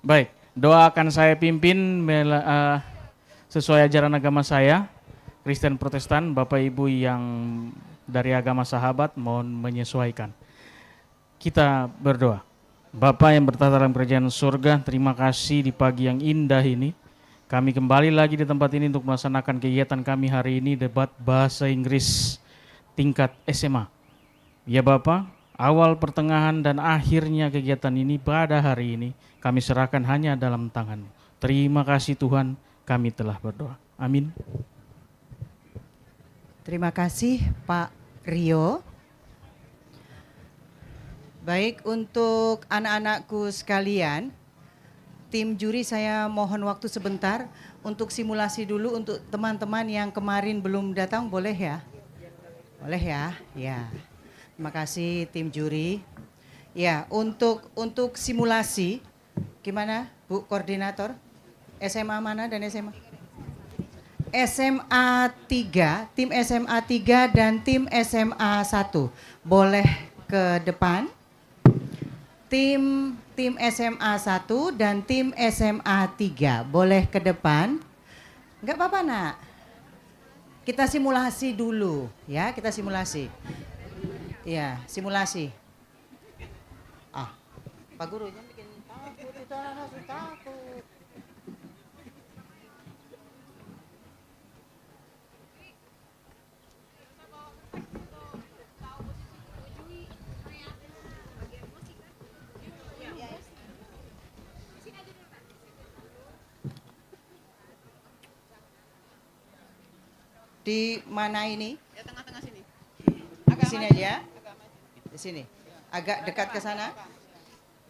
Baik, doa akan saya pimpin sesuai ajaran agama saya, Kristen Protestan. Bapak Ibu yang dari agama sahabat mohon menyesuaikan. Kita berdoa. Bapa yang bertata dalam kerajaan surga, terima kasih di pagi yang indah ini. Kami kembali lagi di tempat ini untuk melaksanakan kegiatan kami hari ini, debat bahasa Inggris tingkat SMA. Ya Bapak, awal, pertengahan, dan akhirnya kegiatan ini pada hari ini kami serahkan hanya dalam tangan. Terima kasih Tuhan, kami telah berdoa. Amin. Terima kasih Pak Rio. Baik, untuk anak-anakku sekalian, tim juri saya mohon waktu sebentar untuk simulasi dulu untuk teman-teman yang kemarin belum datang, boleh ya? Boleh ya? Ya. Terima kasih tim juri. Ya, untuk simulasi, gimana Bu Koordinator? SMA mana dan SMA? SMA 3, tim SMA 3 dan tim SMA 1. Boleh ke depan. Tim SMA 1 dan tim SMA 3. Boleh ke depan. Enggak apa-apa nak. Kita simulasi dulu ya, kita simulasi. Ya, simulasi. Pak Guru jangan bikin takut, kita harus takut. Di mana ini? Ya tengah-tengah sini. Di sini aja. Di sini. Agak dekat ke sana.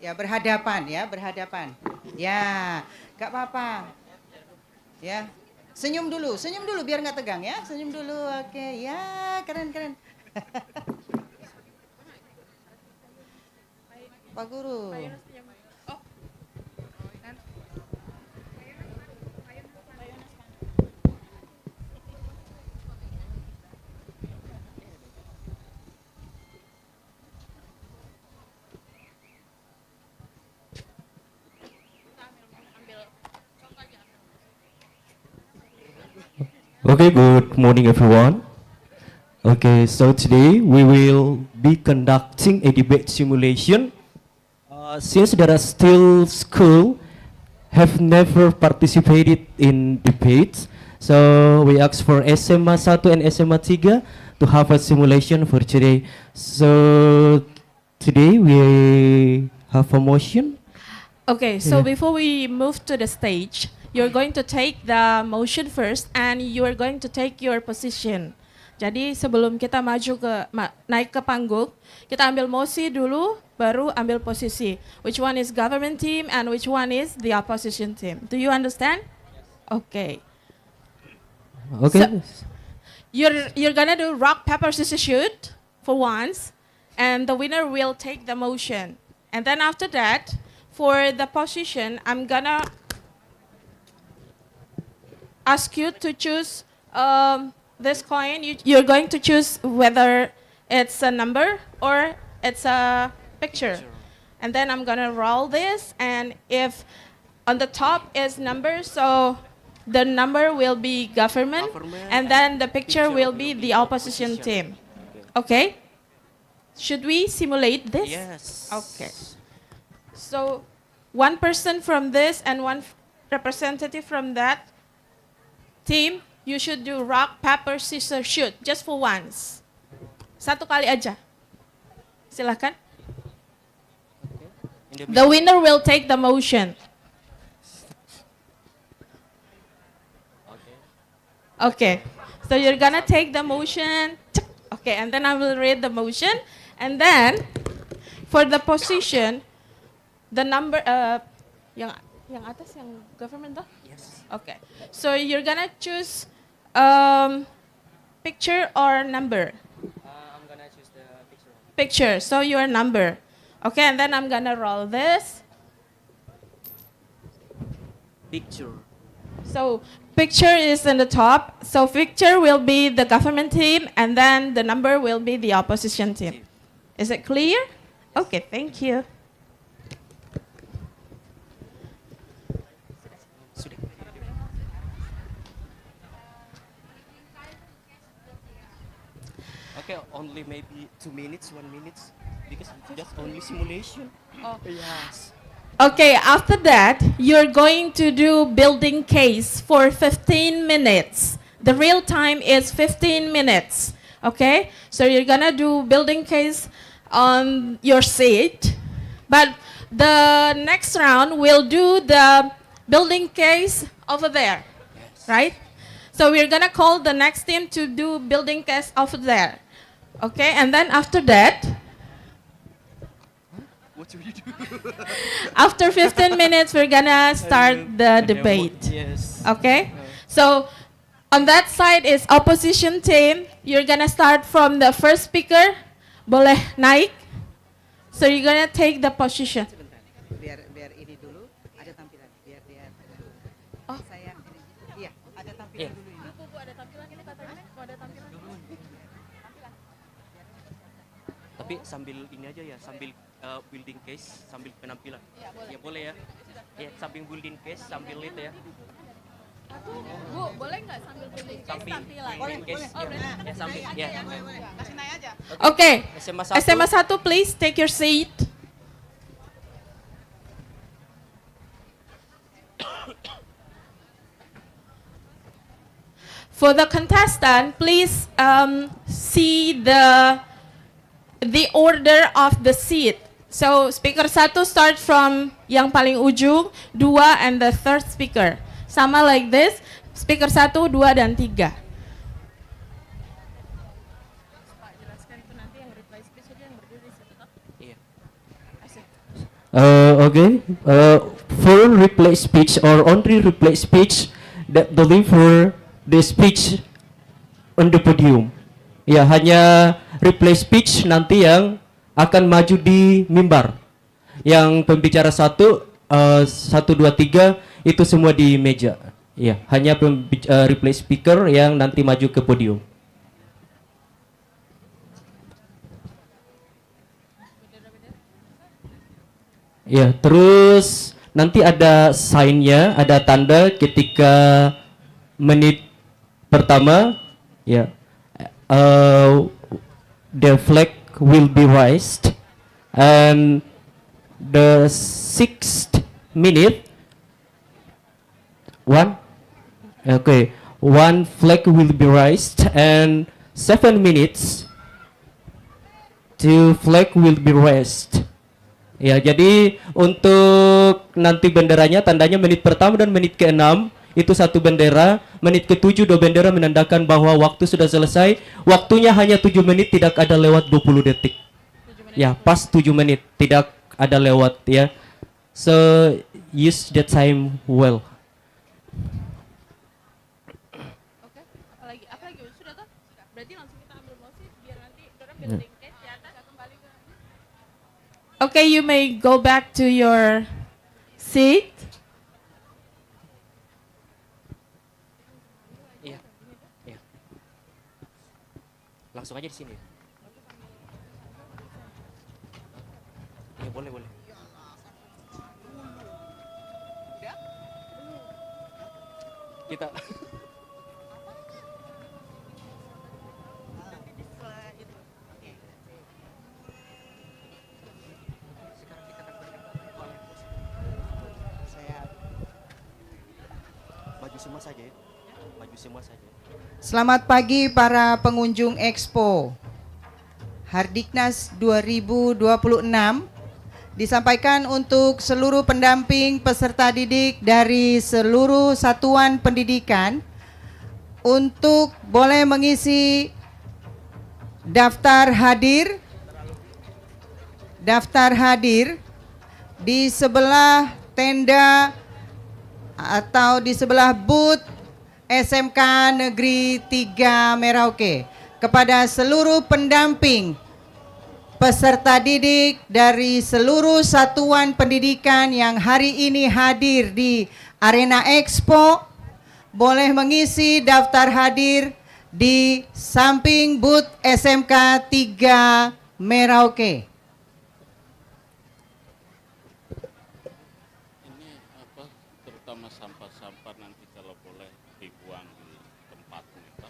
Ya, berhadapan ya, berhadapan. Ya, gak apa-apa. Ya, senyum dulu biar nggak tegang ya. Senyum dulu, oke. Ya, keren. Pak Guru. Okay, good morning everyone. Okay, so today we will be conducting a debate simulation. Since there are still school have never participated in debates, so we ask for SMA 1 and SMA 3 to have a simulation for today. So today we have a motion. Okay, so before we move to the stage, you're going to take the motion first and you are going to take your position. Jadi sebelum kita maju ke naik ke panggung, kita ambil mosi dulu, baru ambil posisi. Which one is government team and which one is the opposition team? Do you understand? Okay. Okay. So, you're gonna do rock paper scissors shoot for once, and the winner will take the motion. And then after that, for the position, I'm gonna ask you to choose this coin. You're going to choose whether it's a number or it's a picture. And then I'm gonna roll this, and if on the top is number, so the number will be government, and then the picture will be the opposition team. Okay? Should we simulate this? Yes. Okay. So one person from this and one representative from that team, you should do rock, paper, scissors, shoot, just for once. Satu kali aja. Silakan. The winner will take the motion. Okay. So you're gonna take the motion. Okay, and then I will read the motion. And then, for the position, the number, yang atas, yang government toh? Yes. Okay. So you're gonna choose picture or number? I'm gonna choose the picture. Picture. So your number. Okay, and then I'm gonna roll this. Picture. So picture is in the top. So picture will be the government team, and then the number will be the opposition team. Is it clear? Okay, thank you. only maybe 2 minutes, 1 minute, because just only simulation. Oh. Yes. Okay, after that, you're going to do building case for 15 minutes. The real time is 15 minutes. Okay? So you're gonna do building case on your seat. But the next round, we'll do the building case over there. Yes. Right? So we're gonna call the next team to do building case over there. Okay? And then after that, What do we do? after 15 minutes, we're gonna start the debate. Yes. Okay? So, on that side is opposition team. You're gonna start from the first speaker. Boleh naik. So, you're gonna take the position. Biar ini dulu, ada tampilan. Biar dia. Oh. Saya iya, ada tampilan dulu ini. Bu, ada tampilan ini katanya. Ada tampilan. Tapi sambil ini aja ya, sambil building case, sambil penampilan. Ya boleh ya. Ya, sambil building case, sambil itu ya. Bu, boleh nggak sambil building case Sambil tampilan? building case. Ya, sambil ya. Kasih naik aja. Okay. SMA 1. SMA 1, please take your seat. For the contestant, please see the order of the seat. So speaker 1 start from yang paling ujung, 2 and the third speaker. Sama like this, speaker 1, 2 dan 3. Okay. For replay speech or only replay speech that deliver the speech on the podium. Ya, hanya replay speech nanti yang akan maju di mimbar. Yang pembicara 1, 1, 2, 3 itu semua di meja. Ya, hanya replay speaker yang nanti maju ke podium. Ya, terus nanti ada sign-nya, ada tanda ketika menit pertama, ya, the flag will be raised, and the 6th minute, one flag will be raised, and 7 minutes, 2 flag will be raised. Ya, jadi untuk nanti benderanya, tandanya menit pertama dan menit ke-6 itu satu bendera, menit ke-7 dua bendera menandakan bahwa waktu sudah selesai. Waktunya hanya 7 menit, tidak ada lewat 20 detik. Ya, pas 7 menit, tidak ada lewat ya. So, use that time well. Oke, apa lagi? Sudah toh? Berarti langsung kita ambil mosi biar nanti orang building case di atas kembali ke. Okay, you may go back to your seat. Iya. Iya. Langsung aja di sini. Ya, boleh. Kita maju semua saja ya. Maju semua saja. Selamat pagi para pengunjung Expo Hardiknas 2026. Disampaikan untuk seluruh pendamping peserta didik dari seluruh satuan pendidikan untuk boleh mengisi daftar hadir di sebelah tenda atau di sebelah booth SMK Negeri 3 Merauke. Kepada seluruh pendamping peserta didik dari seluruh satuan pendidikan yang hari ini hadir di arena Expo, boleh mengisi daftar hadir di samping booth SMK 3 Merauke. Ini apa, terutama sampah-sampah nanti kalau boleh dibuang di tempat kita.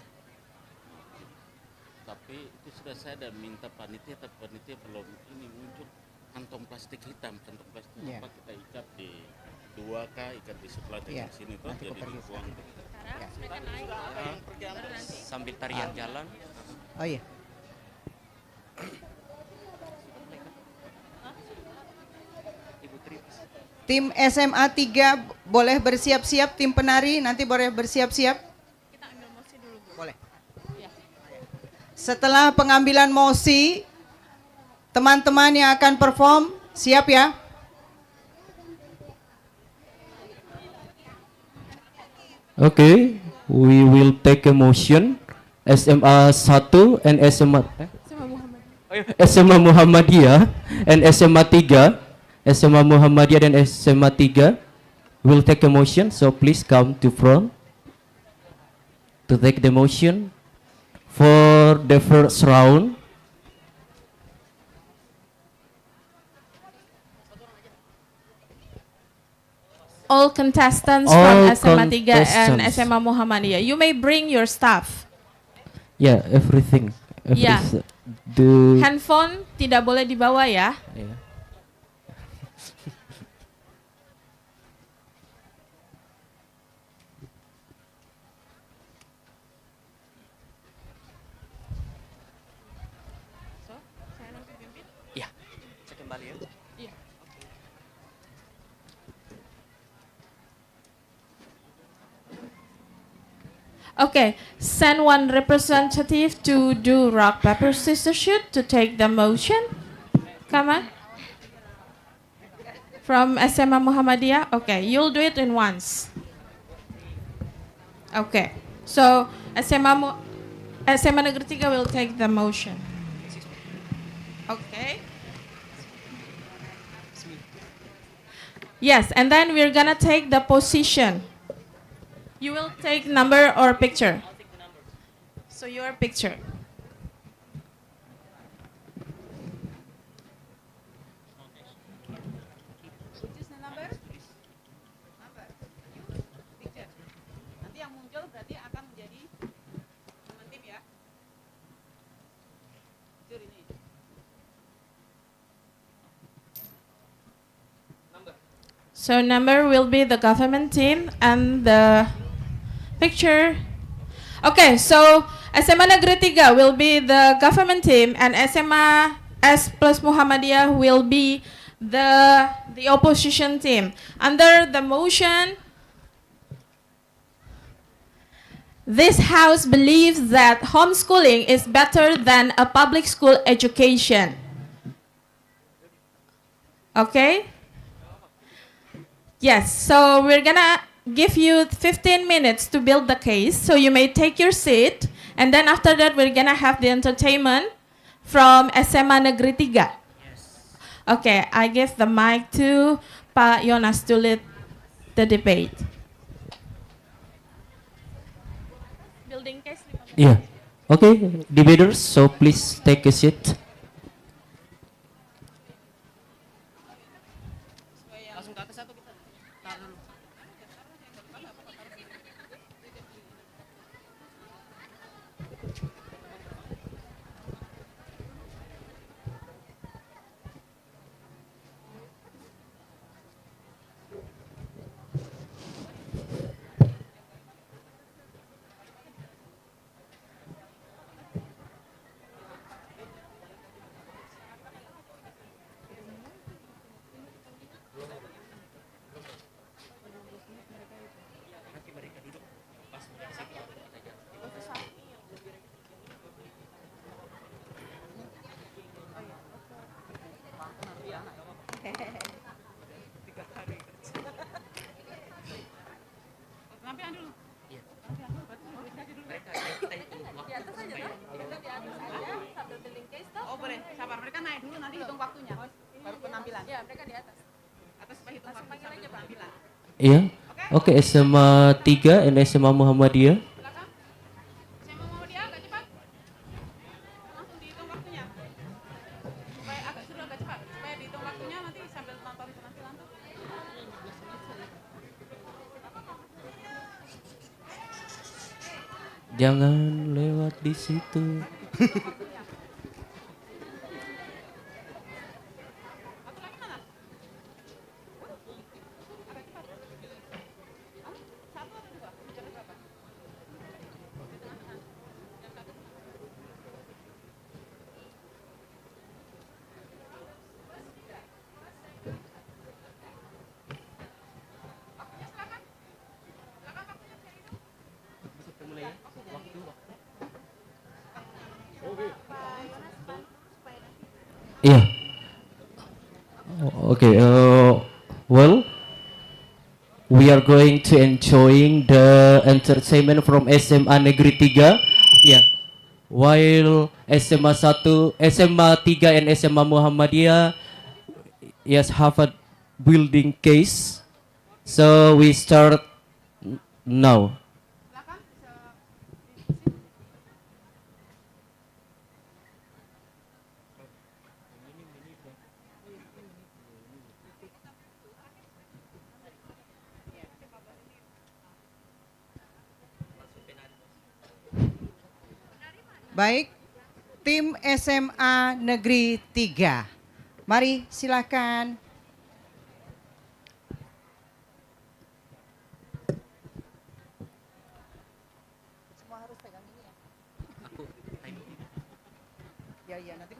tapi itu sudah saya ada minta panitia, tapi panitia belum ini muncul kantong plastik hitam. Kantong plastik Iya. apa kita ikat di dua kah, ikat di sebelah dengan Iya, sini tuh nanti jadi aku pergi dibuang. Sambil tarian jalan. Oh iya. Tim SMA 3 boleh bersiap-siap, tim penari nanti boleh bersiap-siap. Boleh. Setelah pengambilan mosi, teman-teman yang akan perform siap ya. Okay, we will take a motion. SMA 1 and SMA Muhammadiyah and SMA 3, SMA Muhammadiyah dan SMA 3 will take a motion. So please come to front to take the motion for the first round. All contestants All from SMA 3 and contestants. SMA Muhammadiyah, you may bring your stuff. Yeah, everything. Yeah. The Handphone tidak boleh dibawa ya. yeah. Ya, saya kembali ya. Okay, send one representative to do rock, paper, scissors, shoot to take the motion. Come on. From SMA Muhammadiyah? Okay, you'll do it in once. Okay, so SMA Negeri 3 will take the motion. Okay. Yes, and then we're gonna take the position. You will take number or picture. So your picture. Nanti yang muncul berarti akan menjadi teman tim ya. Jujur ini. So number will be the government team and the picture. Okay, so SMA Negeri 3 will be the government team and SMA S plus Muhammadiyah will be the opposition team. Under the motion, this house believes that homeschooling is better than a public school education. Okay? Yes, so we're gonna give you 15 minutes to build the case, so you may take your seat, and then after that we're gonna have the entertainment from SMA Negeri 3. Okay, I give the mic to Pak Yonas to lead the debate. Building case. Yeah. Okay, debaters, so please take a seat. Penampilan dulu. Oh boleh, sabar. Mereka naik dulu nanti hitung waktunya. Baru penampilan. Ya, mereka di atas. Atas supaya hitung waktu sambil penampilan. Yeah. Okay, SMA 3 and SMA Muhammadiyah. Belakang. Saya mau dia agak cepat. Langsung dihitung waktunya. Supaya agak suruh agak cepat. Supaya dihitung waktunya nanti sambil nonton penampilan tuh. Jangan lewat di situ. Yeah. Okay. Well, we are going to enjoying the entertainment from SMA Negeri 3. Yeah. While SMA 1, SMA 3 and SMA Muhammadiyah yes have a building case. So we start now. Baik, tim SMA Negeri 3. Mari silakan. Semua harus pegang ini ya. Ya, iya nanti.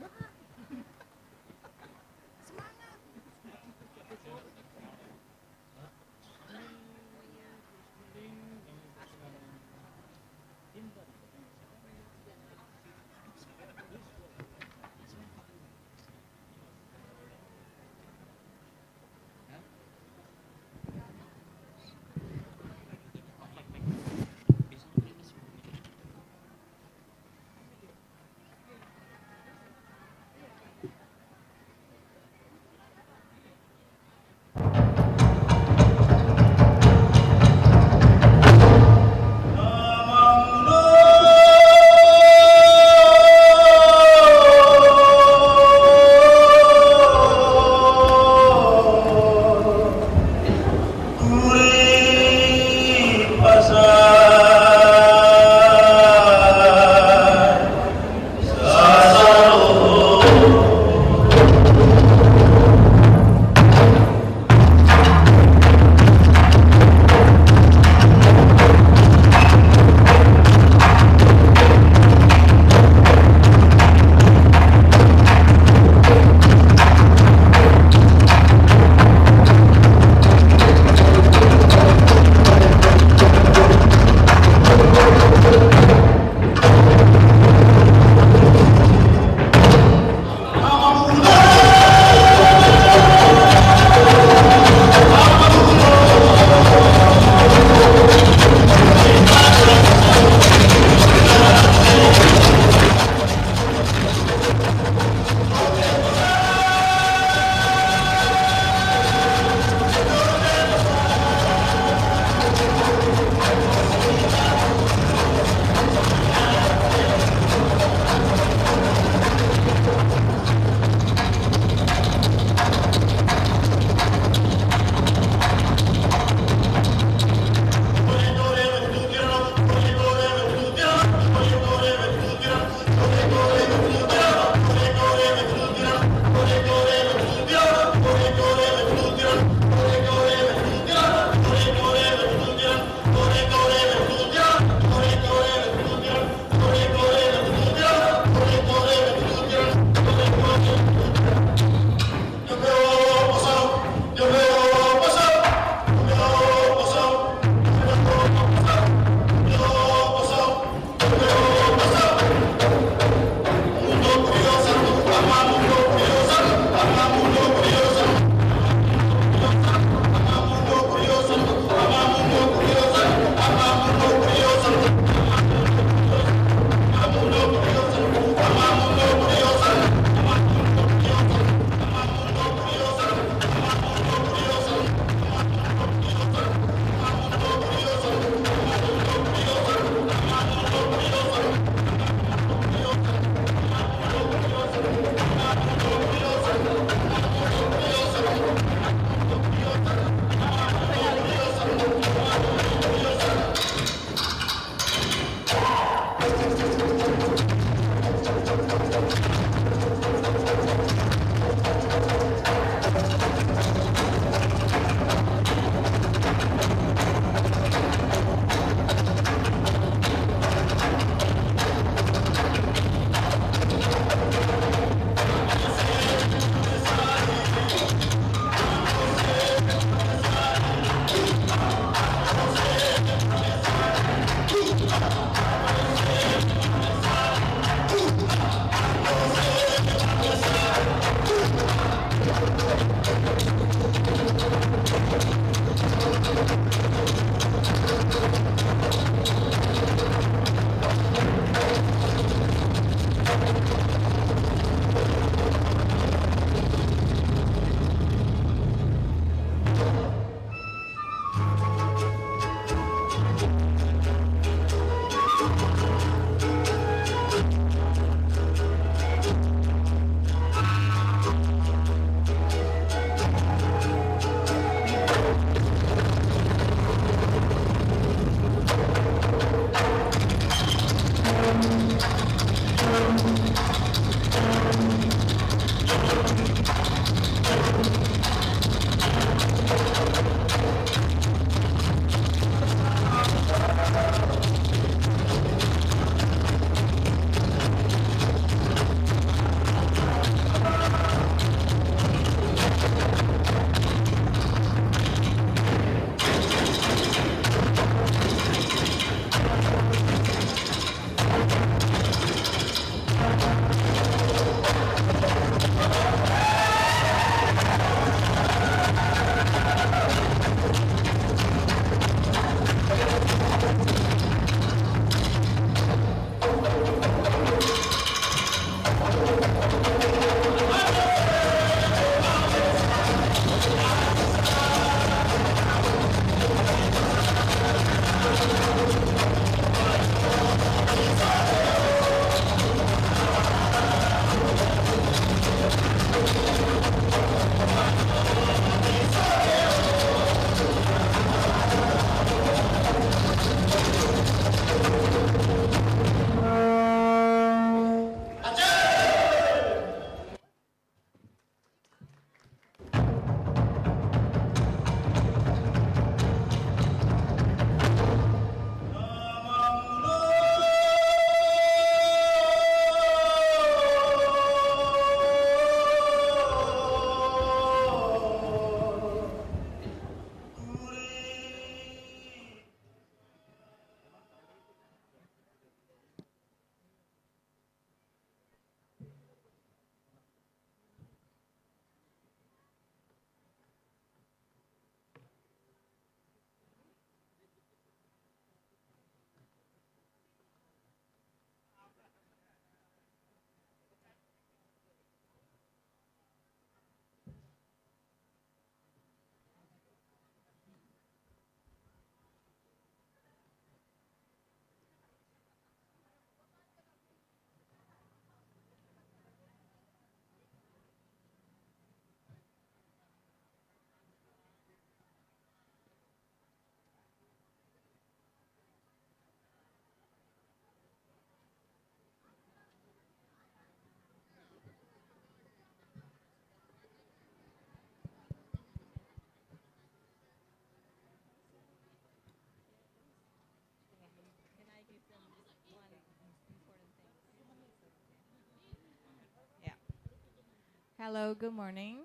Hello, good morning,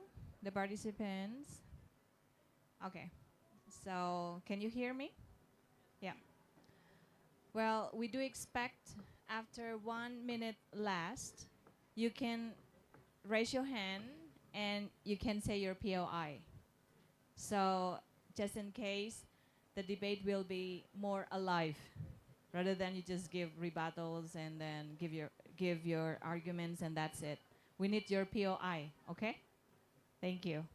the participants. Okay, so can you hear me? Yeah. Well, we do expect after 1 minute last, you can raise your hand and you can say your POI. So just in case, the debate will be more alive rather than you just give rebuttals and then give your arguments and that's it. We need your POI, okay? Thank you.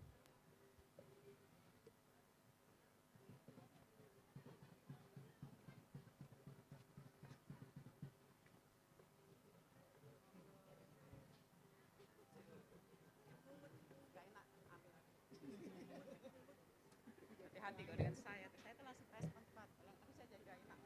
Hati-hati kok dengan saya tuh langsung respon cepat. Kalau aku saya jadi gak enak.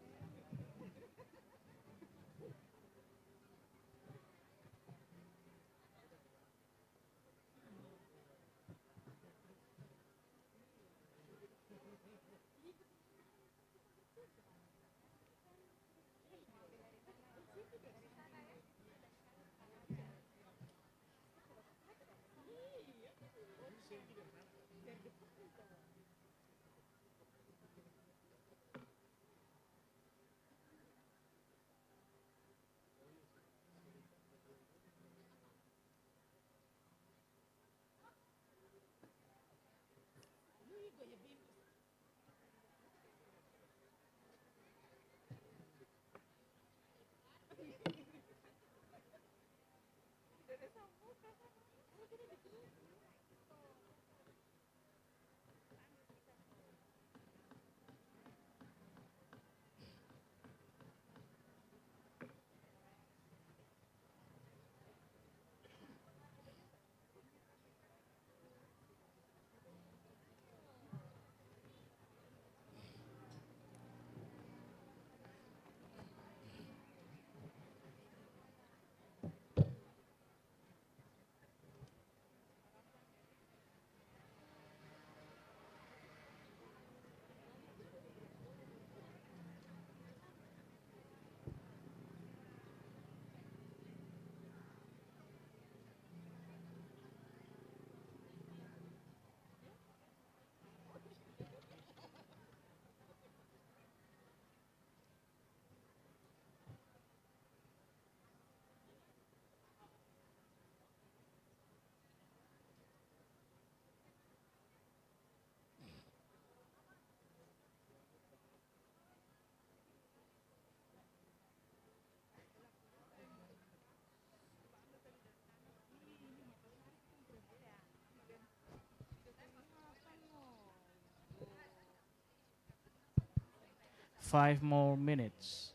5 more minutes.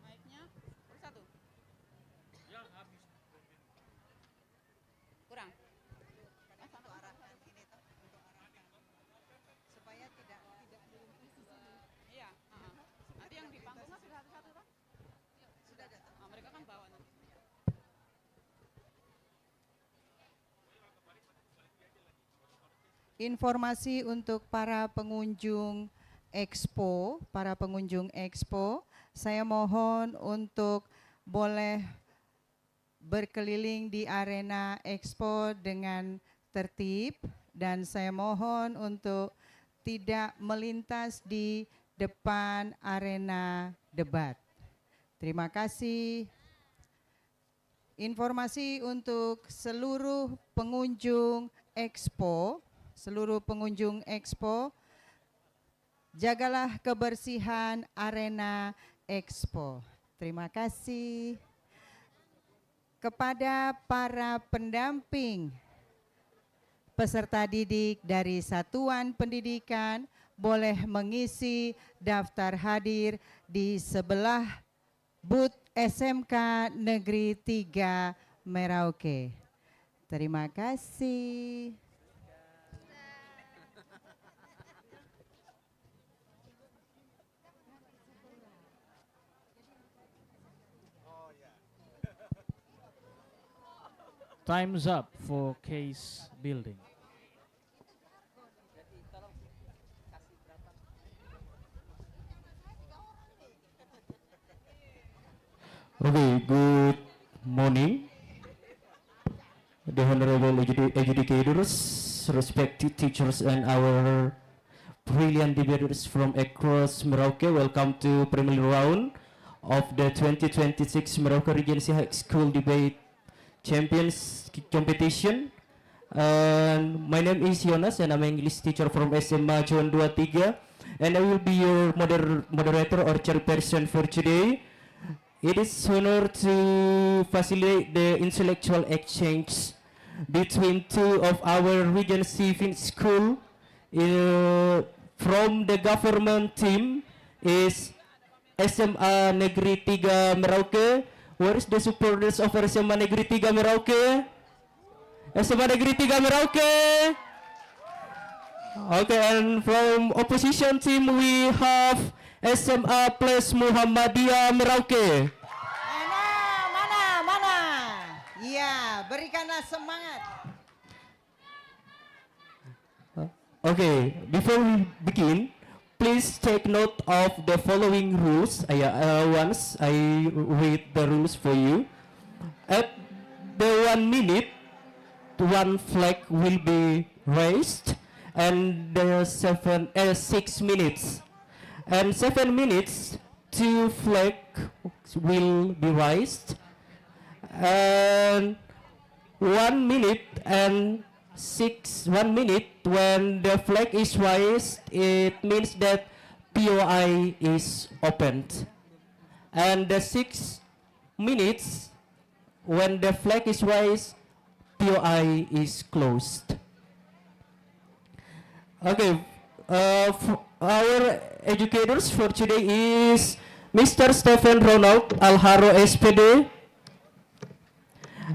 Mic-nya satu. Kurang. Satu arahan ini tuh untuk arahkan supaya tidak Iya. Nanti yang di panggungnya sudah satu-satu toh? sudah ada. Mereka kan bawa nanti. Informasi untuk para pengunjung expo, saya mohon untuk boleh berkeliling di arena expo dengan tertib dan saya mohon untuk tidak melintas di depan arena debat. Terima kasih. Informasi untuk seluruh pengunjung expo, jagalah kebersihan arena expo. Terima kasih. Kepada para pendamping peserta didik dari satuan pendidikan, boleh mengisi daftar hadir di sebelah booth SMK Negeri 3 Merauke. Terima kasih. Time's up for case building. Okay, good morning, the honorable educators, respected teachers, and our brilliant debaters from across Merauke. Welcome to preliminary round of the 2026 Merauke Regency High School Debate Champions Competition. And my name is Jonas, and I'm an English teacher from SMA John 23, and I will be your moderator or chairperson for today. It is honor to facilitate the intellectual exchange between two of our Regency school. From the government team is SMA Negeri 3 Merauke. Where is the supporters of SMA Negeri 3 Merauke? SMA Negeri 3 Merauke. Okay, and from opposition team we have SMA Plus Muhammadiyah Merauke. Mana? Ya, berikanlah semangat. Okay, before we begin, please take note of the following rules. Once I read the rules for you. At the 1 minute, one flag will be raised, and the 6 minutes. And 7 minutes, 2 flags will be raised. And 1 minute and 1 minute when the flag is raised, it means that POI is opened. And the 6 minutes when the flag is raised, POI is closed. Okay, our educators for today is Mr. Stephen Ronald Alharo SPD,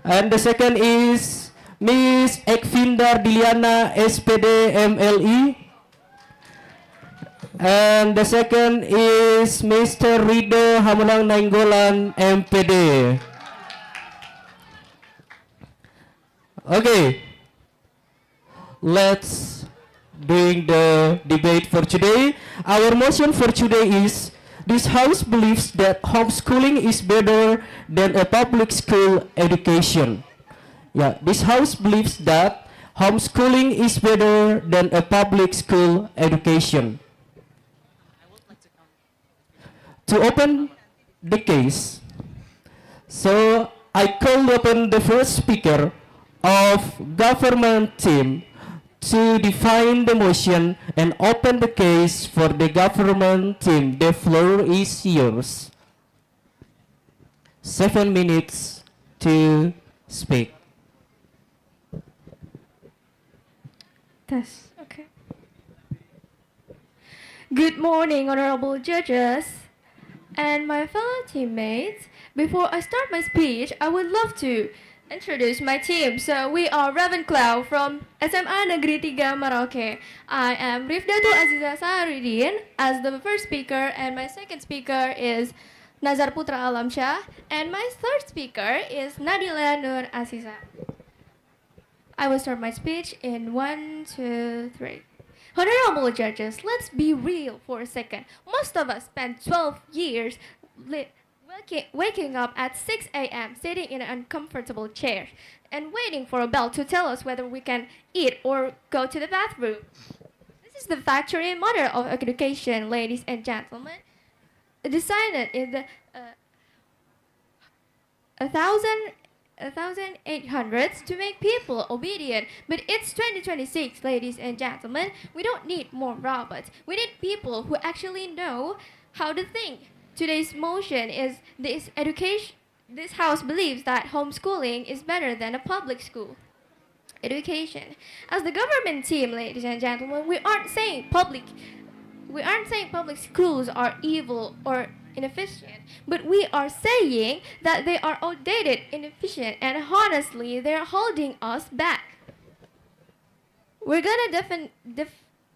and the second is Miss Ekvinda Diliana SPD MLE, And the second is Mr. Rido Hamunang Nainggolan, MPD. Okay, let's doing the debate for today. Our motion for today is: this house believes that homeschooling is better than a public school education. Yeah, this house believes that homeschooling is better than a public school education. To open the case, so I call upon the first speaker of government team to define the motion and open the case for the government team. The floor is yours. 7 minutes to speak. Test. Okay. Good morning, honorable judges and my fellow teammates. Before I start my speech, I would love to introduce my team. So we are Ravenclaw from SMA Negeri 3 Merauke. I am Rifdatul Aziza Saharuddin as the first speaker, and my second speaker is Nazar Putra Alamsyah, and my third speaker is Nadila Nur Aziza. I will start my speech in 1, 2, 3. Honorable judges, let's be real for a second. Most of us spend 12 years waking up at 6 a.m., sitting in an uncomfortable chair, and waiting for a bell to tell us whether we can eat or go to the bathroom. This is the factory model of education, ladies and gentlemen. Designed in the 1800s to make people obedient, but it's 2026, ladies and gentlemen. We don't need more robots. We need people who actually know how to think. Today's motion is this education. This house believes that homeschooling is better than a public school education. As the government team, ladies and gentlemen, we aren't saying public schools are evil or inefficient, but we are saying that they are outdated, inefficient, and honestly, they're holding us back. We're gonna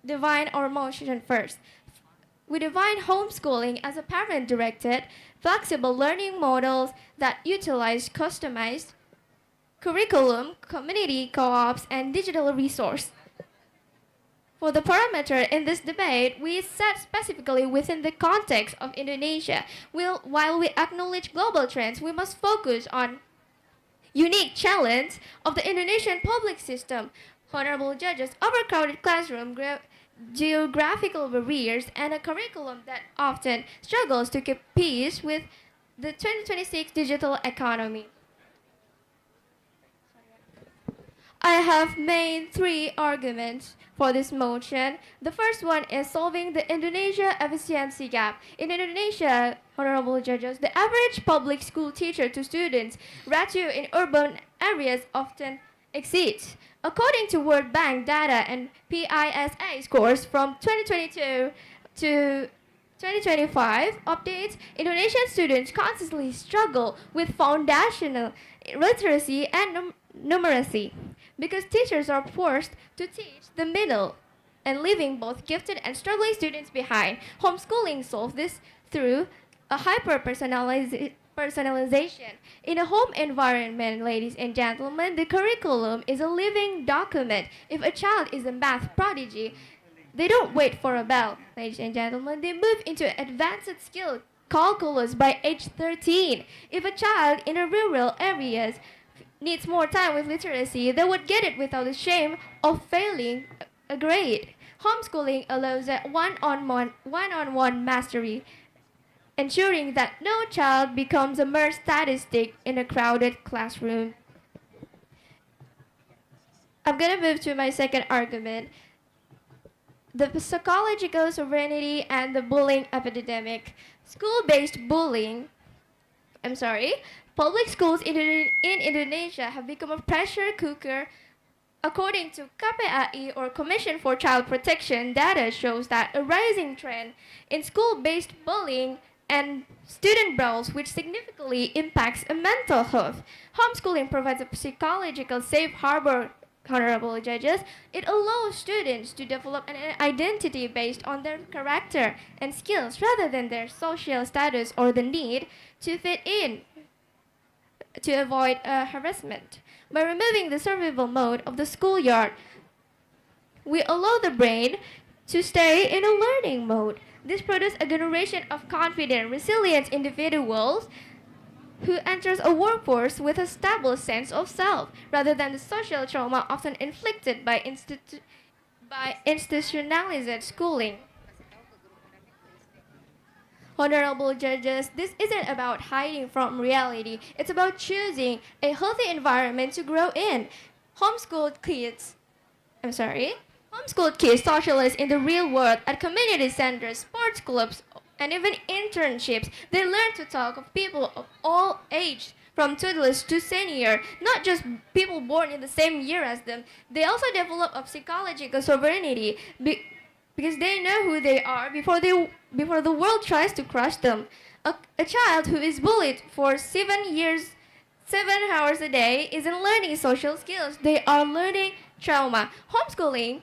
define our motion first. We define homeschooling as a parent-directed, flexible learning models that utilize customized curriculum, community co-ops, and digital resource. For the parameter in this debate, we set specifically within the context of Indonesia. While we acknowledge global trends, we must focus on unique challenge of the Indonesian public system. Honorable judges, overcrowded classroom, geographical barriers, and a curriculum that often struggles to keep pace with the 2026 digital economy. I have made 3 arguments for this motion. The first one is solving the Indonesia efficiency gap. In Indonesia, honorable judges, the average public school teacher to students ratio in urban areas often exceeds. According to World Bank data and PISA scores from 2022 to 2025 updates, Indonesian students constantly struggle with foundational literacy and numeracy because teachers are forced to teach the middle and leaving both gifted and struggling students behind. Homeschooling solves this through a hyper-personalization. In a home environment, ladies and gentlemen, the curriculum is a living document. If a child is a math prodigy, they don't wait for a bell, ladies and gentlemen. They move into advanced skill calculus by age 13. If a child in a rural areas needs more time with literacy, they would get it without the shame of failing a grade. Homeschooling allows a one-on-one mastery, ensuring that no child becomes a mere statistic in a crowded classroom. I'm going to move to my second argument. The psychological sovereignty and the bullying epidemic. Public schools in Indonesia have become a pressure cooker. According to KPAI, or Commission for Child Protection, data shows that a rising trend in school-based bullying and student brawls, which significantly impacts mental health. Homeschooling provides a psychological safe harbor Honorable judges, it allows students to develop an identity based on their character and skills rather than their social status or the need to fit in to avoid harassment. By removing the survival mode of the schoolyard, we allow the brain to stay in a learning mode. This produces a generation of confident, resilient individuals who enters a workforce with a stable sense of self, rather than the social trauma often inflicted by institutionalized schooling. Honorable judges, this isn't about hiding from reality. It's about choosing a healthy environment to grow in. Homeschooled kids, homeschooled kids socialize in the real world at community centers, sports clubs, and even internships. They learn to talk of people of all ages, from toddlers to senior, not just people born in the same year as them. They also develop a psychological sovereignty because they know who they are before the world tries to crush them. A child who is bullied for 7 hours a day isn't learning social skills. They are learning trauma. Homeschooling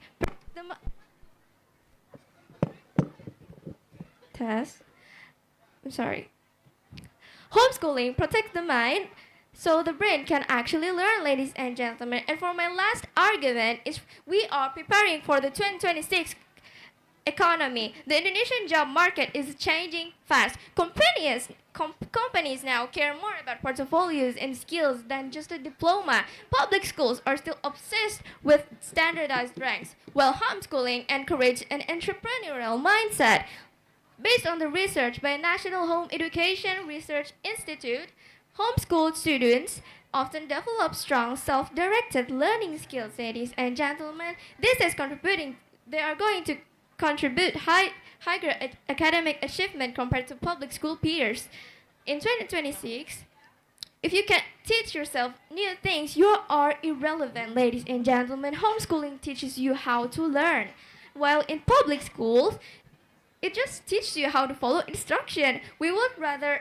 Homeschooling protects the mind so the brain can actually learn, ladies and gentlemen. And for my last argument is we are preparing for the 2026 economy. The Indonesian job market is changing fast. Companies now care more about portfolios and skills than just a diploma. Public schools are still obsessed with standardized ranks, while homeschooling encourages an entrepreneurial mindset. Based on the research by National Home Education Research Institute, homeschooled students often develop strong self-directed learning skills, ladies and gentlemen. They are going to contribute higher academic achievement compared to public school peers. In 2026, if you can teach yourself new things, you are irrelevant, ladies and gentlemen. Homeschooling teaches you how to learn, while in public schools, it just teaches you how to follow instruction. We would rather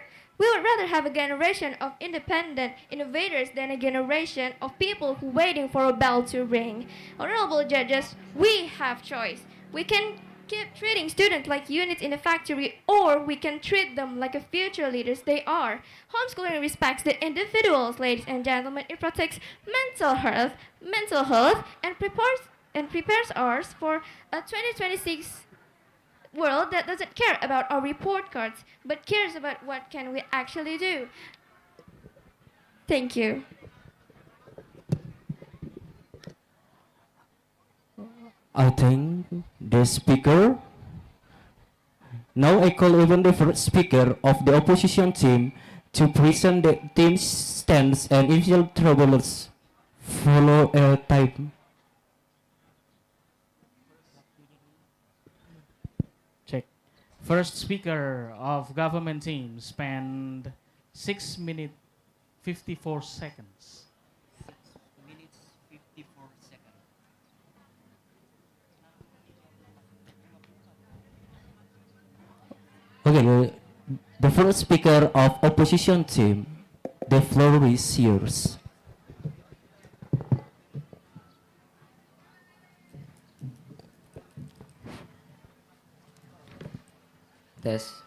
have a generation of independent innovators than a generation of people who waiting for a bell to ring. Honorable judges, we have choice. We can keep treating students like units in a factory, or we can treat them like a future leaders they are. Homeschooling respects the individuals, ladies and gentlemen. It protects mental health, and prepares us for a 2026 world that doesn't care about our report cards, but cares about what can we actually do. Thank you. I thank the speaker. Now I call even the first speaker of the opposition team to present the team's stance and initial troubles. Follow a time. Check. First speaker of government team spent 6 minutes 54 seconds. Okay, the first speaker of opposition team, the floor is yours. Test.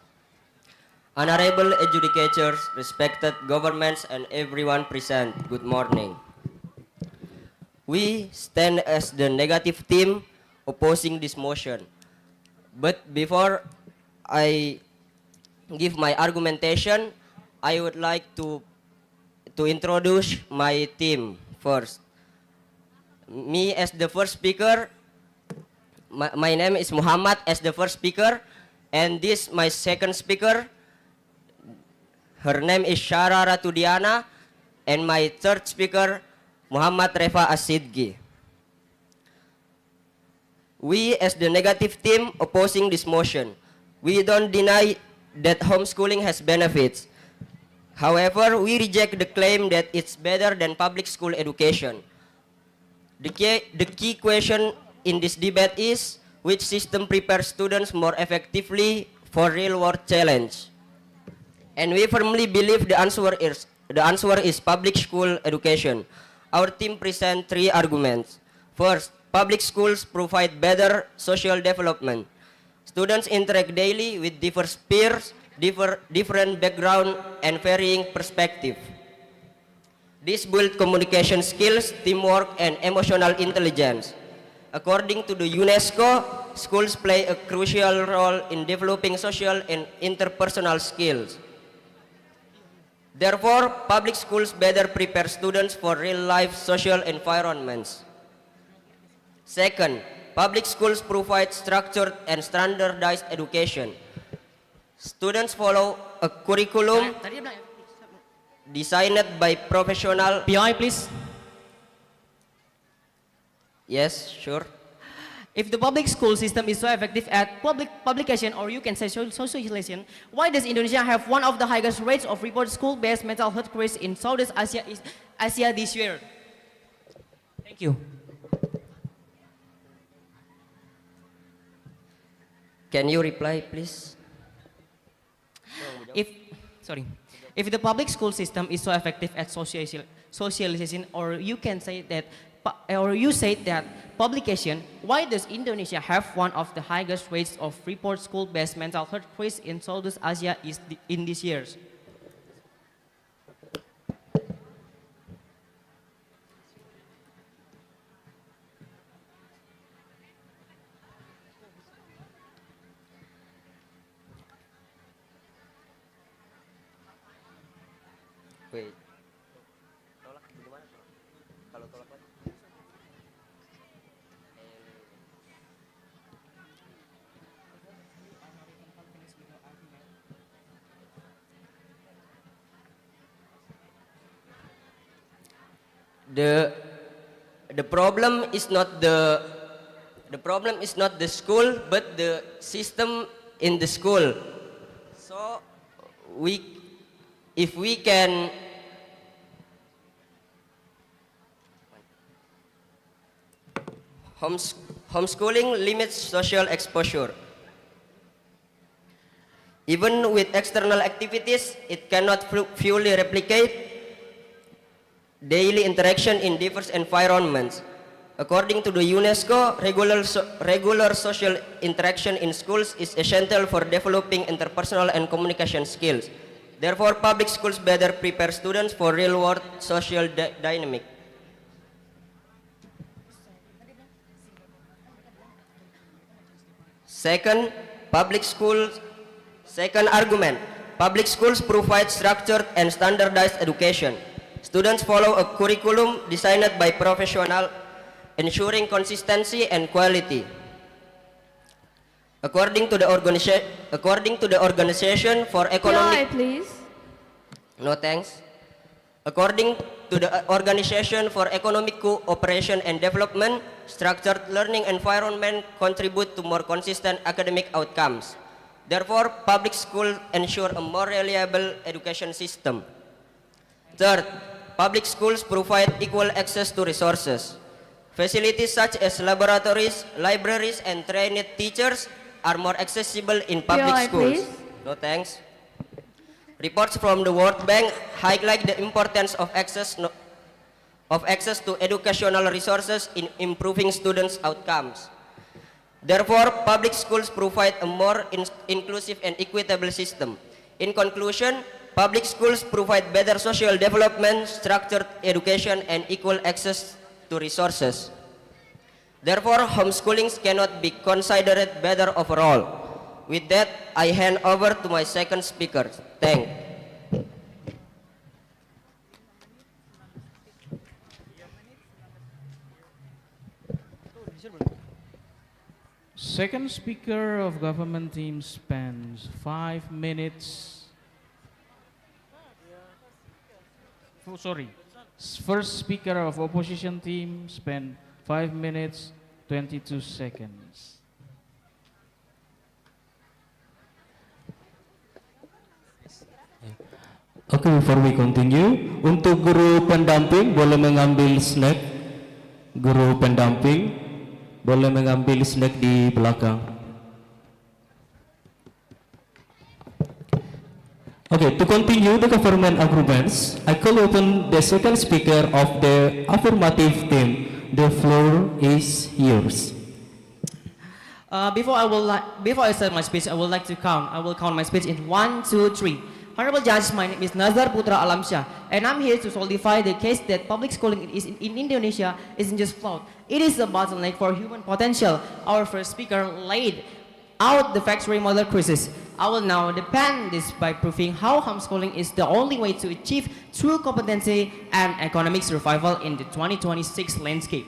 Honorable adjudicators, respected governments, and everyone present, good morning. We stand as the negative team opposing this motion. But before I give my argumentation, I would like to introduce my team first. Me as the first speaker, my name is Muhammad as the first speaker, and this my second speaker. Her name is Shara Ratudiana, and my third speaker, Muhammad Refa Asidgi. We as the negative team opposing this motion, we don't deny that homeschooling has benefits. However, we reject the claim that it's better than public school education. The key question in this debate is, which system prepares students more effectively for real-world challenge? And we firmly believe the answer is public school education. Our team present 3 arguments. First, public schools provide better social development. Students interact daily with diverse peers, different background, and varying perspective. This builds communication skills, teamwork, and emotional intelligence. According to the UNESCO, schools play a crucial role in developing social and interpersonal skills. Therefore, public schools better prepare students for real-life social environments. Second, public schools provide structured and standardized education. Students follow a curriculum designed by professional. PI, please. Yes, sure. If the public school system is so effective at publication, or you can say socialization, why does Indonesia have one of the highest rates of reported school-based mental health crises in Southeast Asia this year? Thank you. Can you reply, please? If the public school system is so effective at socialization, or you can say that, or you said that publication, why does Indonesia have one of the highest rates of reported school-based mental health crises in Southeast Asia in these years? Wait. Tolak gimana? Kalau tolak lagi? The problem is not the school, but the system in the school. So if we can homeschooling limits social exposure. Even with external activities, it cannot fully replicate daily interaction in diverse environments. According to the UNESCO, regular social interaction in schools is essential for developing interpersonal and communication skills. Therefore, public schools better prepare students for real-world social dynamic. Second argument, public schools provide structured and standardized education. Students follow a curriculum designed by professionals, ensuring consistency and quality. According to the Organization for Economic... PI, please. No thanks. According to the Organization for Economic Cooperation and Development, structured learning environment contribute to more consistent academic outcomes. Therefore, public schools ensure a more reliable education system. Third, public schools provide equal access to resources. Facilities such as laboratories, libraries, and trained teachers are more accessible in public PI, schools. please. No thanks. Reports from the World Bank highlight the importance of access to educational resources in improving students' outcomes. Therefore, public schools provide a more inclusive and equitable system. In conclusion, public schools provide better social development, structured education, and equal access to resources. Therefore, homeschooling cannot be considered better overall. With that, I hand over to my second speaker. Thank you. Second speaker of government team spends 5 minutes. Oh, sorry. First speaker of opposition team spend 5 minutes 22 seconds. Okay, before we continue, untuk guru pendamping boleh mengambil snack. Guru pendamping boleh mengambil snack di belakang. Okay, to continue the government arguments, I call upon the second speaker of the affirmative team the floor is yours. Before I start my speech, I would like to count. I will count my speech in 1, 2, 3. Honorable Judge, my name is Nazar Putra Alamsyah, and I'm here to solidify the case that public schooling in Indonesia isn't just flawed. It is a bottleneck for human potential. Our first speaker laid out the factory model crisis. I will now defend this by proving how homeschooling is the only way to achieve true competency and economic survival in the 2026 landscape.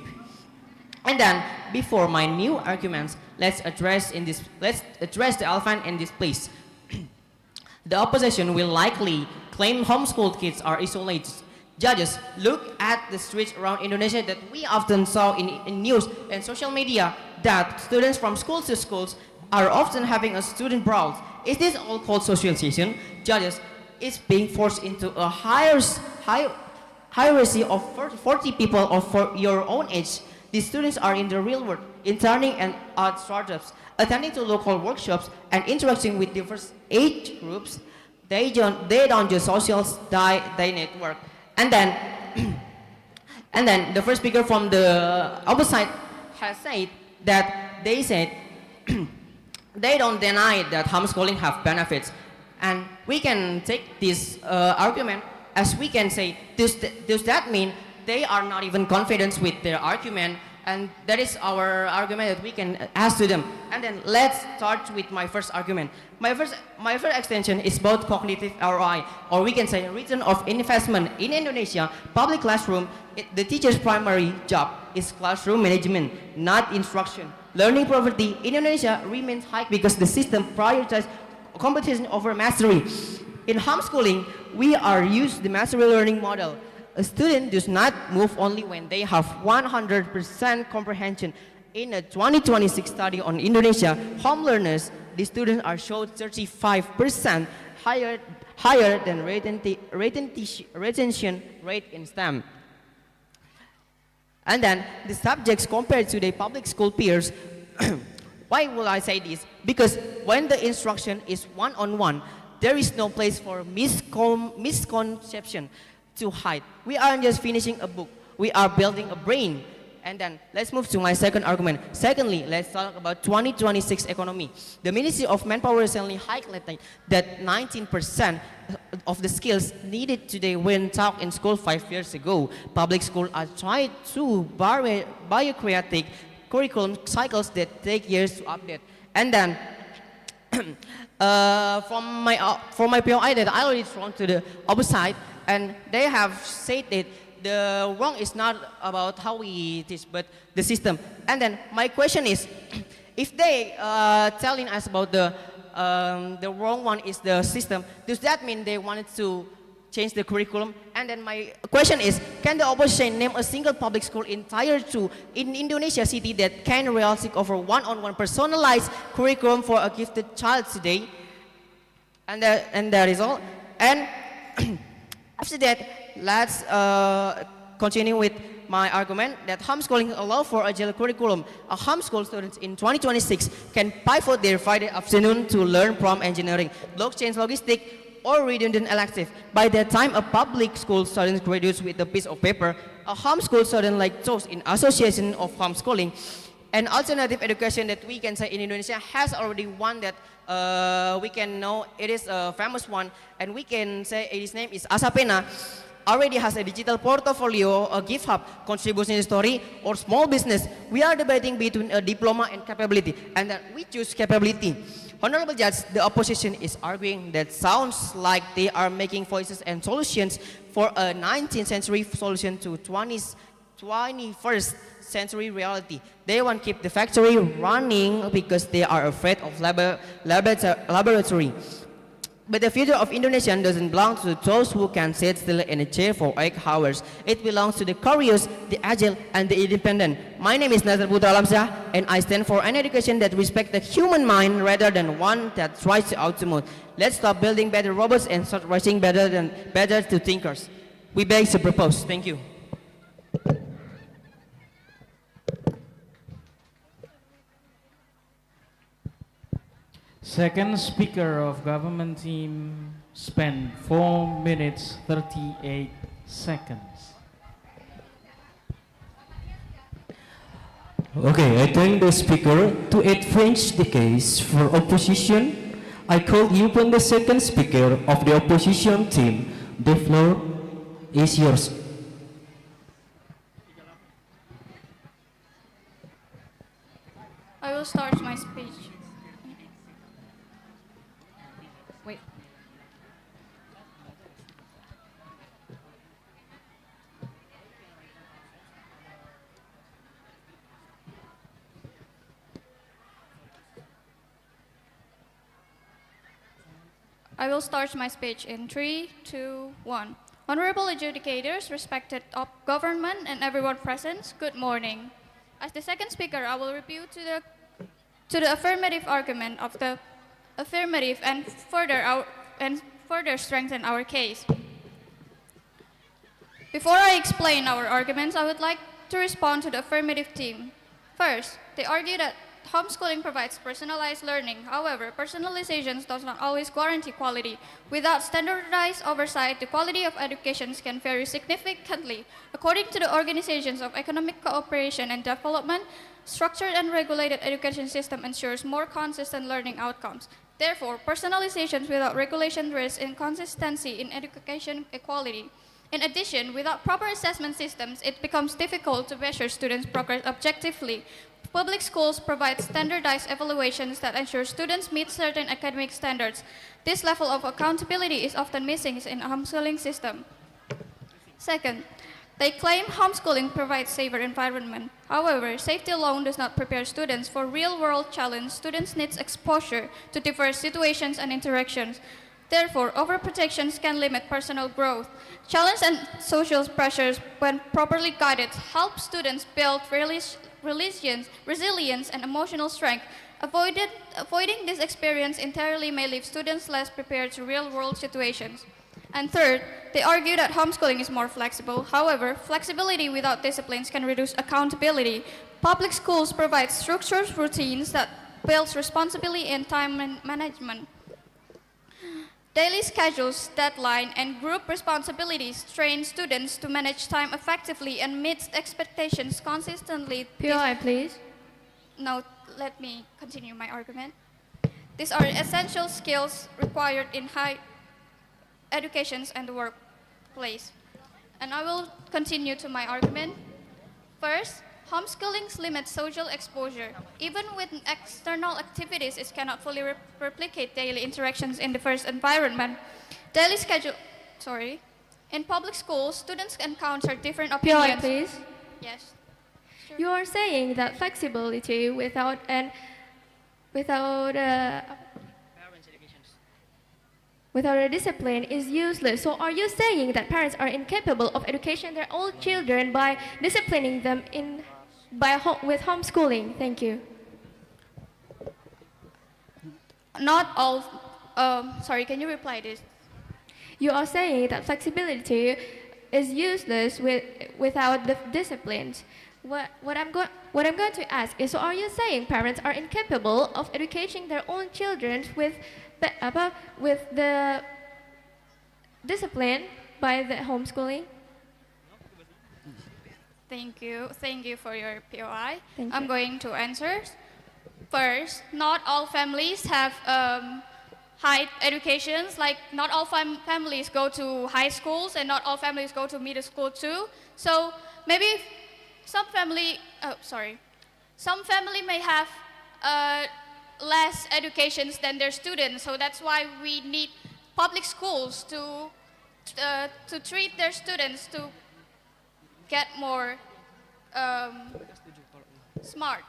And then, before my new arguments, let's address the elephant in this place. The opposition will likely claim homeschooled kids are isolated. Judges, look at the streets around Indonesia that we often saw in news and social media that students from schools to schools are often having a student brawl. Is this all called socialization? Judges, it's being forced into a hierarchy of 40 people of your own age. These students are in the real world, interning and at startups, attending to local workshops, and interacting with diverse age groups. They don't just socials, they network. And then, and then the first speaker from the opposite has said that they don't deny that homeschooling have benefits. And we can take this argument as we can say, does that mean they are not even confident with their argument? And that is our argument that we can ask to them. And then let's start with my first argument. My first extension is about cognitive ROI, or we can say return of investment. In Indonesia, public classroom, the teacher's primary job is classroom management, not instruction. Learning poverty in Indonesia remains high because the system prioritizes competition over mastery. In homeschooling, we are used the mastery learning model. A student does not move only when they have 100% comprehension. In a 2026 study on Indonesia home learners, the students are showed 35% higher than retention rate in STEM. And then the subjects compared to their public school peers. Why will I say this? Because when the instruction is one-on-one, there is no place for misconception to hide. We aren't just finishing a book, we are building a brain. And then let's move to my second argument. Secondly, let's talk about 2026 economy. The Ministry of Manpower recently highlighted that 19% of the skills needed today weren't taught in school 5 years ago. Public schools are trying to bureaucratic curriculum cycles that take years to update. And then from my POI that I already thrown to the opposite, and they have said that the wrong is not about how we teach, but the system. And then my question is, if they telling us about the wrong one is the system, does that mean they wanted to change the curriculum? And then my question is, can the opposition name a single public school in Tier 2 in Indonesia city that can realistic offer one-on-one personalized curriculum for a gifted child today? And that is all. And after that, let's continue with my argument that homeschooling allows for agile curriculum. A homeschool students in 2026 can pivot their Friday afternoon to learn prompt engineering, blockchain logistics, or redundant elective. By the time a public school student graduates with a piece of paper, a homeschool student like those in association of homeschooling, an alternative education that we can say in Indonesia has already one that we can know it is a famous one, and we can say its name is Asapena, already has a digital portfolio, a gift hub, contribution story, or small business. We are debating between a diploma and capability, and then we choose capability. Honorable Judge, the opposition is arguing that sounds like they are making voices and solutions for a 19th century solution to 21st century reality. They want to keep the factory running because they are afraid of laboratory. But the future of Indonesia doesn't belong to those who can sit still in a chair for 8 hours. It belongs to the curious, the agile, and the independent. My name is Nazar Putra Alamsyah, and I stand for an education that respects the human mind rather than one that tries to automate. Let's stop building better robots and start writing better to thinkers. We beg to propose. Thank you. Second speaker of government team spent 4 minutes 38 seconds. Okay, I thank the speaker. To advance the case for opposition, I call upon the second speaker of the opposition team. The floor is yours. I will start my speech. Wait. I will start my speech in 3, 2, 1. Honorable adjudicators, respected government, and everyone present, good morning. As the second speaker, I will review to the affirmative argument of the affirmative and further strengthen our case. Before I explain our arguments, I would like to respond to the affirmative team. First, they argue that homeschooling provides personalized learning. However, personalization does not always guarantee quality. Without standardized oversight, the quality of education can vary significantly. According to the Organizations of Economic Cooperation and Development, structured and regulated education system ensures more consistent learning outcomes. Therefore, personalization without regulation risks inconsistency in education equality. In addition, without proper assessment systems, it becomes difficult to measure students' progress objectively. Public schools provide standardized evaluations that ensure students meet certain academic standards. This level of accountability is often missing in a homeschooling system. Second, they claim homeschooling provides safer environment. However, safety alone does not prepare students for real-world challenge. Students need exposure to diverse situations and interactions. Therefore, overprotections can limit personal growth. Challenge and social pressures, when properly guided, help students build resilience, and emotional strength. Avoiding this experience entirely may leave students less prepared to real-world situations. And third, they argue that homeschooling is more flexible. However, flexibility without disciplines can reduce accountability. Public schools provide structured routines that builds responsibility and time management. Daily schedules, deadline, and group responsibilities train students to manage time effectively and meet expectations consistently. POI, please. Now, let me continue my argument. These are essential skills required in high education and the workplace. And I will continue to my argument. First, homeschooling limits social exposure. Even with external activities, it cannot fully replicate daily interactions in the first environment. In public schools, students encounter different POI, opinions. please. Yes. Sure. You are saying that flexibility without a discipline is useless. So are you saying that parents are incapable of educating their own children by disciplining them with homeschooling? Thank you. Not all. Sorry, can you reply this? You are saying that flexibility is useless without the disciplines. What I'm going to ask is, so are you saying parents are incapable of educating their own children with the discipline by the homeschooling? Thank you for your POI. Thank I'm you. going to answer. First, not all families have high educations. Like not all families go to high schools, and not all families go to middle school too. So maybe some family may have less educations than their students. So that's why we need public schools to treat their students to get more smart.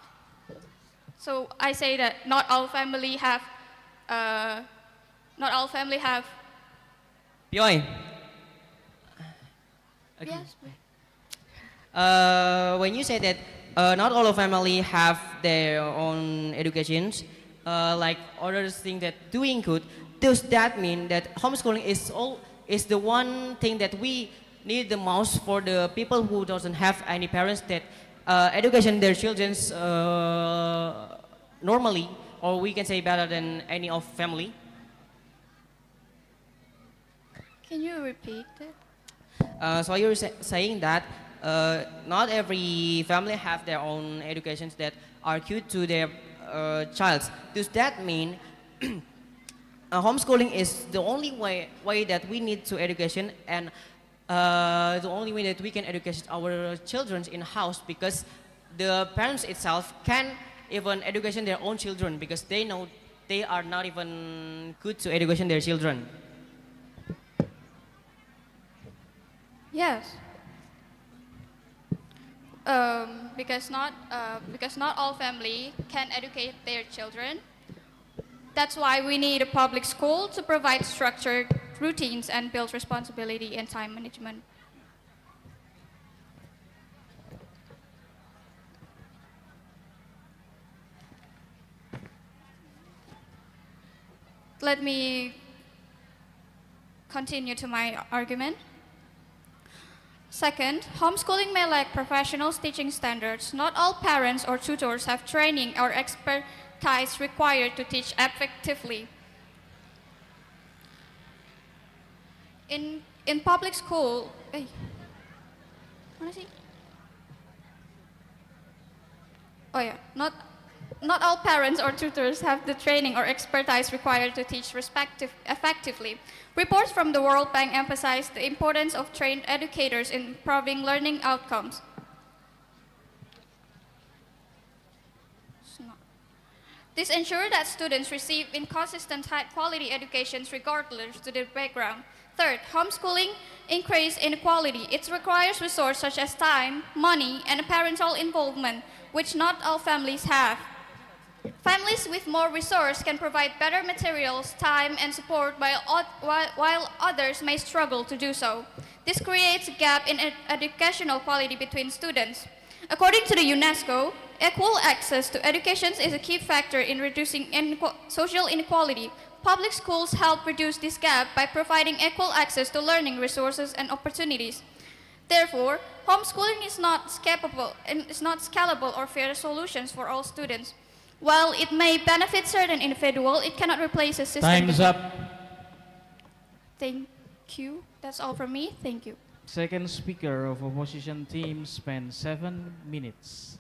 So I say that not all family have. POI. Okay. Yes. When you say that not all of family have their own educations, like others think that doing good, does that mean that homeschooling is the one thing that we need the most for the people who doesn't have any parents that education their children's normally, or we can say better than any of family? Can you repeat it? So you're saying that not every family have their own educations that are cute to their child. Does that mean homeschooling is the only way that we need to education, and the only way that we can educate our children in house, because the parents itself can even education their own children because they know they are not even good to education their children? Yes. Because not all family can educate their children. That's why we need a public school to provide structured routines and build responsibility and time management. Let me continue to my argument. Second, homeschooling may lack professional teaching standards. Not all parents or tutors have training or expertise required to teach effectively. In public school, not all parents or tutors have the training or expertise required to teach effectively. Reports from the World Bank emphasize the importance of trained educators in improving learning outcomes. This ensures that students receive inconsistent high-quality educations regardless to their background. Third, homeschooling increases inequality. It requires resources such as time, money, and parental involvement, which not all families have. Families with more resources can provide better materials, time, and support while others may struggle to do so. This creates a gap in educational quality between students. According to the UNESCO, equal access to education is a key factor in reducing social inequality. Public schools help reduce this gap by providing equal access to learning resources and opportunities. Therefore, homeschooling is not scalable or fair solutions for all students. While it may benefit certain individuals, it cannot replace a system. Time's up. Thank you. That's all from me. Thank you. Second speaker of opposition team spends 7 minutes.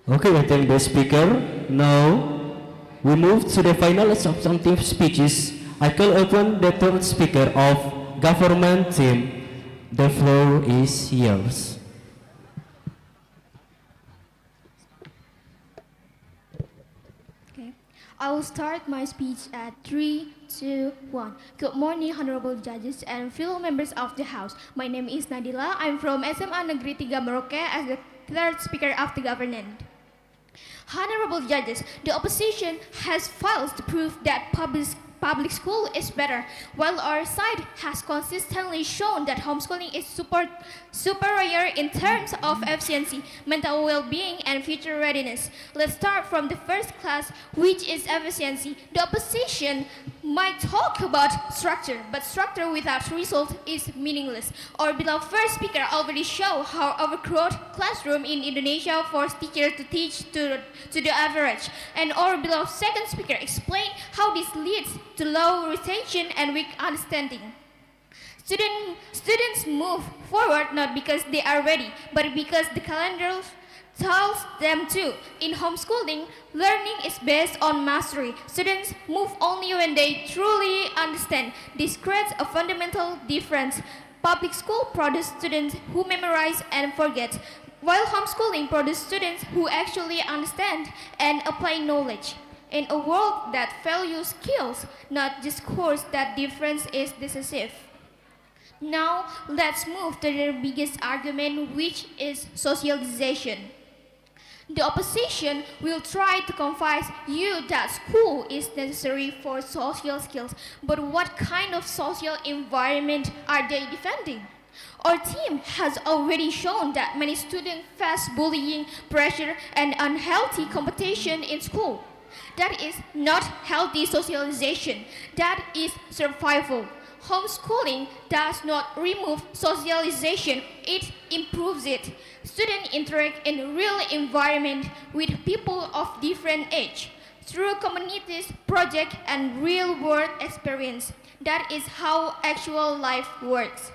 Okay, I thank the speaker. Now, we move to the final substantive speeches. I call upon the third speaker of government team. The floor is yours. Okay. I will start my speech at 3, 2, 1. Good morning, honorable judges and fellow members of the House. My name is Nadila. I'm from SMA Negeri 3 Merauke as the third speaker of the government. Honorable judges, the opposition has failed to prove that public school is better, while our side has consistently shown that homeschooling is superior in terms of efficiency, mental well-being, and future readiness. Let's start from the first class, which is efficiency. The opposition might talk about structure, but structure without result is meaningless. Our beloved first speaker already showed how overcrowded classroom in Indonesia force teachers to teach to the average. And our beloved second speaker explained how this leads to low retention and weak understanding. Students move forward not because they are ready, but because the calendar tells them to. In homeschooling, learning is based on mastery. Students move only when they truly understand. This creates a fundamental difference. Public school produces students who memorize and forget, while homeschooling produces students who actually understand and apply knowledge. In a world that values skills, not just course, that difference is decisive. Now, let's move to the biggest argument, which is socialization. The opposition will try to convince you that school is necessary for social skills, but what kind of social environment are they defending? Our team has already shown that many students face bullying, pressure, and unhealthy competition in school. That is not healthy socialization, that is survival. Homeschooling does not remove socialization, it improves it. Students interact in a real environment with people of different age. through communities, project, and real-world experience. That is how actual life works.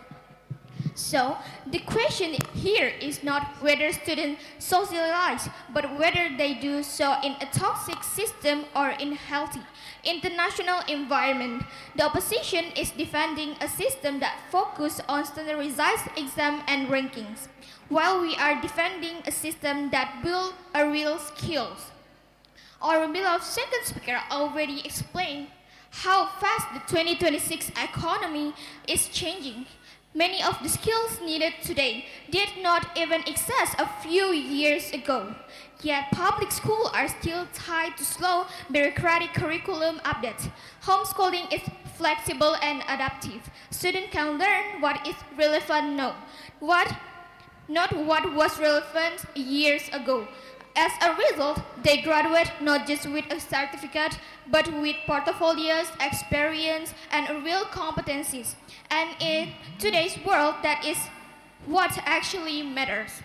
So, the question here is not whether students socialize, but whether they do so in a toxic system or in healthy international environment. The opposition is defending a system that focuses on standardized exam and rankings, while we are defending a system that builds a real skills. Our beloved second speaker already explained how fast the 2026 economy is changing. Many of the skills needed today did not even exist a few years ago. Yet public schools are still tied to slow, bureaucratic curriculum updates. Homeschooling is flexible and adaptive. Students can learn what is relevant now, not what was relevant years ago. As a result, they graduate not just with a certificate, but with portfolios, experience, and real competencies. And in today's world, that is what actually matters.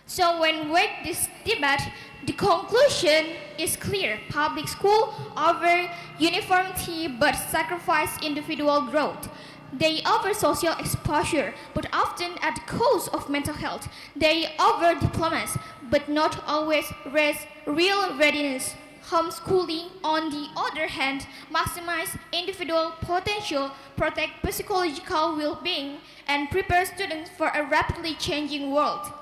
So when we this debate, the conclusion is clear. Public school offer uniformity but sacrifice individual growth. They offer social exposure, but often at the cost of mental health. They offer diplomas, but not always raise real readiness. Homeschooling, on the other hand, maximize individual potential, protect psychological well-being, and prepare students for a rapidly changing world.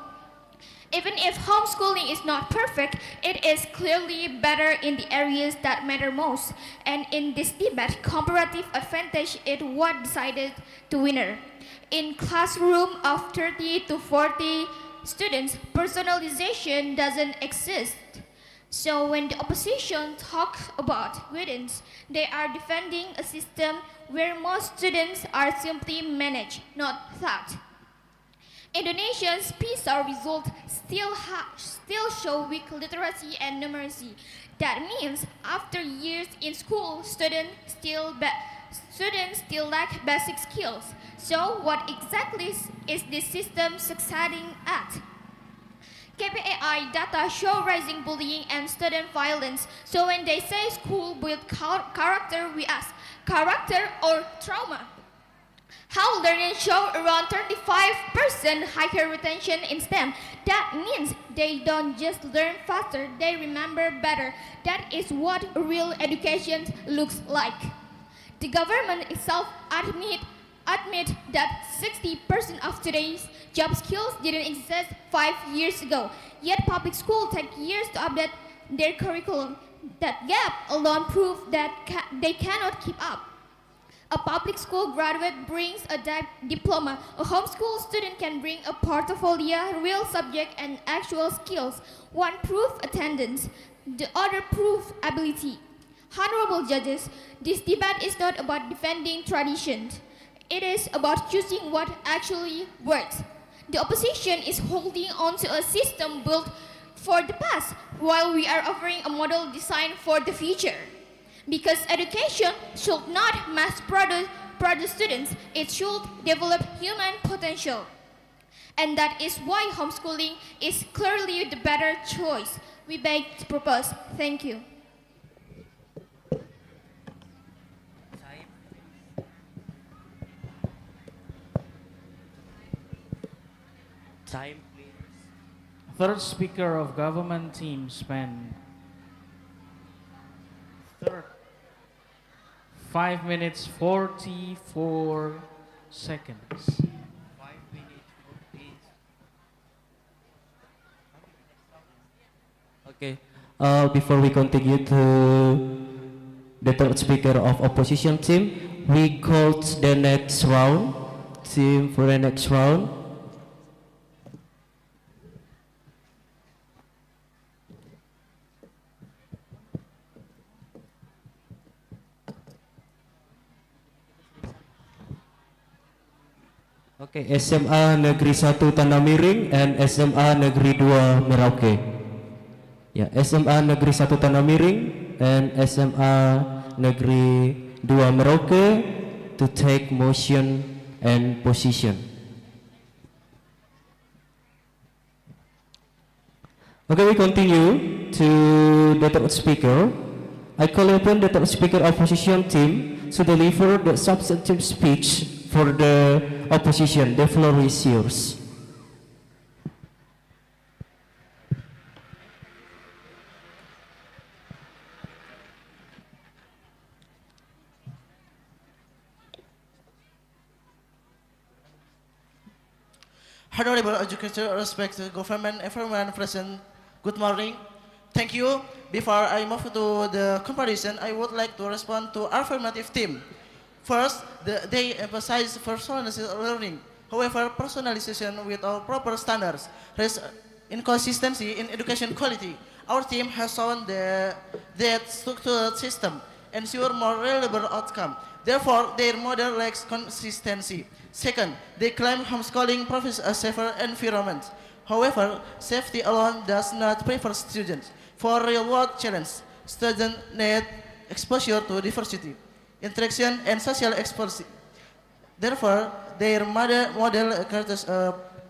Even if homeschooling is not perfect, it is clearly better in the areas that matter most. And in this debate, comparative advantage is what decided the winner. In classroom of 30 to 40 students, personalization doesn't exist. So when the opposition talks about guidance, they are defending a system where most students are simply managed, not taught. Indonesia's PISA results still show weak literacy and numeracy. That means after years in school, students still lack basic skills. So what exactly is this system succeeding at? KPAI data show rising bullying and student violence. So when they say school build character, we ask, character or trauma? How learners show around 35% higher retention in STEM. That means they don't just learn faster, they remember better. That is what real education looks like. The government itself admit that 60% of today's job skills didn't exist 5 years ago. Yet public schools take years to update their curriculum. That gap alone proves that they cannot keep up. A public school graduate brings a diploma. A homeschool student can bring a portfolio, real subject, and actual skills. One proves attendance, the other proves ability. Honorable judges, this debate is not about defending traditions. It is about choosing what actually works. The opposition is holding on to a system built for the past, while we are offering a model designed for the future. Because education should not mass produce students, it should develop human potential. And that is why homeschooling is clearly the better choice. We beg to propose. Thank you. Time, please. Third speaker of government team spent 5 minutes 44 seconds. 5 minutes, please. Okay. Before we continue to the third speaker of opposition team, we called the next round. Team for the next round. Okay, SMA Negeri 1 Tanah Miring and SMA Negeri 2 Merauke. Ya, SMA Negeri 1 Tanah Miring and SMA Negeri 2 Merauke to take motion and position. Okay, we continue to the third speaker. I call upon the third speaker opposition team to deliver the substantive speech for the opposition. The floor is yours. Honorable Educator, respected government, everyone present, good morning. Thank you. Before I move to the comparison, I would like to respond to affirmative team. First, they emphasize personalized learning. However, personalization without proper standards risks inconsistency in education quality. Our team has shown that structured system ensure more reliable outcome. Therefore, their model lacks consistency. Second, they claim homeschooling provides a safer environment. However, safety alone does not prepare students for real-world challenge. Students need exposure to diversity, interaction, and social exposure. Therefore, their model encourages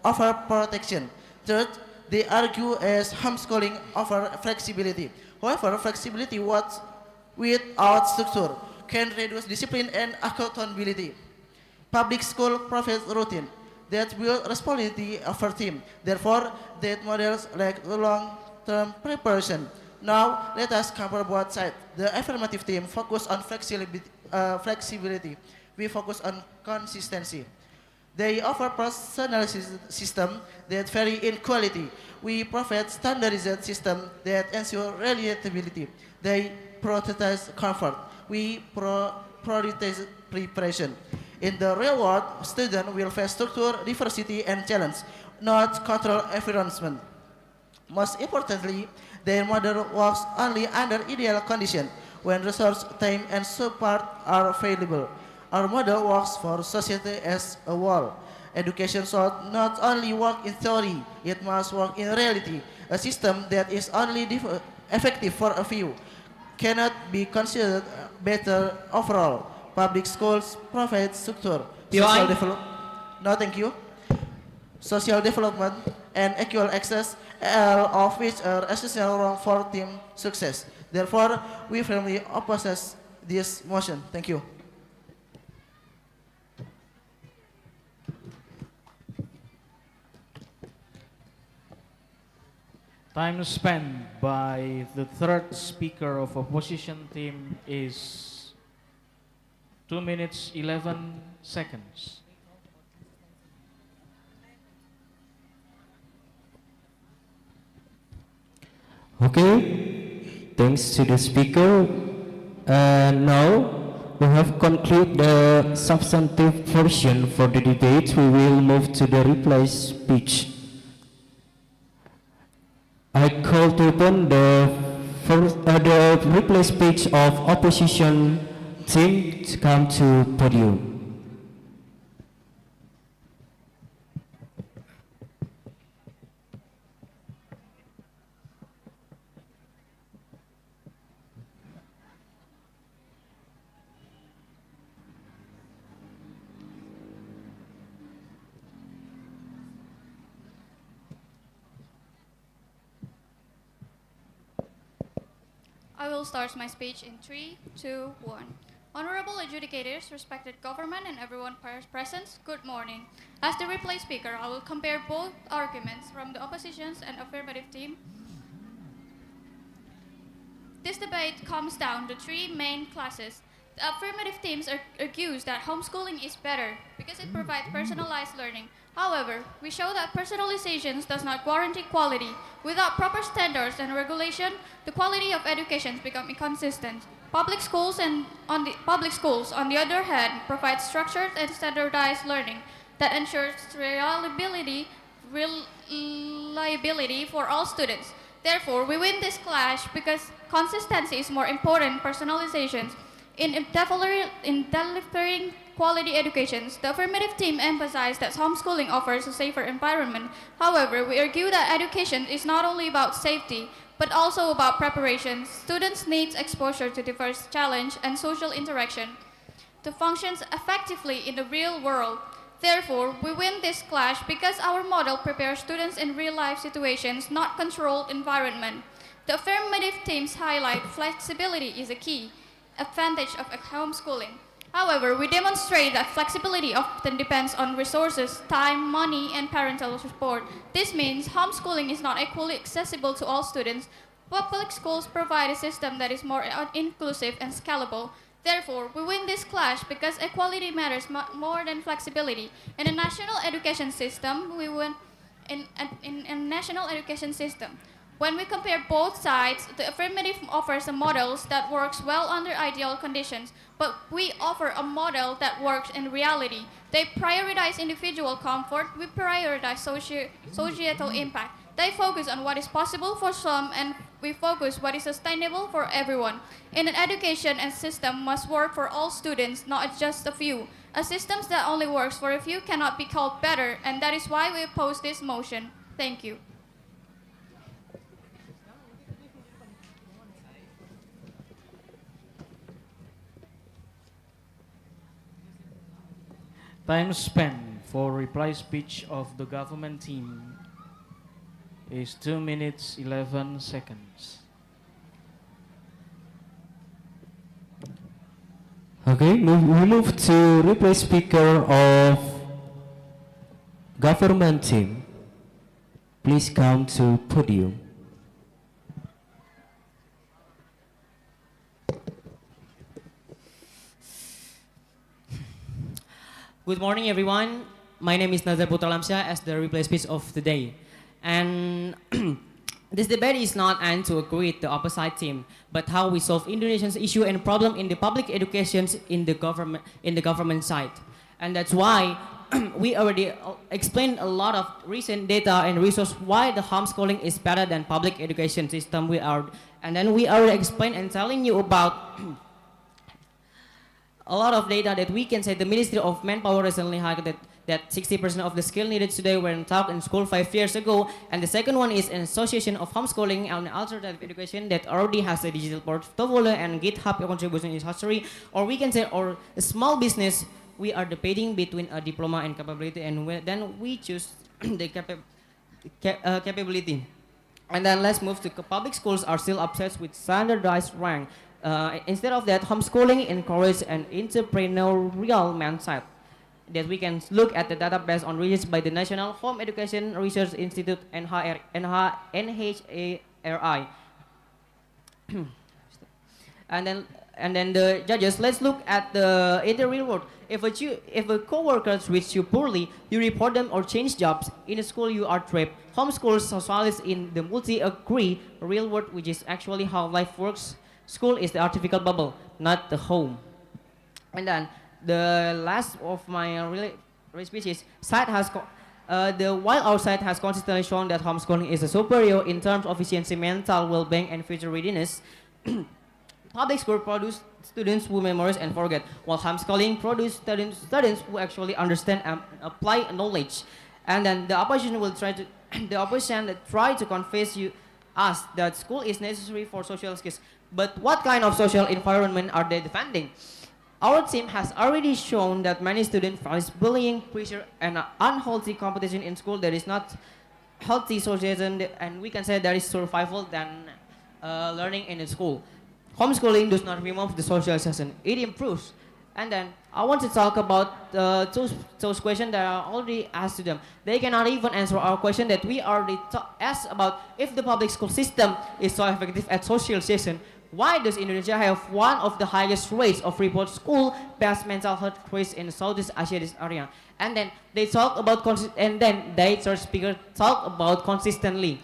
overprotection. Third, they argue as homeschooling offer flexibility. However, flexibility without structure can reduce discipline and accountability. Public school provides routine that build responsibility of a team. Therefore, that models lack long-term preparation. Now, let us cover both sides. The affirmative team focus on flexibility. We focus on consistency. They offer personalized system that vary in quality. We provide standardized system that ensure reliability. They prioritize comfort. We prioritize preparation. In the real world, students will face structure, diversity, and challenge, not control environment. Most importantly, their model works only under ideal conditions when resource, time, and support are available. Our model works for society as a whole. Education should not only work in theory, it must work in reality. A system that is only effective for a few cannot be considered better overall. Public schools provide structure, social development. No, thank you. Social development and equal access, all of which are essential for team success. Therefore, we firmly oppose this motion. Thank you. Time spent by the third speaker of opposition team is 2 minutes 11 seconds. Okay, thanks to the speaker. And now we have concluded the substantive portion for the debate. We will move to the reply speech. I call to open the reply speech of opposition team to come to podium. I will start my speech in 3, 2, 1. Honorable adjudicators, respected government, and everyone present, good morning. As the reply speaker, I will compare both arguments from the opposition's and affirmative team. This debate comes down to three main classes. The affirmative teams argues that homeschooling is better because it provides personalized learning. However, we show that personalization does not guarantee quality. Without proper standards and regulation, the quality of education becomes inconsistent. Public schools, on the other hand, provide structured and standardized learning that ensures reliability for all students. Therefore, we win this clash because consistency is more important than personalization. In delivering quality education, the affirmative team emphasized that homeschooling offers a safer environment. However, we argue that education is not only about safety, but also about preparation. Students need exposure to diverse challenge and social interaction to function effectively in the real world. Therefore, we win this clash because our model prepares students in real-life situations, not controlled environment. The affirmative teams highlight flexibility is a key advantage of homeschooling. However, we demonstrate that flexibility often depends on resources, time, money, and parental support. This means homeschooling is not equally accessible to all students. Public schools provide a system that is more inclusive and scalable. Therefore, we win this clash because equality matters more than flexibility. In a national education system, we win in a national education system. When we compare both sides, the affirmative offers a model that works well under ideal conditions, but we offer a model that works in reality. They prioritize individual comfort, we prioritize societal impact. They focus on what is possible for some, and we focus what is sustainable for everyone. In an education, a system must work for all students, not just a few. A system that only works for a few cannot be called better, and that is why we oppose this motion. Thank you. Time spent for reply speech of the government team is 2 minutes 11 seconds. Okay, we move to reply speaker of government team. Please come to podium. Good morning, everyone. My name is Nazar Putra Lamsyah as the reply speech of the day. And this debate is not aimed to agree with the opposite team, but how we solve Indonesia's issue and problem in the public education in the government side. And that's why we already explained a lot of recent data and resource why the homeschooling is better than public education system. And then we already explained and telling you about a lot of data that we can say the Ministry of Manpower recently highlighted that 60% of the skill needed today were taught in school 5 years ago. And the second one is an association of homeschooling and alternative education that already has a digital portfolio and GitHub contribution in history. Or we can say, or a small business, we are debating between a diploma and capability, and then we choose the capability. And then let's move to public schools are still obsessed with standardized rank. Instead of that, homeschooling encourages an entrepreneurial mindset that we can look at the database on research by the National Home Education Research Institute, NHARI. And then the judges, let's look at in the real world. If a co-worker treats you poorly, you report them or change jobs. In a school, you are trapped. Homeschool socialists in the multi-agree real world, which is actually how life works. School is the artificial bubble, not the home. And then the last of my speech is while our side has consistently shown that homeschooling is superior in terms of efficiency, mental well-being, and future readiness, public school produce students who memorize and forget, while homeschooling produce students who actually understand and apply knowledge. And then the opposition will try to convince us that school is necessary for social skills. But what kind of social environment are they defending? Our team has already shown that many students face bullying, pressure, and unhealthy competition in school. There is not healthy socialization, and we can say there is survival than learning in a school. Homeschooling does not remove the socialization, it improves. And then I want to talk about those questions that I already asked to them. They cannot even answer our question that we already asked about if the public school system is so effective at socialization. Why does Indonesia have one of the highest rates of report school-based mental health crisis in Southeast Asia this area? And then they talk about third speaker talk about consistently.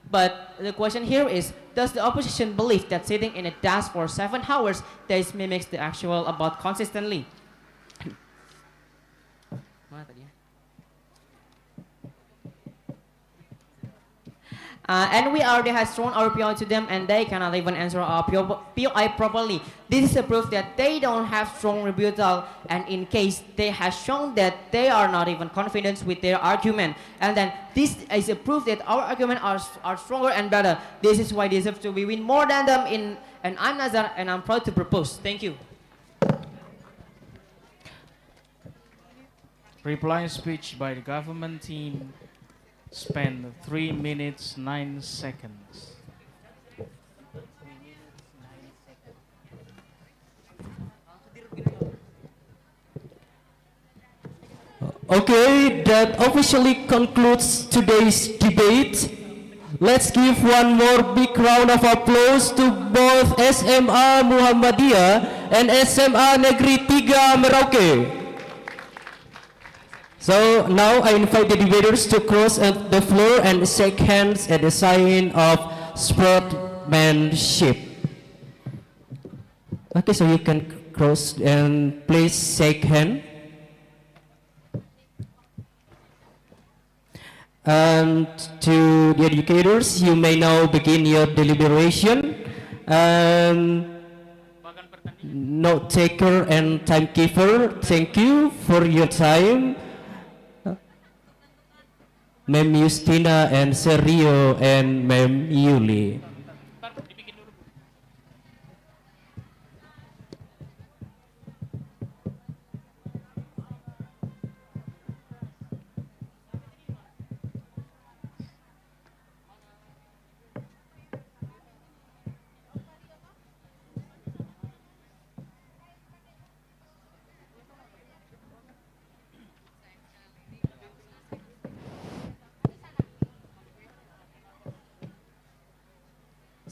But the question here is, does the opposition believe that sitting in a desk for 7 hours this mimics the actual about consistently? And we already have thrown our POI to them, and they cannot even answer our POI properly. This is a proof that they don't have strong rebuttal, and in case they have shown that they are not even confident with their argument. And then this is a proof that our arguments are stronger and better. This is why they deserve to win more than them. And I'm Nazar, and I'm proud to propose. Thank you. Reply speech by the government team spend 3 minutes 9 seconds. Okay, that officially concludes today's debate. Let's give one more big round of applause to both SMA Muhammadiyah and SMA Negeri 3 Merauke. So now I invite the debaters to cross at the floor and shake hands at a sign of sportsmanship. Okay, so you can cross and please shake hand. And to the educators, you may now begin your deliberation. Note taker and timekeeper, thank you for your time. Ma'am Justina and Serio and Ma'am Yuli.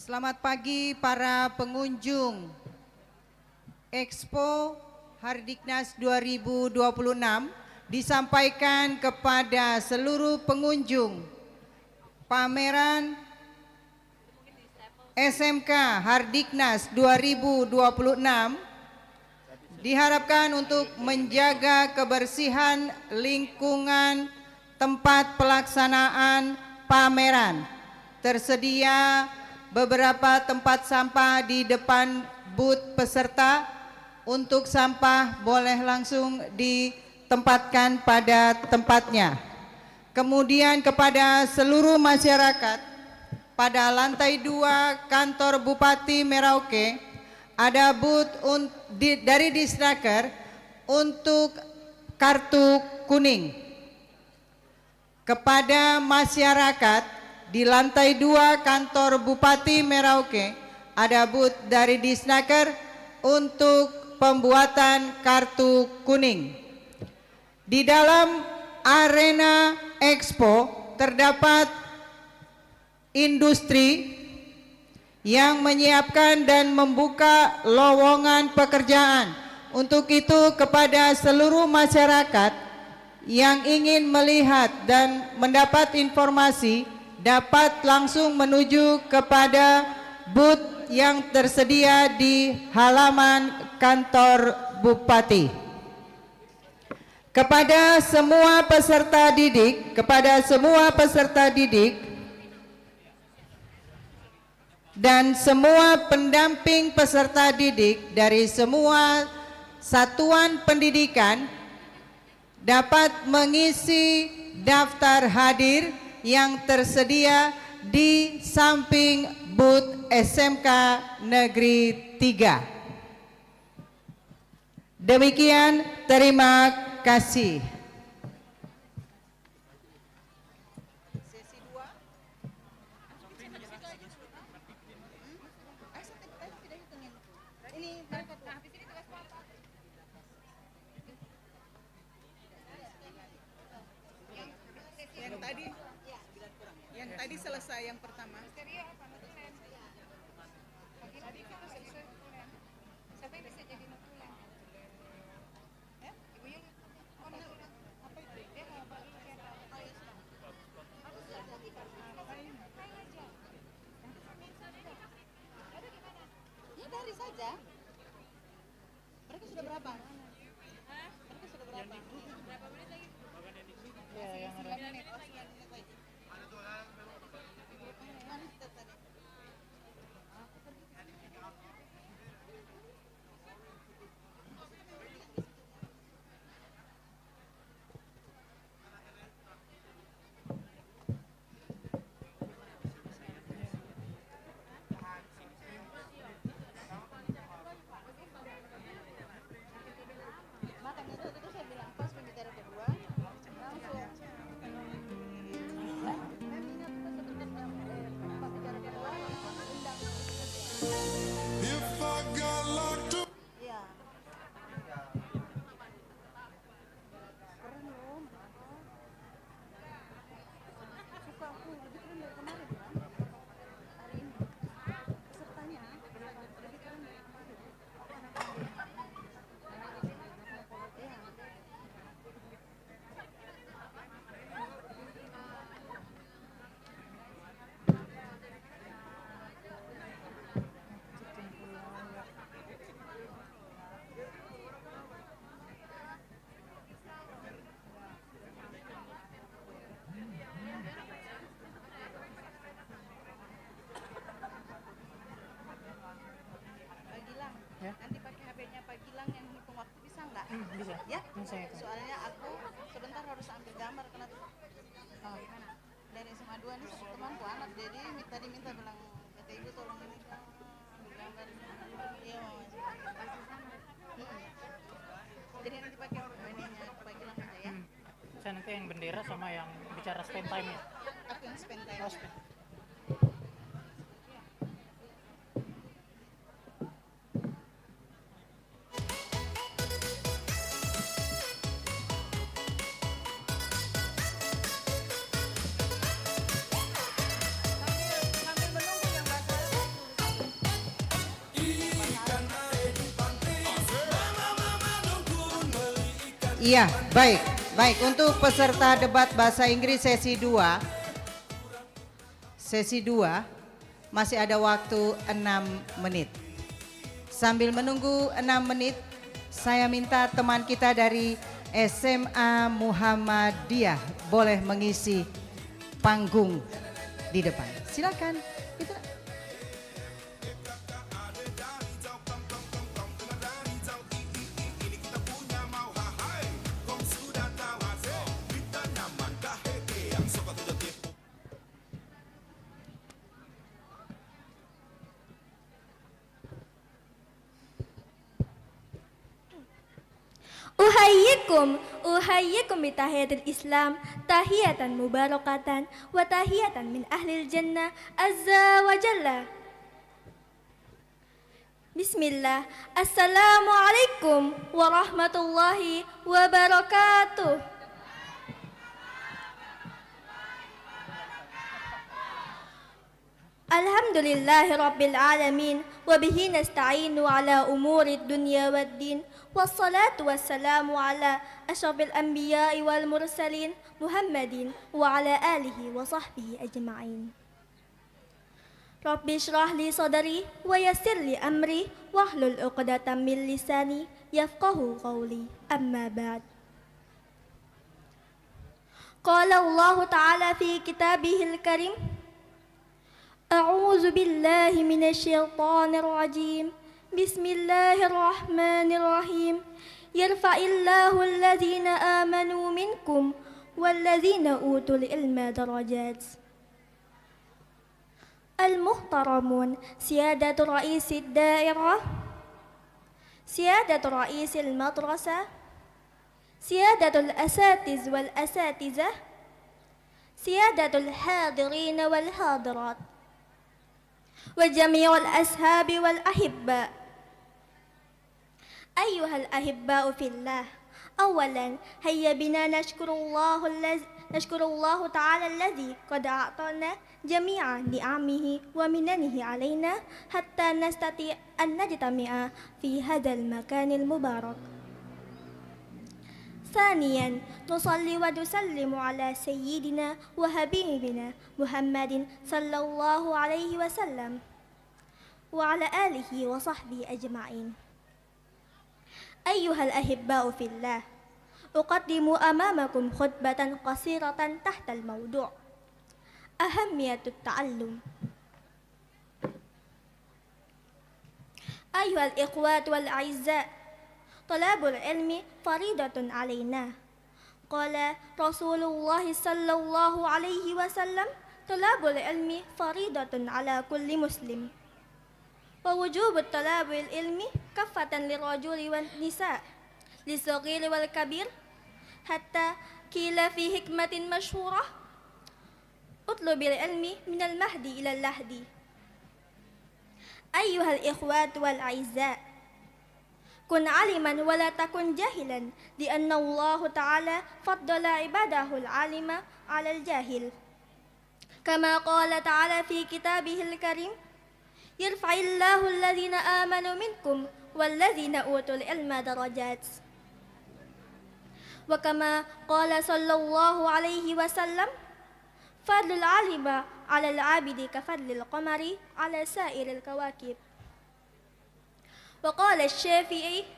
Selamat pagi para pengunjung Expo Hardiknas 2026. Disampaikan kepada seluruh pengunjung pameran SMK Hardiknas 2026 diharapkan untuk menjaga kebersihan lingkungan tempat pelaksanaan pameran. Tersedia beberapa tempat sampah di depan booth peserta. Untuk sampah boleh langsung ditempatkan pada tempatnya. Kemudian kepada seluruh masyarakat, pada lantai 2 kantor Bupati Merauke ada booth dari Disnaker untuk kartu kuning. Kepada masyarakat di lantai 2 kantor Bupati Merauke ada booth dari Disnaker untuk pembuatan kartu kuning. Di dalam arena Expo terdapat industri yang menyiapkan dan membuka lowongan pekerjaan. Untuk itu kepada seluruh masyarakat yang ingin melihat dan mendapat informasi dapat langsung menuju kepada booth yang tersedia di halaman kantor Bupati. Kepada semua peserta didik, dan semua pendamping peserta didik dari semua satuan pendidikan dapat mengisi daftar hadir yang tersedia di samping booth SMK Negeri 3. Demikian, terima kasih. Yang tadi selesai yang pertama. Siapa yang bisa jadi notulen? Ibu yang apa itu? Dia mau bagi siapa? Oh ya sudah. Ya dari saja. Mereka sudah berapa? Mereka sudah berapa? Berapa menit lagi? Ya, yang 9 menit. Oh, 9 menit lagi. Mana kita tadi? Aku pergi. soalnya aku sebentar harus ambil gambar karena dari SMA 2 nih satu temanku anak, jadi diminta bilang kata ibu tolong ini kan ambil gambar. Iya mau jadi nanti pakai ininya pakai lampunya ya. Saya nanti yang bendera sama yang bicara spend time ya. Aku yang spend time. Oh, spend. Iya, baik. Baik, untuk peserta debat bahasa Inggris sesi 2. Sesi 2 masih ada waktu 6 menit. Sambil menunggu 6 menit, saya minta teman kita dari SMA Muhammadiyah boleh mengisi panggung di depan. Silakan. Kita Uhayyikum bitahiyatil Islam, tahiyatan mubarakatan, wa tahiyatan min ahlil jannah azza wa jalla. Bismillah. Assalamualaikum warahmatullahi wabarakatuh. Alhamdulillahi rabbil alamin, wa bihi nasta'inu ala umuri dunya waddin. Wassalatu wassalamu ala asyrafil anbiya'i wal mursalin Muhammadin wa ala alihi wa sahbihi ajma'in. Rabbi shrah li sadri wa yassir li amri wahlul 'uqdatam min lisani yafqahu qawli. Amma ba'd. Qala Allah ta'ala fi kitabihil karim, A'udzu billahi minasyaitonir rajim. Bismillahirrahmanirrahim. Yarfa'illahu alladhina amanu minkum walladhina utul ilma darajat. Al-muhtaramun, siyadatu ra'isid dairah, siyadatu ra'isil madrasah, siyadatul asatiz wal asatizah, siyadatul hadirin wal hadirat, wa jami'ul ashabi wal ahibba. Ayyuhal ahibba'u fillah, awalan hayya bina nashkurullahu ta'ala alladhi qad a'tana jami'a ni'amihi wa minanihi alayna hatta nastati' an najtami'a fi hadzal makanil mubarak. Thaniyan nusalli wa nusallimu ala sayyidina wa habibina Muhammadin sallallahu alaihi wasallam wa ala alihi wa sahbihi ajma'in. Ayyuhal ahibba'u fillah, uqaddimu amamakum khutbatan qasiratan tahtal mawdu' ahammiyatut ta'allum. Ayyuhal ikhwat wal a'izza, talabul ilmi faridatun alaina. Qala Rasulullah sallallahu alaihi wasallam, talabul ilmi faridatun ala kulli muslim. Wa wujubut talabil ilmi kaffatan lirajuli wan nisa, lisagir wal kabir, hatta kila fi hikmatin masyhurah, utlubil ilmi minal mahdi ilal lahdi. Ayyuhal ikhwat wal a'izza, kun aliman wala takun jahilan, di anna Allah ta'ala faddala ibadahul alima alal jahil. Kama qala ta'ala fi kitabihil karim, yarfa'illahu alladhina amanu minkum walladhina utul ilma darajat. Wa kama qala sallallahu alaihi wasallam, fadlul alima ala al-abidi ka fadlil qamari ala sairil kawakib. Wa qala asy-Syafi'i,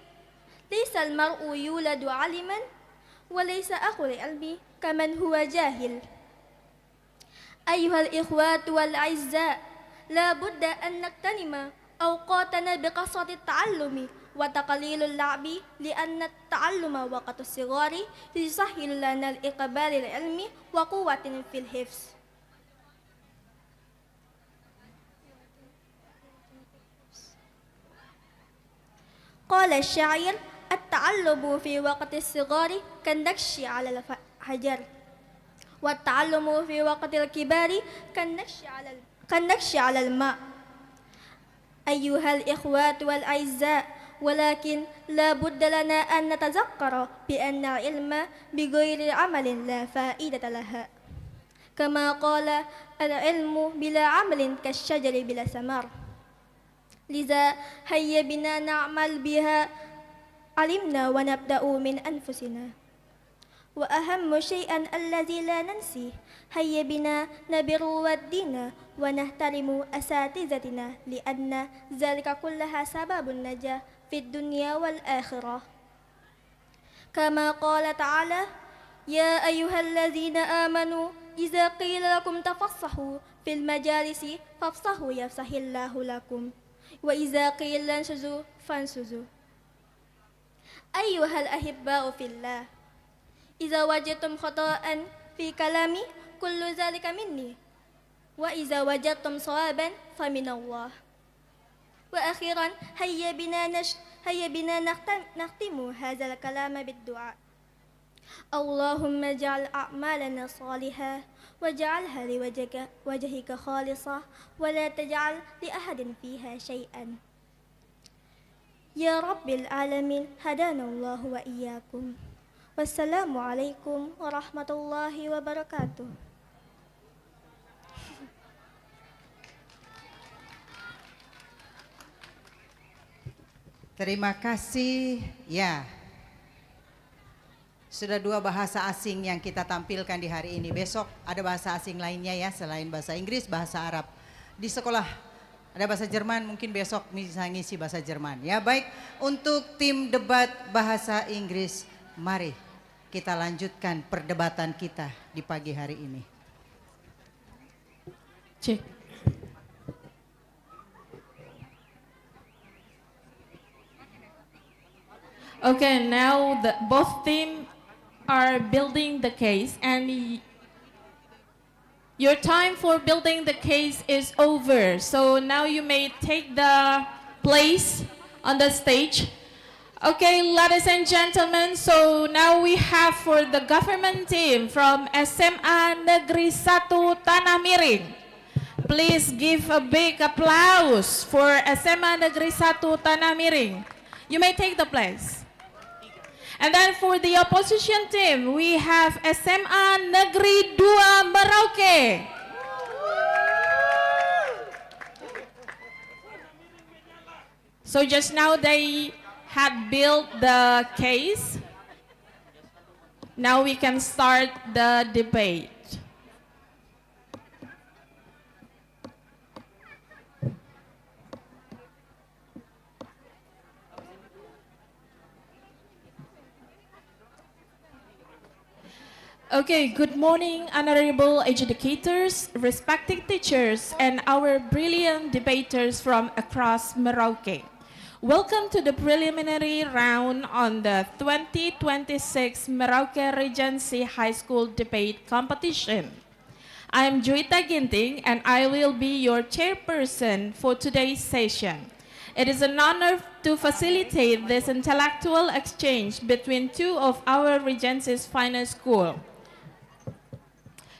laysa al-mar'u yuladu aliman wa laysa akhul ilmi kaman huwa jahil. Ayyuhal ikhwatu wal a'izza, la budda an naktanima awqatana biqasati ta'allumi وتقليل اللعب لأن التعلم وقت الصغار يسهل لنا الإقبال العلمي وقوة في الحفظ. قال الشاعر: التعلم في وقت الصغار كالنقش على الحجر، والتعلم في وقت الكبار كالنقش على الماء. أيها الإخوات والأعزاء، ولكن لا بد لنا أن نتذكر بأن العلم بغير عمل لا فائدة لها، كما قال: العلم بلا عمل كالشجر بلا ثمر. لذا هيا بنا نعمل بها علمنا ونبدأ من أنفسنا. وأهم شيئا الذي لا ننسيه، هيا بنا نبر والدينا ونحترم أساتذتنا، لأن ذلك كلها سبب النجاة في الدنيا والآخرة. كما قال تعالى: يا أيها الذين آمنوا إذا قيل لكم تفصحوا في المجالس فافصحوا يفصح الله لكم، وإذا قيل انشزوا فانشزوا. أيها الأحباء في الله، إذا وجدتم خطأ في كلامي كل ذلك مني، وإذا وجدتم صوابا فمن الله. وأخيرا هيا بنا نختم هذا الكلام بالدعاء: اللهم اجعل أعمالنا صالحة واجعلها لوجهك خالصة ولا تجعل لأحد فيها شيئا. يا رب العالمين، هدانا الله وإياكم، والسلام عليكم ورحمة الله وبركاته. Terima kasih. Ya, sudah 2 bahasa asing yang kita tampilkan di hari ini. Besok ada bahasa asing lainnya ya, selain bahasa Inggris, bahasa Arab. Di sekolah ada bahasa Jerman, mungkin besok bisa ngisi bahasa Jerman. Ya baik, untuk tim debat bahasa Inggris, mari kita lanjutkan perdebatan kita di pagi hari ini. Cek. Okay, now both teams are building the case, and your time for building the case is over. So now you may take the place on the stage. Okay, ladies and gentlemen, so now we have for the government team from SMA Negeri 1 Tanah Miring. Please give a big applause for SMA Negeri 1 Tanah Miring. You may take the place. And then for the opposition team, we have SMA Negeri 2 Merauke. So just now they had built the case. Now we can start the debate. Okay, good morning, honorable educators, respected teachers, and our brilliant debaters from across Merauke. Welcome to the preliminary round on the 2026 Merauke Regency High School Debate Competition. I am Juita Ginting, and I will be your chairperson for today's session. It is an honor to facilitate this intellectual exchange between 2 of our Regency's finest schools.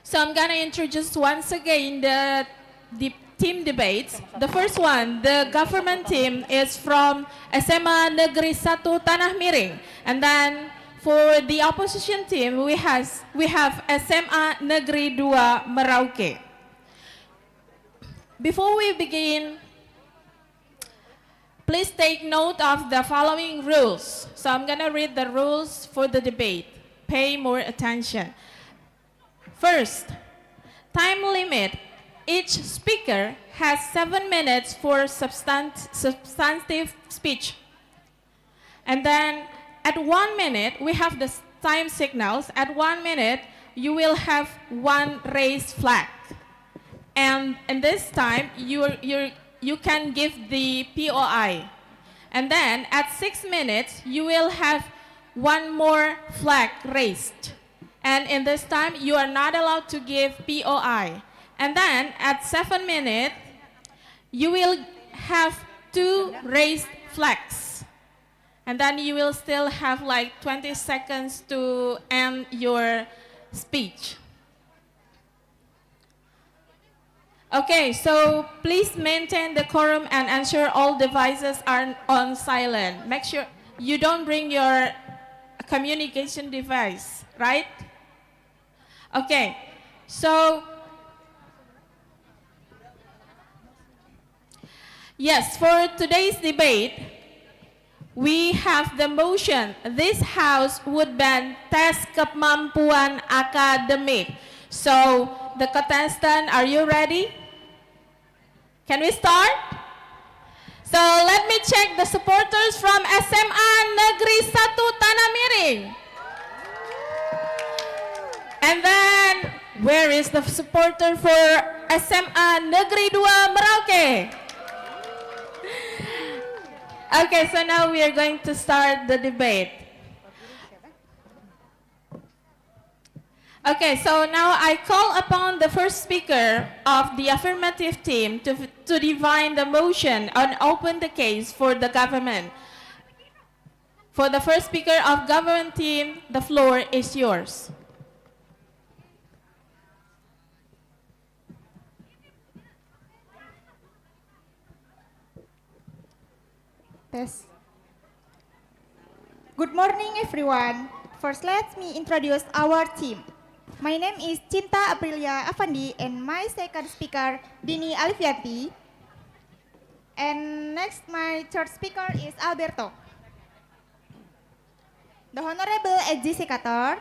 So I'm gonna introduce once again the team debates. The first one, the government team, is from SMA Negeri 1 Tanah Miring. And then for the opposition team, we have SMA Negeri 2 Merauke. Before we begin, please take note of the following rules. So I'm gonna read the rules for the debate. Pay more attention. First, time limit. Each speaker has 7 minutes for substantive speech. And then at 1 minute, we have the time signals. At 1 minute, you will have 1 raised flag. And in this time, you can give the POI. And then at 6 minutes, you will have one more flag raised. And in this time, you are not allowed to give POI. And then at 7 minutes, you will have 2 raised flags. And then you will still have like 20 seconds to end your speech. Okay, so please maintain the quorum and ensure all devices are on silent. Make sure you don't bring your communication device, right? Okay, so yes, for today's debate, we have the motion, this House would ban tes kemampuan akademik. So, the contestant, are you ready? Can we start? So, let me check the supporters from SMA Negeri 1 Tanah Miring. And then, where is the supporter for SMA Negeri 2 Merauke? Okay, so now we are going to start the debate. Okay, so now I call upon the first speaker of the affirmative team to define the motion and open the case for the government. For the first speaker of government team, the floor is yours. Test. Good morning, everyone. First, let me introduce our team. My name is Cinta Aprilia Afandi, and my second speaker, Dini Alifianti. And next, my third speaker is Alberto. The Honorable Executor,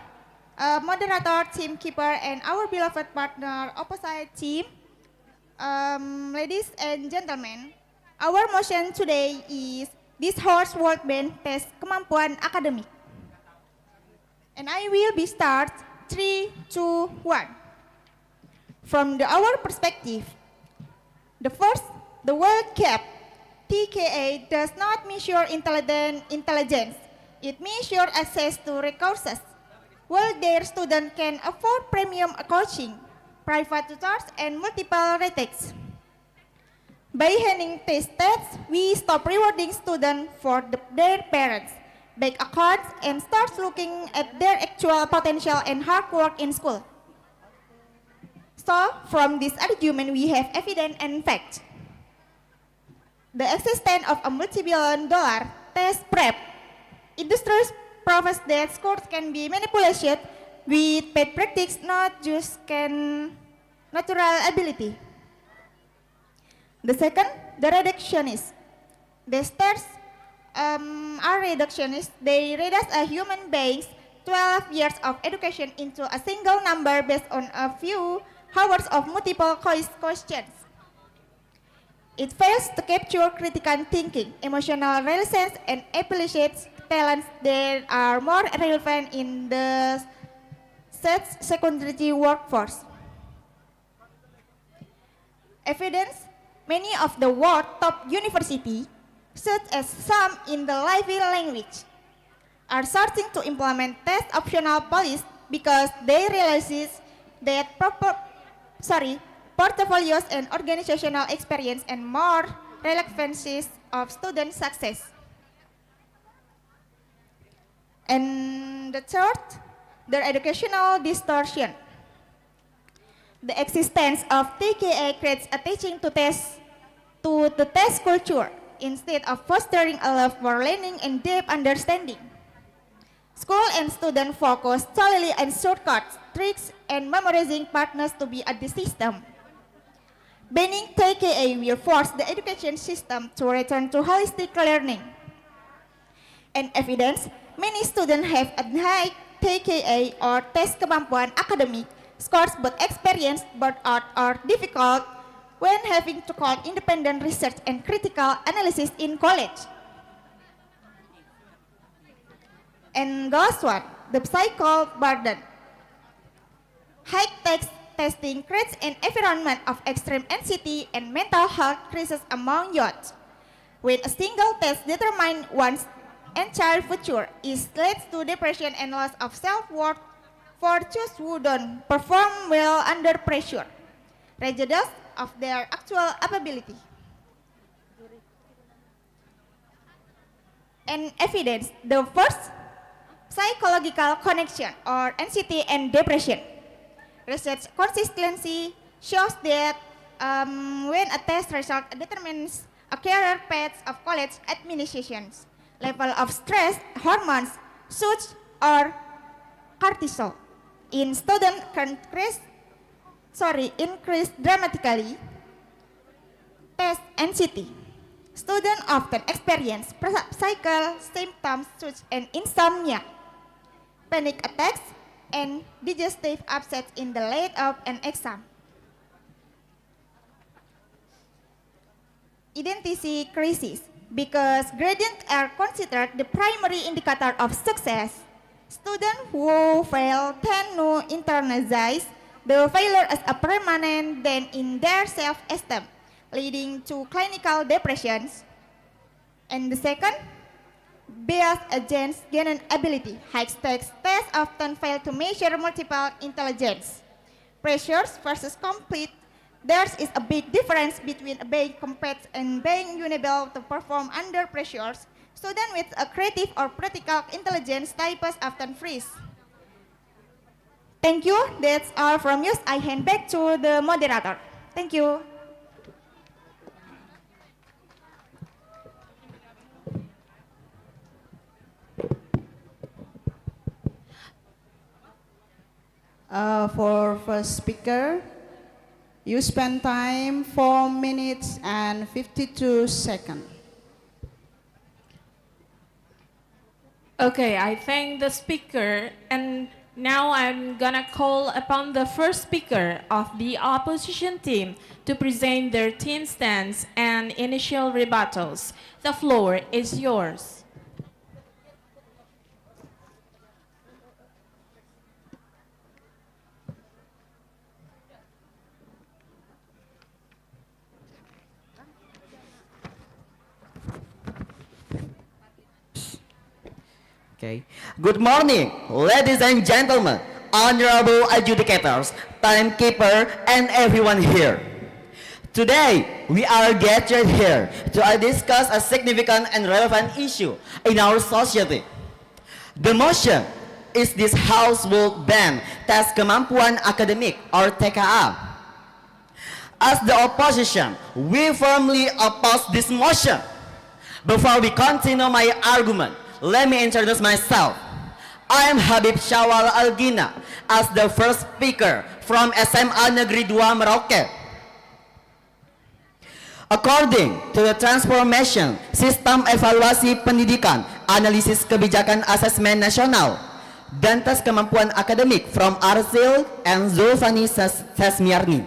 moderator, team keeper, and our beloved partner, opposite team. Ladies and gentlemen, our motion today is this horse world ban tes kemampuan akademik. And I will be start 3, 2, 1. From our perspective, the first, the World Cup, TKA does not measure intelligence. It measures access to resources. While their students can afford premium coaching, private tutors, and multiple retakes. By handing test tests, we stop rewarding students for their parents, bank accounts, and start looking at their actual potential and hard work in school. So, from this argument, we have evidence and fact. The existence of a multi-billion-dollar test prep industries proves that scores can be manipulated with paid practice, not just natural ability. The second, the reductionist. The stars are reductionists. They reduce a human being's 12 years of education into a single number based on a few hours of multiple questions. It fails to capture critical thinking, emotional resilience, and appreciates talents that are more relevant in the secondary workforce. Evidence. Many of the world's top universities, such as some in the lively language, are starting to implement test optional policies because they realize that portfolios and organizational experience and more relevancies of student success. And the third, the educational distortion. The existence of TKA creates a teaching to the test culture instead of fostering a love for learning and deep understanding. School and students focus solely on shortcuts, tricks, and memorizing partners to be at the system. Banning TKA will force the education system to return to holistic learning. And evidence, many students have a high TKA or test kemampuan akademik scores but experience burnout or difficult when having to call independent research and critical analysis in college. And last one, the psycho burden. High-tech testing creates an environment of extreme anxiety and mental health crisis among youth. when a single test determines one's entire future, it leads to depression and loss of self-worth for those who don't perform well under pressure, regardless of their actual ability. And evidence, the first, psychological connection or anxiety and depression. Research consistency shows that when a test result determines a career path of college administrations, level of stress hormones such or cortisol in student increase dramatically. Test anxiety. Students often experience psychical symptoms such as insomnia, panic attacks, and digestive upset in the lead of an exam. Identity crisis. Because gradients are considered the primary indicator of success, students who fail tend to internalize the failure as a permanent dent in their self-esteem, leading to clinical depressions. And the second, bias against gain ability. High-stakes tests often fail to measure multiple intelligence. Pressures versus complete. There is a big difference between being competent and being unable to perform under pressures. Students with a creative or practical intelligence types often freeze. Thank you. That's all from you. I hand back to the moderator. Thank you. For first speaker, you spend time 4 minutes and 52 seconds. Okay, I thank the speaker, and now I'm gonna call upon the first speaker of the opposition team to present their team stance and initial rebuttals. The floor is yours. Okay. Good morning, ladies and gentlemen, honorable adjudicators, timekeeper, and everyone here. Today, we are gathered here to discuss a significant and relevant issue in our society. The motion is this House will ban tes kemampuan akademik or TKA. As the opposition, we firmly oppose this motion. Before we continue my argument, let me introduce myself. I am Habib Syawal Algina as the first speaker from SMA Negeri 2 Merauke. According to the Transformation Sistem Evaluasi Pendidikan Analisis Kebijakan Asesmen Nasional dan Tes Kemampuan Akademik from Arsil and Zulfani Sesmiarni,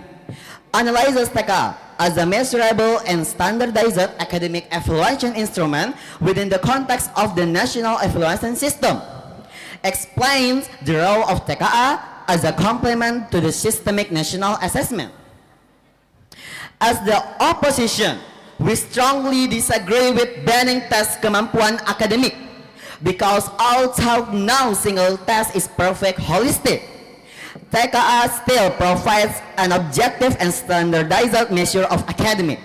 analyzes TKA as a measurable and standardized academic evaluation instrument within the context of the national evaluation system, explains the role of TKA as a complement to the systemic national assessment. As the opposition, we strongly disagree with banning tes kemampuan akademik because although no single test is perfect holistic, TKA still provides an objective and standardized measure of academic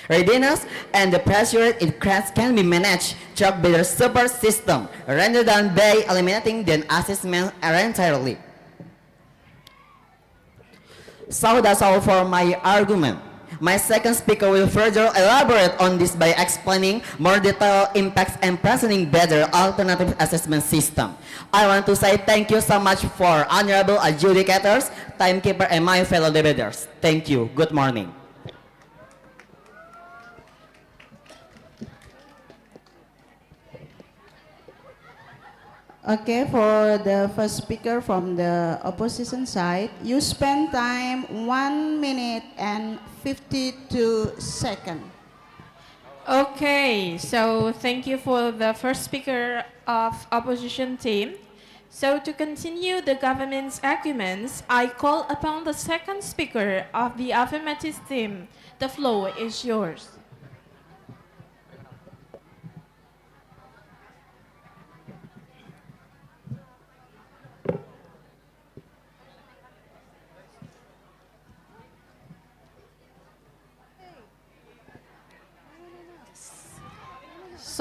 readiness, and the pressure it creates can be managed through better support system rather than by eliminating the assessment entirely. So that's all for my argument. My second speaker will further elaborate on this by explaining more detailed impacts and presenting better alternative assessment system. I want to say thank you so much for honorable adjudicators, timekeeper, and my fellow debaters. Thank you. Good morning. Okay, for the first speaker from the opposition side, you spend time 1 minute and 52 seconds. Okay, so thank you for the first speaker of opposition team. So to continue the government's arguments, I call upon the second speaker of the affirmative team. The floor is yours.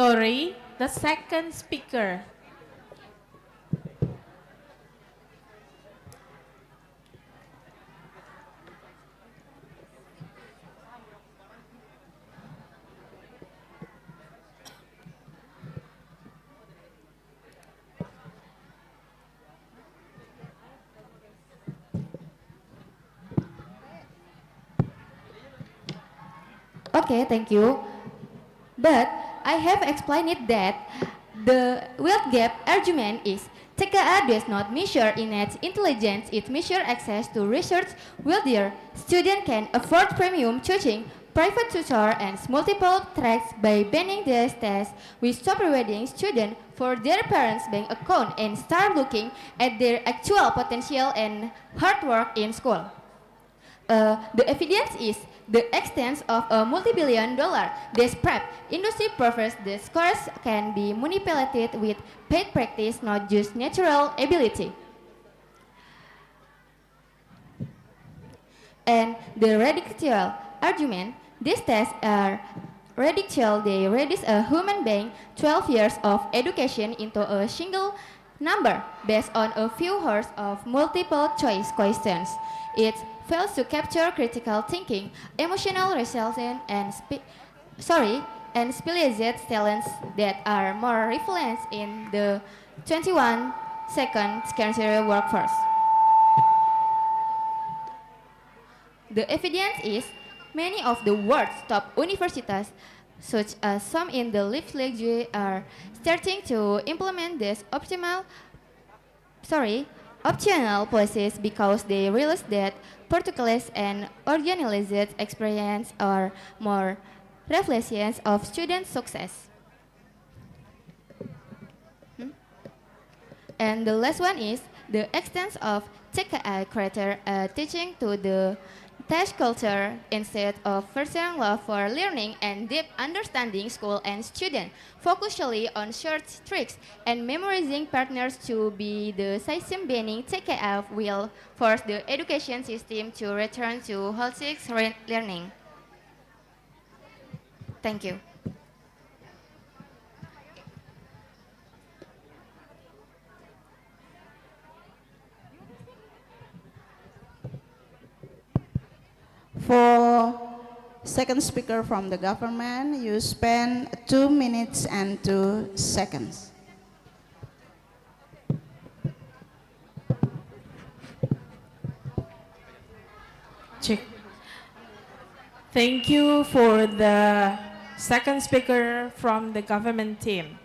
Sorry, the second speaker. Okay, thank you. But I have explained it that the wealth gap argument is TKA does not measure innate intelligence, it measures access to research. Wealthier students can afford premium tutoring, private tutor, and multiple tracks by banning these tests. We stop rewarding students for their parents' bank account and start looking at their actual potential and hard work in school. The evidence is the extent of a multi-billion-dollar desk prep industry proves the scores can be manipulated with paid practice, not just natural ability. And the ridiculous argument, these tests are ridiculous. They reduce a human being 12 years of education into a single number based on a few hours of multiple choice questions. It fails to capture critical thinking, emotional resilience, and specialized talents that are more reflected in the 21st century workforce. The evidence is many of the world's top universities, such as some in the Ivy League, are starting to implement this optional policies because they realize that particular and organized experience are more reflections of student success. And the last one is the extent of TKI creator teaching to the test culture instead of fostering love for learning and deep understanding. School and student focus solely on short tricks and memorizing partners to be the system banning TKI will force the education system to return to holistic learning. Thank you. For second speaker from the government, you spend 2 minutes and 2 seconds. Check. Thank you for the second speaker from the government team.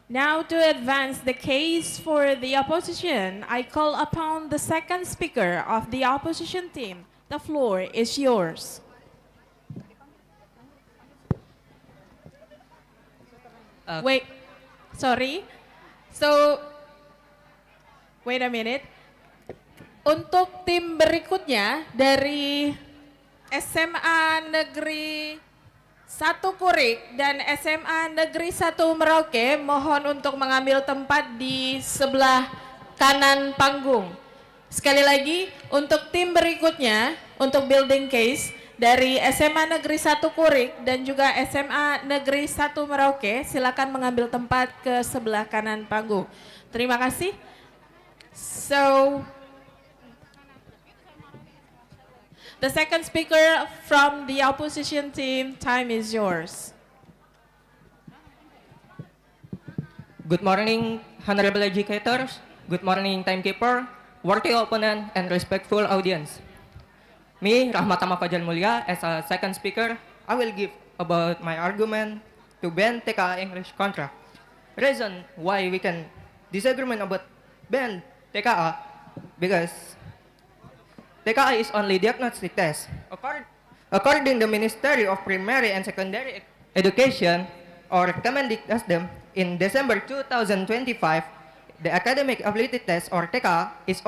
Now to advance the case for the opposition, I call upon the second speaker of the opposition team. The floor is yours. Wait, sorry. So, wait a minute. Untuk tim berikutnya dari SMA Negeri 1 Kurik dan SMA Negeri 1 Merauke, mohon untuk mengambil tempat di sebelah kanan panggung. Sekali lagi, untuk tim berikutnya, untuk building case, dari SMA Negeri 1 Kurik dan juga SMA Negeri 1 Merauke, silakan mengambil tempat ke sebelah kanan panggung. Terima kasih. So, the second speaker from the opposition team, time is yours. Good morning, honorable educators. Good morning, timekeeper, worthy opponent, and respectful audience. Me, Rahmat Fajal Mulya, as a second speaker, I will give about my argument to ban TKA English contract. Reason why we can disagreement about ban TKA, because TKA is only diagnostic test. According to the Ministry of Primary and Secondary Education, or recommended them in December 2025, the academic ability test, or TKA, is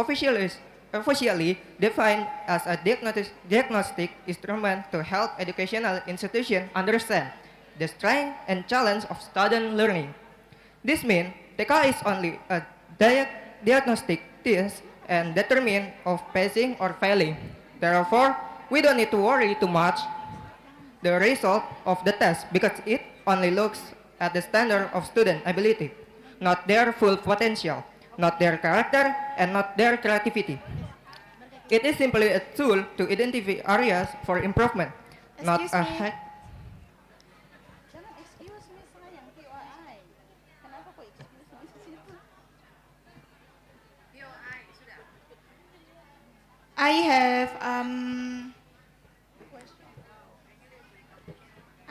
officially defined as a diagnostic instrument to help educational institutions understand the strength and challenge of student learning. This means TKA is only a diagnostic test and determine of passing or failing. Therefore, we don't need to worry too much the result of the test because it only looks at the standard of student ability, not their full potential, not their character, and not their creativity. It is simply a tool to identify areas for improvement, not a hack.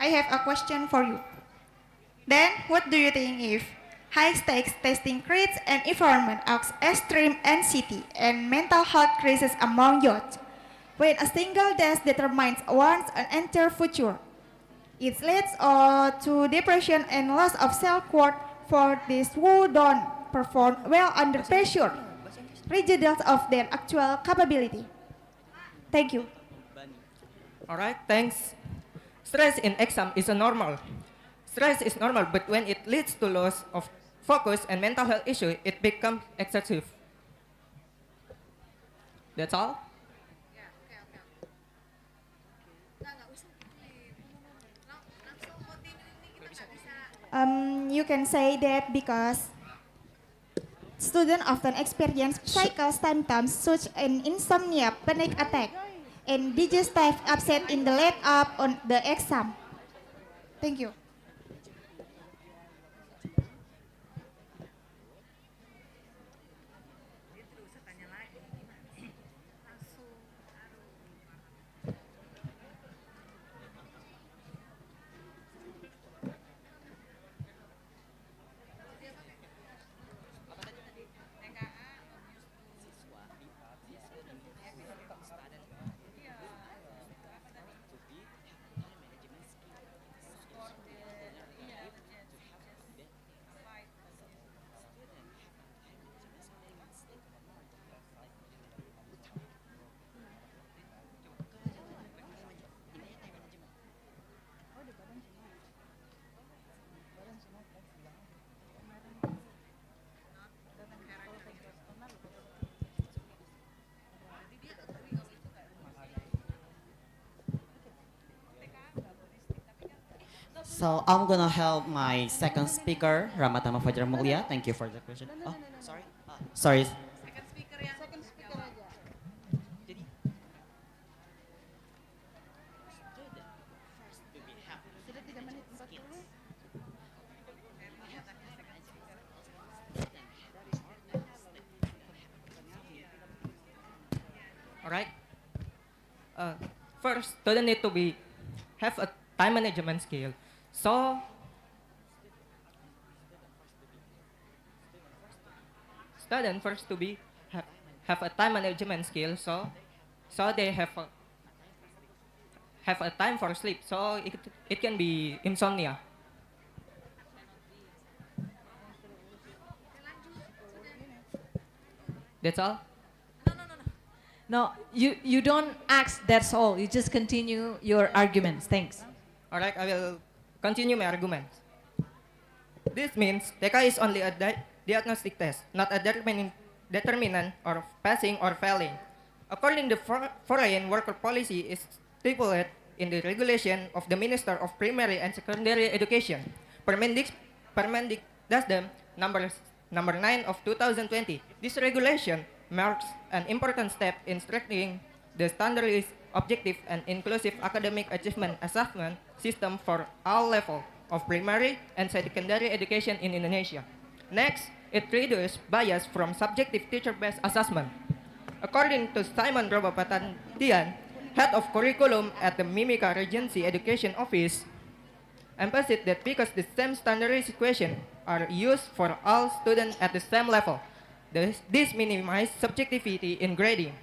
I have a question for you. Then, what do you think if high-stakes testing creates an environment of extreme anxiety and mental health crisis among youth? When a single test determines one's entire future, it leads to depression and loss of self-worth for these who don't perform well under pressure, regardless of their actual capability. Thank you. All right, thanks. Stress in exam is a normal. Stress is normal, but when it leads to loss of focus and mental health issue, it becomes excessive. That's all. You can say that because students often experience psychical symptoms such as insomnia, panic attack, and digestive upset in the lead up on the exam. Thank you. So I'm gonna help my second speaker, Ramatama Fajar Mulia. Thank you for the question. Oh, sorry. Sorry. All right. First, student need to have a time management skill. So, student first to have a time management skill. So they have a time for sleep. So it can be insomnia. That's all. No, you don't ask, that's all. You just continue your arguments. Thanks. All right, I will continue my argument. This means TK is only a diagnostic test, not a determinant of passing or failing. According to foreign worker policy is stipulated in the regulation of the Minister of Primary and Secondary Education, Permendik Dasdam number 9 of 2020. This regulation marks an important step in strengthening the standardized, objective, and inclusive academic achievement assessment system for all levels of primary and secondary education in Indonesia. Next, it reduces bias from subjective teacher-based assessment. According to Simon Robapatandian, head of curriculum at the Mimika Regency Education Office, emphasized that because the same standardized equations are used for all students at the same level, this minimizes subjectivity in grading.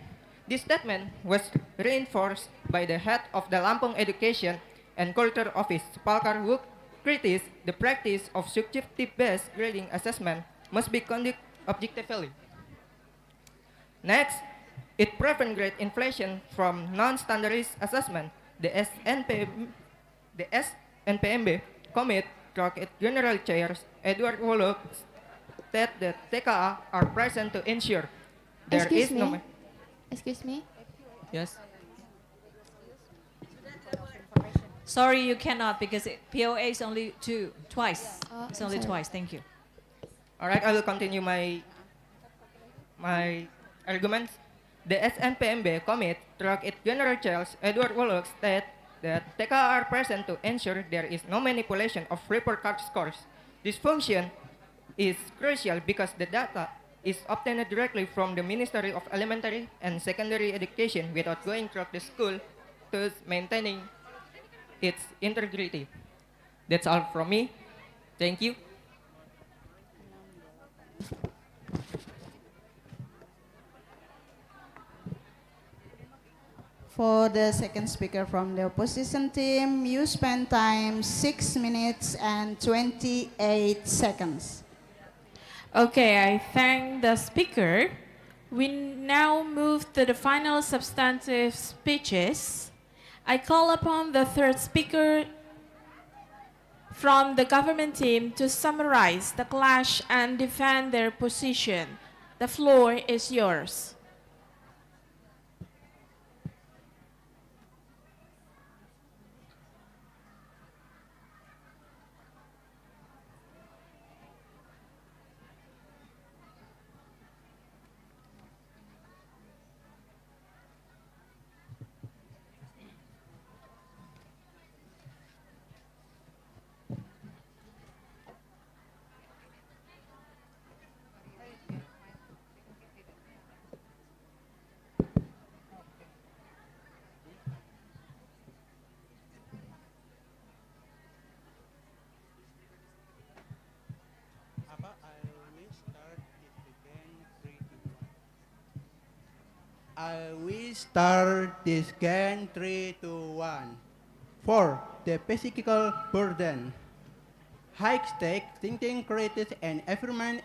This statement was reinforced by the head of the Lampung Education and Culture Office, Palkar, who criticized the practice of subjective-based grading assessment must be conducted objectively. Next, it prevents grade inflation from non-standardized assessment. The SNPMB commit through its General Chair Edward Wolof that the TKA are present to ensure there is no... Excuse me? Yes. Sorry, you cannot because POA is only twice. Oh, It's only sorry. twice. Thank you. All right, I will continue my arguments. The SNPMB commit through its General Charles Edward Wallace state that TK are present to ensure there is no manipulation of report card scores. This function is crucial because the data is obtained directly from the Ministry of Elementary and Secondary Education without going through the school, thus maintaining its integrity. That's all from me. Thank you. For the second speaker from the opposition team, you spend time 6 minutes and 28 seconds. Okay, I thank the speaker. We now move to the final substantive speeches. I call upon the third speaker from the government team to summarize the clash and defend their position. The floor is yours. I will start this game 3, 2, 1. For the physical burden, high stake, thinking, creative, and environment,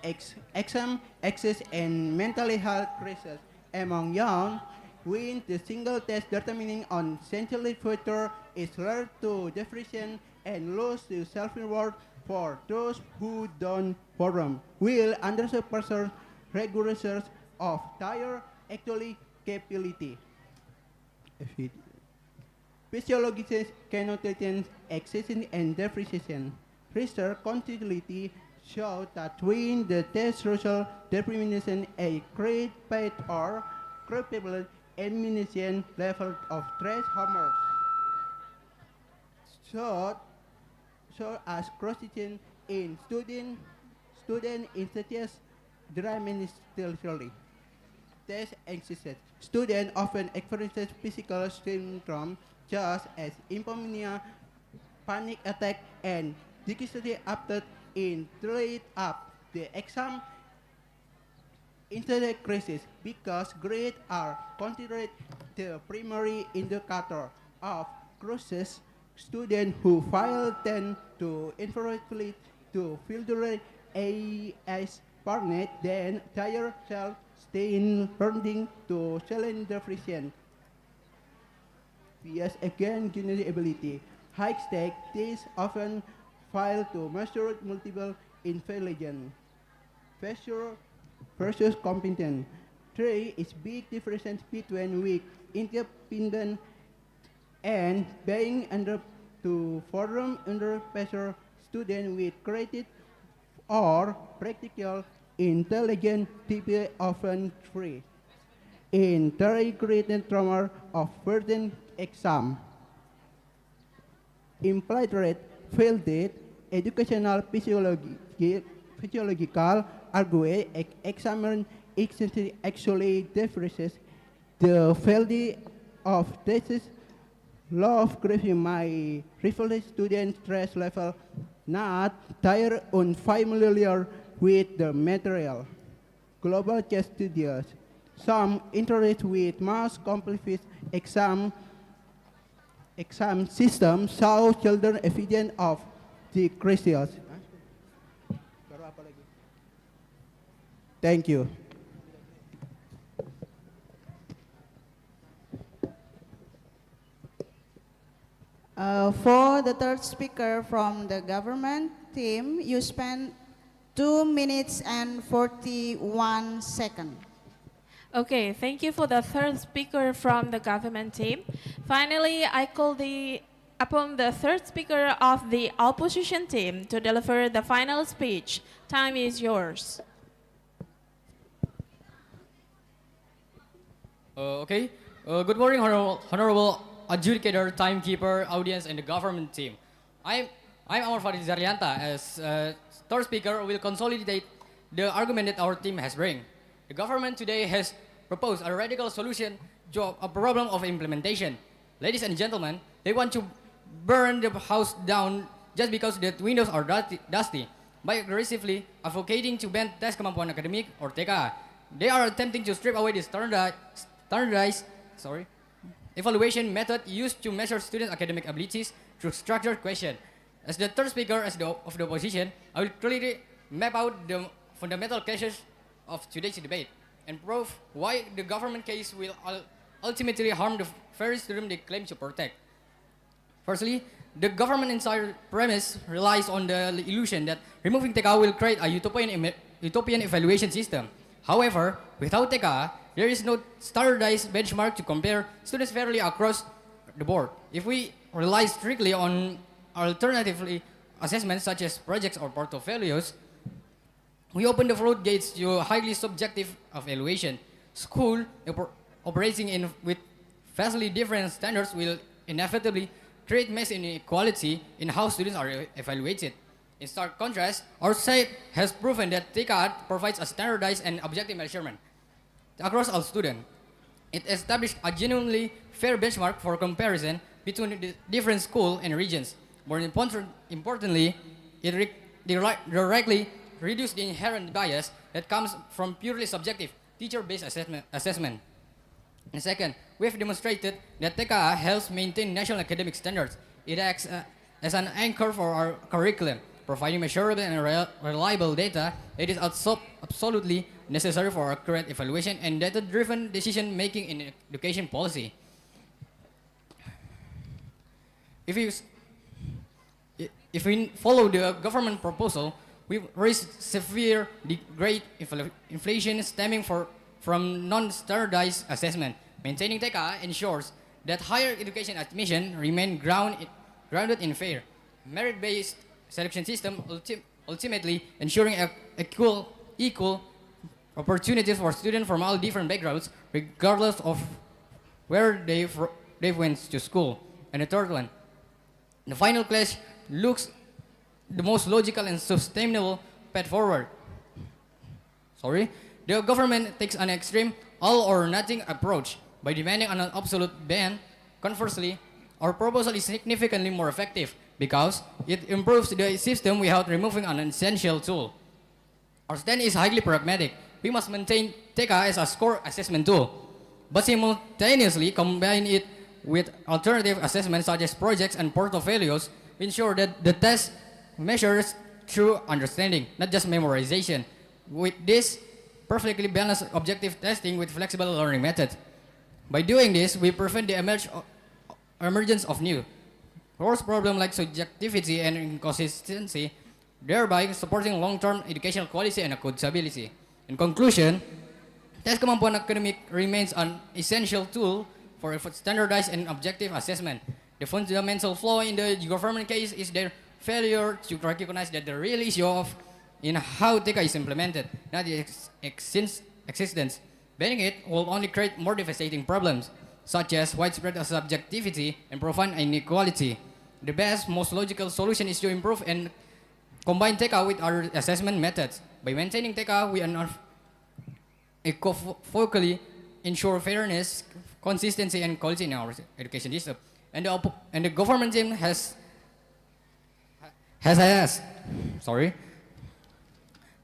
exam, access, and mental health crisis among young, when the single test determining on essentially future is learned to depression and lose the self-reward for those who don't perform, will under the pressure regulators of tire actually capability. Physiologists cannot determine excessive and depreciation. Research continuity show that when the test social determination a great paid or capable elimination level of stress hormones. So as cross-teaching in student institutes dramatically. Test anxiety. Students often experience physical symptoms such as insomnia, panic attack, and difficulty after in trade up the exam internet crisis because grades are considered the primary indicator of crisis. Students who fail tend to inferiorly to filter as partner then tire self staying learning to challenge depression. Yes, again, genetic ability. High stake tests often fail to measure multiple intelligence. Failure versus competence. 3 is big difference between weak, independent, and being under to forum under pressure student with creative or practical intelligent type often free. Integrated trauma of burden exam. Implied rate, failed date, educational physiological argument examine actually differences the failure of thesis law of gravity my reflect student stress level not tired unfamiliar with the material. Global case studies. Some interest with mass complex exam system show children evidence of the crisis. Thank you. For the third speaker from the government team, you spend 2 minutes and 41 seconds. Okay, thank you for the third speaker from the government team. Finally, I call the upon the third speaker of the opposition team to deliver the final speech. Time is yours. Good morning, honorable adjudicator, timekeeper, audience, and the government team. I'm Amar Farid Zaryanta. As third speaker, will consolidate the argument that our team has bring. The government today has proposed a radical solution to a problem of implementation. Ladies and gentlemen, they want to burn the house down just because the windows are dusty. By aggressively advocating to ban tes kemampuan akademik or TK, they are attempting to strip away the standardized evaluation method used to measure students' academic abilities through structured question. As the third speaker of the opposition, I will clearly map out the fundamental cases of today's debate and prove why the government case will ultimately harm the very student they claim to protect. Firstly, the government entire premise relies on the illusion that removing TK will create a utopian evaluation system. However, without TK, there is no standardized benchmark to compare students fairly across the board. If we rely strictly on alternatively assessments such as projects or portfolios, we open the floodgates to highly subjective evaluation. School operating with vastly different standards will inevitably create mass inequality in how students are evaluated. In stark contrast, our site has proven that Tingkat provides a standardized and objective measurement across all students. It established a genuinely fair benchmark for comparison between the different schools and regions. More importantly, it directly reduced the inherent bias that comes from purely subjective teacher-based assessment. And second, we have demonstrated that TK helps maintain national academic standards. It acts as an anchor for our curriculum, providing measurable and reliable data that is absolutely necessary for accurate evaluation and data-driven decision-making in education policy. If we follow the government proposal, we risk severe great inflation stemming from non-standardized assessment. Maintaining TK ensures that higher education admission remain grounded in fair, merit-based selection system, ultimately ensuring equal opportunities for students from all different backgrounds, regardless of where they went to school. And the third one, the final clash looks the most logical and sustainable path forward. The government takes an extreme all-or-nothing approach by demanding an absolute ban. Conversely, our proposal is significantly more effective because it improves the system without removing an essential tool. Our stand is highly pragmatic. We must maintain TK as a score assessment tool, but simultaneously combine it with alternative assessments such as projects and portfolios to ensure that the test measures true understanding, not just memorization. With this, perfectly balanced objective testing with flexible learning methods. By doing this, we prevent the emergence of new course problems like subjectivity and inconsistency, thereby supporting long-term educational quality and accountability. In conclusion, tes kemampuan akademik remains an essential tool for standardized and objective assessment. The fundamental flaw in the government case is their failure to recognize that the real issue in how TK is implemented, not its existence. Banning it will only create more devastating problems, such as widespread subjectivity and profound inequality. The best, most logical solution is to improve and combine TK with our assessment methods. By maintaining TK, we equivocally ensure fairness, consistency, and quality in our education system. And the government team has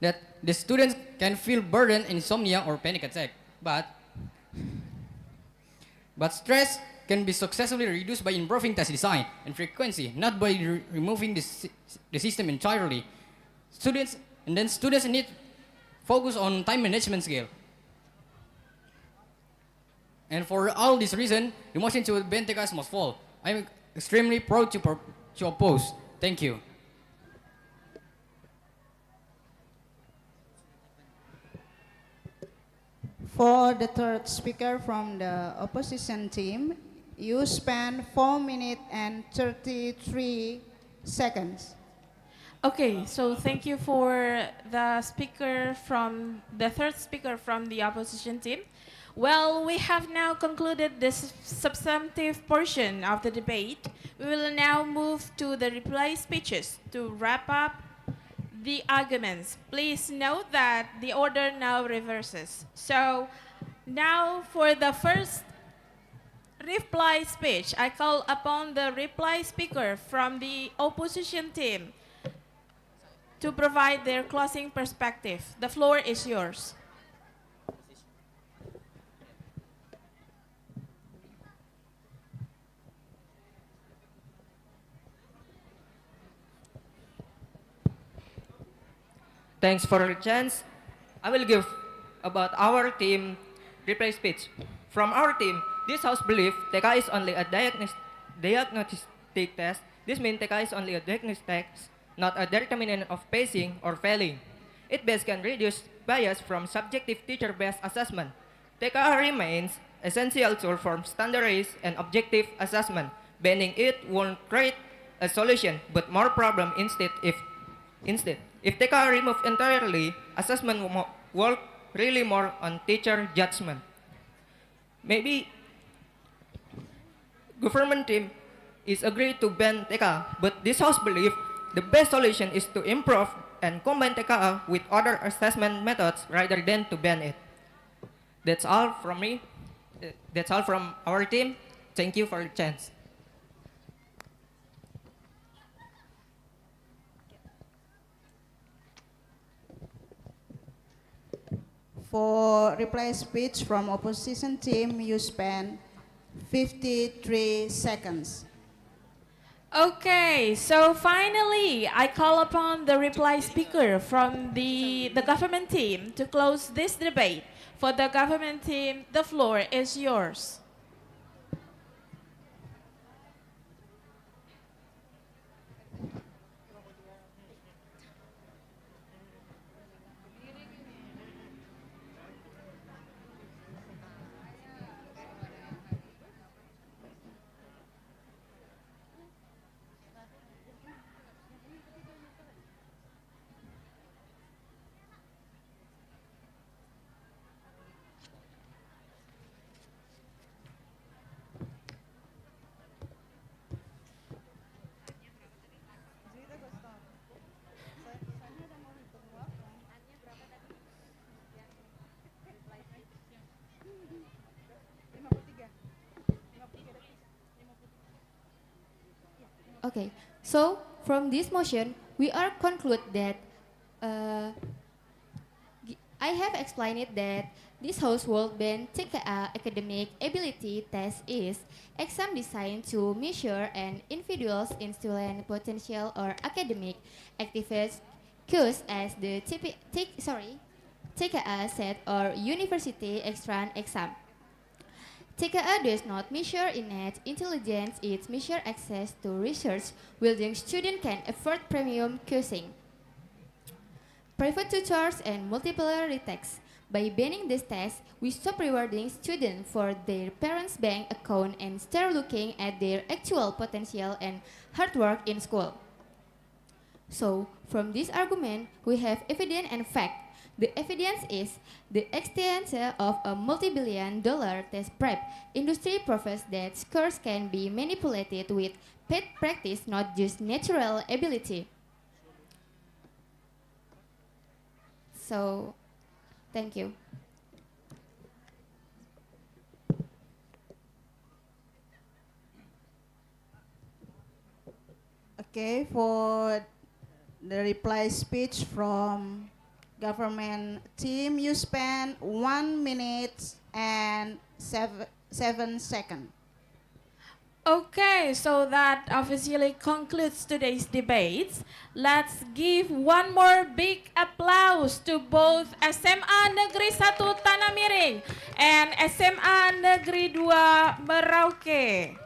that the students can feel burdened, insomnia, or panic attack, but stress can be successfully reduced by improving test design and frequency, not by removing the system entirely. Students need focus on time management skill. And for all this reason, the motion to ban TK must fall. I'm extremely proud to oppose. Thank you. For the third speaker from the opposition team, You spend 4 minutes and 33 seconds. Okay, so thank you for the speaker from the third speaker from the opposition team. Well, we have now concluded this substantive portion of the debate. We will now move to the reply speeches to wrap up the arguments. Please note that the order now reverses. So now for the first reply speech, I call upon the reply speaker from the opposition team to provide their closing perspective. The floor is yours. Thanks for the chance. I will give about our team reply speech. From our team, this house believes TK is only a diagnostic test. This means TK is only a diagnostic test, not a determinant of passing or failing. It best can reduce bias from subjective teacher-based assessment. TK remains essential tool for standardized and objective assessment. Banning it won't create a solution, but more problem instead. If TK removed entirely, assessment will really more on teacher judgment. Maybe government team is agreed to ban TK, but this house believe the best solution is to improve and combine TK with other assessment methods rather than to ban it. That's all from me. That's all from our team. Thank you for the chance. For reply speech from opposition team, you spend 53 seconds. Okay, so finally, I call upon the reply speaker from the government team to close this debate. For the government team, the floor is yours. Okay, so from this motion, we are conclude that I have explained it that this household ban TKA academic ability test is exam designed to measure an individual's student potential or academic activities cues as the TKA set or university extra exam. TKA does not measure innate intelligence, it measures access to research, wherein students can afford premium coaching. Private tutors and multiple retakes. By banning this test, we stop rewarding students for their parents' bank account and start looking at their actual potential and hard work in school. So, from this argument, we have evidence and fact. The evidence is the extent of a multi-billion-dollar test prep. Industry proves that scores can be manipulated with paid practice, not just natural ability. So, thank you. Okay, for the reply speech from government team, you spend 1 minute and 7 seconds. Okay, so that officially concludes today's debates. Let's give one more big applause to both SMA Negeri 1 Tanah Miring and SMA Negeri 2 Merauke.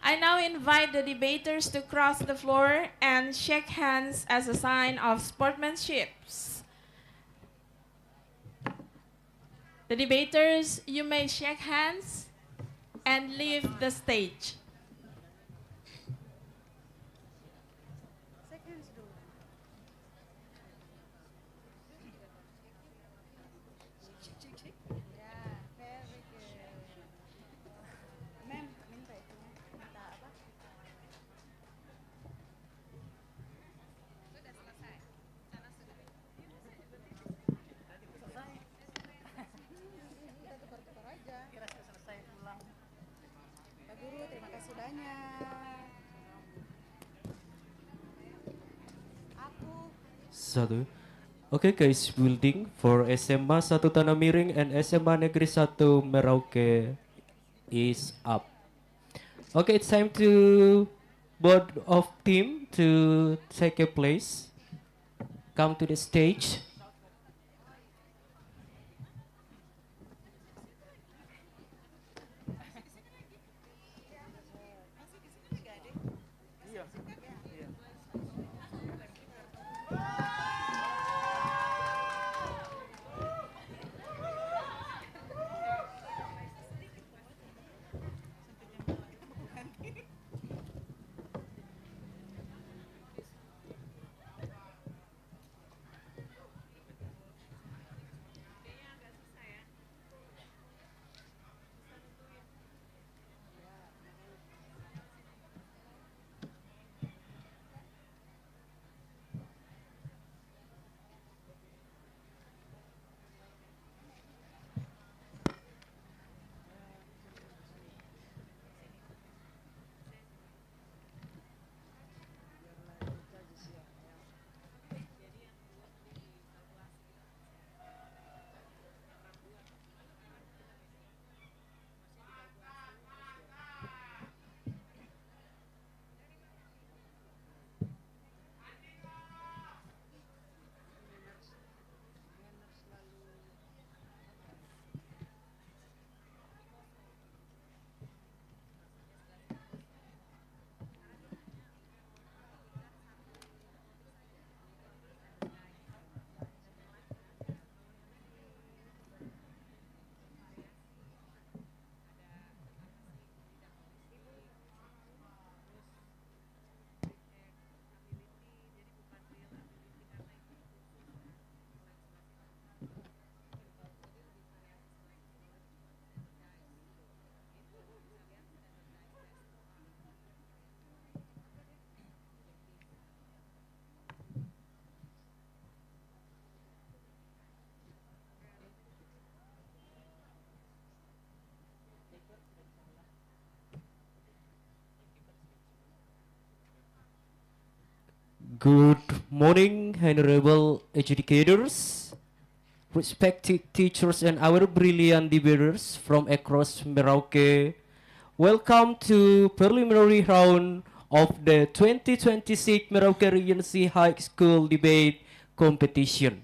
I now invite the debaters to cross the floor and shake hands as a sign of sportsmanship. The debaters, you may shake hands. and leave the stage. Satu. Okay guys, building for SMA 1 Tanah Miring and SMA Negeri 1 Merauke is up. Okay, it's time to board of team to take a place. Come to the stage. Good morning, honorable educators, respected teachers, and our brilliant debaters from across Merauke. Welcome to preliminary round of the 2026 Merauke Regency High School Debate Competition.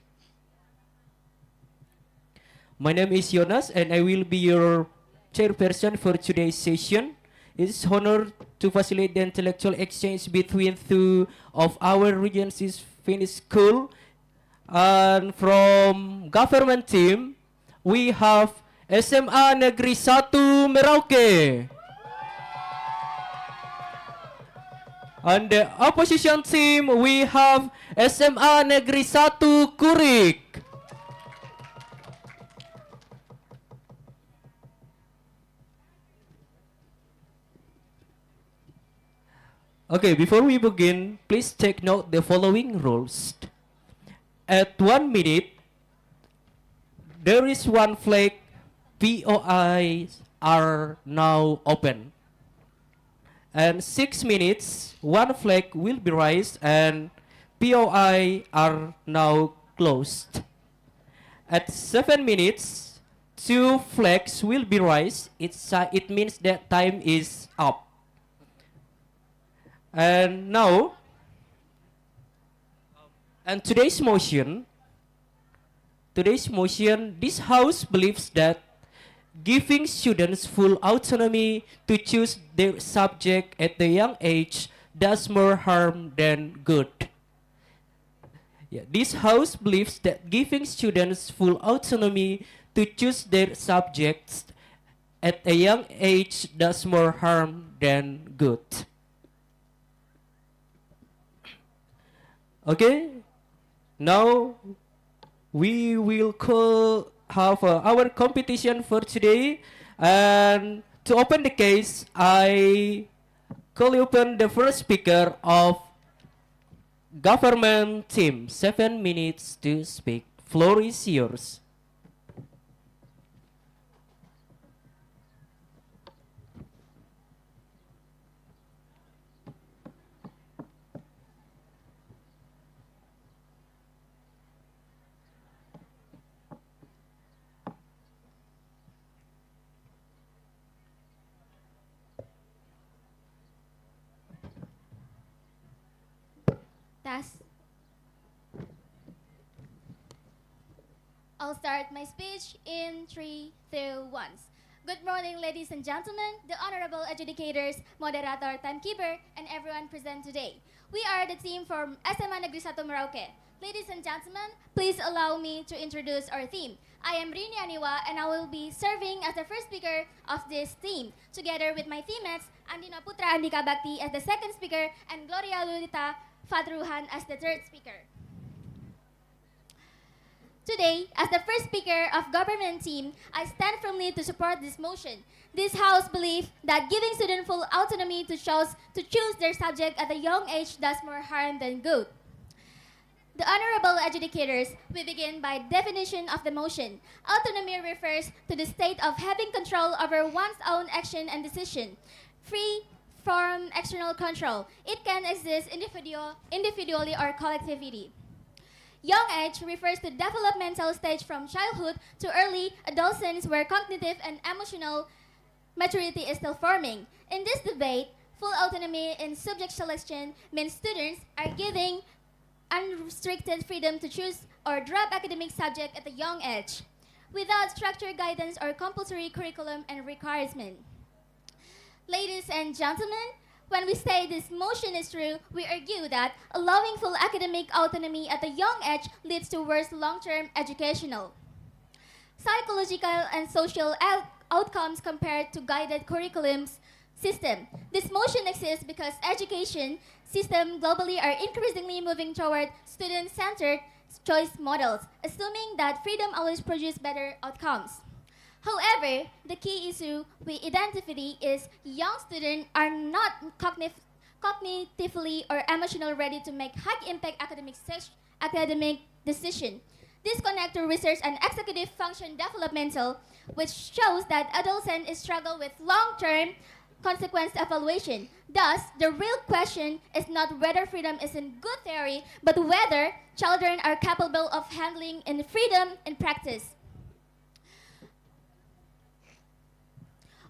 My name is Jonas, and I will be your chairperson for today's session. It's honor to facilitate the intellectual exchange between two of our Regency's finished school. And from government team, we have SMA Negeri 1 Merauke. And the opposition team, we have SMA Negeri 1 Kurik. Okay, before we begin, please take note the following rules. At 1 minute, there is one flag. POIs are now open. And 6 minutes, one flag will be raised and POI are now closed. At 7 minutes, 2 flags will be raised. It means that time is up. And now, and today's motion, this house believes that giving students full autonomy to choose their subject at the young age does more harm than good. This house believes that giving students full autonomy to choose their subjects at a young age does more harm than good. Okay, now we will have our competition for today, and to open the case, I call open the first speaker of government team. 7 minutes to speak. Floor is yours. I'll start my speech in 3, 2, 1. Good morning, ladies and gentlemen, the honorable adjudicators, moderator, timekeeper, and everyone present today. We are the team from SMA Negeri 1 Merauke. Ladies and gentlemen, please allow me to introduce our team. I am Rini Aniwa, and I will be serving as the first speaker of this team, together with my teammates, Andina Putra Andika Bakti as the second speaker, and Gloria Lulita Fadruhan as the third speaker. Today, as the first speaker of government team, I stand firmly to support this motion. This House believes that giving students full autonomy to choose their subject at a young age does more harm than good. The honorable adjudicators, we begin by definition of the motion. Autonomy refers to the state of having control over one's own action and decision, free from external control. It can exist individually or collectively. Young age refers to developmental stage from childhood to early adolescence where cognitive and emotional maturity is still forming. In this debate, full autonomy in subject selection means students are given unrestricted freedom to choose or drop academic subject at a young age, without structured guidance or compulsory curriculum and requirement. Ladies and gentlemen, when we say this motion is true, we argue that allowing full academic autonomy at a young age leads to worse long-term educational, psychological, and social outcomes compared to guided curriculums system. This motion exists because education systems globally are increasingly moving toward student-centered choice models, assuming that freedom always produces better outcomes. However, the key issue we identify is young students are not cognitively or emotionally ready to make high-impact academic decisions. This connects to research and executive function developmental, which shows that adolescents struggle with long-term consequence evaluation. Thus, the real question is not whether freedom is in good theory, but whether children are capable of handling in freedom in practice.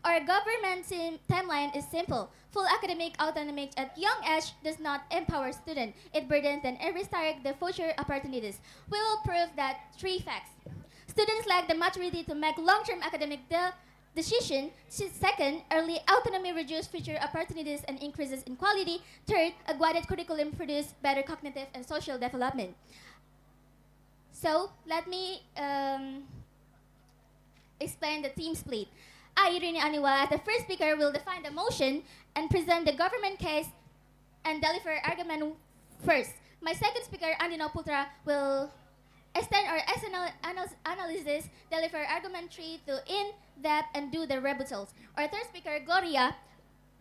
Our government timeline is simple. Full academic autonomy at young age does not empower students. It burdens and restricts their future opportunities. We will prove that 3 facts. Students lack the maturity to make long-term academic decisions. Second, early autonomy reduces future opportunities and increases in quality. Third, a guided curriculum produces better cognitive and social development. So, let me explain the team split. I, Rini Aniwa, as the first speaker, will define the motion and present the government case and deliver argument first. My second speaker, Andina Putra, will extend our analysis, deliver argument 3 to in-depth and do the rebuttals. Our third speaker, Gloria,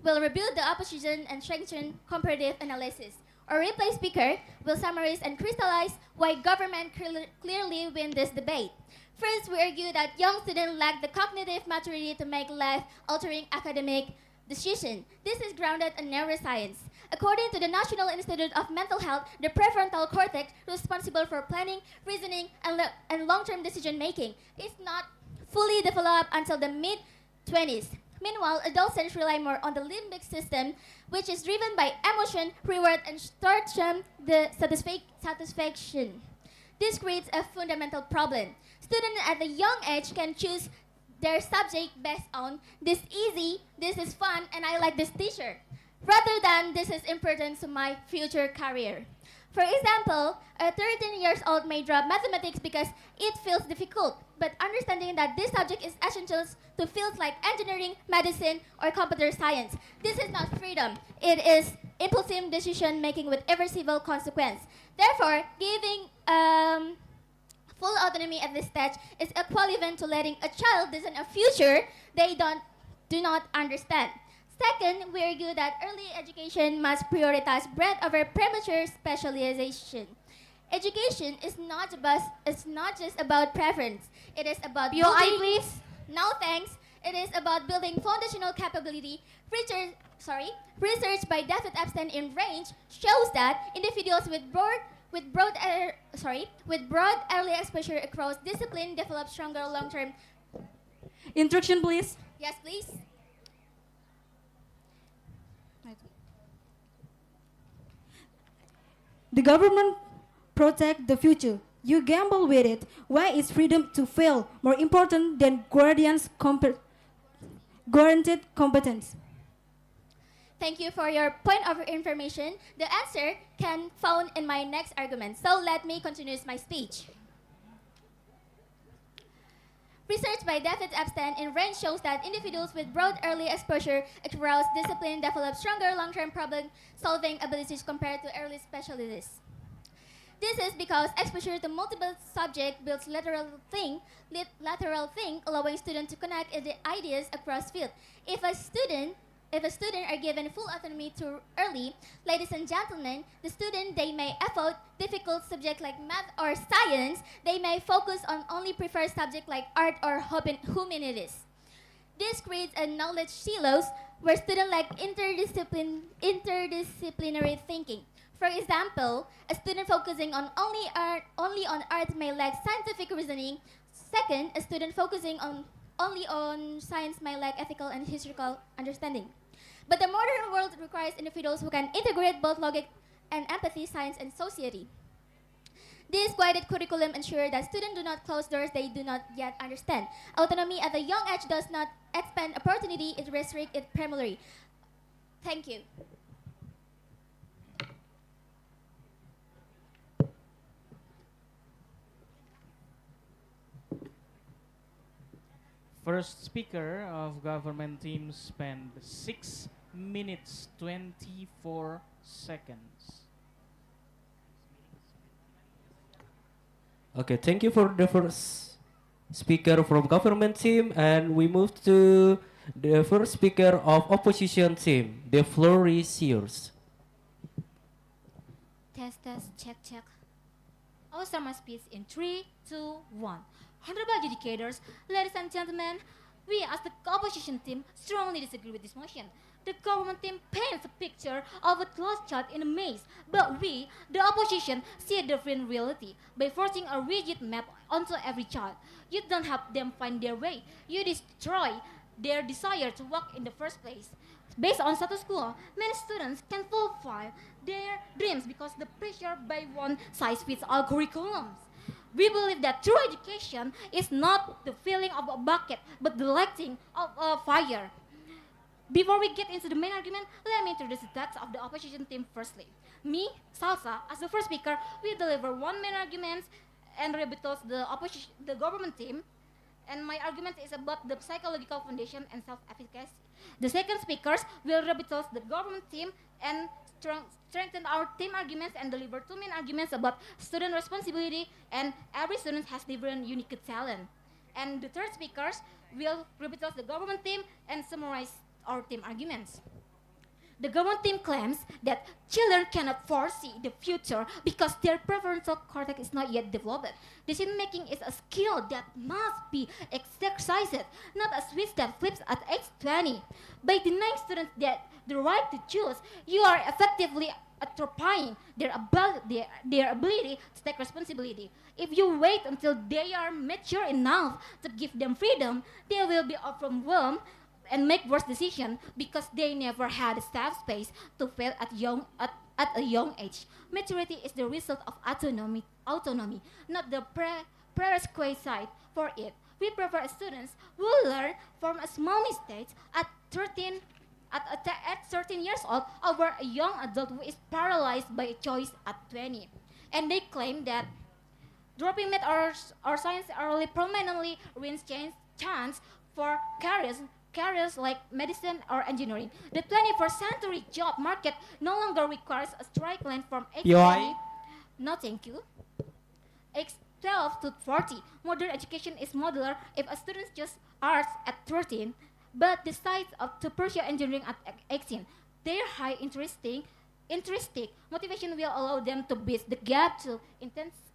will review the opposition and strengthen comparative analysis. Our replay speaker will summarize and crystallize why government clearly win this debate. First, we argue that young students lack the cognitive maturity to make life-altering academic decisions. This is grounded in neuroscience. According to the National Institute of Mental Health, the prefrontal cortex, responsible for planning, reasoning, and long-term decision-making, is not fully developed until the mid-20s. Meanwhile, adolescents rely more on the limbic system, which is driven by emotion, reward, and short-term satisfaction. This creates a fundamental problem. Students at a young age can choose their subject based on this easy, this is fun, and I like this teacher, rather than this is important to my future career. For example, a 13 years old may drop mathematics because it feels difficult, but understanding that this subject is essential to fields like engineering, medicine, or computer science. This is not freedom. It is impulsive decision making with irreversible consequence. Therefore, giving full autonomy at this stage is equivalent to letting a child design a future they do not understand. Second, we argue that early education must prioritize breadth over premature specialization. Education is not just about preference. It is about POI, please. No thanks. It is about building foundational capability. Research by David Epstein in Range shows that individuals with broad early exposure across discipline develop stronger long-term. Instruction, please. Yes, please. The government protect the future. You gamble with it. Why is freedom to fail more important than guaranteed competence? Thank you for your point of information. The answer can found in my next argument. So let me continue my speech. Research by David Epstein in Range shows that individuals with broad early exposure across discipline develop stronger long-term problem-solving abilities compared to early specialists. This is because exposure to multiple subjects builds lateral think, allowing students to connect ideas across fields. If a student are given full autonomy too early, ladies and gentlemen, the student they may avoid difficult subjects like math or science. They may focus on only preferred subjects like art or humanities. This creates a knowledge silos where students lack interdisciplinary thinking. For example, a student focusing on only on art may lack scientific reasoning. Second, a student focusing only on science may lack ethical and historical understanding. But the modern world requires individuals who can integrate both logic and empathy, science, and society. This guided curriculum ensures that students do not close doors they do not yet understand. Autonomy at a young age does not expand opportunity, it restricts it primarily. Thank you. First speaker of government team spent 6 minutes 24 seconds. Okay, thank you for the first speaker from government team, and we move to the first speaker of opposition team. The floor is yours. Test, check. I will start my speech in 3, 2, 1. Honorable adjudicators, ladies and gentlemen, we as the opposition team strongly disagree with this motion. The government team paints a picture of a lost child in a maze, but we, the opposition, see a different reality by forcing a rigid map onto every child. You don't help them find their way, you destroy their desire to walk in the first place. Based on status quo, many students can fulfill their dreams because the pressure by one size fits all curriculums. We believe that true education is not the filling of a bucket, but the lighting of a fire. Before we get into the main argument, let me introduce the text of the opposition team firstly. Me, Salsa, as the first speaker, will deliver one main argument and rebuttals the government team. And my argument is about the psychological foundation and self-efficacy. The second speakers will rebuttal the government team and strengthen our team arguments and deliver two main arguments about student responsibility and every student has different unique talent. And the third speakers will rebuttal the government team and summarize our team arguments. The government team claims that children cannot foresee the future because their prefrontal cortex is not yet developed. Decision making is a skill that must be exercised, not a switch that flips at age 20. By denying students the right to choose, you are effectively atrophying their ability to take responsibility. If you wait until they are mature enough to give them freedom, they will be overwhelmed and make worse decisions because they never had a safe space to fail at a young age. Maturity is the result of autonomy, not the prerequisite for it. We prefer students who learn from a small mistakes at At 13 years old, over a young adult who is paralyzed by a choice at 20. And they claim that dropping math or science early permanently ruins chance for careers like medicine or engineering. The 21st century job market no longer requires a strike length from age POI. 20. No, thank you. Age 12 to 40. Modern education is modular if a student chooses arts at 13, but decides to pursue engineering at 18. Their high intrinsic motivation will allow them to bridge the gap to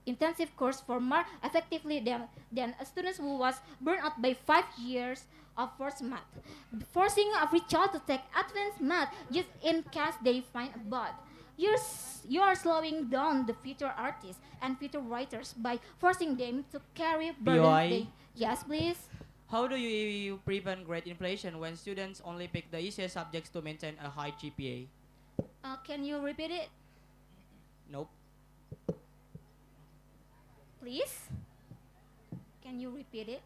intensive course for more effectively than a student who was burned out by 5 years of forced math. Forcing every child to take advanced math just in case they find a bud. You are slowing down the future artists and future writers by forcing them to carry burdens. POI. Yes, please. How do you prevent grade inflation when students only pick the easiest subjects to maintain a high GPA? Can you repeat it, Nope. please? Can you repeat it?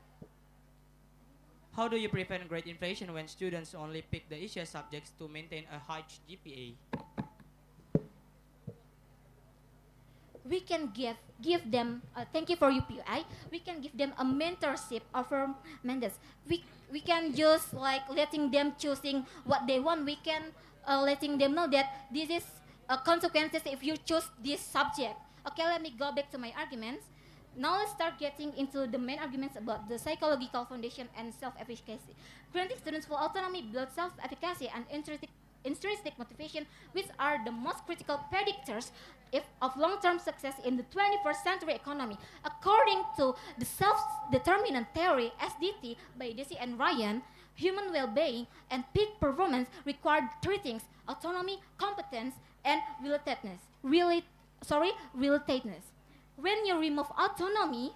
How do you prevent grade inflation when students only pick the easiest subjects to maintain a high GPA? We can give them thank you for UPI. We can give them a mentorship offer Mendes. We can just like letting them choosing what they want. We can letting them know that this is consequences if you choose this subject. Okay, let me go back to my arguments. Now let's start getting into the main arguments about the psychological foundation and self-efficacy. Granting students full autonomy builds self-efficacy and intrinsic motivation, which are the most critical predictors of long-term success in the 21st century economy. According to the self-determinant theory, SDT, by Deci and Ryan, human well-being and peak performance require three things: autonomy, competence, and relatedness. Relatedness. When you remove autonomy,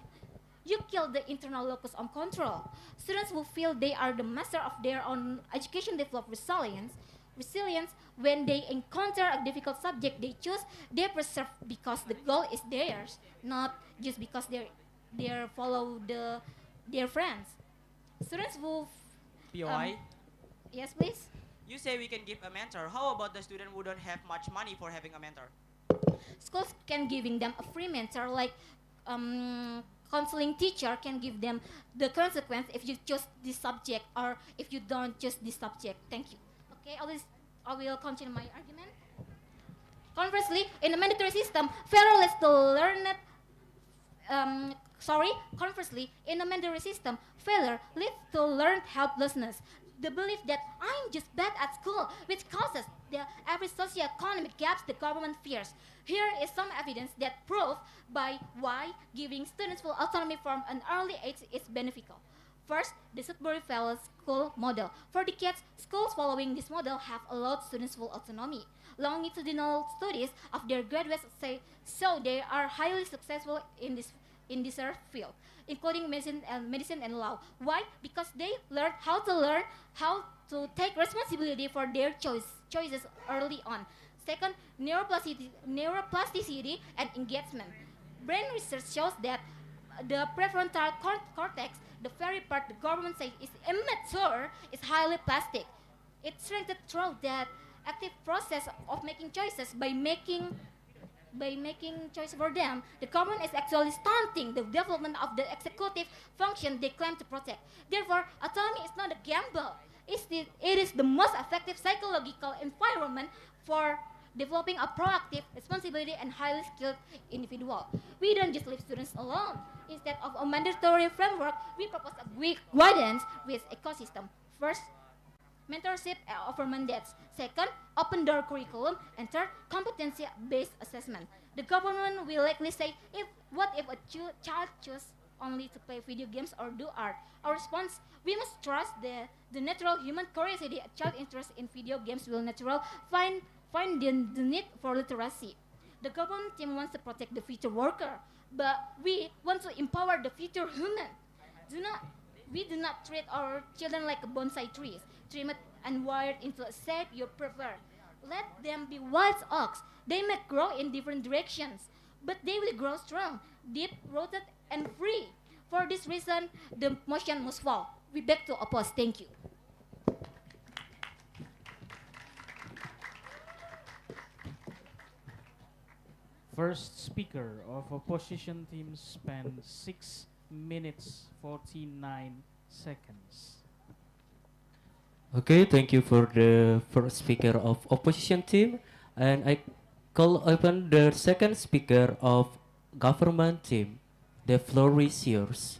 you kill the internal locus of control. Students who feel they are the master of their own education develop resilience. When they encounter a difficult subject they choose, they persevere because the goal is theirs, not just because they follow their friends. Students who POI. Yes, please. You say we can give a mentor. How about the student who don't have much money for having a mentor? Schools can giving them a free mentor, like counseling teacher can give them the consequence if you choose this subject or if you don't choose this subject. Thank you. Okay, I will continue my argument. Conversely, in the mandatory system, failure leads to learned. Conversely, in the mandatory system, failure leads to learned helplessness. The belief that I'm just bad at school, which causes the every socioeconomic gaps the government fears. Here is some evidence that prove by why giving students full autonomy from an early age is beneficial. First, the Sudbury Fellows School model. For decades, schools following this model have allowed students full autonomy. Longitudinal studies of their graduates so they are highly successful in this field, including medicine and law. Why? Because they learn how to take responsibility for their choices early on. Second, neuroplasticity and engagement. Brain research shows that the prefrontal cortex, the very part the government says is immature, is highly plastic. It's strengthened through that active process of making choices by making choice for them. The government is actually stunting the development of the executive function they claim to protect. Therefore, autonomy is not a gamble. It is the most effective psychological environment for developing a proactive, responsibility, and highly skilled individual. We don't just leave students alone. Instead of a mandatory framework, we propose a guidance with ecosystem. First, mentorship over mandates. Second, open door curriculum. And third, competency-based assessment. The government will likely say, what if a child chooses only to play video games or do art? Our response, we must trust the natural human curiosity. A child interest in video games will naturally find the need for literacy. The government team wants to protect the future worker, but we want to empower the future human. We do not treat our children like bonsai trees, trimmed and wired into a shape you prefer. Let them be wild oaks. They may grow in different directions, but they will grow strong, deep-rooted, and free. For this reason, the motion must fall. We beg to oppose. Thank you. first speaker of opposition team spent 6 minutes 49 seconds. Okay, thank you for the first speaker of opposition team, and I call upon the second speaker of government team. The floor is yours.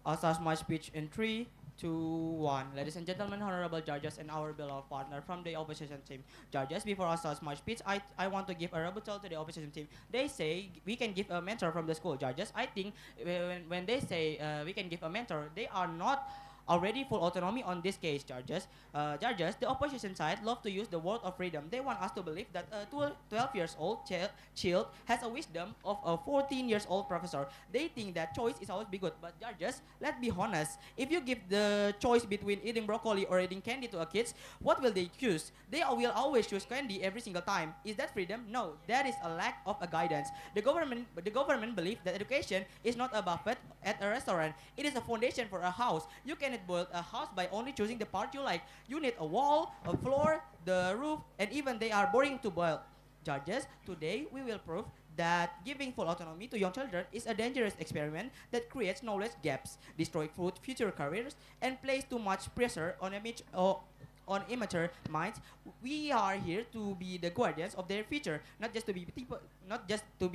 I'll start my speech in 3, 2, 1. Ladies and gentlemen, honorable judges, and our beloved partner from the opposition team. Judges, before I start my speech, I want to give a rebuttal to the opposition team. They say we can give a mentor from the school. Judges, I think when they say we can give a mentor, they are not already full autonomy on this case, judges. Judges, the opposition side love to use the word of freedom. They want us to believe that a 12 years old child has a wisdom of a 14 years old professor. They think that choice is always be good. But judges, let's be honest. If you give the choice between eating broccoli or eating candy to a kids, what will they choose? They will always choose candy every single time. Is that freedom? No, that is a lack of a guidance. The government believes that education is not a buffet at a restaurant. It is a foundation for a house. You cannot build a house by only choosing the part you like. You need a wall, a floor, the roof, and even they are boring to build. Judges, today we will prove that giving full autonomy to young children is a dangerous experiment that creates knowledge gaps, destroys future careers, and places too much pressure on immature minds. We are here to be the guardians of their future, not just to be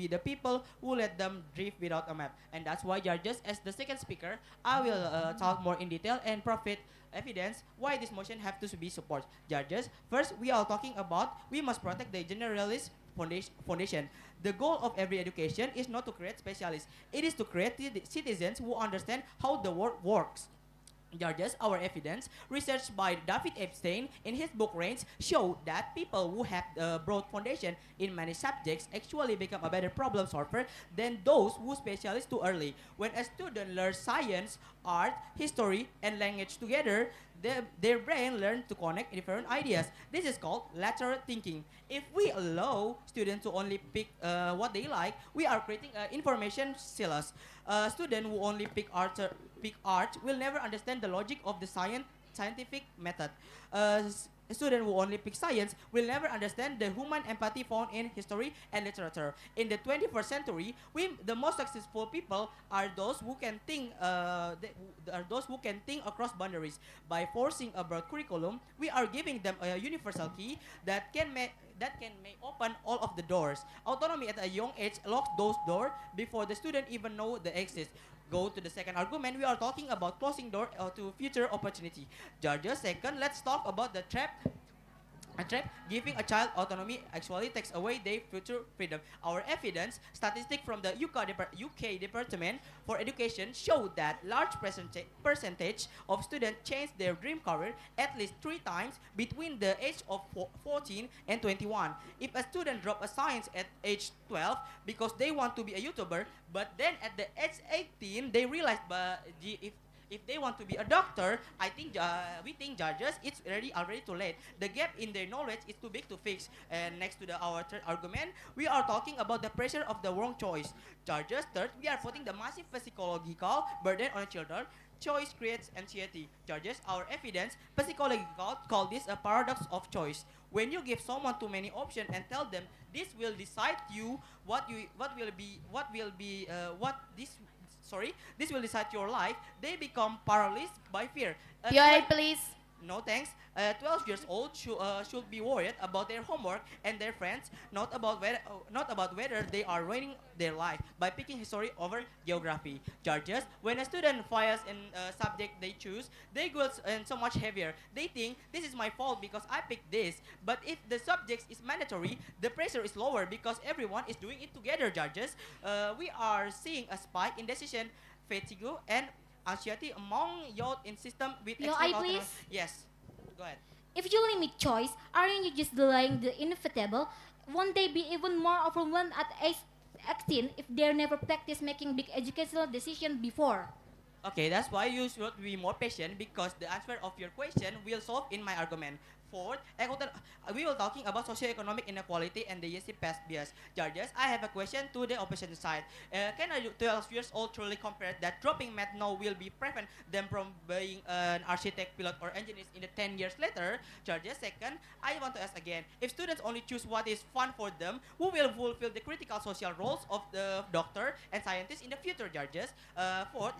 the people who let them drift without a map. And that's why, judges, as the second speaker, I will talk more in detail and profit evidence why this motion have to be supported. Judges, first we are talking about we must protect the generalist foundation. The goal of every education is not to create specialists. It is to create citizens who understand how the world works. Judges, our evidence, research by David Epstein in his book Range, show that people who have a broad foundation in many subjects actually become a better problem solver than those who specialize too early. When a student learns science, art, history, and language together, their brain learns to connect different ideas. This is called lateral thinking. If we allow students to only pick what they like, we are creating an information silos. A student who only pick art will never understand the logic of the scientific method. A student who only picks science will never understand the human empathy found in history and literature. In the 21st century, the most successful people are those who can think. Across boundaries. By forcing a broad curriculum, we are giving them a universal key that can may open all of the doors. Autonomy at a young age locks those doors before the student even know they exist. Go to the second argument. We are talking about closing door to future opportunity. Judges, second, let's talk about the trap. A trap, giving a child autonomy actually takes away their future freedom. Our evidence, statistic from the UK Department for Education show that large percentage of students change their dream career at least 3 times between the age of 14 and 21. If a student drop a science at age 12 because they want to be a YouTuber, but then at the age 18 they realize, if they want to be a doctor, we think judges, it's already too late. The gap in their knowledge is too big to fix. And next to our third argument, we are talking about the pressure of the wrong choice. Judges, third, we are putting the massive psychological burden on children. Choice creates anxiety. Judges, our evidence, psychological, call this a paradox of choice. When you give someone too many options and tell them this will decide you this will decide your life, they become paralyzed by fear. Please. No thanks. 12 years old should be worried about their homework and their friends, not about whether they are ruining their life by picking history over geography. Judges, when a student fails in a subject they choose, they go so much heavier. They think this is my fault because I picked this. But if the subject is mandatory, the pressure is lower because everyone is doing it together. Judges, we are seeing a spike in decision fatigue and anxiety among youth in system with Your extreme eye, please. Yes, go ahead. If you limit choice, aren't you just delaying the inevitable? Won't they be even more overwhelmed at age 18 if they never practice making big educational decisions before? Okay, that's why you should be more patient because the answer of your question will solve in my argument. Fourth, we will talking about socioeconomic inequality and the ESC past bias. Judges, I have a question to the opposition side. Can a 12 years old truly compare that dropping math now will be prevent them from being an architect, pilot, or engineer in the 10 years later? Judges, second, I want to ask again, if students only choose what is fun for them, who will fulfill the critical social roles of the doctor and scientist in the future? Judges, fourth,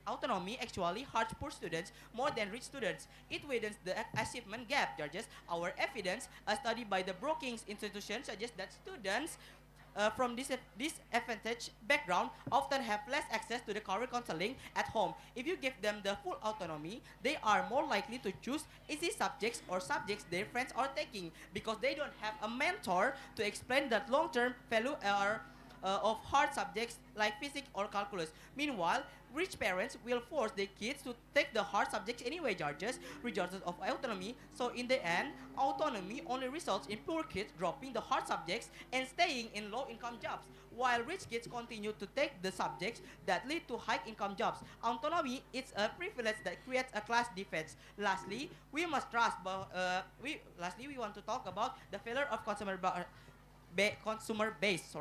autonomy actually hurts poor students more than rich students. It widens the achievement gap. Judges, our evidence, a study by the Brookings Institution suggests that students from disadvantaged background often have less access to the career counseling at home. If you give them the full autonomy, they are more likely to choose easy subjects or subjects their friends are taking because they don't have a mentor to explain that long-term value of hard subjects like physics or calculus. Meanwhile, rich parents will force their kids to take the hard subjects anyway, judges, regardless of autonomy. So in the end, autonomy only results in poor kids dropping the hard subjects and staying in low-income jobs, while rich kids continue to take the subjects that lead to high-income jobs. Autonomy is a privilege that creates a class defense. Lastly, we must trust. Lastly, we want to talk about the failure of consumer base.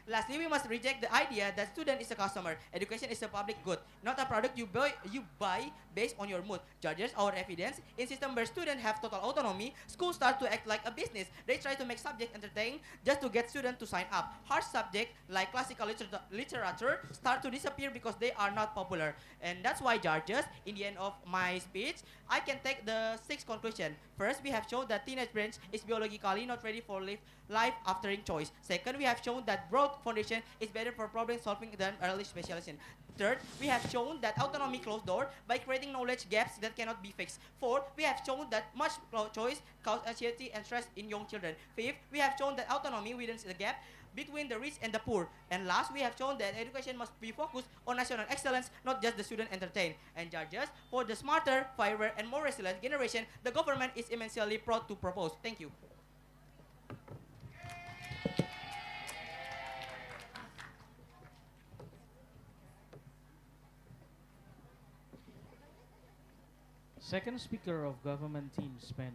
Lastly, we must reject the idea that student is a customer. Education is a public good, not a product you buy based on your mood. Judges, our evidence, in system where students have total autonomy, schools start to act like a business. They try to make subjects entertaining just to get students to sign up. Hard subjects like classical literature start to disappear because they are not popular. And that's why, judges, in the end of my speech, I can take the 6 conclusions. First, we have shown that teenage brain is biologically not ready for life after choice. Second, we have shown that broad foundation is better for problem solving than early specialization. Third, we have shown that autonomy closed door by creating knowledge gaps that cannot be fixed. Fourth, we have shown that much choice causes anxiety and stress in young children. Fifth, we have shown that autonomy widens the gap between the rich and the poor. And last, we have shown that education must be focused on national excellence, not just the student entertained. And judges, for the smarter, fairer, and more resilient generation, the government is immensely proud to propose. Thank you. Second speaker of government team spent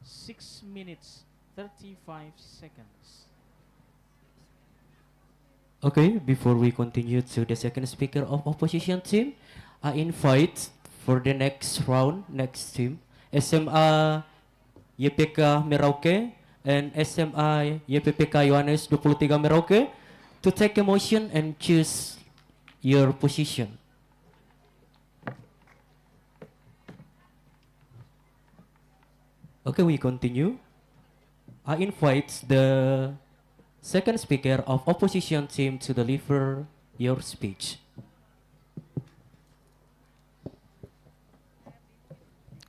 6 minutes 35 seconds. Okay, before we continue to the second speaker of opposition team, I invite for the next round, next team, SMA YPK Merauke and SMA YPPK Yohanes 23 Merauke to take a motion and choose your position. Okay, we continue. I invite the second speaker of opposition team to deliver your speech.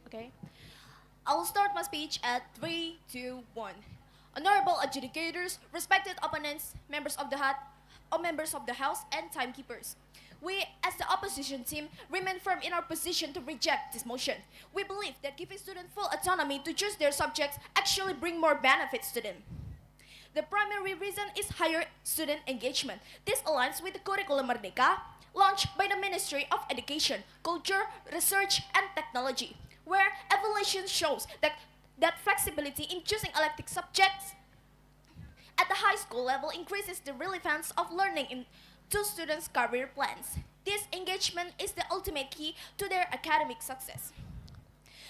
Okay. I will start my speech at 3, 2, 1. Honorable adjudicators, respected opponents, members of the House, and timekeepers. We, as the opposition team, remain firm in our position to reject this motion. We believe that giving students full autonomy to choose their subjects actually bring more benefits to them. The primary reason is higher student engagement. This aligns with the Curriculum Merdeka, launched by the Ministry of Education, Culture, Research, and Technology, where evaluation shows that flexibility in choosing elective subjects at the high school level increases the relevance of learning to students' career plans. This engagement is the ultimate key to their academic success.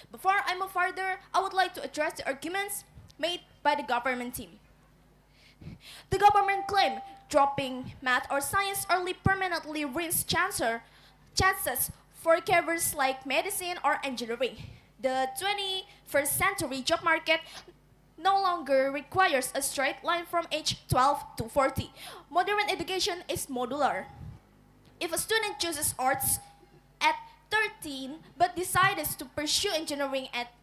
Before I move further, I would like to address the arguments made by the government team. The government claimed dropping math or science early permanently ruins chances for careers like medicine or engineering. The 21st century job market no longer requires a straight line from age 12 to 40. Modern education is modular. If a student chooses arts at 13 but decides to pursue engineering at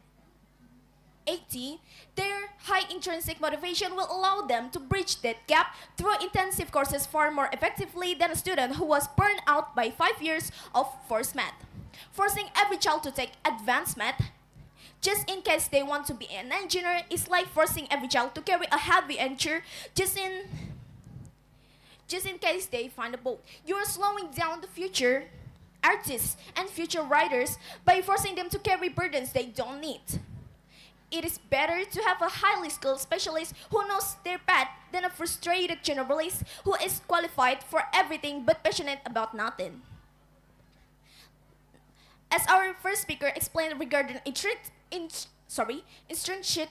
18, their high intrinsic motivation will allow them to bridge that gap through intensive courses far more effectively than a student who was burned out by 5 years of forced math. Forcing every child to take advanced math just in case they want to be an engineer is like forcing every child to carry a heavy anchor just in case they find a boat. You are slowing down the future artists, and future writers by forcing them to carry burdens they don't need. It is better to have a highly skilled specialist who knows their path than a frustrated generalist who is qualified for everything but passionate about nothing. As our first speaker explained regarding intrinsic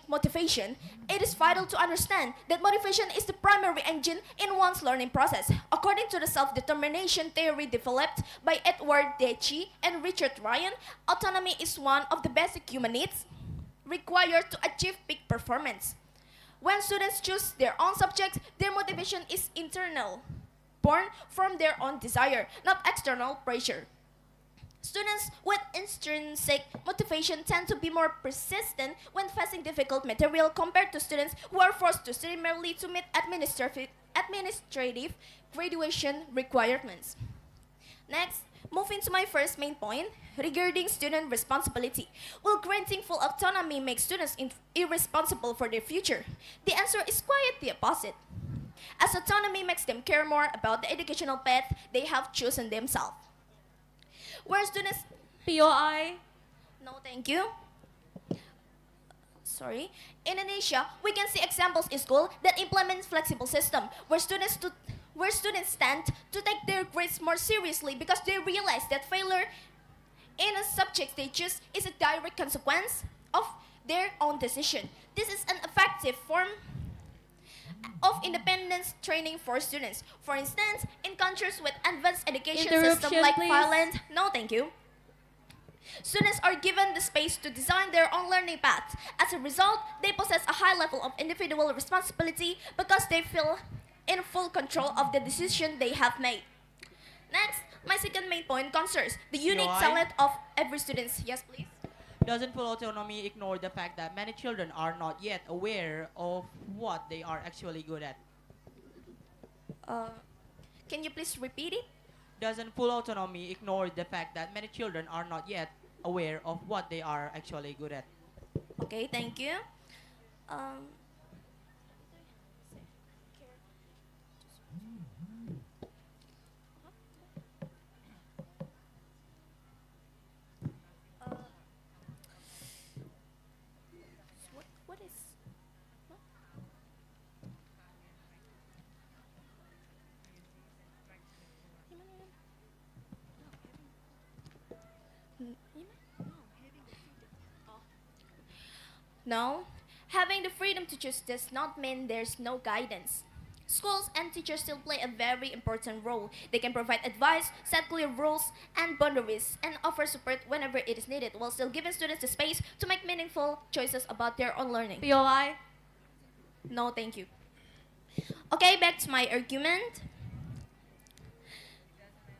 motivation, it is vital to understand that motivation is the primary engine in one's learning process. According to the self-determination theory developed by Edward Deci and Richard Ryan, autonomy is one of the basic human needs required to achieve peak performance. When students choose their own subjects, their motivation is internal, born from their own desire, not external pressure. Students with intrinsic motivation tend to be more persistent when facing difficult material compared to students who are forced to study merely to meet administrative graduation requirements. Next, moving to my first main point regarding student responsibility. Will granting full autonomy make students irresponsible for their future? The answer is quite the opposite, as autonomy makes them care more about the educational path they have chosen themselves. Where students... POI? No, thank you. Sorry. In Indonesia, we can see examples in school that implement flexible system where students stand to take their grades more seriously because they realize that failure in a subject they choose is a direct consequence of their own decision. This is an effective form of independence training for students. For instance, in countries with advanced education system like Thailand, no thank you, students are given the space to design their own learning paths. As a result, they possess a high level of individual responsibility because they feel in full control of the decision they have made. Next, my second main point concerns the unique talent of every student. Yes, please. Doesn't full autonomy ignore the fact that many children are not yet aware of what they are actually good at? Can you please repeat it? Doesn't full autonomy ignore the fact that many children are not yet aware of what they are actually good at? Okay, thank you. What is... No, having the freedom to choose does not mean there's no guidance. Schools and teachers still play a very important role. They can provide advice, set clear rules and boundaries, and offer support whenever it is needed, while still giving students the space to make meaningful choices about their own learning. POI? No, thank you. Okay, back to my argument.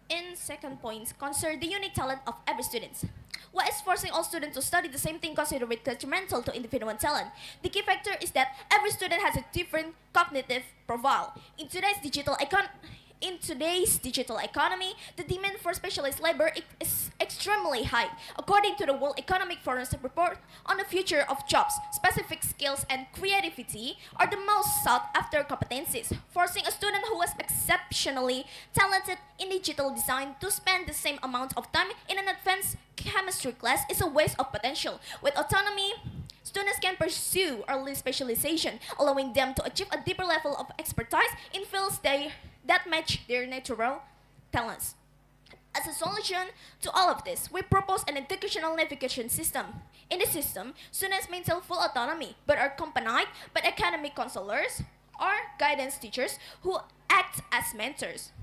In second point, concern the unique talent of every student. Why is forcing all students to study the same thing considered detrimental to individual talent? The key factor is that every student has a different cognitive profile. In today's digital economy, the demand for specialized labor is extremely high. According to the World Economic Forum's report on the future of jobs, specific skills and creativity are the most sought after competencies. Forcing a student who was exceptionally talented in digital design to spend the same amount of time in an advanced chemistry class is a waste of potential. With autonomy, students can pursue early specialization, allowing them to achieve a deeper level of expertise in fields that match their natural talents. As a solution to all of this, we propose an educational navigation system. In this system, students maintain full autonomy, but are accompanied by academic counselors or guidance teachers who act as mentors.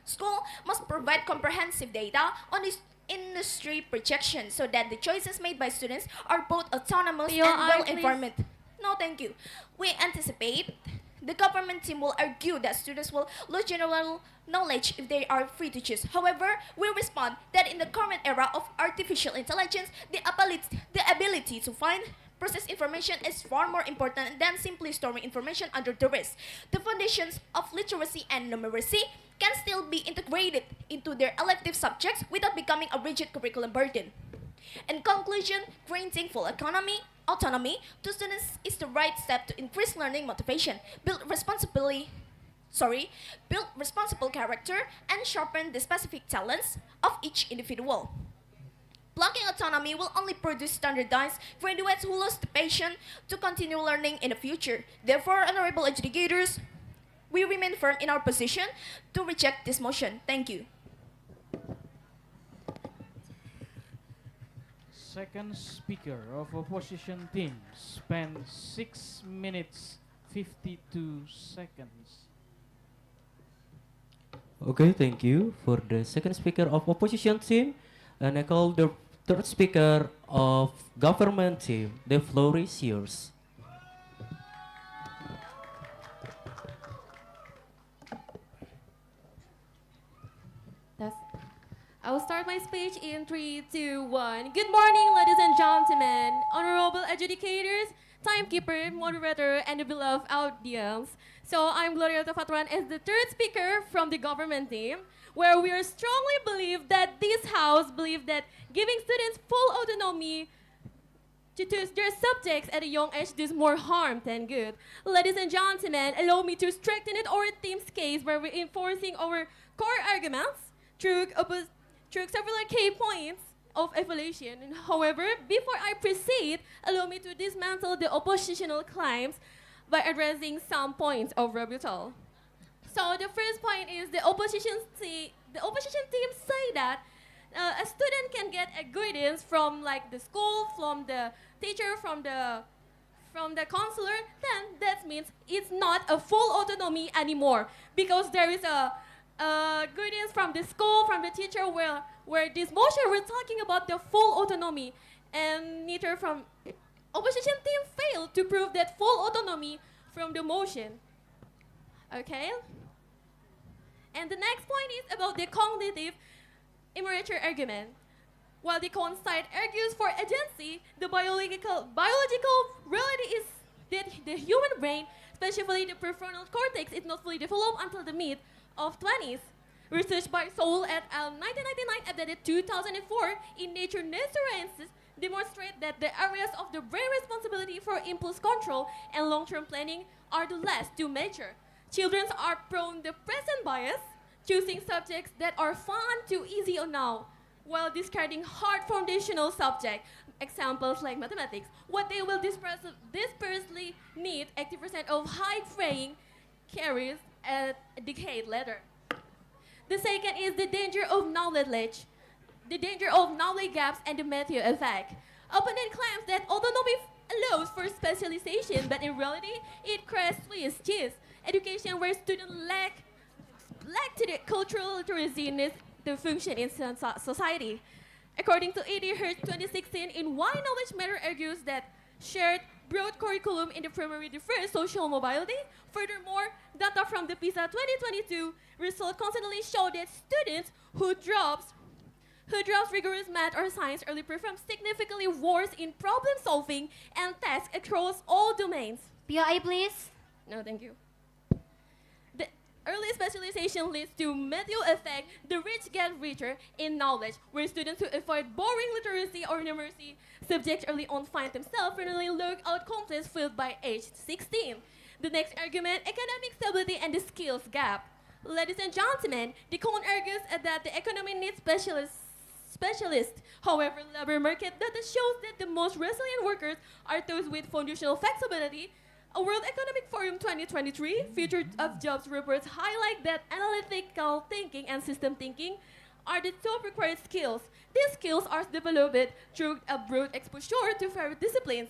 School must provide comprehensive data on this industry projections so that the choices made by students are both autonomous and well-informed. No, thank you. We anticipate the government team will argue that students will lose general knowledge if they are free to choose. However, we respond that in the current era of artificial intelligence, the ability to find process information is far more important than simply storing information under duress. The foundations of literacy and numeracy can still be integrated into their elective subjects without becoming a rigid curriculum burden. In conclusion, granting full autonomy to students is the right step to increase learning motivation, build responsibility build responsible character, and sharpen the specific talents of each individual. Blocking autonomy will only produce standardized graduates who lose the passion to continue learning in the future. Therefore, honorable adjudicators, we remain firm in our position to reject this motion. Thank you. Second speaker of opposition team spent 6 minutes 52 seconds. Okay, thank you for the second speaker of opposition team. And I call the third speaker of government team. The floor is yours. I will start my speech in 3, 2, 1. Good morning, ladies and gentlemen, honorable adjudicators, timekeeper, moderator, and the beloved audience. So I'm Gloria Tafatuan as the third speaker from the government team, where we are strongly believe that this house believe that giving students full autonomy to choose their subjects at a young age does more harm than good. Ladies and gentlemen, allow me to strengthen it our team's case by reinforcing our core arguments through several key points of evaluation. However, before I proceed, allow me to dismantle the oppositional claims by addressing some points of rebuttal. So the first point is the opposition team say that a student can get a guidance from like the school, from the teacher, from the counselor. Then that means it's not a full autonomy anymore, because there is a guidance from the school, from the teacher, where this motion we're talking about the full autonomy, and neither from opposition team failed to prove that full autonomy from the motion. Okay? And the next point is about the cognitive immature argument. While the con side argues for agency, the biological reality is that the human brain, especially the prefrontal cortex, is not fully developed until the mid of 20s. Research by Seoul et al. 1999 updated 2004 in Nature Neurosciences demonstrate that the areas of the brain responsibility for impulse control and long-term planning are the last to mature. Children are prone to present bias, choosing subjects that are fun too easy or now, while discarding hard foundational subjects, examples like mathematics. What they will dispersely need 80% of high-flying carries a decade later. The second is the danger of knowledge gaps and the Matthew effect. Opponent claims that autonomy allows for specialization, but in reality, it creates Swiss cheese education where students lack to the cultural literacy needs to function in society. According to E.D. Hirsch 2016, in Why Knowledge Matter argues that shared broad curriculum in the primary defers social mobility. Furthermore, data from the PISA 2022 results constantly show that students who drops rigorous math or science early perform significantly worse in problem solving and tasks across all domains. POI, please. No, thank you. The early specialization leads to Matthew effect. The rich get richer in knowledge, where students who avoid boring literacy or numeracy subjects early on find themselves finally look out complex field by age 16. The next argument, economic stability and the skills gap. Ladies and gentlemen, the con argues that the economy needs specialists. However, labor market data shows that the most resilient workers are those with foundational flexibility. A World Economic Forum 2023 Future of Jobs reports highlight that analytical thinking and system thinking are the top required skills. These skills are developed through a broad exposure to various disciplines,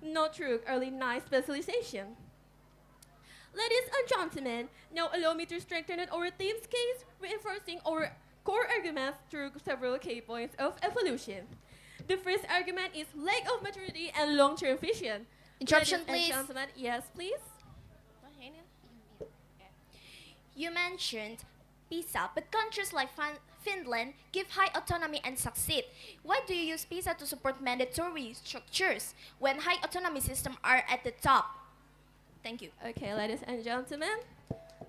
not through early night specialization. Ladies and gentlemen, now allow me to strengthen our team's case, reinforcing our core arguments through several key points of evolution. The first argument is lack of maturity and long-term vision. Interruption, Ladies please. and gentlemen, yes, please. You mentioned PISA, but countries like Finland give high autonomy and succeed. Why do you use PISA to support mandatory structures when high autonomy systems are at the top? Thank you. Okay, ladies and gentlemen,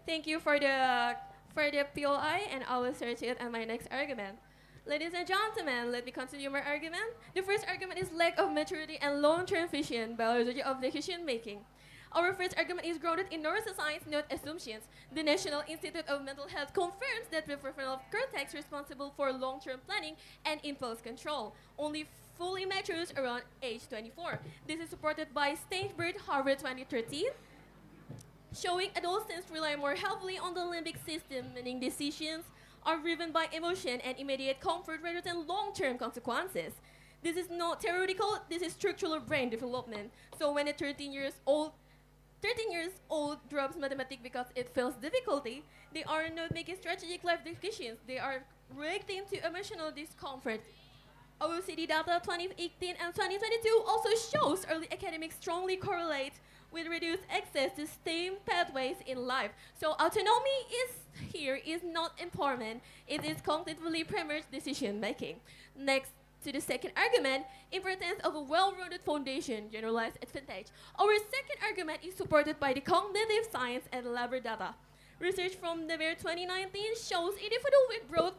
thank you for the POI, and I will search it on my next argument. Ladies and gentlemen, let me continue my argument. The first argument is lack of maturity and long-term vision, biology of decision making. Our first argument is grounded in neuroscience, not assumptions. The National Institute of Mental Health confirms that the prefrontal cortex responsible for long-term planning and impulse control only fully matures around age 24. This is supported by Steinberg, Harvard 2013, showing adolescents rely more heavily on the limbic system, meaning decisions are driven by emotion and immediate comfort rather than long-term consequences. This is not theoretical, this is structural brain development. So when a 13 years old drops mathematics because it feels difficulty, they are not making strategic life decisions, they are reacting to emotional discomfort. OECD data 2018 and 2022 also shows early academics strongly correlate with reduced access to STEM pathways in life. So autonomy is not empowerment, it is cognitively premised decision making. Next to the second argument, importance of a well-rounded foundation, generalized advantage. Our second argument is supported by the cognitive science and lab data. Research from the year 2019 shows individuals with broad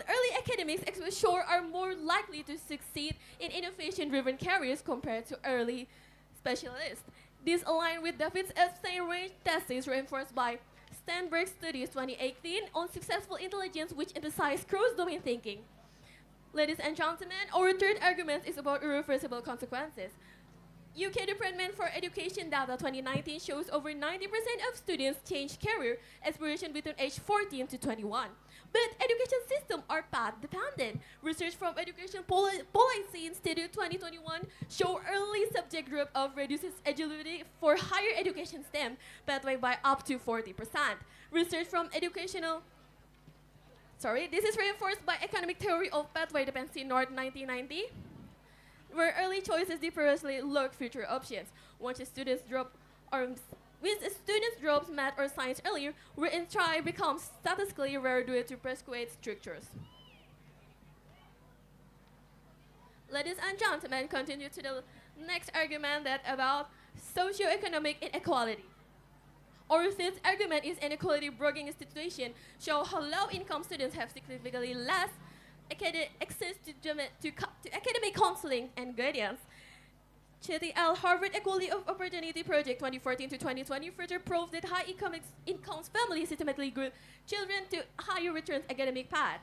early academics exposure are more likely to succeed in innovation-driven careers compared to early specialists. This aligns with David's Epstein range thesis reinforced by Steinberg studies 2018 on successful intelligence, which emphasized cross-domain thinking. Ladies and gentlemen, our third argument is about irreversible consequences. UK Department for Education data 2019 shows over 90% of students change career aspiration between age 14 to 21. But education systems are path dependent. Research from Education Policy Institute 2021 show early subject group of reduces eligibility for higher education STEM pathway by up to 40%. Research from this is reinforced by economic theory of pathway dependency North 1990, where early choices differently look future options. Once a student drops math or science earlier, re-entry becomes statistically rare due to prescribed structures. Ladies and gentlemen, continue to the next argument that about socioeconomic inequality. Our fifth argument is inequality broadening situation show how low-income students have significantly less access to academic counseling and guidance. CTL Harvard Equality of Opportunity Project 2014 to 2020 further proved that high-income families systematically grew children to higher returns academic path.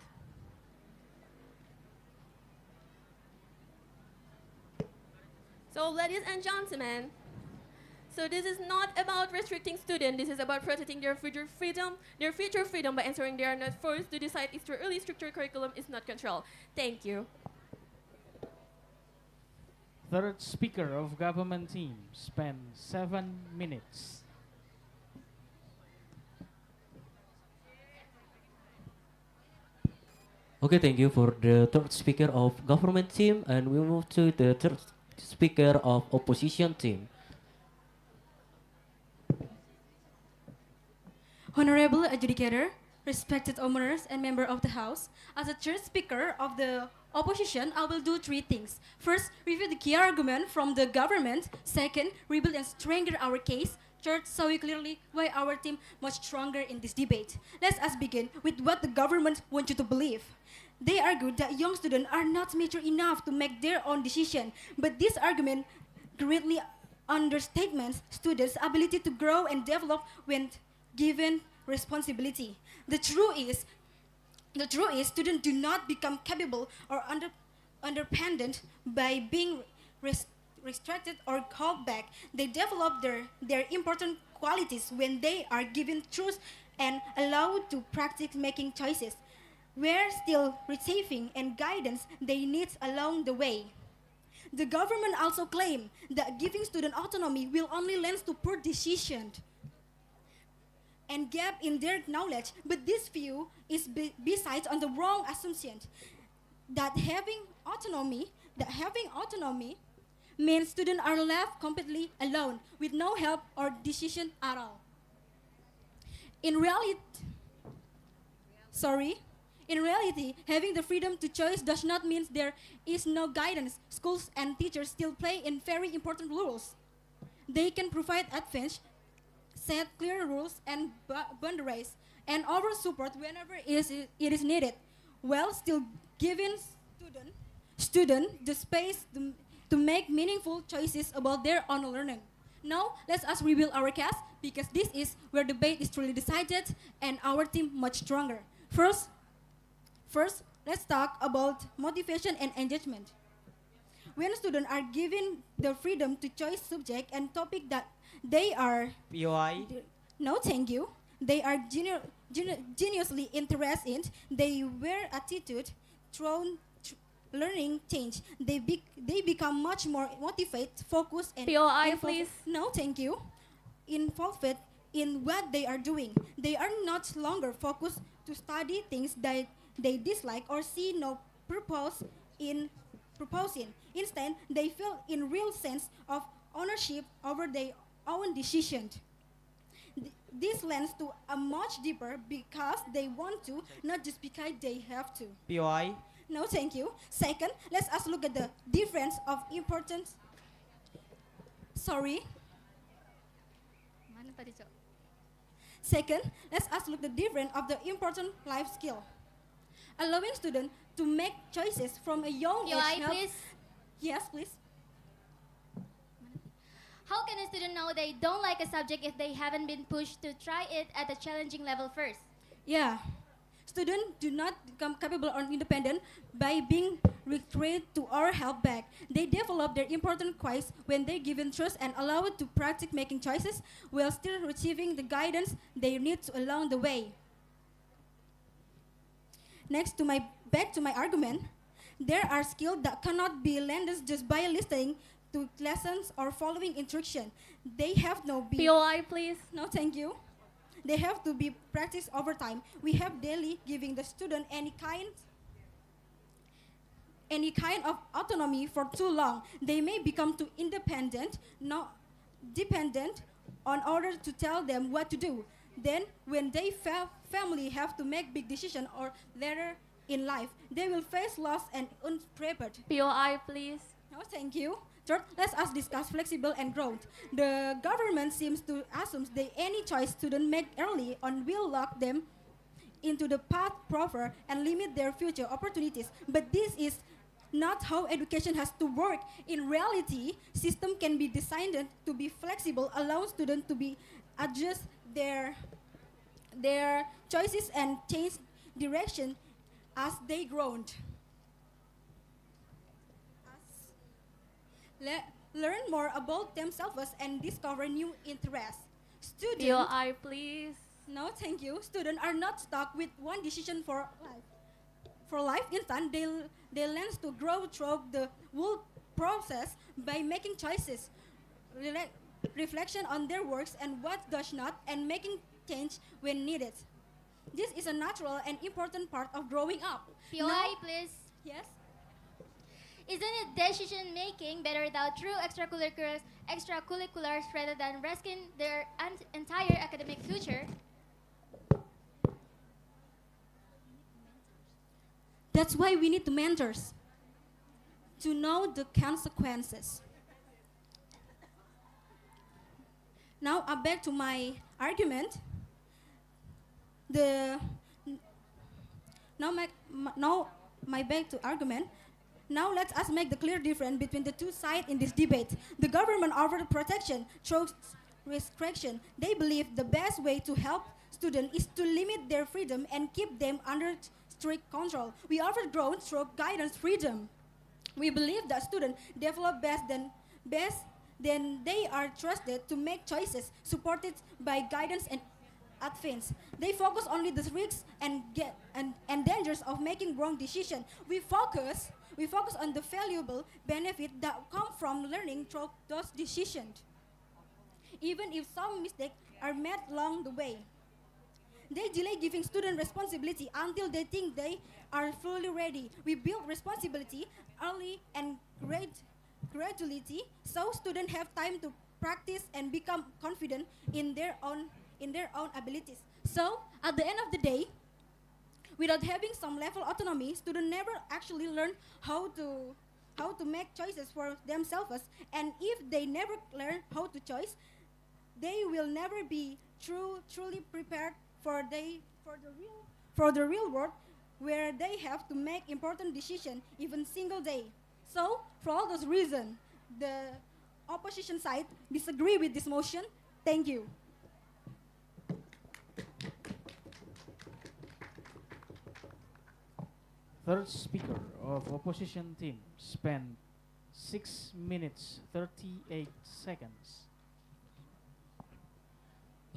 So, ladies and gentlemen, so this is not about restricting students, this is about protecting their future freedom by ensuring they are not forced to decide if their early structured curriculum is not controlled. Thank you. Third speaker of government team, spend 7 minutes. Okay, thank you for the third speaker of government team, and we move to the third speaker of opposition team. Honorable adjudicator, respected owners and member of the House, as a third speaker of the opposition, I will do 3 things. First, review the key argument from the government. Second, rebuild and strengthen our case. Third, show you clearly why our team much stronger in this debate. Let us begin with what the government wants you to believe. They argue that young students are not mature enough to make their own decision, but this argument greatly understatements students' ability to grow and develop when given responsibility. The truth is students do not become capable or underdependent by being restricted or held back. They develop their important qualities when they are given truth and allowed to practice making choices, where still receiving and guidance they need along the way. The government also claims that giving student autonomy will only lead to poor decisions and gap in their knowledge, but this view is besides on the wrong assumption that having autonomy means students are left completely alone with no help or decision at all. In reality, having the freedom to choose does not mean there is no guidance. Schools and teachers still play in very important roles. They can provide advice, set clear rules and boundaries, and offer support whenever it is needed, while still giving student the space to make meaningful choices about their own learning. Now, let us reveal our cast because this is where debate is truly decided and our team much stronger. First, let's talk about motivation and engagement. When students are given the freedom to choose subject and topic that they are POI. no, thank you. They are genuinely interested in. They wear attitude, thrown learning change. They become much more motivated, focused, and POI, involved- please. No, thank you. Involved in what they are doing. They are not longer focused to study things that they dislike or see no purpose in proposing. Instead, they feel in real sense of ownership over their own decisions. This lends to a much deeper because they want to, not just because they have to. POI. No, thank you. Second, let's us look at the difference of importance. Sorry. Mana tadi, Cok? Second, let's us look the difference of the important life skill. Allowing students to make choices from a young POI, age. please. Yes, please. How can a student know they don't like a subject if they haven't been pushed to try it at a challenging level first? Yeah. Students do not become capable or independent by being recruited to or held back. They develop their important qualities when they're given trust and allowed to practice making choices while still receiving the guidance they need along the way. Back to my argument, there are skills that cannot be learned just by listening to lessons or following instruction. They have no be POI, please. No, thank you. They have to be practiced over time. We have daily giving the student any kind of autonomy for too long. They may become too independent, not dependent on order to tell them what to do. Then when they family have to make big decision or later in life, they will face loss and unprepared. POI, please. No, thank you. Third, let us discuss flexible and growth. The government seems to assume that any choice students make early on will lock them into the path proper and limit their future opportunities. But this is not how education has to work. In reality, system can be designed to be flexible, allow students to be adjust their choices and change direction as they grow. Learn more about themselves and discover new interests. Students, POI, please. no, thank you. Students are not stuck with one decision for life. For life, instead, they learn to grow through the whole process by making choices, reflection on their works and what does not, and making change when needed. This is a natural and important part of growing up. POI, Now- please. Yes? Isn't it decision making better without true extracurriculars rather than risking their entire academic future? That's why we need the mentors to know the consequences. Now, back to my argument. My back to argument. Now let us make the clear difference between the two sides in this debate. The government offers protection through restriction. They believe the best way to help students is to limit their freedom and keep them under strict control. We offer growth through guidance freedom. We believe that students develop best then they are trusted to make choices supported by guidance and advance. They focus only the risks and dangers of making wrong decisions. We focus on the valuable benefit that come from learning through those decisions, even if some mistakes are made along the way. They delay giving students responsibility until they think they are fully ready. We build responsibility early and gradually, so students have time to practice and become confident in their own abilities. So, at the end of the day, without having some level autonomy, students never actually learn how to make choices for themselves. And if they never learn how to choose, they will never be truly prepared for the real world, where they have to make important decisions even single day. So, for all those reasons, the opposition side disagree with this motion? Thank you. Third speaker of opposition team spent 6 minutes 38 seconds.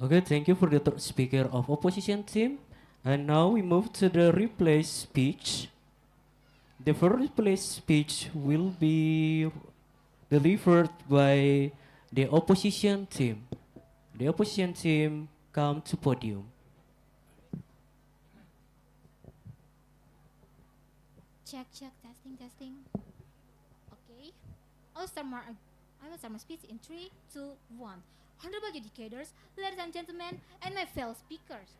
Okay, thank you for the third speaker of opposition team. And now we move to the replay speech. The first replay speech will be delivered by the opposition team. The opposition team come to podium. Check, testing. Okay. I will start my speech in 3, 2, 1. Honorable educators, ladies and gentlemen, and my fellow speakers.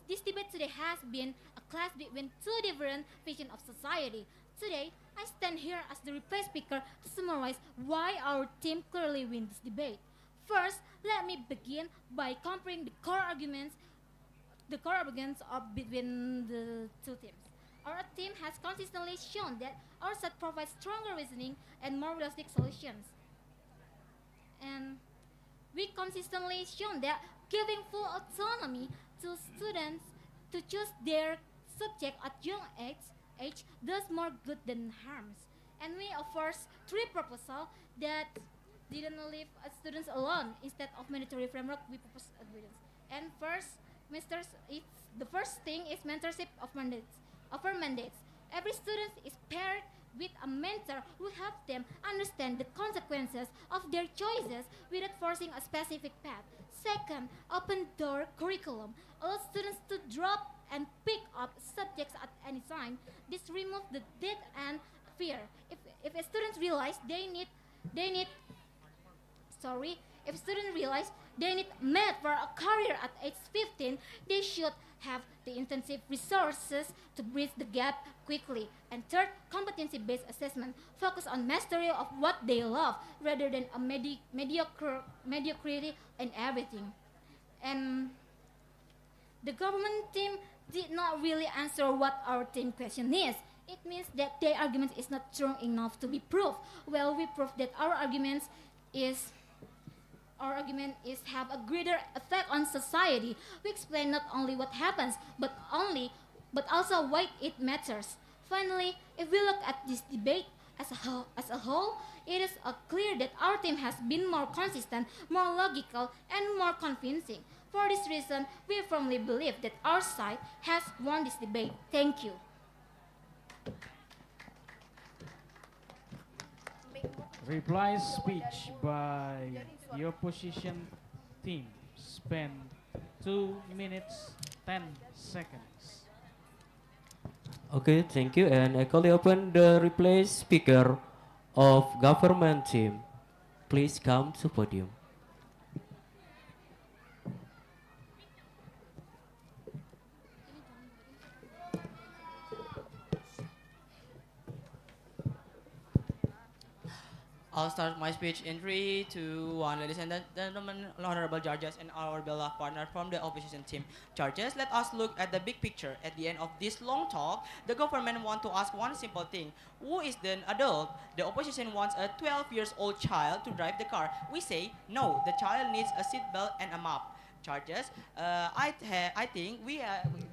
This debate today has been a clash between two different visions of society. Today, I stand here as the replay speaker to summarize why our team clearly wins this debate. First, let me begin by comparing the core arguments between the two teams. Our team has consistently shown that our side provides stronger reasoning and more realistic solutions. And we consistently shown that giving full autonomy to students to choose their subject at young age does more good than harms. And we offer 3 proposals that didn't leave students alone. Instead of mandatory framework, we propose agreements. And the first thing is mentorship of mandates. Every student is paired with a mentor who helps them understand the consequences of their choices without forcing a specific path. Second, open door curriculum allows students to drop and pick up subjects at any time. This removes the dead end fear. If a student realize they need math for a career at age 15, they should have the intensive resources to bridge the gap quickly. And third, competency-based assessment focus on mastery of what they love rather than a mediocrity in everything. And the government team did not really answer what our team question is. It means that their argument is not strong enough to be proved. Well, we prove that our argument is have a greater effect on society. We explain not only what happens, but also why it matters. Finally, if we look at this debate as a whole, it is clear that our team has been more consistent, more logical, and more convincing. For this reason, we firmly believe that our side has won this debate. Thank you. Reply speech by the opposition team spent 2 minutes 10 seconds. Okay, thank you. And I call open the replay speaker of government team. Please come to podium. I'll start my speech in 3, 2, 1. Ladies and gentlemen, honorable judges, and our beloved partner from the opposition team. Judges, let us look at the big picture. At the end of this long talk, the government wants to ask one simple thing. Who is the adult? The opposition wants a 12-year-old child to drive the car. We say, no, the child needs a seatbelt and a map. Charges. I think we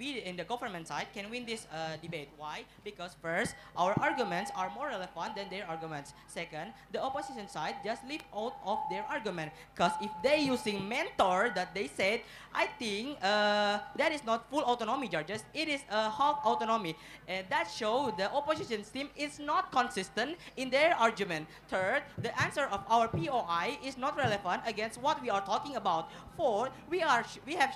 in the government side can win this debate. Why? Because first, our arguments are more relevant than their arguments. Second, the opposition side just leave out of their argument. Because if they using mentor that they said, I think that is not full autonomy, judges. It is half autonomy. And that shows the opposition team is not consistent in their argument. Third, the answer of our POI is not relevant against what we are talking about. Fourth, we have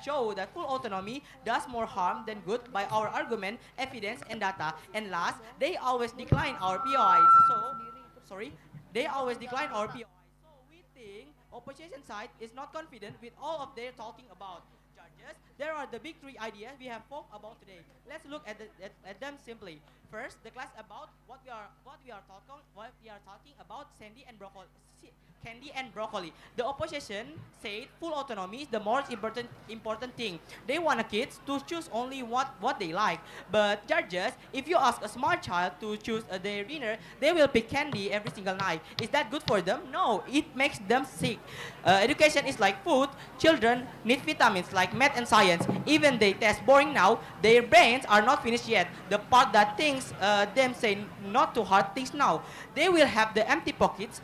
shown that full autonomy does more harm than good by our argument, evidence, and data. And last, they always decline our POI. They always decline our POI. So we think opposition side is not confident with all of their talking about. Judges, there are the big 3 ideas we have talked about today. Let's look at them simply. First, the class about what we are talking about candy and broccoli. Candy and broccoli. The opposition said full autonomy is the most important thing. They want the kids to choose only what they like. But judges, if you ask a smart child to choose their dinner, they will pick candy every single night. Is that good for them? No, it makes them sick. Education is like food. Children need vitamins like math and science. Even they test boring now, their brains are not finished yet. The part that thinks them say not to hard things now. They will have the empty pockets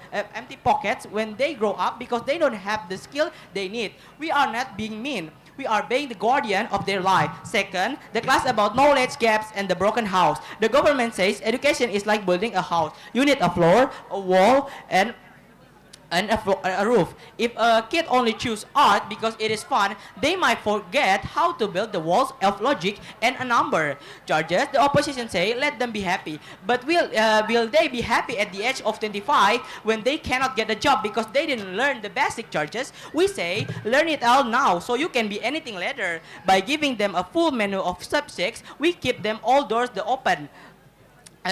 when they grow up because they don't have the skill they need. We are not being mean. We are being the guardian of their life. Second, the class about knowledge gaps and the broken house. The government says education is like building a house. You need a floor, a wall, and a roof. If a kid only choose art because it is fun, they might forget how to build the walls of logic and a number. Judges, the opposition say, let them be happy. But will they be happy at the age of 25 when they cannot get a job because they didn't learn the basic judges? We say, learn it all now so you can be anything later. By giving them a full menu of subjects, we keep them all doors open.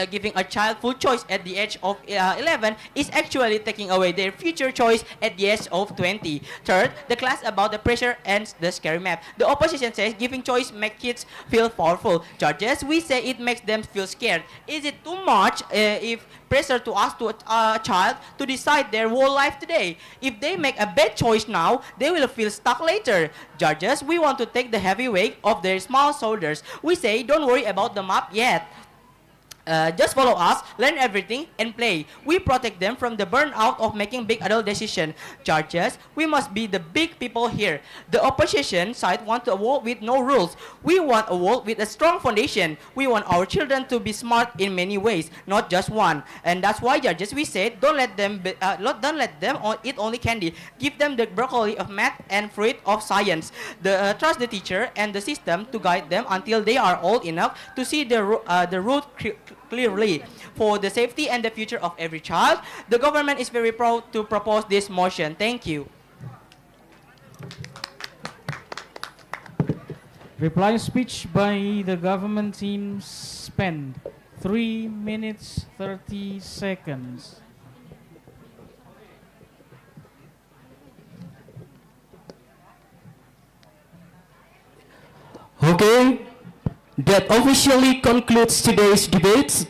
Giving a child full choice at the age of 11 is actually taking away their future choice at the age of 20. Third, the class about the pressure and the scary map. The opposition says giving choice makes kids feel powerful. Judges, we say it makes them feel scared. Is it too much if pressure to ask to a child to decide their whole life today? If they make a bad choice now, they will feel stuck later. Judges, we want to take the heavy weight of their small shoulders. We say don't worry about the map yet. Just follow us, learn everything, and play. We protect them from the burnout of making big adult decisions. Judges, we must be the big people here. The opposition side wants a world with no rules. We want a world with a strong foundation. We want our children to be smart in many ways, not just one. And that's why, judges, we said don't let them eat only candy. Give them the broccoli of math and fruit of science. Trust the teacher and the system to guide them until they are old enough to see the route clearly. For the safety and the future of every child, the government is very proud to propose this motion. Thank you. Reply speech by the government team spent 3 minutes 30 seconds. Okay, that officially concludes today's debate.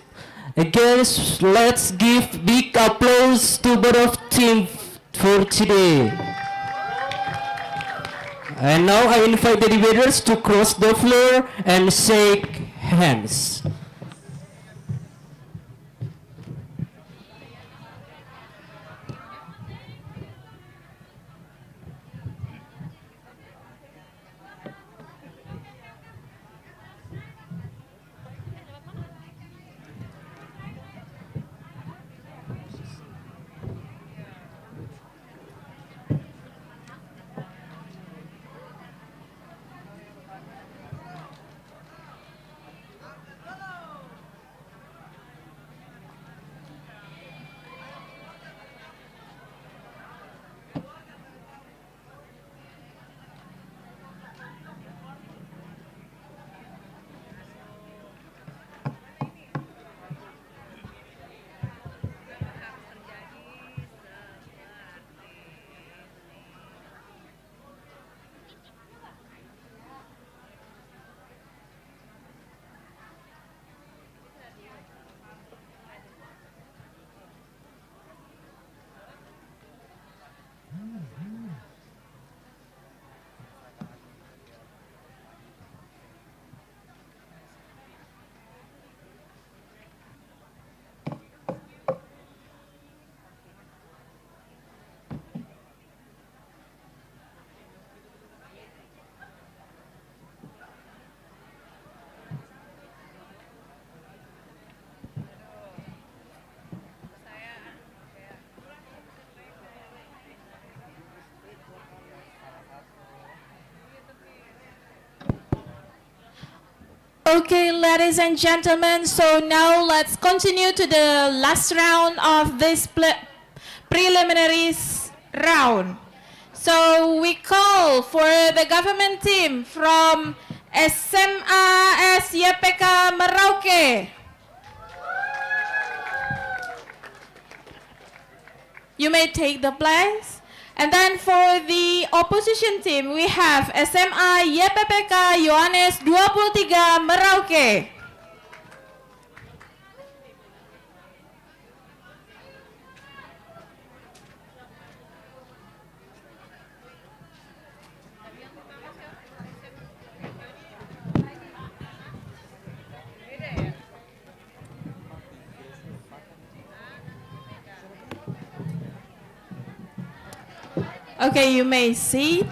Again, let's give big applause to both of teams for today. And now I invite the debaters to cross the floor and shake hands. Okay, ladies and gentlemen, so now let's continue to the last round of this preliminaries round. So we call for the government team from SMA SYPK Merauke. you may take the place. And then for the opposition team, we have SMA YPPK Yohanes 23 Merauke. Okay, you may sit.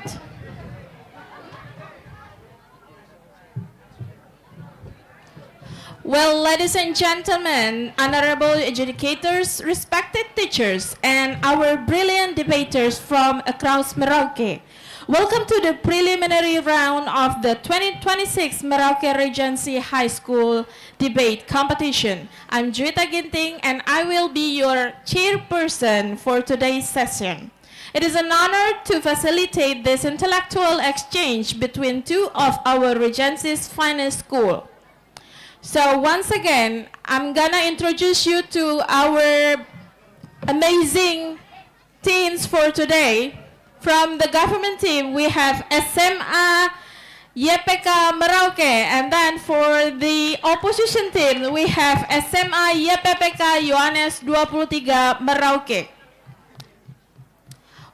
Well, ladies and gentlemen, honorable adjudicators, respected teachers, and our brilliant debaters from across Merauke, welcome to the preliminary round of the 2026 Merauke Regency High School Debate Competition. I'm Juwita Ginting, and I will be your chairperson for today's session. It is an honor to facilitate this intellectual exchange between two of our Regency's finest schools. So once again, I'm gonna introduce you to our amazing teams for today. From the government team, we have SMA YPK Merauke, and then for the opposition team, we have SMA YPPK Yohanes 23 Merauke.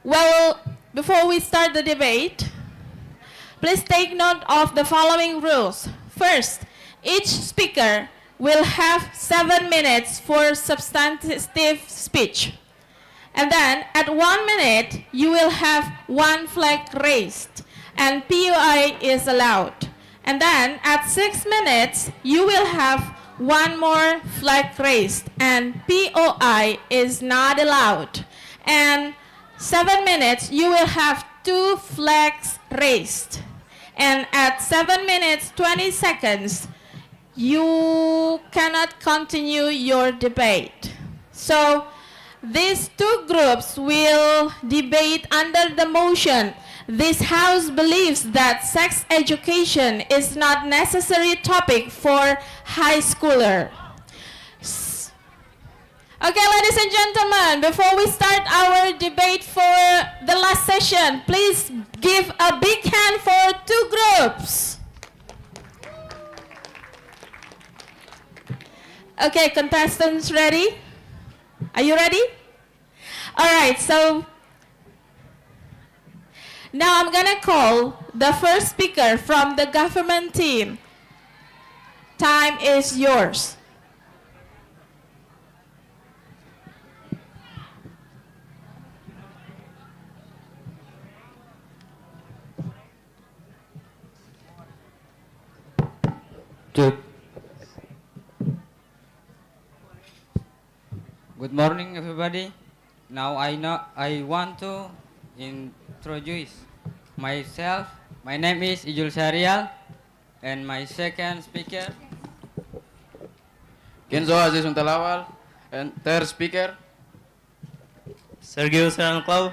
Well, before we start the debate, please take note of the following rules. First, each speaker will have 7 minutes for substantive speech. And then at 1 minute, you will have 1 flag raised, and POI is allowed. And then at 6 minutes, you will have 1 more flag raised, and POI is not allowed. And 7 minutes, you will have 2 flags raised. And at 7 minutes, 20 seconds, you cannot continue your debate. So these two groups will debate under the motion. This House believes that sex education is not necessary topic for high schooler. Okay, ladies and gentlemen, before we start our debate for the last session, please give a big hand for two groups. Okay, contestants ready? Are you ready? All right, so now I'm gonna call the first speaker from the government team. Time is yours. Good morning, everybody. Now I want to introduce myself. My name is Ijul Syarial, and my second speaker, Kenzo Aziz Untalawal, and third speaker, Sergio Seranclau.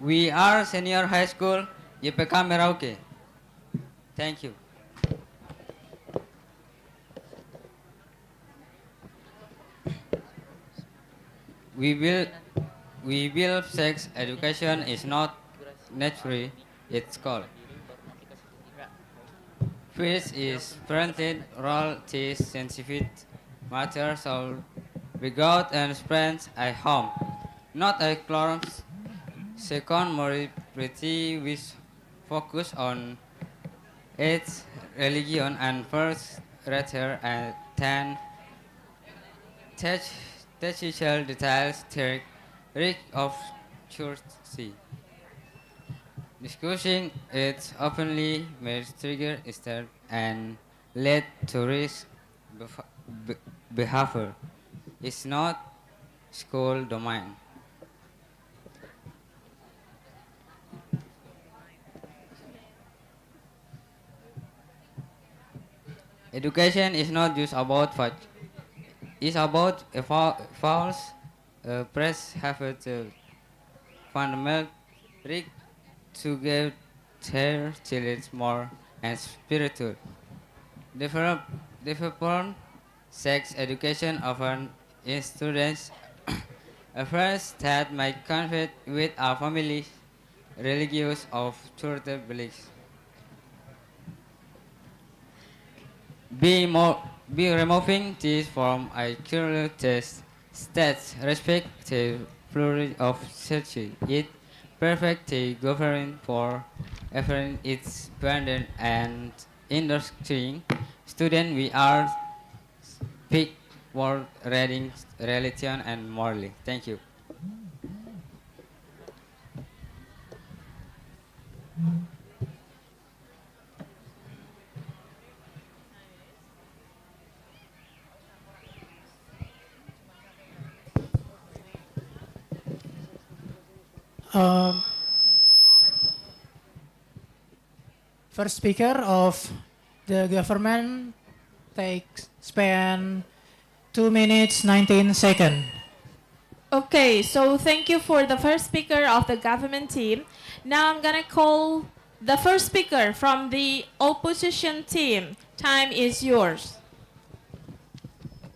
we are senior high school YPK Merauke. Thank you. We believe sex education is not necessary, it's called. First is parented role is sensitive matter should be got and spent at home, not at clubs. Second, morality which focus on its religion and first rather than technical details take risk of churchy. Discussing it openly may trigger start and lead to risk behavior. It's not school domain. Education is not just about fact. It's about a false press have to fundamental right to give their children more and spiritual. Development sex education often students, first that my conflict with our families, religious of church beliefs. Be removing this from a current test states respect the plurality of society. It perfect the government for everyone its abandoned and interesting student we are speak word reading religion and morally. Thank you. First speaker of the government spend 2 minutes 19 seconds. Okay, so thank you for the first speaker of the government team. Now I'm gonna call the first speaker from the opposition team. Time is yours.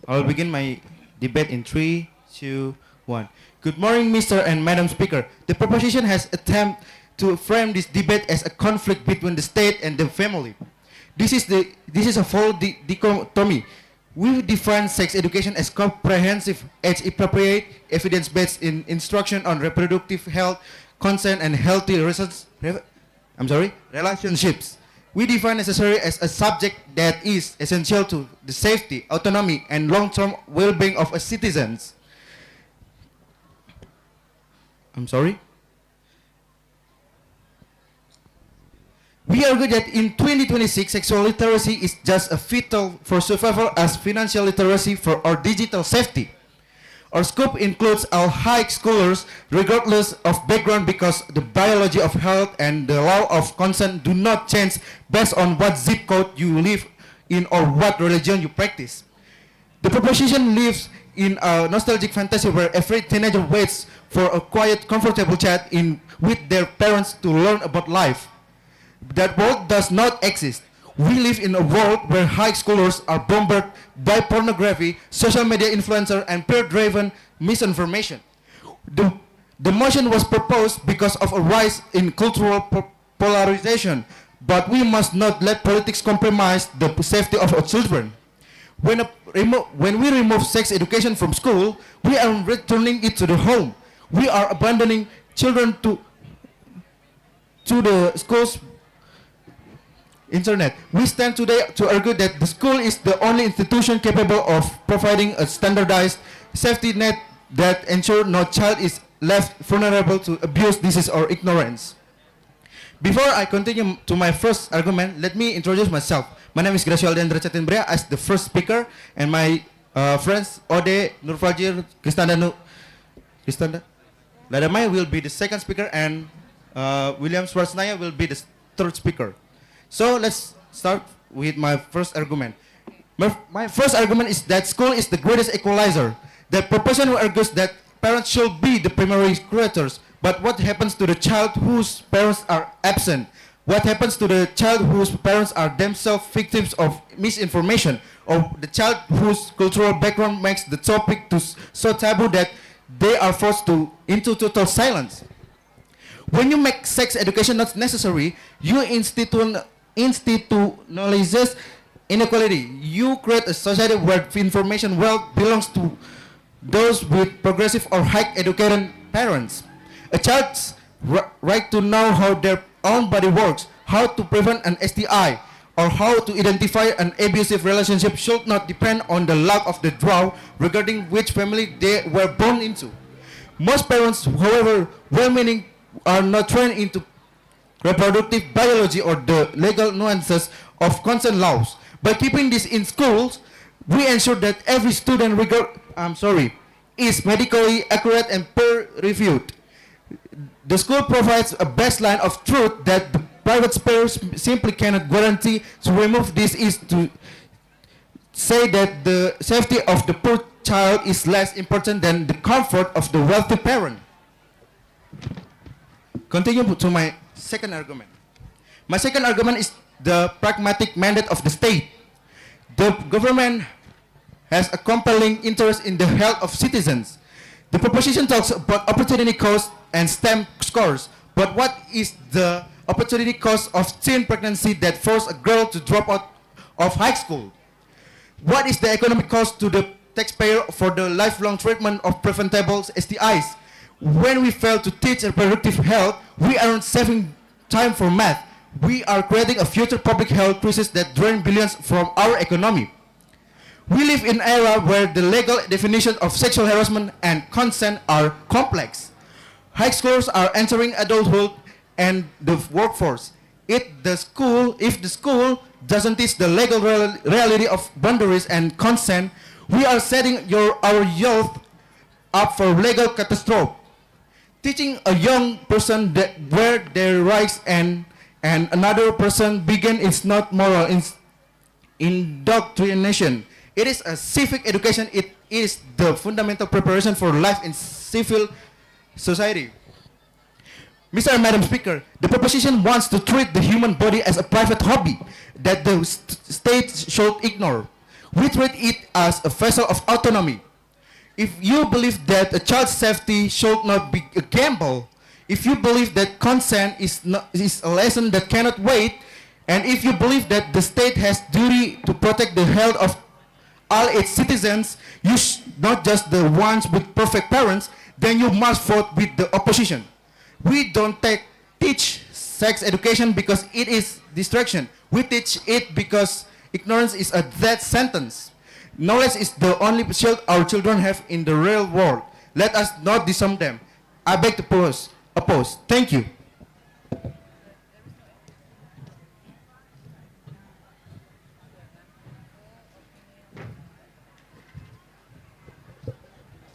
I'll begin my debate in 3, 2, 1. Good morning, Mr. and Madam Speaker. The proposition has attempted to frame this debate as a conflict between the state and the family. This is a false dichotomy. We define sex education as comprehensive, age-appropriate, evidence-based instruction on reproductive health, consent, and healthy relationships. We define necessary as a subject that is essential to the safety, autonomy, and long-term well-being of citizens. We argue that in 2026, sexual literacy is just as vital for survival as financial literacy for our digital safety. Our scope includes all high schoolers regardless of background because the biology of health and the law of consent do not change based on what zip code you live in or what religion you practice. The proposition lives in a nostalgic fantasy where every teenager waits for a quiet, comfortable chat with their parents to learn about life. That world does not exist. We live in a world where high schoolers are bombarded by pornography, social media influencer, and peer-driven misinformation. The motion was proposed because of a rise in cultural polarization, but we must not let politics compromise the safety of our children. When we remove sex education from school, we are returning it to the home. We are abandoning children to the schools internet. We stand today to argue that the school is the only institution capable of providing a standardized safety net that ensures no child is left vulnerable to abuse, disease, or ignorance. Before I continue to my first argument, let me introduce myself. My name is Gracio Aldendra Chatenbria as the first speaker, and my friends Ode, Nurfajir, Kristanda Ladamai will be the second speaker, and William Swarsnaya will be the third speaker. So let's start with my first argument. My first argument is that school is the greatest equalizer. The proposition argues that parents should be the primary creators, but what happens to the child whose parents are absent? What happens to the child whose parents are themselves victims of misinformation, or the child whose cultural background makes the topic so taboo that they are forced into total silence? When you make sex education not necessary, you institutionalizes inequality. You create a society where information wealth belongs to those with progressive or high educated parents. A child's right to know how their own body works, how to prevent an STI, or how to identify an abusive relationship should not depend on the luck of the draw regarding which family they were born into. Most parents, however well-meaning, are not trained into reproductive biology or the legal nuances of consent laws. By keeping this in schools, we ensure that every student is medically accurate and peer-reviewed. The school provides a baseline of truth that the private spheres simply cannot guarantee. To remove this is to say that the safety of the poor child is less important than the comfort of the wealthy parent. Continue to my second argument. My second argument is the pragmatic mandate of the state. The government has a compelling interest in the health of citizens. The proposition talks about opportunity cost and STEM scores, but what is the opportunity cost of teen pregnancy that forced a girl to drop out of high school? What is the economic cost to the taxpayer for the lifelong treatment of preventable STIs? When we fail to teach reproductive health, we aren't saving time for math. We are creating a future public health crisis that drains billions from our economy. We live in an era where the legal definition of sexual harassment and consent are complex. High schoolers are entering adulthood and the workforce. If the school doesn't teach the legal reality of boundaries and consent, we are setting our youth up for legal catastrophe. Teaching a young person that where their rights and another person begin is not moral indoctrination. It is a civic education. It is the fundamental preparation for life in civil society. Mr. and Madam Speaker, the proposition wants to treat the human body as a private hobby that the state should ignore. We treat it as a vessel of autonomy. If you believe that a child's safety should not be a gamble, if you believe that consent is a lesson that cannot wait, and if you believe that the state has duty to protect the health of all its citizens, not just the ones with perfect parents, then you must vote with the opposition. We don't teach sex education because it is distraction. We teach it because ignorance is a death sentence. Knowledge is the only shield our children have in the real world. Let us not disarm them. I beg to oppose. Thank you.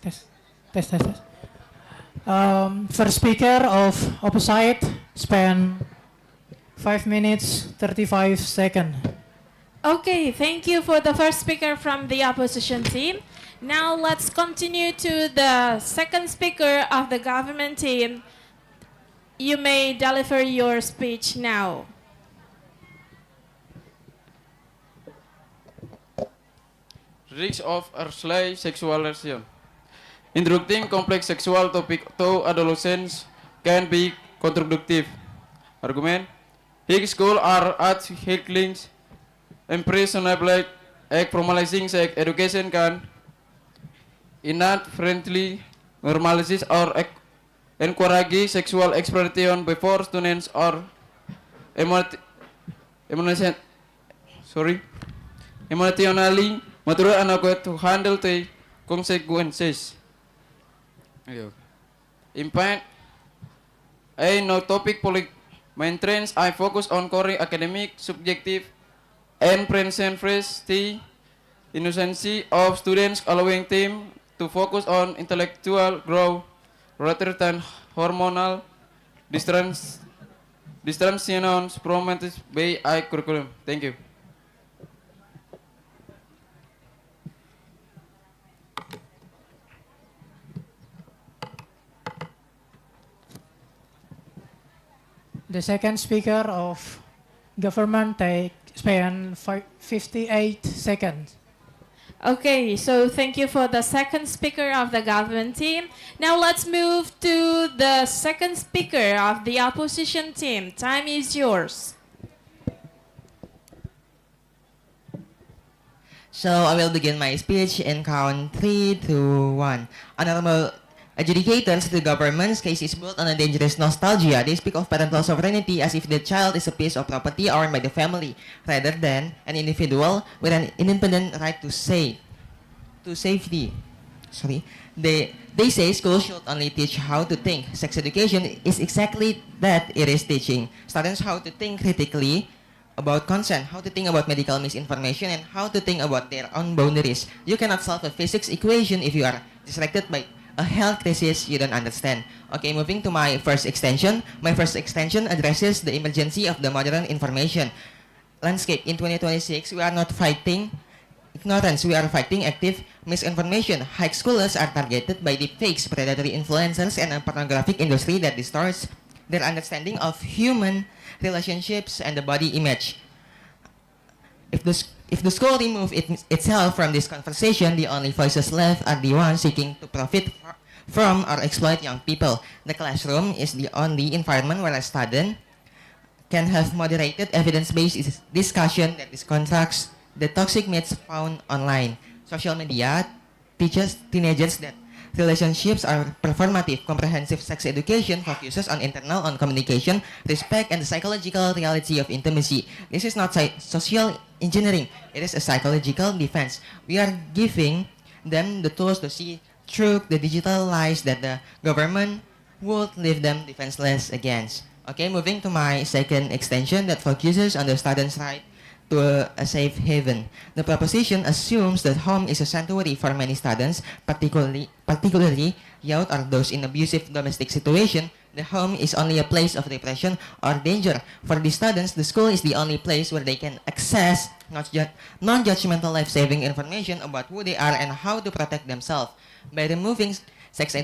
Test. First speaker of opposite spend 5 minutes 35 seconds. Okay, thank you for the first speaker from the opposition team. Now let's continue to the second speaker of the government team. You may deliver your speech now. Risks of early sexualization. Introducing complex sexual topic to adolescents can be counterproductive. Argument: high school are at headlings. Impressionable act formalizing sex education can inadvertently normalize or encourage sexual exploitation before students are emotionally mature enough to handle the consequences. Impact a no topic maintains I focus on core academic, subjective, and present phrase the innocency of students, allowing them to focus on intellectual growth rather than hormonal distractions promoted by a curriculum. Thank you. The second speaker of government spend 58 seconds. Okay, so thank you for the second speaker of the government team. Now let's move to the second speaker of the opposition team. Time is yours. So I will begin my speech in count 3, 2, 1. Honorable adjudicators, the government's case is built on a dangerous nostalgia. They speak of parental sovereignty as if the child is a piece of property owned by the family, rather than an individual with an independent right to safety. They say schools should only teach how to think. Sex education is exactly that. It is teaching students how to think critically about consent, how to think about medical misinformation, and how to think about their own boundaries. You cannot solve a physics equation if you are distracted by a health crisis you don't understand. Okay, moving to my first extension. My first extension addresses the emergency of the modern information landscape. In 2026, we are not fighting ignorance, we are fighting active misinformation. High schoolers are targeted by deepfakes, predatory influencers, and a pornographic industry that distorts their understanding of human relationships and the body image. If If the school remove itself from this conversation, the only voices left are the ones seeking to profit from or exploit young people. The classroom is the only environment where a student can have moderated evidence-based discussion that disconstructs the toxic myths found online. Social media teaches teenagers that relationships are performative. Comprehensive sex education focuses on internal communication, respect, and the psychological reality of intimacy. This is not social engineering. It is a psychological defense. We are giving them the tools to see through the digital lies that the government would leave them defenseless against. Okay, moving to my second extension that focuses on the student's right to a safe haven. The proposition assumes that home is a sanctuary for many students, particularly youth or those in abusive domestic situation. The home is only a place of repression or danger. For these students, the school is the only place where they can access non-judgmental life-saving information about who they are and how to protect themselves. By removing sexual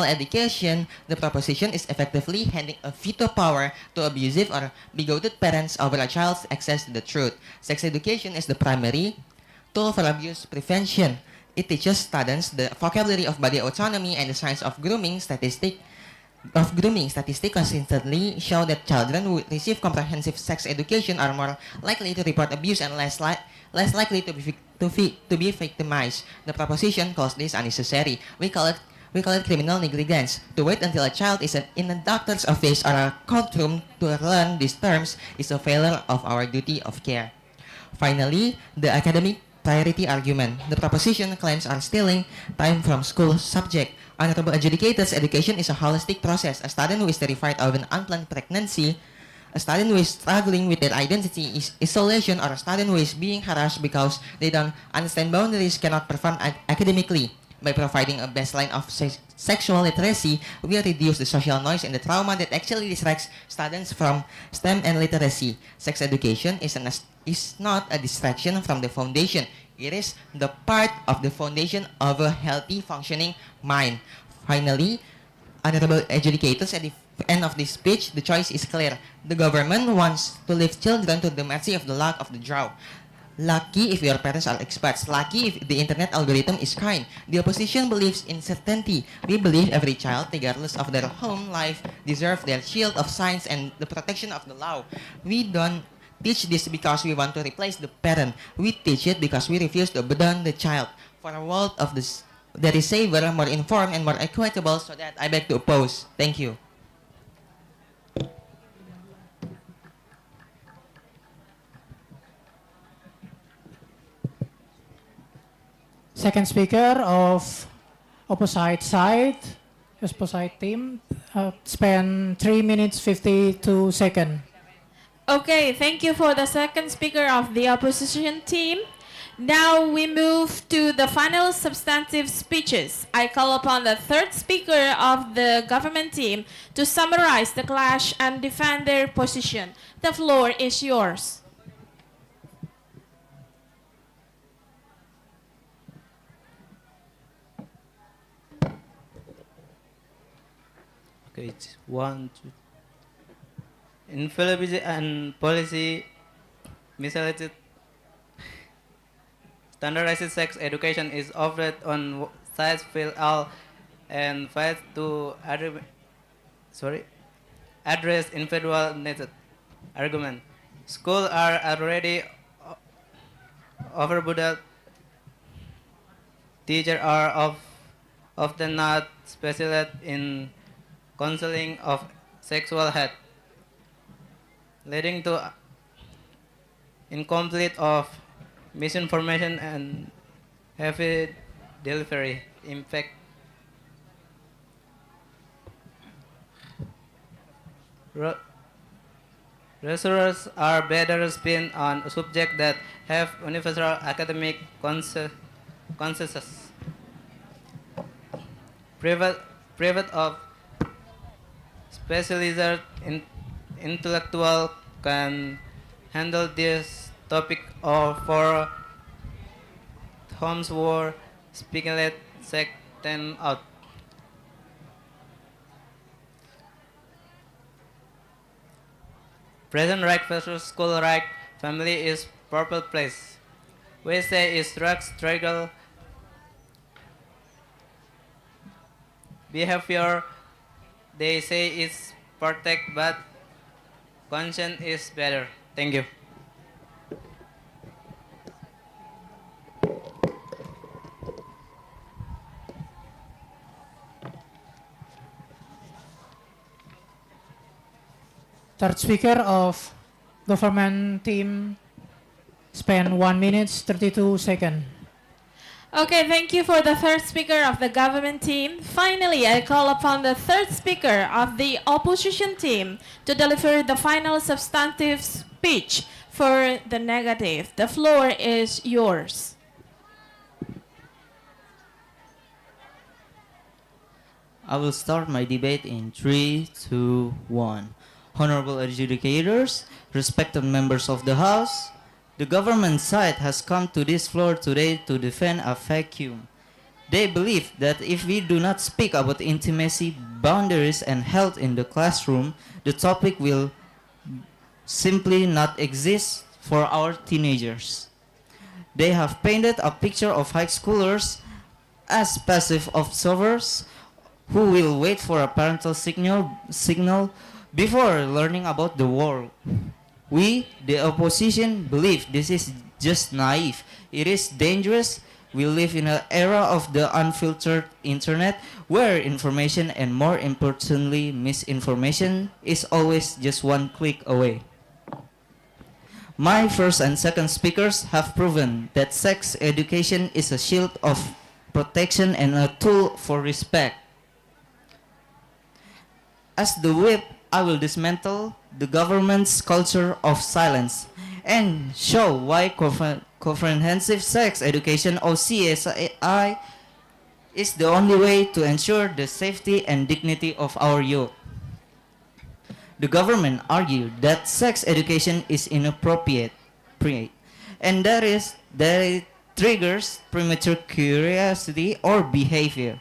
education, the proposition is effectively handing a veto power to abusive or bigoted parents over a child's access to the truth. Sex education is the primary tool for abuse prevention. It teaches students the vocabulary of body autonomy and the science of grooming. Statistics consistently show that children who receive comprehensive sex education are more likely to report abuse and less likely to be victimized. The proposition calls this unnecessary. We call it criminal negligence. To wait until a child is in a doctor's office or a courtroom to learn these terms is a failure of our duty of care. Finally, the academic priority argument. The proposition claims are stealing time from school subject. Honorable adjudicators, education is a holistic process. A student who is terrified of an unplanned pregnancy, a student who is struggling with their identity, isolation, or a student who is being harassed because they don't understand boundaries cannot perform academically. By providing a baseline of sexual literacy, we reduce the social noise and the trauma that actually distracts students from STEM and literacy. Sex education is not a distraction from the foundation. It is the part of the foundation of a healthy, functioning mind. Finally, honorable adjudicators, at the end of this speech, the choice is clear. The government wants to leave children to the mercy of the luck of the draw. Lucky if your parents are experts. Lucky if the internet algorithm is kind. The opposition believes in certainty. We believe every child, regardless of their home life, deserves their shield of science and the protection of the law. We don't teach this because we want to replace the parent. We teach it because we refuse to abandon the child. For a world of this that is safer, more informed, and more equitable, so that I beg to oppose. Thank you. Second speaker of opposite team, spend 3 minutes 52 seconds. Okay, thank you for the second speaker of the opposition team. Now we move to the final substantive speeches. I call upon the third speaker of the government team to summarize the clash and defend their position. The floor is yours. Okay, it's 1, 2. Infallibility and policy misleaded. Standardized sex education is offered on sites fill all and fight to address individual needs. Argument: schools are already overburdened. Teachers are often not specialized in counseling of sexual health, leading to incomplete of misinformation and heavy delivery. In fact, researchers are better spin on subjects that have universal academic consensus. Private of specialized intellectual can handle this topic or for homes where speculate sex them out. Present right versus school right family is purple place. We say is drug struggle behavior. They say it's protect, but conscience is better. Thank you. Third speaker of government team spend 1 minute 32 seconds. Okay, thank you for the third speaker of the government team. Finally, I call upon the third speaker of the opposition team to deliver the final substantive speech for the negative. The floor is yours. I will start my debate in 3, 2, 1. Honorable adjudicators, respected members of the House, the government side has come to this floor today to defend a vacuum. They believe that if we do not speak about intimacy, boundaries, and health in the classroom, the topic will simply not exist for our teenagers. They have painted a picture of high schoolers as passive observers who will wait for a parental signal before learning about the world. We, the opposition, believe this is just naive. It is dangerous. We live in an era of the unfiltered internet where information and, more importantly, misinformation is always just one click away. My first and second speakers have proven that sex education is a shield of protection and a tool for respect. As the whip, I will dismantle the government's culture of silence and show why comprehensive sex education, or CSI, is the only way to ensure the safety and dignity of our youth. The government argued that sex education is inappropriate, and that it triggers premature curiosity or behavior.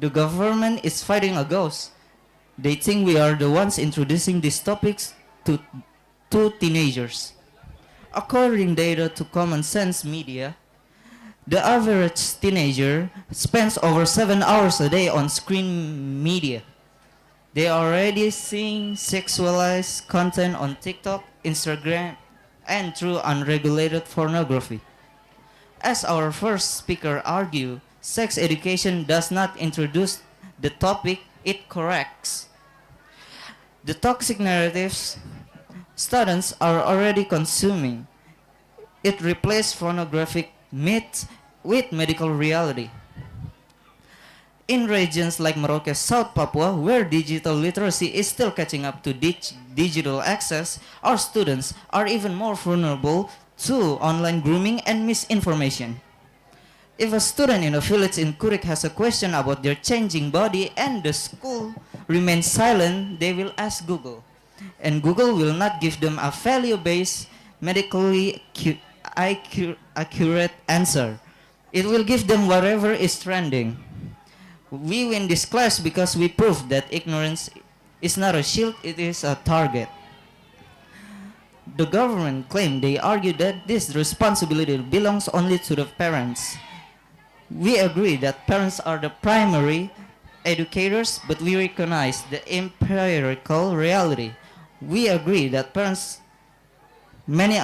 The government is fighting a ghost. They think we are the ones introducing these topics to teenagers. According data to Common Sense Media, the average teenager spends over 7 hours a day on screen media. They are already seeing sexualized content on TikTok, Instagram, and through unregulated pornography. As our first speaker argued, sex education does not introduce the topic, it corrects. The toxic narratives students are already consuming. It replaces pornographic myths with medical reality. In regions like Merauke, South Papua, where digital literacy is still catching up to digital access, our students are even more vulnerable to online grooming and misinformation. If a student in a village in Kurik has a question about their changing body and the school remains silent, they will ask Google. And Google will not give them a value-based, medically accurate answer. It will give them whatever is trending. We win this class because we prove that ignorance is not a shield, it is a target. The government claimed they argue that this responsibility belongs only to the parents. We agree that parents are the primary educators, but we recognize the empirical reality. We agree that many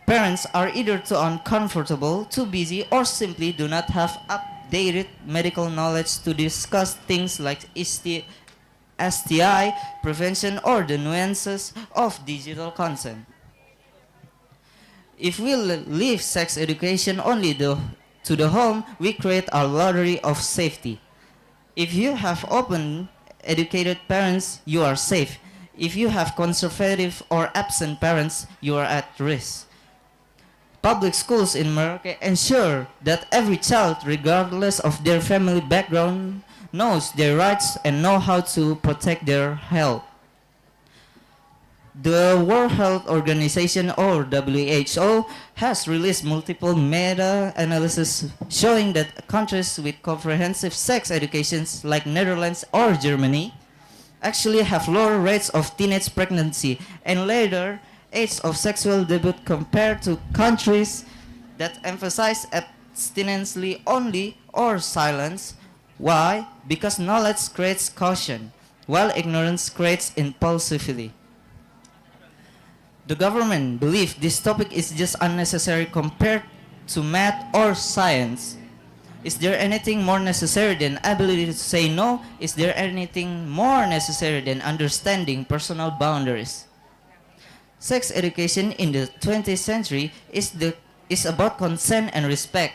parents are either too uncomfortable, too busy, or simply do not have updated medical knowledge to discuss things like STI prevention or the nuances of digital content. If we leave sex education only to the home, we create a lottery of safety. If you have open, educated parents, you are safe. If you have conservative or absent parents, you are at risk. Public schools in Merauke ensure that every child, regardless of their family background, knows their rights and know how to protect their health. The World Health Organization, or WHO, has released multiple meta-analyses showing that countries with comprehensive sex educations like Netherlands or Germany actually have lower rates of teenage pregnancy and later age of sexual debut compared to countries that emphasize abstinence only or silence. Why? Because knowledge creates caution, while ignorance creates impulsivity. The government believes this topic is just unnecessary compared to math or science. Is there anything more necessary than ability to say no? Is there anything more necessary than understanding personal boundaries? Sex education in the 20th century is about consent and respect.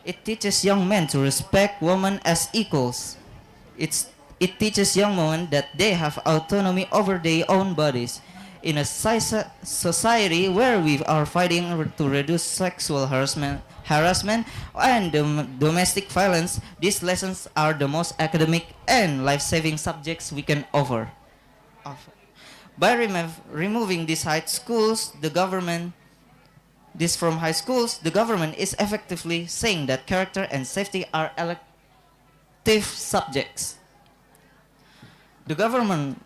It teaches young men to respect women as equals. It teaches young women that they have autonomy over their own bodies. In a society where we are fighting to reduce sexual harassment and domestic violence, these lessons are the most academic and life-saving subjects we can offer. By removing these high schools, the government is effectively saying that character and safety are elective subjects. The government,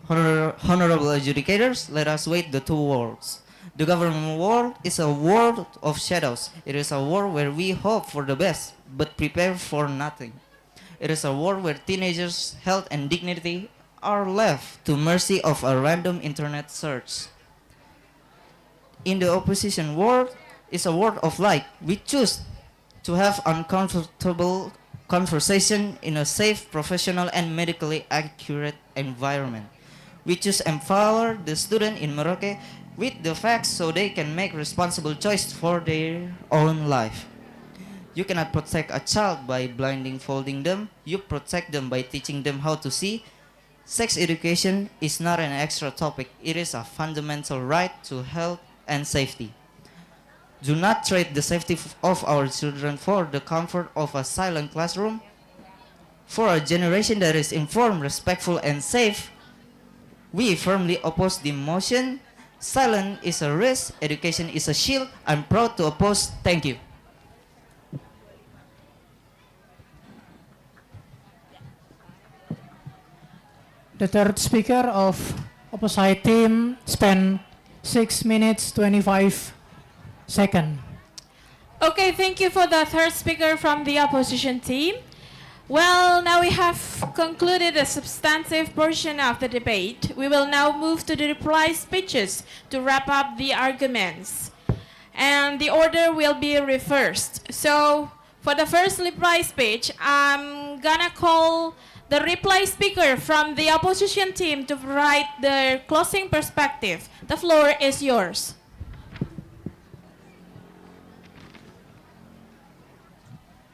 honorable adjudicators, let us wait the two worlds. The government world is a world of shadows. It is a world where we hope for the best, but prepare for nothing. It is a world where teenagers' health and dignity are left to mercy of a random internet search. In the opposition world is a world of light. We choose to have uncomfortable conversation in a safe, professional, and medically accurate environment. We choose to empower the student in Merauke with the facts so they can make responsible choice for their own life. You cannot protect a child by blindfolding them. You protect them by teaching them how to see. Sex education is not an extra topic. It is a fundamental right to health and safety. Do not trade the safety of our children for the comfort of a silent classroom. For a generation that is informed, respectful, and safe, we firmly oppose the motion. Silence is a risk, education is a shield. I'm proud to oppose. Thank you. The third speaker of opposite team spent 6 minutes 25 seconds. Okay, thank you for the third speaker from the opposition team. Well, now we have concluded the substantive portion of the debate. We will now move to the reply speeches to wrap up the arguments. And the order will be reversed. So, for the first reply speech, I'm gonna call the reply speaker from the opposition team to provide their closing perspective. The floor is yours.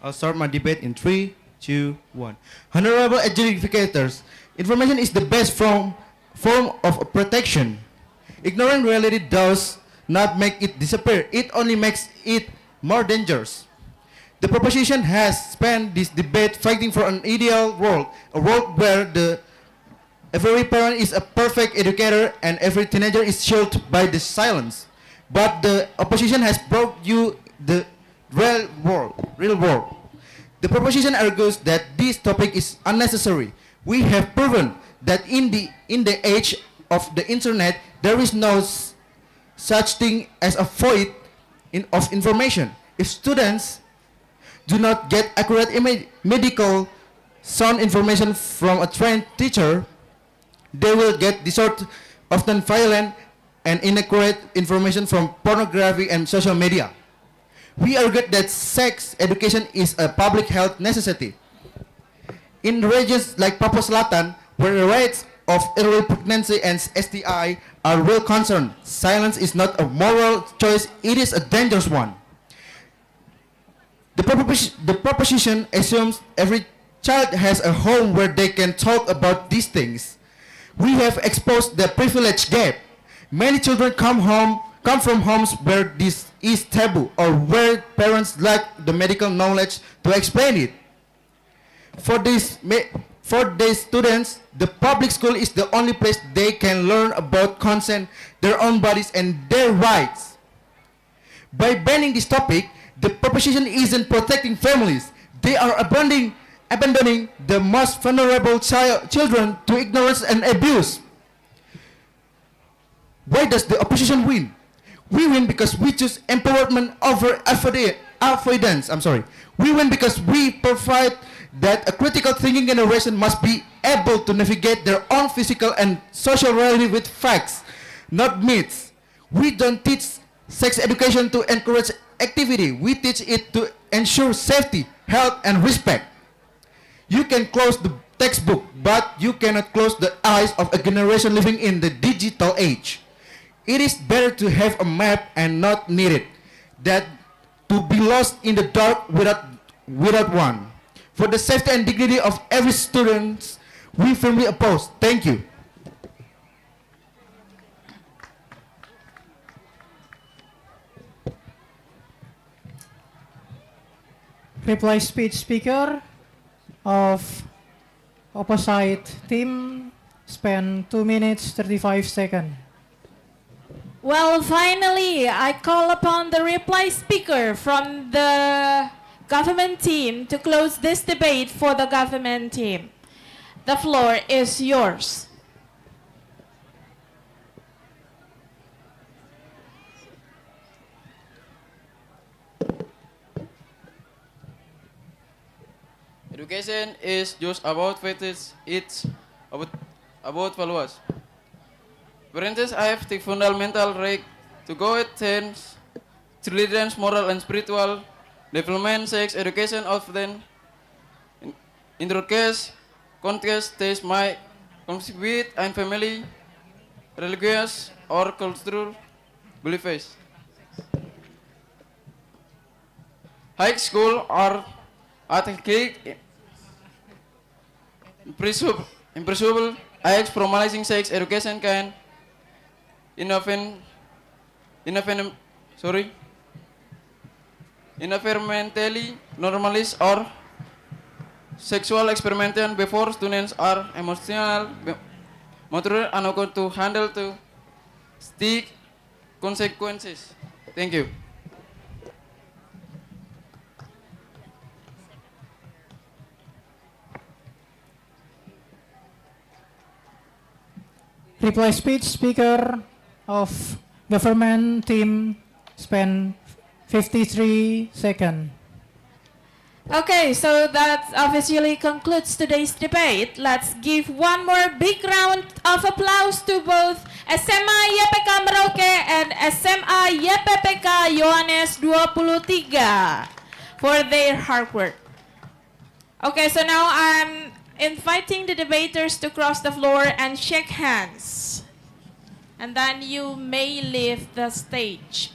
I'll start my debate in 3, 2, 1. Honorable adjudicators, information is the best form of protection. Ignoring reality does not make it disappear. It only makes it more dangerous. The proposition has spent this debate fighting for an ideal world, a world where every parent is a perfect educator and every teenager is shielded by the silence. But the opposition has brought you the real world. The proposition argues that this topic is unnecessary. We have proven that in the age of the internet, there is no such thing as a void of information. If students do not get accurate medical sound information from a trained teacher, they will get distorted, often violent and inaccurate information from pornography and social media. We argue that sex education is a public health necessity. In regions like Papua Selatan, where the rates of early pregnancy and STI are real concern, silence is not a moral choice, it is a dangerous one. The proposition assumes every child has a home where they can talk about these things. We have exposed the privilege gap. Many children come from homes where this is taboo or where parents lack the medical knowledge to explain it. For these students, the public school is the only place they can learn about consent, their own bodies, and their rights. By banning this topic, the proposition isn't protecting families. They are abandoning the most vulnerable children to ignorance and abuse. Why does the opposition win? We win because we choose empowerment over avoidance. We win because we provide that a critical thinking generation must be able to navigate their own physical and social reality with facts, not myths. We don't teach sex education to encourage activity. We teach it to ensure safety, health, and respect. You can close the textbook, but you cannot close the eyes of a generation living in the digital age. It is better to have a map and not need it, than to be lost in the dark without one. For the safety and dignity of every student, we firmly oppose. Thank you. Reply speech speaker of opposite team spend 2 minutes 35 seconds. Well, finally, I call upon the reply speaker from the government team to close this debate for the government team. The floor is yours. Education is just about fetish, it's about values. Parents have the fundamental right to go at things, children's moral and spiritual development. Sex education often introduces contest test might contribute and family, religious or cultural beliefs. High school or athletic imperishable acts formalizing sex education can environmentally normalize or sexual experimentation before students are emotional mature and to handle to stick consequences. Thank you. Reply speech speaker of government team spend 53 seconds. Okay, so that officially concludes today's debate. Let's give one more big round of applause to both SMA YPK Merauke and SMA YPPK Yohanes 23 for their hard work. Okay, so now I'm inviting the debaters to cross the floor and shake hands. And then you may leave the stage.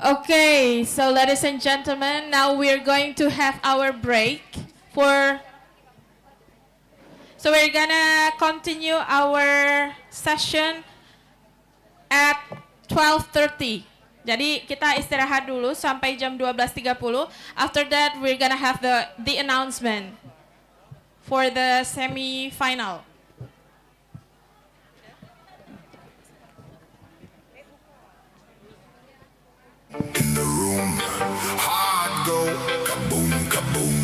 Okay, so ladies and gentlemen, now we're going to have our break for So we're gonna continue our session at 12:30. Jadi kita istirahat dulu sampai jam 12.30. After that, we're gonna have the announcement for the semi-final. In the room, heart go kaboom, kaboom.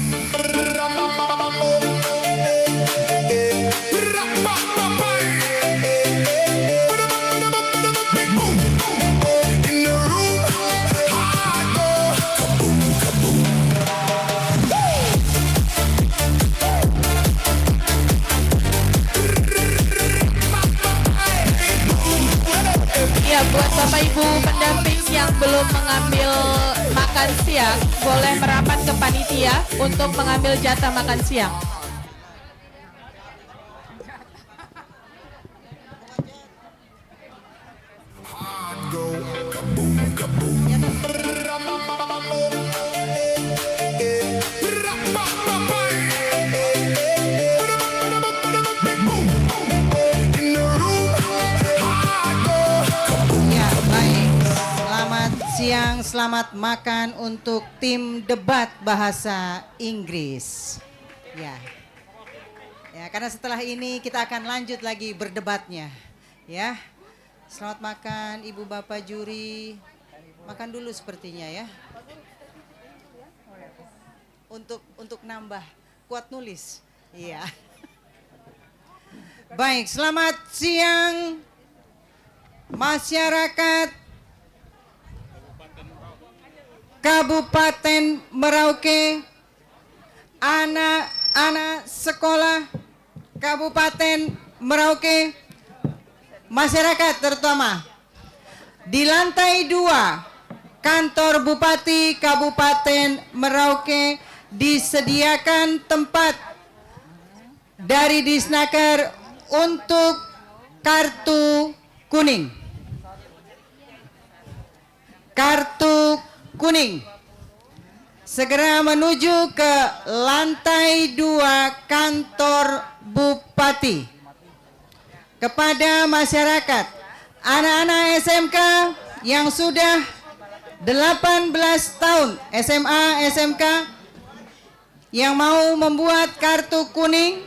Ya, buat Bapak Ibu pendamping yang belum mengambil makan siang, boleh merapat ke panitia untuk mengambil jatah makan siang. Ya, baik. Selamat siang, selamat makan untuk tim debat bahasa Inggris. Ya. Ya, karena setelah ini kita akan lanjut lagi berdebatnya. Ya. Selamat makan Ibu Bapak juri. Makan dulu sepertinya ya. Untuk nambah kuat nulis. Iya. Baik, selamat siang masyarakat Kabupaten Merauke, anak-anak sekolah Kabupaten Merauke, masyarakat terutama. Di lantai 2 kantor Bupati Kabupaten Merauke disediakan tempat dari Disnaker untuk kartu kuning. Kartu kuning. Segera menuju ke lantai 2 kantor Bupati. Kepada masyarakat, anak-anak SMK yang sudah 18 tahun, SMA, SMK, yang mau membuat kartu kuning,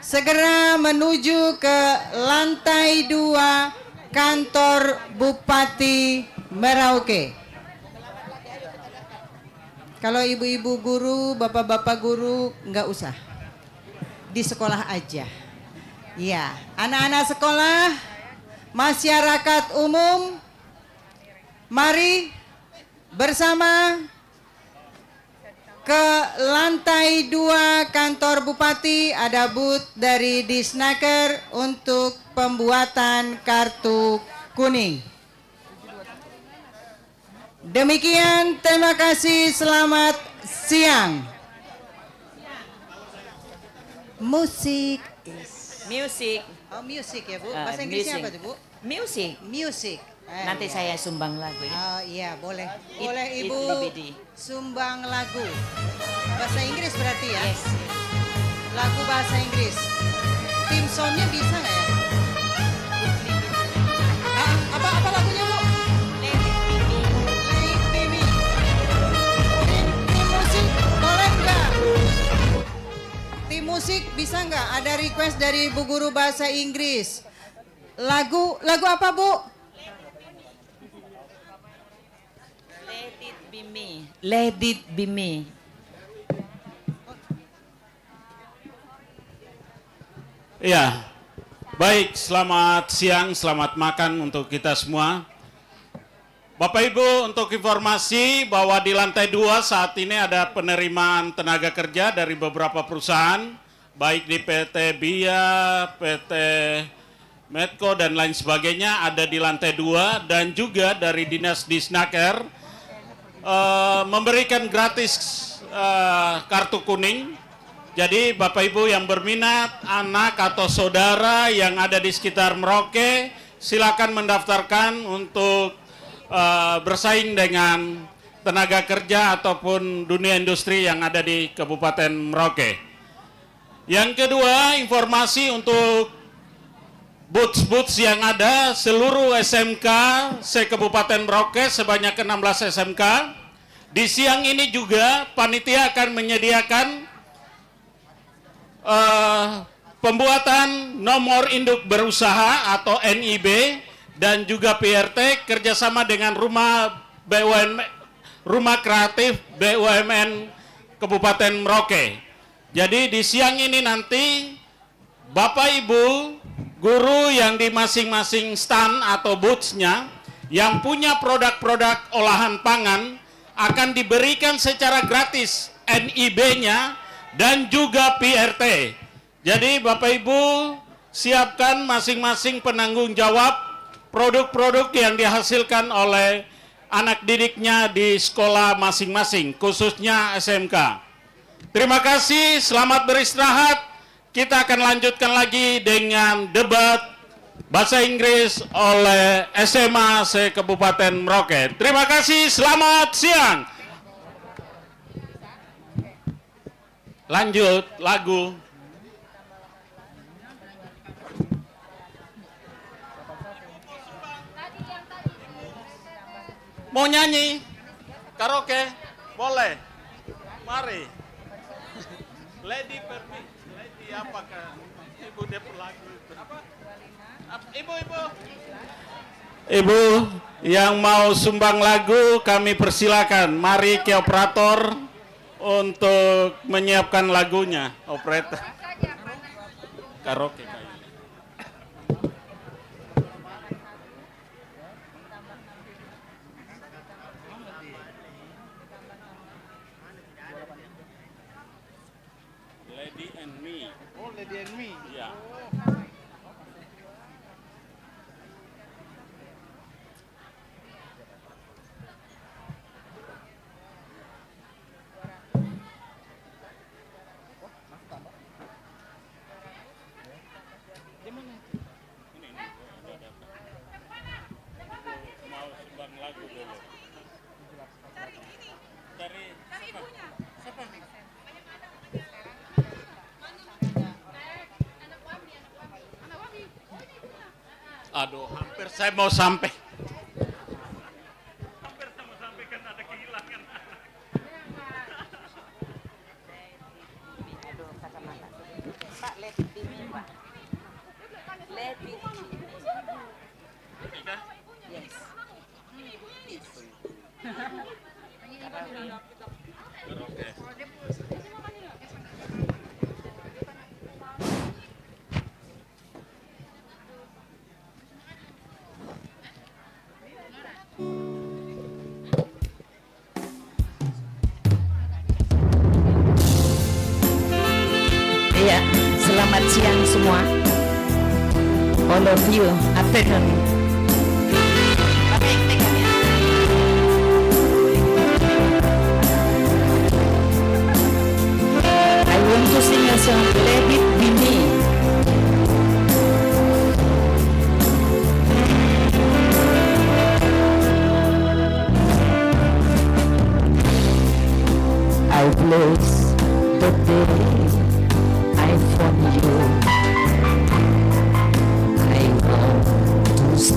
segera menuju ke lantai 2 kantor Bupati Merauke. Kalau ibu-ibu guru, bapak-bapak guru, nggak usah. Di sekolah aja. Ya, anak-anak sekolah, masyarakat umum, mari bersama ke lantai 2 kantor Bupati. Ada booth dari Disnaker untuk pembuatan kartu kuning. Demikian, terima kasih, selamat siang. Musik Music. Oh, music ya, Bu. Bahasa Inggrisnya apa tuh, Bu? Music. Music. Nanti Iya. saya sumbang lagu ya. Oh iya, boleh. Boleh Ibu DVD. sumbang lagu. Bahasa Inggris berarti ya? Yes. Lagu bahasa Inggris. Tim soundnya bisa nggak ya? Apa lagunya, Bu? Let It Be Me. Tim musik boleh nggak? Tim musik bisa nggak? Ada request dari Bu Guru Bahasa Inggris. Lagu apa, Bu? Let it be me. Let it be me. Ya, baik, selamat siang, selamat makan untuk kita semua. Bapak Ibu, untuk informasi bahwa di lantai 2 saat ini ada penerimaan tenaga kerja dari beberapa perusahaan, baik di PT BIA, PT Medco dan lain sebagainya ada di lantai 2, dan juga dari Dinas Disnaker memberikan gratis kartu kuning. Jadi Bapak Ibu yang berminat, anak atau saudara yang ada di sekitar Merauke, silakan mendaftarkan untuk bersaing dengan tenaga kerja ataupun dunia industri yang ada di Kabupaten Merauke. Yang kedua, informasi untuk boots-boots yang ada seluruh SMK se-Kabupaten Merauke sebanyak 16 SMK. Di siang ini juga panitia akan menyediakan pembuatan nomor induk berusaha atau NIB dan juga PRT kerjasama dengan Rumah Kreatif BUMN Kabupaten Merauke. Jadi di siang ini nanti Bapak Ibu guru yang di masing-masing stand atau booths-nya yang punya produk-produk olahan pangan akan diberikan secara gratis NIB-nya dan juga PRT. Jadi Bapak Ibu siapkan masing-masing penanggung jawab produk-produk yang dihasilkan oleh anak didiknya di sekolah masing-masing, khususnya SMK. Terima kasih, selamat beristirahat. Kita akan lanjutkan lagi dengan debat bahasa Inggris oleh SMA se-Kabupaten Merauke. Terima kasih, selamat siang. Lanjut lagu. Mau nyanyi? Karaoke? Boleh. Mari. Lady permit. Lady apakah? Ibu dia lagu itu. Ibu. Ibu yang mau sumbang lagu kami persilakan. Mari ke operator untuk menyiapkan lagunya. Operator. Karaoke kayaknya. Lady and Me. Oh, Lady and Me. Ya. Mau sumbang lagu dulu. Cari ibunya. Siapa? Aduh, hampir saya mau sampai. Hampir saya mau sampai kan ada kehilangan anak. Aduh, kacamata. Pak, let it be me, Pak. Let it be. Yes. Iya, selamat siang semua. All of you, afternoon. I want to sing a song, Let It Be Me. I've lost the day I found you. I want to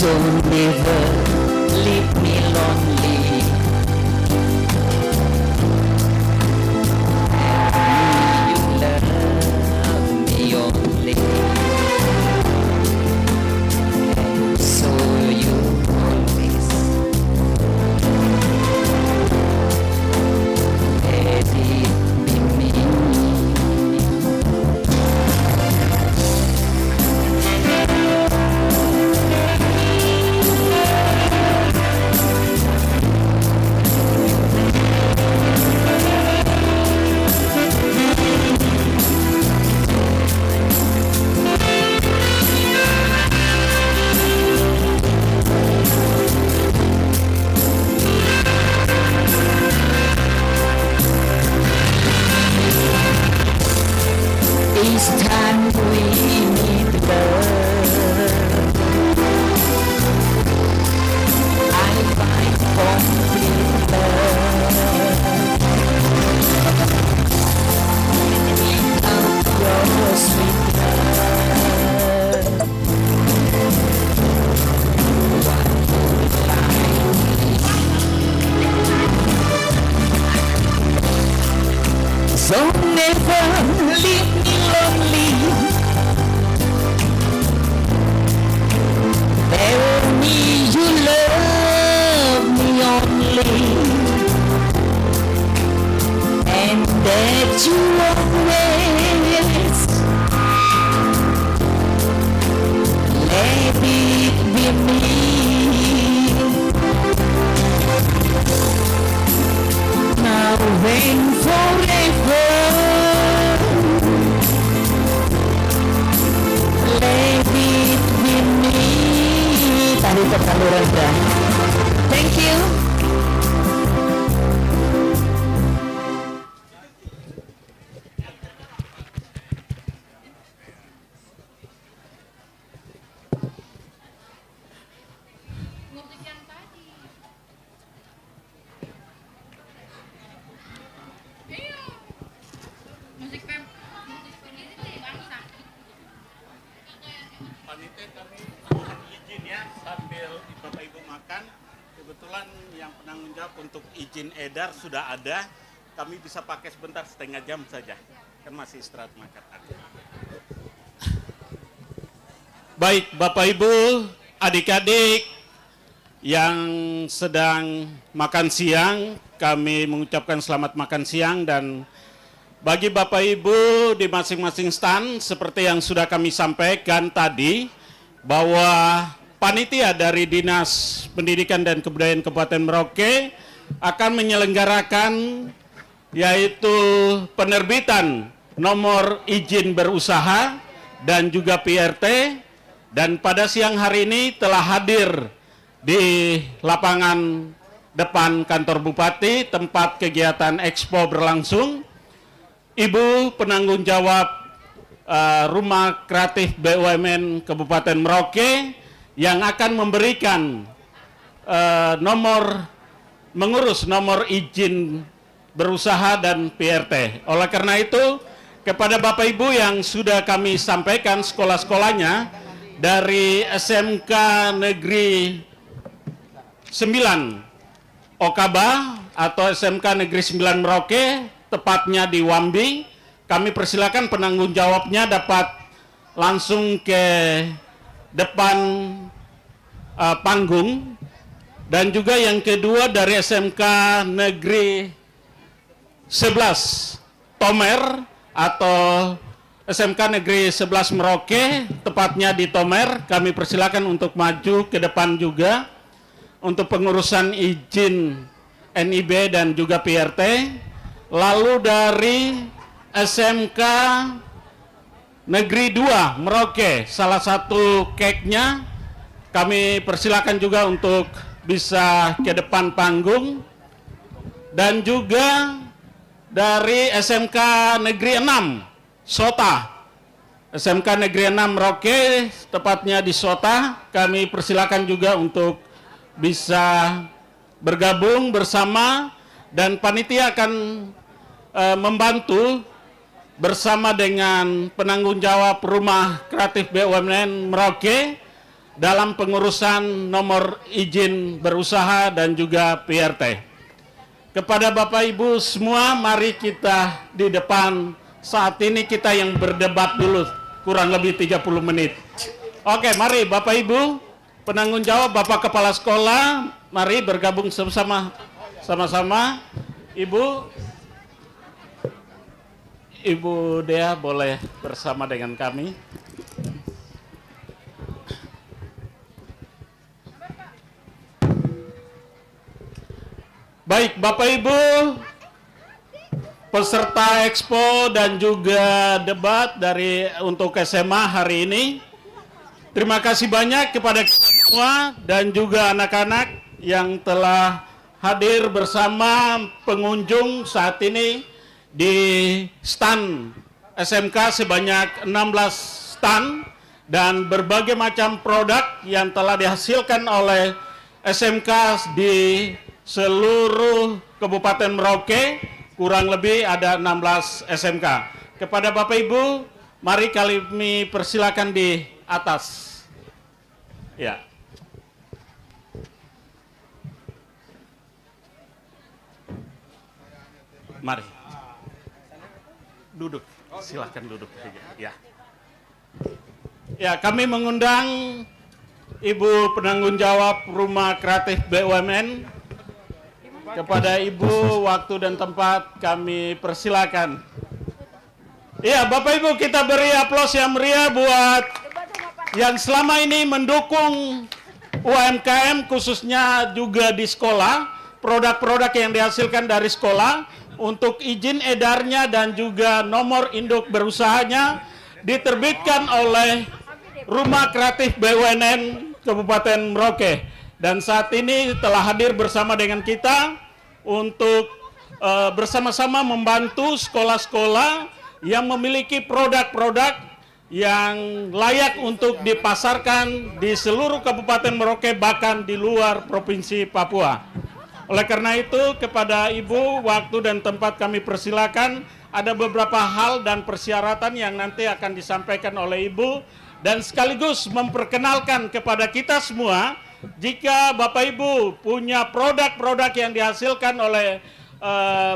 So never leave me lonely. You love me only. And so you always let it be me. Each time we meet love, I find complete love. Without your sweet love, what would life be? So never leave me lonely. Tell me you love me only, and that you always let it be me. Now and forever, let it be me. Tadi tersaluran dah. Thank you. Panitia kami izin ya sambil Bapak Ibu makan. Kebetulan yang penanggung jawab untuk izin edar sudah ada. Kami bisa pakai sebentar, setengah jam saja. Kan masih istirahat makan. Baik Bapak Ibu, adik-adik yang sedang makan siang, kami mengucapkan selamat makan siang. Dan bagi Bapak Ibu di masing-masing stand, seperti yang sudah kami sampaikan tadi, bahwa panitia dari Dinas Pendidikan dan Kebudayaan Kabupaten Merauke akan menyelenggarakan yaitu penerbitan nomor izin berusaha dan juga PRT. Dan pada siang hari ini telah hadir di lapangan depan kantor Bupati tempat kegiatan Expo berlangsung Ibu penanggung jawab Rumah Kreatif BUMN Kabupaten Merauke yang akan memberikan mengurus nomor izin berusaha dan PRT. Oleh karena itu, kepada Bapak Ibu yang sudah kami sampaikan sekolah-sekolahnya dari SMK Negeri 9 Okaba atau SMK Negeri 9 Merauke, tepatnya di Wambi, kami persilakan penanggung jawabnya dapat langsung ke depan panggung. Dan juga yang kedua dari SMK Negeri 11 Tomer atau SMK Negeri 11 Merauke, tepatnya di Tomer, kami persilakan untuk maju ke depan juga untuk pengurusan izin NIB dan juga PRT. Lalu dari SMK Negeri 2 Merauke, salah satu keknya, kami persilakan juga untuk bisa ke depan panggung. Dan juga dari SMK Negeri 6 Sota, SMK Negeri 6 Merauke, tepatnya di Sota, kami persilakan juga untuk bisa bergabung bersama, dan panitia akan membantu bersama dengan penanggung jawab Rumah Kreatif BUMN Merauke dalam pengurusan nomor izin berusaha dan juga PRT. Kepada Bapak Ibu semua, mari kita di depan saat ini kita yang berdebat dulu kurang lebih 30 menit. Oke, mari Bapak Ibu penanggung jawab, Bapak Kepala Sekolah, mari bergabung sama-sama. Ibu Dea boleh bersama dengan kami. Baik, Bapak Ibu, peserta expo dan juga debat untuk SMA hari ini. Terima kasih banyak kepada semua dan juga anak-anak yang telah hadir bersama pengunjung saat ini di stand SMK sebanyak 16 stand dan berbagai macam produk yang telah dihasilkan oleh SMK di seluruh Kabupaten Merauke, kurang lebih ada 16 SMK. Kepada Bapak Ibu, mari kami persilakan di atas. Ya. Mari. Duduk. Silakan duduk. Ya. Ya, kami mengundang Ibu penanggung jawab Rumah Kreatif BUMN. Kepada Ibu, waktu dan tempat kami persilakan. Iya, Bapak Ibu, kita beri aplaus yang meriah buat yang selama ini mendukung UMKM, khususnya juga di sekolah, produk-produk yang dihasilkan dari sekolah, untuk izin edarnya dan juga nomor induk berusahanya diterbitkan oleh Rumah Kreatif BUMN Kabupaten Merauke. Dan saat ini telah hadir bersama dengan kita untuk bersama-sama membantu sekolah-sekolah yang memiliki produk-produk yang layak untuk dipasarkan di seluruh Kabupaten Merauke, bahkan di luar Provinsi Papua. Oleh karena itu, kepada Ibu, waktu dan tempat kami persilakan. Ada beberapa hal dan persyaratan yang nanti akan disampaikan oleh Ibu, dan sekaligus memperkenalkan kepada kita semua, jika Bapak Ibu punya produk-produk yang dihasilkan oleh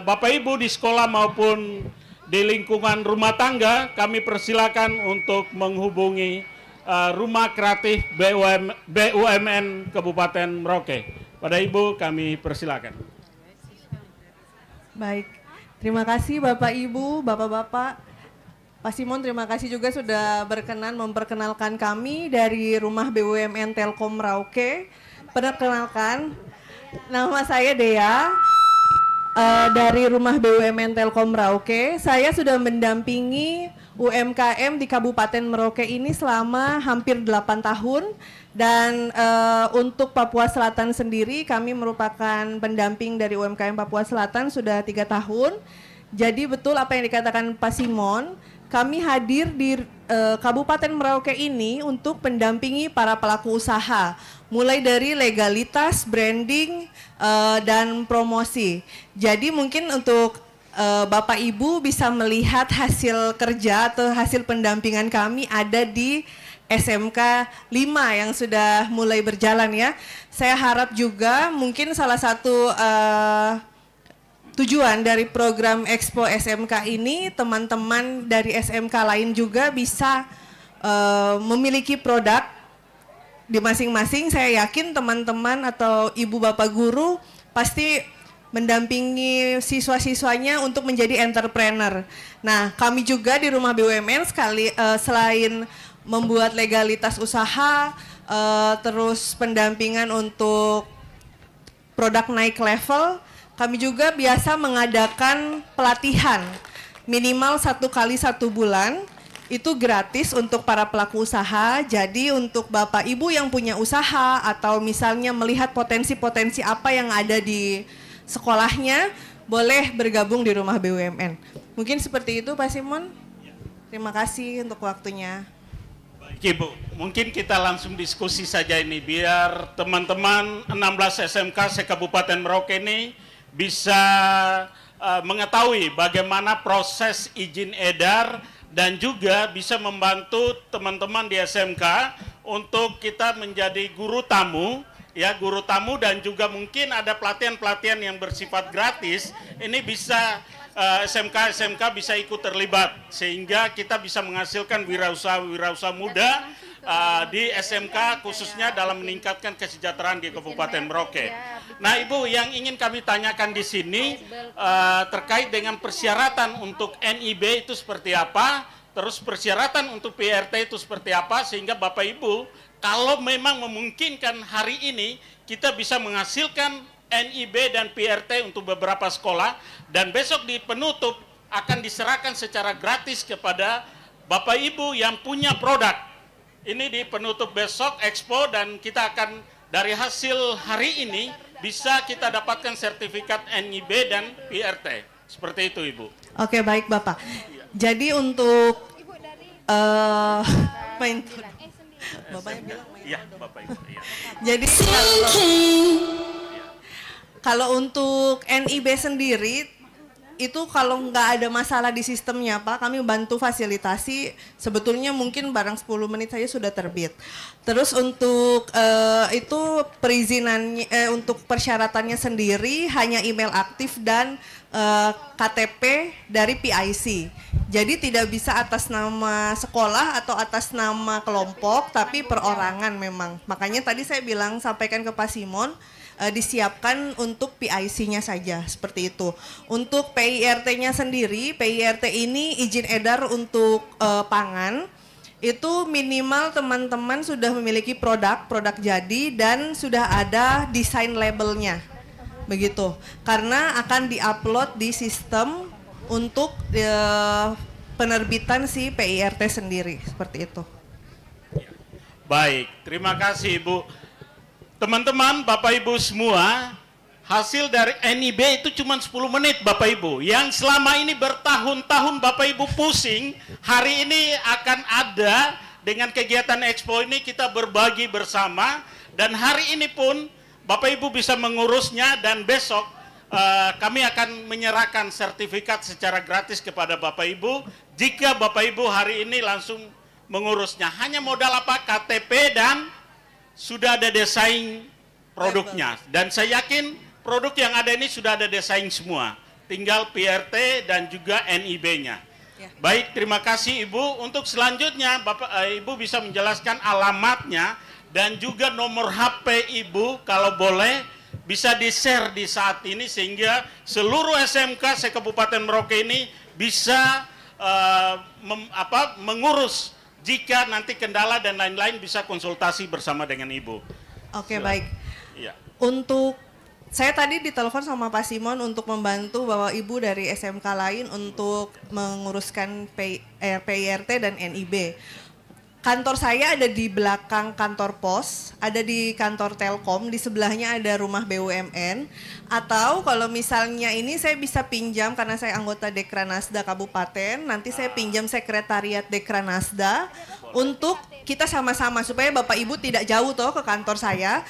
Bapak Ibu di sekolah maupun di lingkungan rumah tangga, kami persilakan untuk menghubungi Rumah Kreatif BUMN Kabupaten Merauke. Pada Ibu kami persilakan. Baik, terima kasih Bapak Ibu, Bapak-Bapak. Pak Simon, terima kasih juga sudah berkenan memperkenalkan kami dari Rumah BUMN Telkom Merauke. Perkenalkan, nama saya Dea dari Rumah BUMN Telkom Merauke. Saya sudah mendampingi UMKM di Kabupaten Merauke ini selama hampir 8 tahun. Dan untuk Papua Selatan sendiri, kami merupakan pendamping dari UMKM Papua Selatan sudah 3 tahun. Jadi betul apa yang dikatakan Pak Simon, kami hadir di Kabupaten Merauke ini untuk mendampingi para pelaku usaha, mulai dari legalitas, branding, dan promosi. Jadi mungkin untuk Bapak Ibu bisa melihat hasil kerja atau hasil pendampingan kami ada di SMK 5 yang sudah mulai berjalan ya. Saya harap juga mungkin salah satu tujuan dari program Expo SMK ini, teman-teman dari SMK lain juga bisa memiliki produk di masing-masing. Saya yakin teman-teman atau ibu bapak guru pasti mendampingi siswa-siswanya untuk menjadi entrepreneur. Nah, kami juga di Rumah BUMN selain membuat legalitas usaha, terus pendampingan untuk produk naik level, kami juga biasa mengadakan pelatihan minimal 1 kali 1 bulan, itu gratis untuk para pelaku usaha. Jadi untuk Bapak Ibu yang punya usaha atau misalnya melihat potensi-potensi apa yang ada di sekolahnya, boleh bergabung di Rumah BUMN. Mungkin seperti itu Pak Simon. Terima kasih untuk waktunya. Baik Ibu, mungkin kita langsung diskusi saja ini biar teman-teman 16 SMK se-Kabupaten Merauke ini bisa mengetahui bagaimana proses izin edar dan juga bisa membantu teman-teman di SMK untuk kita menjadi guru tamu, ya guru tamu, dan juga mungkin ada pelatihan-pelatihan yang bersifat gratis. Ini bisa SMK bisa ikut terlibat sehingga kita bisa menghasilkan wirausaha muda di SMK, khususnya dalam meningkatkan kesejahteraan di Kabupaten Merauke. Nah, Ibu, yang ingin kami tanyakan di sini terkait dengan persyaratan untuk NIB itu seperti apa, terus persyaratan untuk PRT itu seperti apa, sehingga Bapak Ibu kalau memang memungkinkan hari ini kita bisa menghasilkan NIB dan PRT untuk beberapa sekolah, dan besok di penutup akan diserahkan secara gratis kepada Bapak Ibu yang punya produk. Ini di penutup besok Expo, dan kita akan dari hasil hari ini bisa kita dapatkan sertifikat NIB dan PRT. Seperti itu, Ibu. Oke, baik Bapak. Jadi untuk main Bapaknya bilang main. Iya, Bapak Ibu. Iya. Jadi kalau untuk NIB sendiri itu kalau nggak ada masalah di sistemnya Pak, kami bantu fasilitasi, sebetulnya mungkin barang 10 menit saja sudah terbit. Terus untuk itu perizinannya, untuk persyaratannya sendiri hanya email aktif dan KTP dari PIC. Jadi tidak bisa atas nama sekolah atau atas nama kelompok, tapi perorangan memang. Makanya tadi saya bilang, sampaikan ke Pak Simon, disiapkan untuk PIC-nya saja, seperti itu. Untuk PIRT-nya sendiri, PIRT ini izin edar untuk pangan, itu minimal teman-teman sudah memiliki produk jadi dan sudah ada desain labelnya, begitu. Karena akan diupload di sistem untuk penerbitan si PIRT sendiri, seperti itu. Baik, terima kasih Ibu. Teman-teman, Bapak Ibu semua, hasil dari NIB itu cuma 10 menit Bapak Ibu. Yang selama ini bertahun-tahun Bapak Ibu pusing, hari ini akan ada dengan kegiatan Expo ini kita berbagi bersama, dan hari ini pun Bapak Ibu bisa mengurusnya, dan besok kami akan menyerahkan sertifikat secara gratis kepada Bapak Ibu jika Bapak Ibu hari ini langsung mengurusnya. Hanya modal apa? KTP, dan sudah ada desain produknya, dan saya yakin produk yang ada ini sudah ada desain semua, tinggal PRT dan juga NIB-nya. Baik, terima kasih Ibu. Untuk selanjutnya Bapak Ibu bisa menjelaskan alamatnya dan juga nomor HP Ibu kalau boleh bisa di-share di saat ini, sehingga seluruh SMK se-Kabupaten Merauke ini bisa mengurus. Jika nanti kendala dan lain-lain bisa konsultasi bersama dengan Ibu. Oke, baik. Iya. Untuk saya tadi ditelepon sama Pak Simon untuk membantu Bapak Ibu dari SMK lain untuk menguruskan PIRT dan NIB. Kantor saya ada di belakang kantor pos, ada di kantor Telkom, di sebelahnya ada rumah BUMN. Atau kalau misalnya ini saya bisa pinjam karena saya anggota Dekranasda Kabupaten, nanti saya pinjam sekretariat Dekranasda untuk kita sama-sama supaya Bapak Ibu tidak jauh toh ke kantor saya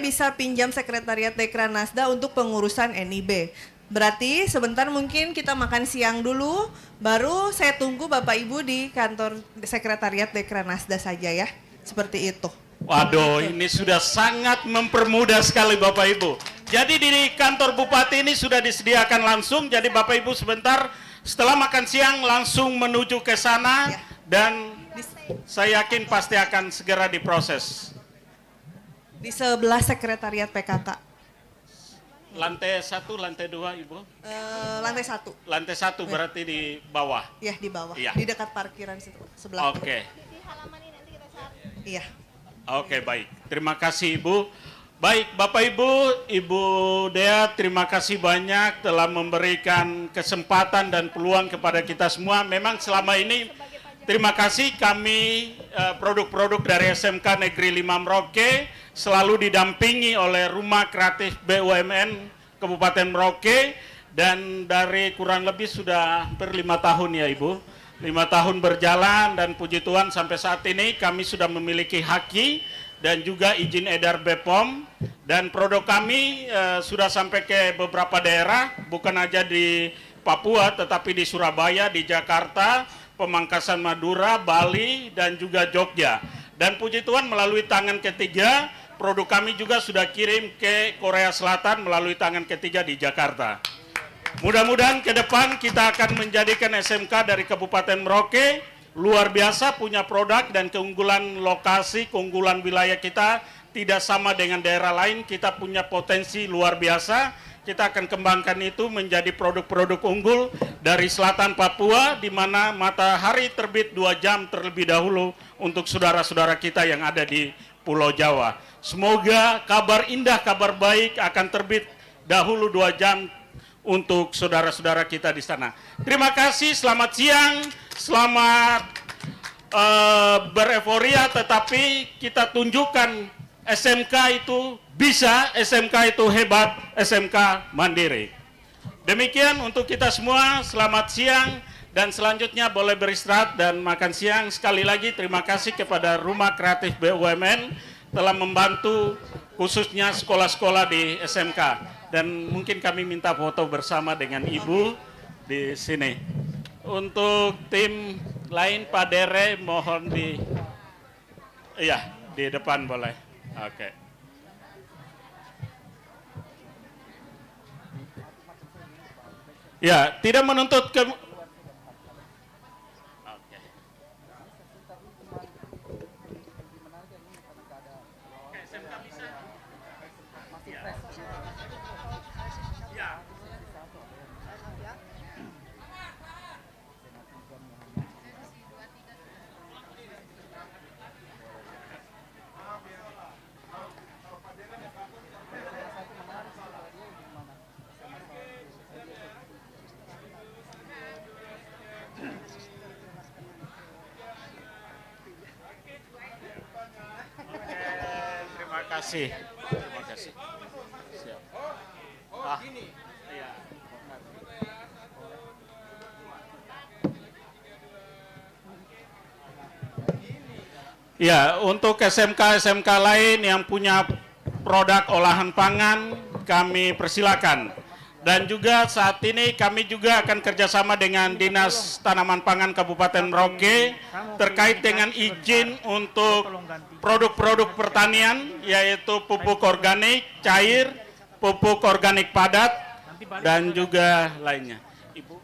bisa pinjam sekretariat Dekranasda untuk pengurusan NIB. Berarti sebentar mungkin kita makan siang dulu, baru saya tunggu Bapak Ibu di kantor sekretariat Dekranasda saja ya, seperti itu. Waduh, ini sudah sangat mempermudah sekali Bapak Ibu. Jadi di kantor Bupati ini sudah disediakan langsung, jadi Bapak Ibu sebentar setelah makan siang langsung menuju ke sana, dan saya yakin pasti akan segera diproses. Di sebelah sekretariat PKK. Lantai 1, lantai 2 Ibu? Lantai 1. Lantai 1 berarti di bawah? Iya, di bawah, ya. di dekat parkiran sebelah. Oke. Iya. Oke, baik. Terima kasih Ibu. Baik, Bapak Ibu, Ibu Dea, terima kasih banyak telah memberikan kesempatan dan peluang kepada kita semua. Memang selama ini terima kasih kami produk-produk dari SMK Negeri 5 Merauke selalu didampingi oleh Rumah Kreatif BUMN Kabupaten Merauke, dan dari kurang lebih sudah hampir 5 tahun ya Ibu. 5 tahun berjalan, dan puji Tuhan sampai saat ini kami sudah memiliki haki dan juga izin edar BPOM, dan produk kami sudah sampai ke beberapa daerah, bukan aja di Papua tetapi di Surabaya, di Jakarta, Pemangkasan Madura, Bali, dan juga Jogja. Dan puji Tuhan melalui tangan ketiga, produk kami juga sudah kirim ke Korea Selatan melalui tangan ketiga di Jakarta. Mudah-mudahan ke depan kita akan menjadikan SMK dari Kabupaten Merauke luar biasa, punya produk dan keunggulan lokasi, keunggulan wilayah kita tidak sama dengan daerah lain. Kita punya potensi luar biasa. Kita akan kembangkan itu menjadi produk-produk unggul dari selatan Papua, di mana matahari terbit 2 jam terlebih dahulu untuk saudara-saudara kita yang ada di Pulau Jawa. Semoga kabar indah, kabar baik akan terbit dahulu 2 jam untuk saudara-saudara kita di sana. Terima kasih, selamat siang, selamat bereforia, tetapi kita tunjukkan SMK itu bisa, SMK itu hebat, SMK mandiri. Demikian untuk kita semua, selamat siang, dan selanjutnya boleh beristirahat dan makan siang. Sekali lagi terima kasih kepada Rumah Kreatif BUMN telah membantu khususnya sekolah-sekolah di SMK. Dan mungkin kami minta foto bersama dengan Ibu di sini. Untuk tim lain, Pak Dere mohon di depan boleh. Oke. Ya, tidak menuntut ke Terima kasih. Siap. Iya. Ya, untuk SMK lain yang punya produk olahan pangan, kami persilakan. Dan juga saat ini kami juga akan kerjasama dengan Dinas Tanaman Pangan Kabupaten Merauke terkait dengan izin untuk produk-produk pertanian, yaitu pupuk organik cair, pupuk organik padat, dan juga lainnya. Ibu.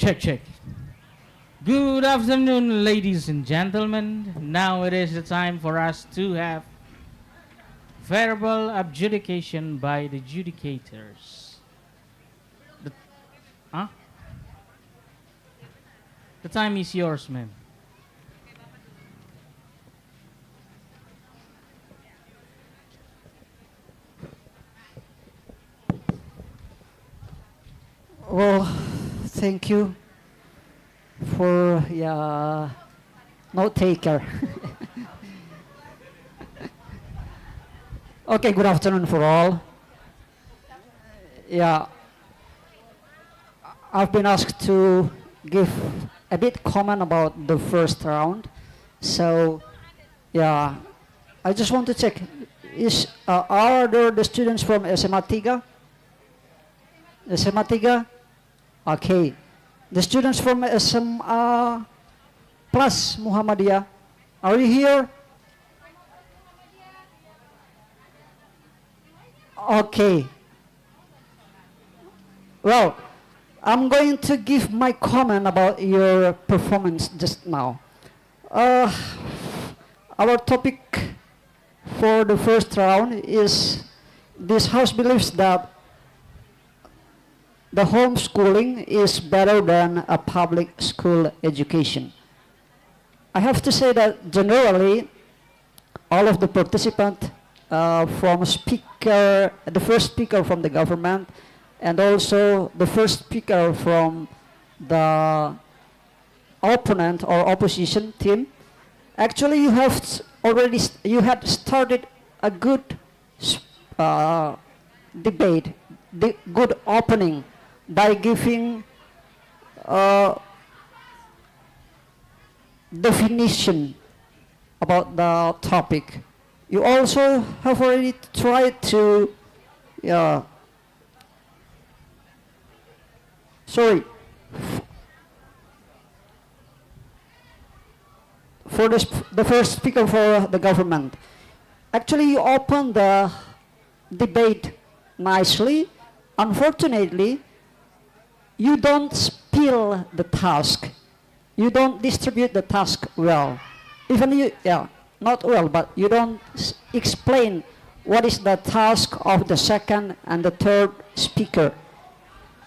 Check, check. Good afternoon, ladies and gentlemen. Now it is the time for us to have verbal adjudication by the adjudicators. The, huh? The time is yours, ma'am. Oh, thank you for note taker. Okay, good afternoon for all. Yeah, I've been asked to give a bit comment about the first round. So, yeah, I just want to check, are there the students from SMA 3? SMA 3? Okay. The students from SMA Plus Muhammadiyah, are you here? Okay. Well, I'm going to give my comment about your performance just now. Our topic for the first round is this house believes that the homeschooling is better than a public school education. I have to say that generally, all of the participants from the first speaker from the government, and also the first speaker from the opponent or opposition team, actually you have you had started a good debate, good opening by giving definition about the topic. You also have already tried to for the first speaker for the government. Actually, you opened the debate nicely. Unfortunately, you don't spill the task. You don't distribute the task well. Even you, not well, but you don't explain what is the task of the second and the third speaker.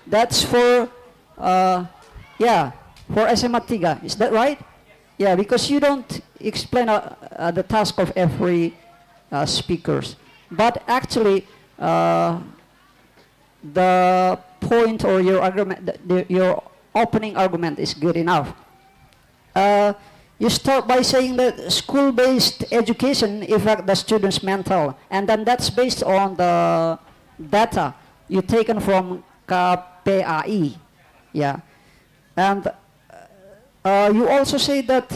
That's for SMA 3. Is that right? Yeah, because you don't explain the task of every speakers. But actually, the point or your argument, your opening argument is good enough. You start by saying that school-based education affects the student's mental, and then that's based on the data you taken from KPAI. Yeah, and you also say that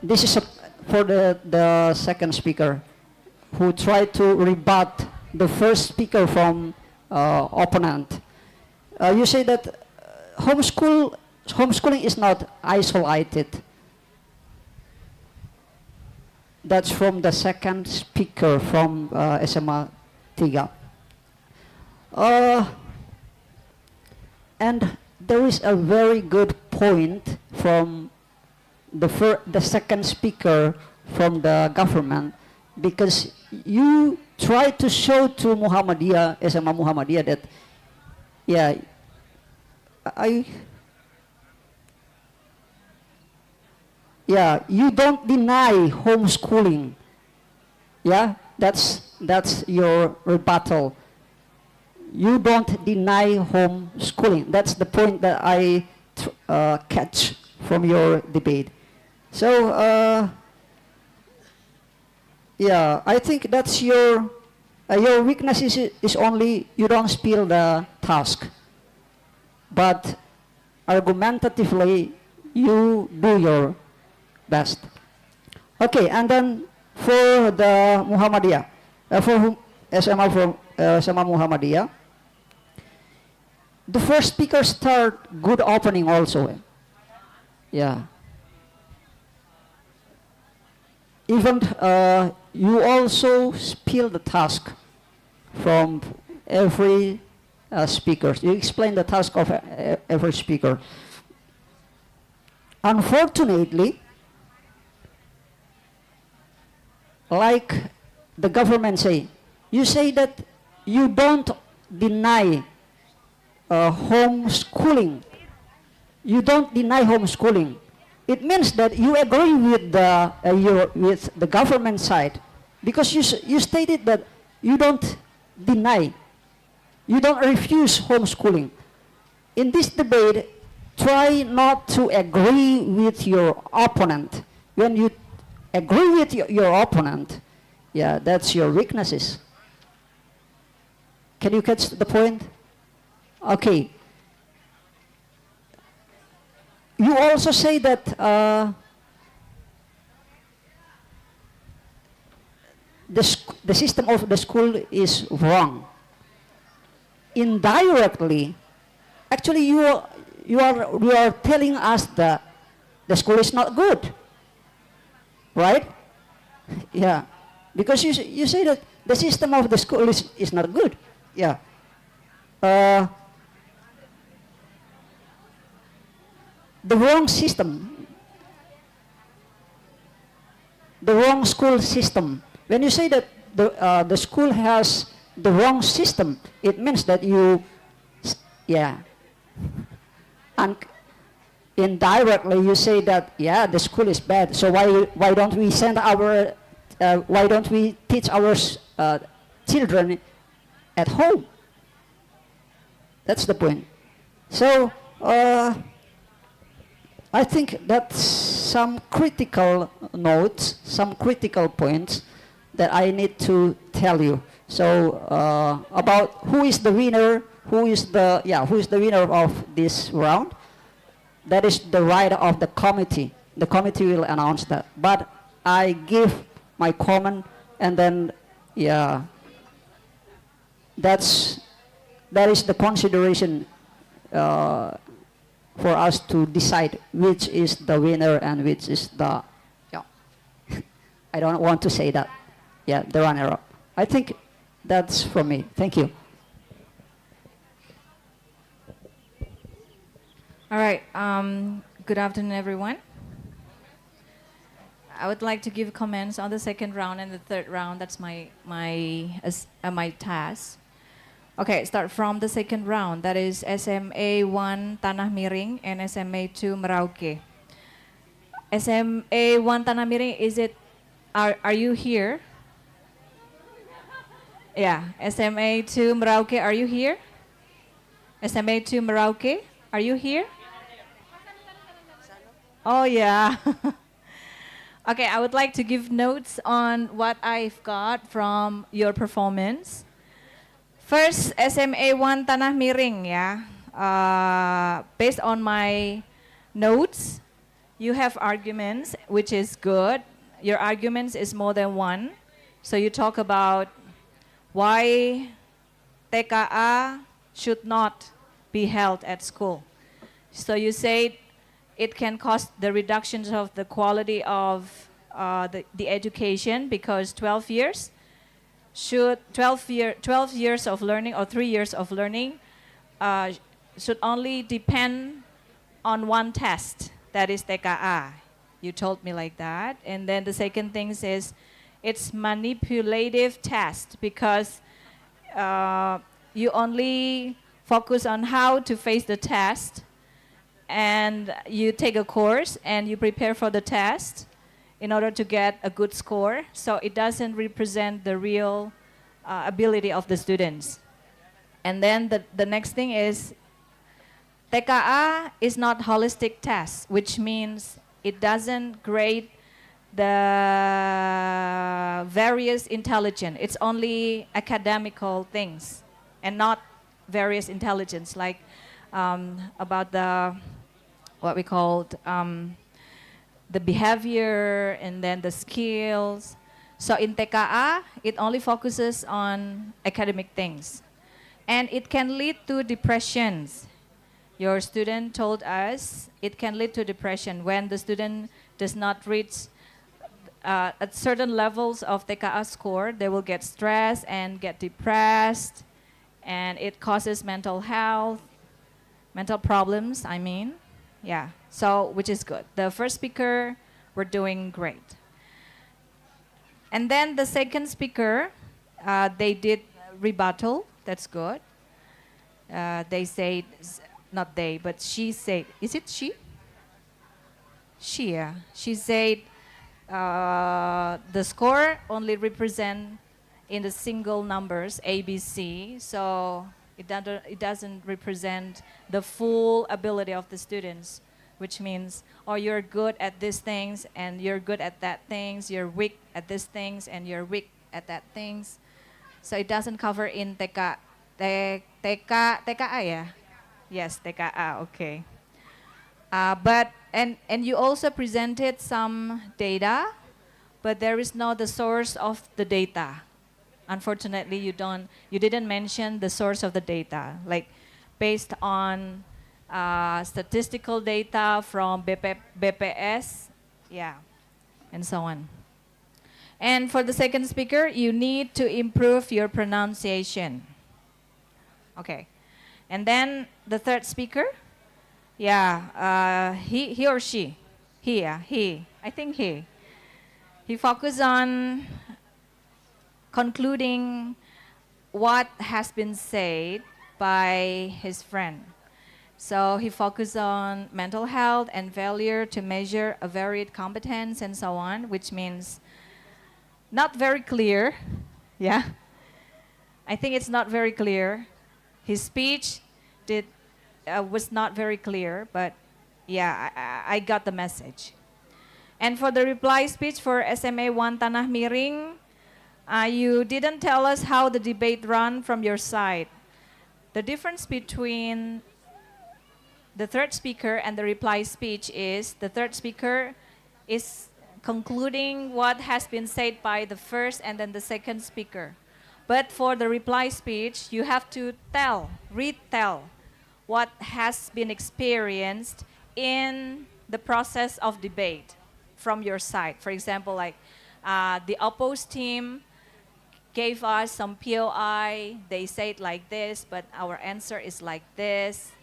this is for the second speaker who tried to rebut the first speaker from opponent. You say that homeschooling is not isolated. That's from the second speaker from SMA 3. And there is a very good point from the second speaker from the government, because you try to show to Muhammadiyah, SMA Muhammadiyah, that you don't deny homeschooling. Yeah, that's your rebuttal. You don't deny homeschooling. That's the point that I catch from your debate. So, I think that's your weakness is only you don't spill the task, but argumentatively you do your best. Okay, and then for the Muhammadiyah, for SMA from SMA Muhammadiyah, the first speaker start good opening also. Yeah. Even you also spill the task from every speaker. You explain the task of every speaker. Unfortunately, like the government say, you say that you don't deny homeschooling. You don't deny homeschooling. It means that you agree with the government side, because you stated that you don't deny, you don't refuse homeschooling. In this debate, try not to agree with your opponent when you agree with your opponent, yeah, that's your weaknesses. Can you catch the point? Okay. You also say that the system of the school is wrong. Indirectly, actually you are telling us that the school is not good, right? Yeah, because you say that the system of the school is not good. Yeah. The wrong system, the wrong school system. When you say that the school has the wrong system, it means that yeah, and indirectly you say that, yeah, the school is bad. So why don't we send our why don't we teach our children at home? That's the point. So I think that's some critical notes, some critical points that I need to tell you. So about who is the winner, who is the winner of this round. That is the right of the committee. The committee will announce that. But I give my comment, and then that is the consideration for us to decide which is the winner and which is the I don't want to say that. Yeah, the runner-up. I think that's from me. Thank you. All right. Good afternoon, everyone. I would like to give comments on the second round and the third round. That's my task. Okay, start from the second round. That is SMA 1 Tanah Miring and SMA 2 Merauke. SMA 1 Tanah Miring, are you here? Yeah. SMA 2 Merauke, are you here? SMA 2 Merauke, are you here? Oh, yeah. Okay, I would like to give notes on what I've got from your performance. First, SMA 1 Tanah Miring, based on my notes, you have arguments, which is good. Your arguments is more than one. So you talk about why TKA should not be held at school. So you say it can cause the reductions of the quality of the education, because 12 years of learning, or 3 years of learning should only depend on one test, that is TKA. You told me like that. And then the second thing is it's manipulative test, because you only focus on how to face the test, and you take a course and you prepare for the test in order to get a good score. So it doesn't represent the real ability of the students. And then the next thing is TKA is not holistic test, which means it doesn't grade the various intelligence. It's only academical things and not various intelligence, like about what we called the behavior and then the skills. So in TKA, it only focuses on academic things. And it can lead to depressions. Your student told us it can lead to depression when the student does not reach at certain levels of TKA score. They will get stressed and get depressed, and it causes mental problems, I mean. Yeah, so which is good. The first speaker, we're doing great. And then the second speaker, they did rebuttal. That's good. They said, not they, but she said, is it she? She, yeah. She said the score only represent in the single numbers, A, B, C, so it doesn't represent the full ability of the students. which means, oh, you're good at these things and you're good at that things, you're weak at these things and you're weak at that things. So it doesn't cover in TKA, yeah? Yes, TKA, okay. And you also presented some data, but there is no the source of the data. Unfortunately, you didn't mention the source of the data, like based on statistical data from BPS, yeah, and so on. And for the second speaker, you need to improve your pronunciation. Okay. And then the third speaker, yeah, he or she, I think he focused on concluding what has been said by his friend. So he focused on mental health and failure to measure a varied competence and so on, which means not very clear, yeah. I think it's not very clear. His speech was not very clear, but yeah, I got the message. And for the reply speech for SMA 1 Tanah Miring, you didn't tell us how the debate ran from your side. The difference between the third speaker and the reply speech is the third speaker is concluding what has been said by the first and then the second speaker. But for the reply speech, you have to retell what has been experienced in the process of debate from your side. For example, like the opposed team gave us some POI, they said like this, but our answer is like this.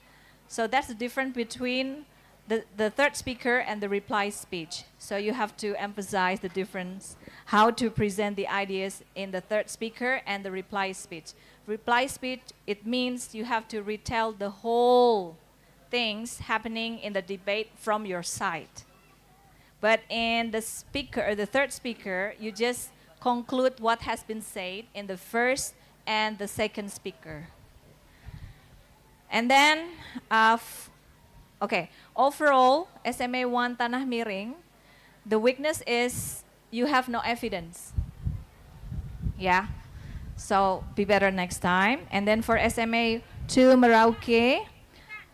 So that's the difference between the third speaker and the reply speech. So you have to emphasize the difference, how to present the ideas in the third speaker and the reply speech. Reply speech, it means you have to retell the whole things happening in the debate from your side. But in the speaker, or the third speaker, you just conclude what has been said in the first and the second speaker. And then, okay, overall, SMA 1 Tanah Miring, the weakness is you have no evidence. Yeah, so be better next time. And then for SMA 2 Merauke,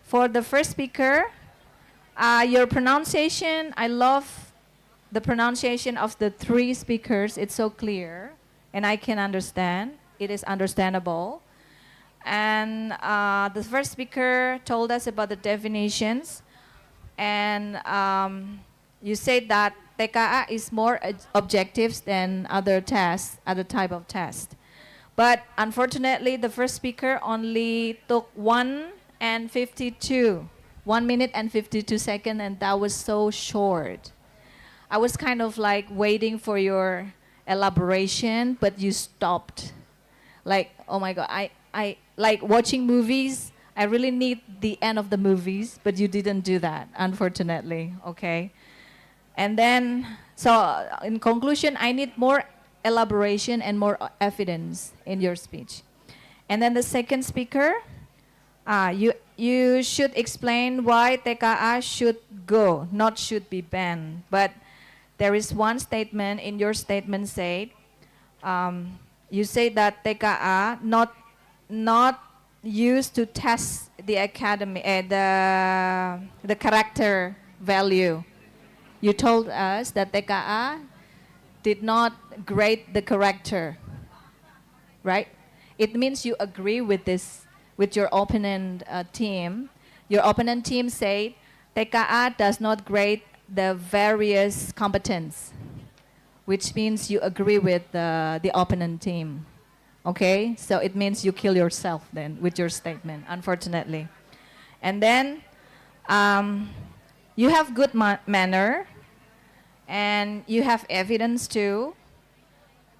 for the first speaker, your pronunciation, I love the pronunciation of the three speakers. It's so clear, and I can understand. It is understandable. And the first speaker told us about the definitions. And you said that TKA is more objectives than other tests, other type of tests. But unfortunately, the first speaker only took 1 minute and 52 seconds, and that was so short. I was kind of like waiting for your elaboration, but you stopped. Like, oh my God, I like watching movies. I really need the end of the movies, but you didn't do that, unfortunately, okay? And then, so in conclusion, I need more elaboration and more evidence in your speech. And then the second speaker, you should explain why TKA should go, not should be banned. But there is one statement in your statement said, you say that TKA not used to test the academy, the character value. You told us that TKA did not grade the character, right? It means you agree with this, with your opponent team. Your opponent team said TKA does not grade the various competence, which means you agree with the opponent team. Okay, so it means you kill yourself then with your statement, unfortunately. And then you have good manner, and you have evidence too,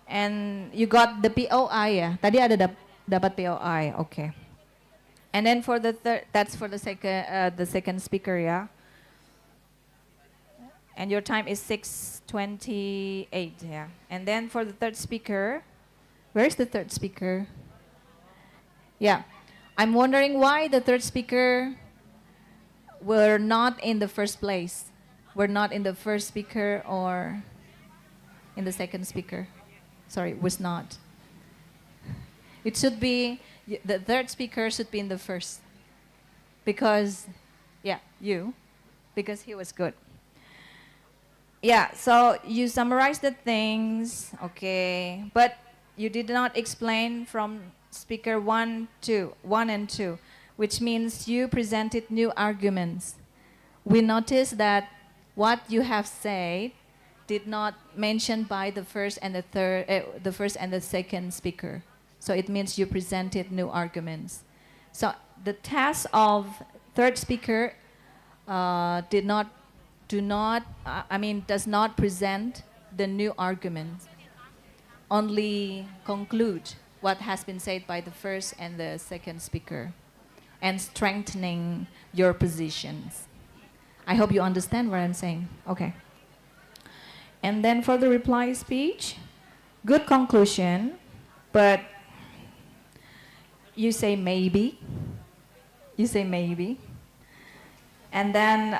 and you got the POI ya. Tadi ada dapat POI, okay. And then for the third, that's for the second speaker, yeah. And your time is 6:28, yeah. And then for the third speaker, where's the third speaker? Yeah, I'm wondering why the third speaker were not in the first place. We're not in the first speaker or in the second speaker. Sorry, was not. It should be, the third speaker should be in the first. Because, yeah, you, because he was good. Yeah, so you summarized the things, okay, but you did not explain from speaker 1 and 2, which means you presented new arguments. We noticed that what you have said did not mention by the first and the first and the second speaker. So it means you presented new arguments. So the task of third speaker does not present the new arguments, only conclude what has been said by the first and the second speaker, and strengthening your positions. I hope you understand what I'm saying. Okay. And then for the reply speech, good conclusion, but you say maybe. You say maybe. And then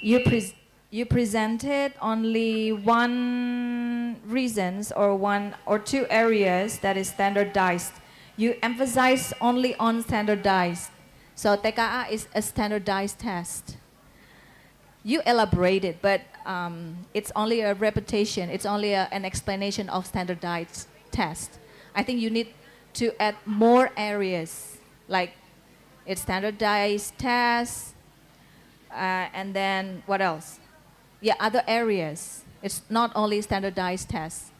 you presented only one reasons or one or two areas that is standardized. You emphasize only on standardized. So TKA is a standardized test. You elaborated, but it's only a repetition. It's only an explanation of standardized test. I think you need to add more areas, like it's standardized test, and then what else? Yeah, other areas. It's not only standardized tests.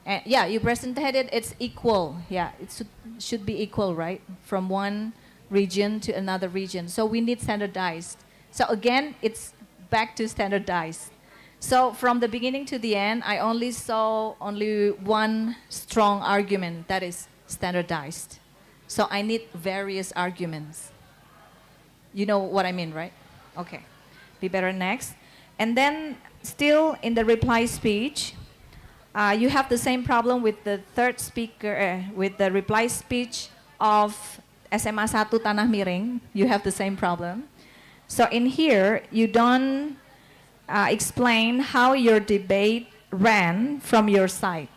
And yeah, you presented it, it's equal. Yeah, it should be equal, right? From one region to another region. So we need standardized. So again, it's back to standardized. So from the beginning to the end, I only saw only one strong argument, that is standardized. So I need various arguments. You know what I mean, right? Okay. Be better next. And then still in the reply speech, you have the same problem with the third speaker, with the reply speech of SMA 1 Tanah Miring. You have the same problem. So in here, you don't explain how your debate ran from your side.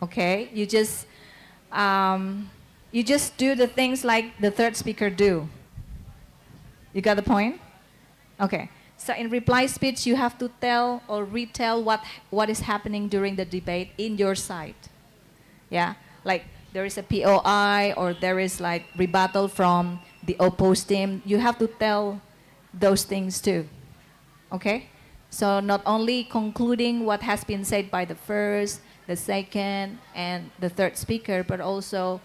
Okay, you just do the things like the third speaker do. You got the point? Okay. So in reply speech, you have to tell or retell what is happening during the debate in your side. Yeah, like there is a POI or there is like rebuttal from the opposed team. You have to tell those things too. Okay? So not only concluding what has been said by the first, the second, and the third speaker, but also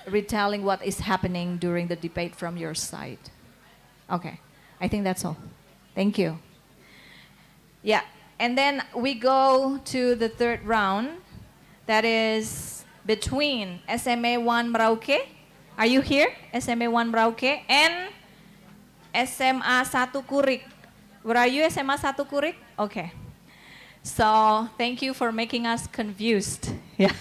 retelling what is happening during the debate from your side. Okay, I think that's all. Thank you. Yeah, and then we go to the third round. That is between SMA 1 Merauke. Are you here? SMA 1 Merauke and SMA 1 Kurik. Where are you, SMA 1 Kurik? Okay. So thank you for making us confused. Yeah,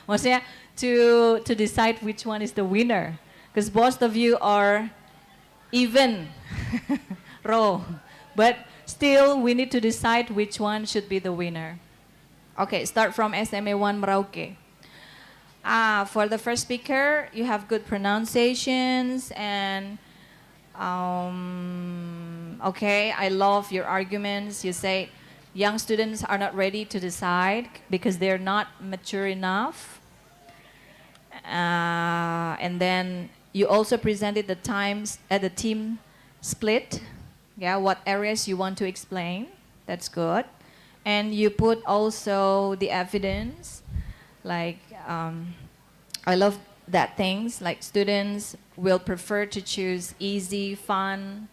maksudnya to decide which one is the winner, because both of you are even row, but still we need to decide which one should be the winner. Okay, start from SMA 1 Merauke. For the first speaker, you have good pronunciations and okay, I love your arguments. You say young students are not ready to decide because they're not mature enough. And then you also presented the times at the team split. Yeah, what areas you want to explain. That's good. And you put also the evidence, like I love that things like students will prefer to choose easy, fun,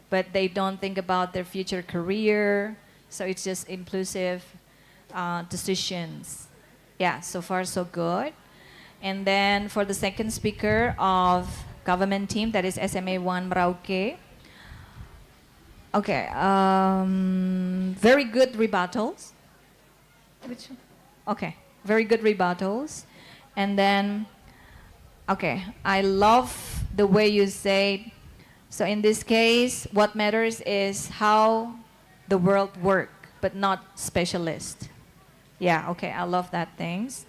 but they don't think about their future career. So it's just impulsive decisions. Yeah, so far so good. And then for the second speaker of government team, that is SMA 1 Merauke. Okay, very good rebuttals. Okay, very good rebuttals. And then, okay, I love the way you say. So in this case, what matters is how the world work, but not specialist. Yeah, okay, I love that things.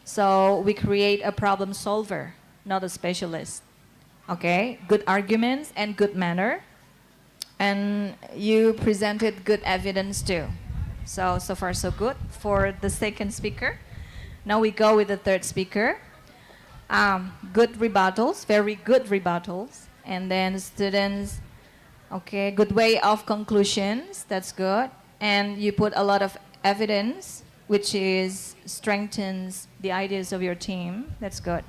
So we create a problem solver, not a specialist. Okay, good arguments and good manner. And you presented good evidence too. So far so good for the second speaker. Now we go with the third speaker. Good rebuttals, very good rebuttals. And then students, okay, good way of conclusions, that's good. And you put a lot of evidence, which is strengthens the ideas of your team, that's good.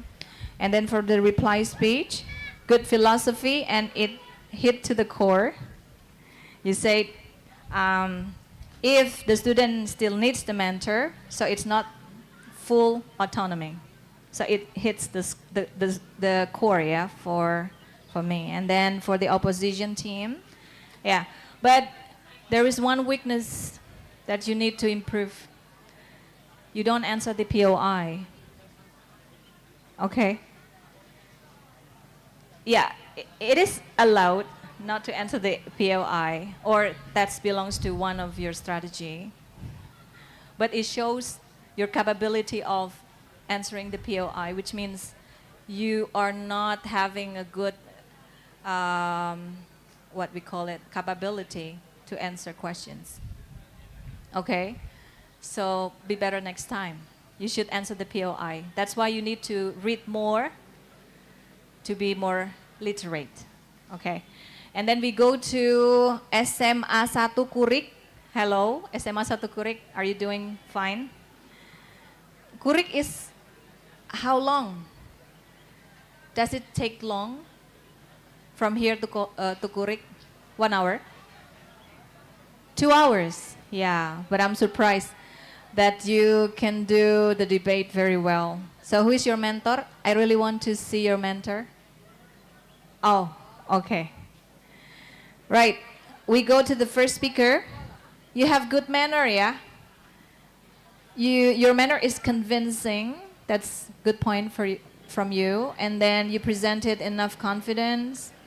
And then for the reply speech, good philosophy and it hit to the core. You say, if the student still needs the mentor, so it's not full autonomy. So it hits the core, yeah, for me. And then for the opposition team, yeah. But there is one weakness that you need to improve. You don't answer the POI. Okay? Yeah, it is allowed not to answer the POI, or that belongs to one of your strategy. But it shows your capability of answering the POI, which means you are not having a good, what we call it, capability to answer questions. Okay? So be better next time. You should answer the POI. That's why you need to read more to be more literate. Okay? And then we go to SMA 1 Kurik. Hello, SMA 1 Kurik. Are you doing fine? Kurik is how long? Does it take long from here to Kurik? 1 hour? 2 hours? Yeah, but I'm surprised that you can do the debate very well. So who is your mentor? I really want to see your mentor. Oh, okay. Right, we go to the first speaker. You have good manner, yeah? Your manner is convincing. That's good point from you. And then you presented enough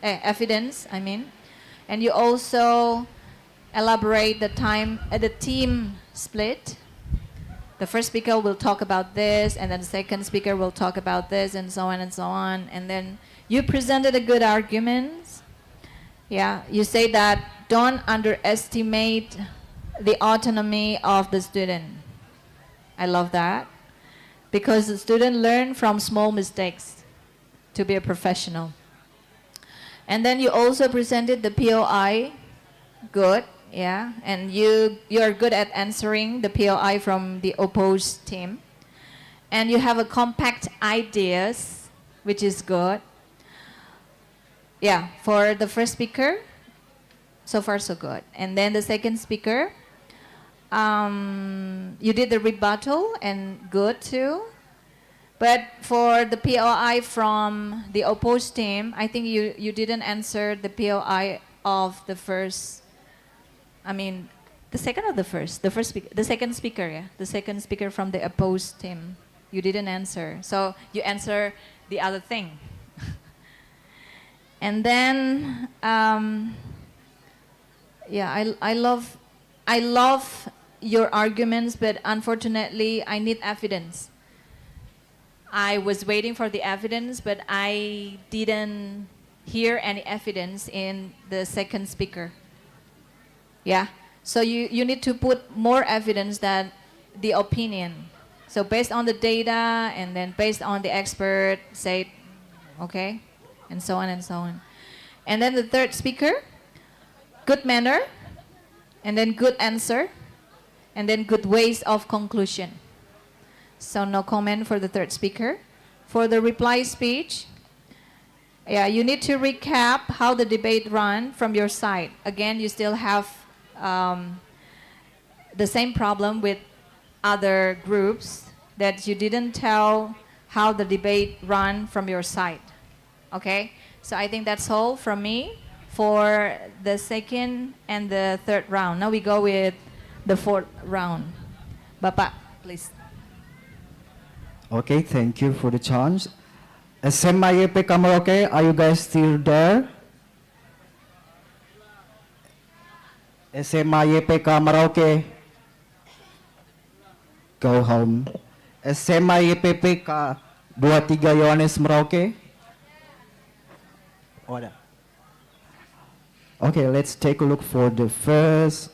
evidence, I mean. And you also elaborate the team split. The first speaker will talk about this, and then the second speaker will talk about this, and so on and so on. And then you presented a good argument. Yeah, you say that don't underestimate the autonomy of the student. I love that. Because the student learn from small mistakes to be a professional. And then you also presented the POI. Good, yeah. And you're good at answering the POI from the opposed team. And you have a compact ideas, which is good. Yeah, for the first speaker, so far so good. And then the second speaker, you did the rebuttal and good too. But for the POI from the opposed team, I think you didn't answer the POI of the first, I mean, the second or the first? The second speaker, yeah. The second speaker from the opposed team. You didn't answer. So you answer the other thing. And then, yeah, I love your arguments, but unfortunately, I need evidence. I was waiting for the evidence, but I didn't hear any evidence in the second speaker. Yeah, so you need to put more evidence than the opinion. So based on the data, and then based on the expert, say, okay, and so on and so on. And then the third speaker, good manner, and then good answer, and then good ways of conclusion. So no comment for the third speaker. For the reply speech, yeah, you need to recap how the debate ran from your side. Again, you still have the same problem with other groups, that you didn't tell how the debate ran from your side. Okay, so I think that's all from me for the second and the third round. Now we go with the fourth round. Bapak, please. Okay, thank you for the chance. SMA YPK Merauke, are you guys still there? SMA YPK Merauke, go home. SMA YPPK 23 Yohanes Merauke. Oh, ada. Okay, let's take a look for the first.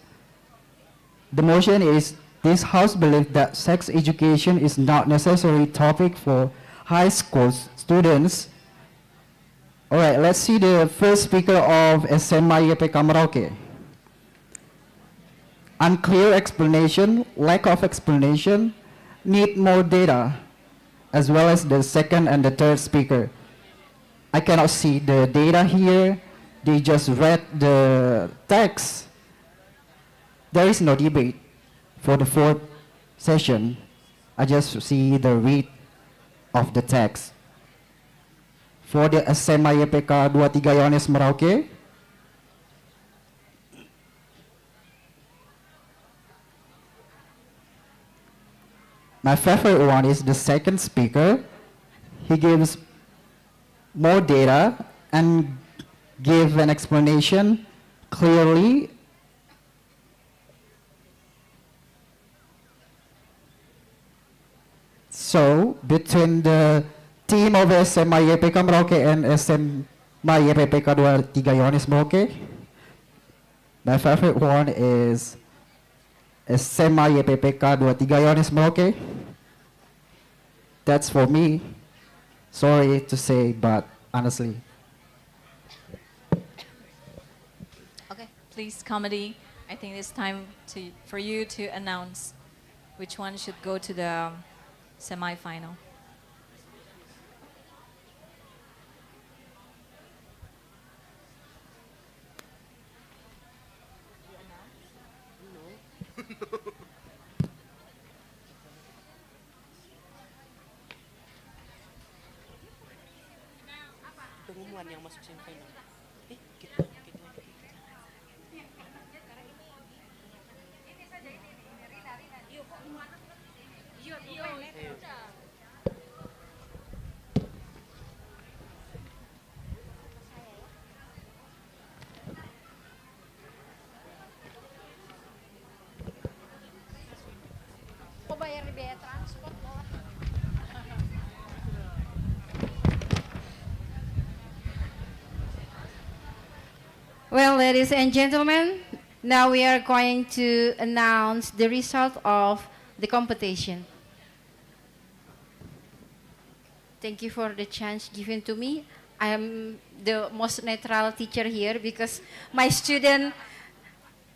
The motion is this House believes that sex education is not necessary topic for high school students. All right, let's see the first speaker of SMA YPK Merauke. Unclear explanation, lack of explanation, need more data, as well as the second and the third speaker. I cannot see the data here. They just read the text. There is no debate for the fourth session. I just see the read of the text. For the SMA YPK 23 Yohanes Merauke, my favorite one is the second speaker. He gives more data and give an explanation clearly. So, between the team of SMA YPK Merauke and SMA YPK 23 Yohanes Merauke, my favorite one is SMA YPPK 23 Yohanes Merauke. That's for me. Sorry to say, but honestly. Okay, please, comedy. I think it's time for you to announce which one should go to the semi-final. Pengumuman yang masuk semifinal. Kok bayar biaya transport loh? Well, ladies and gentlemen, now we are going to announce the result of the competition. Thank you for the chance given to me. I am the most neutral teacher here because my student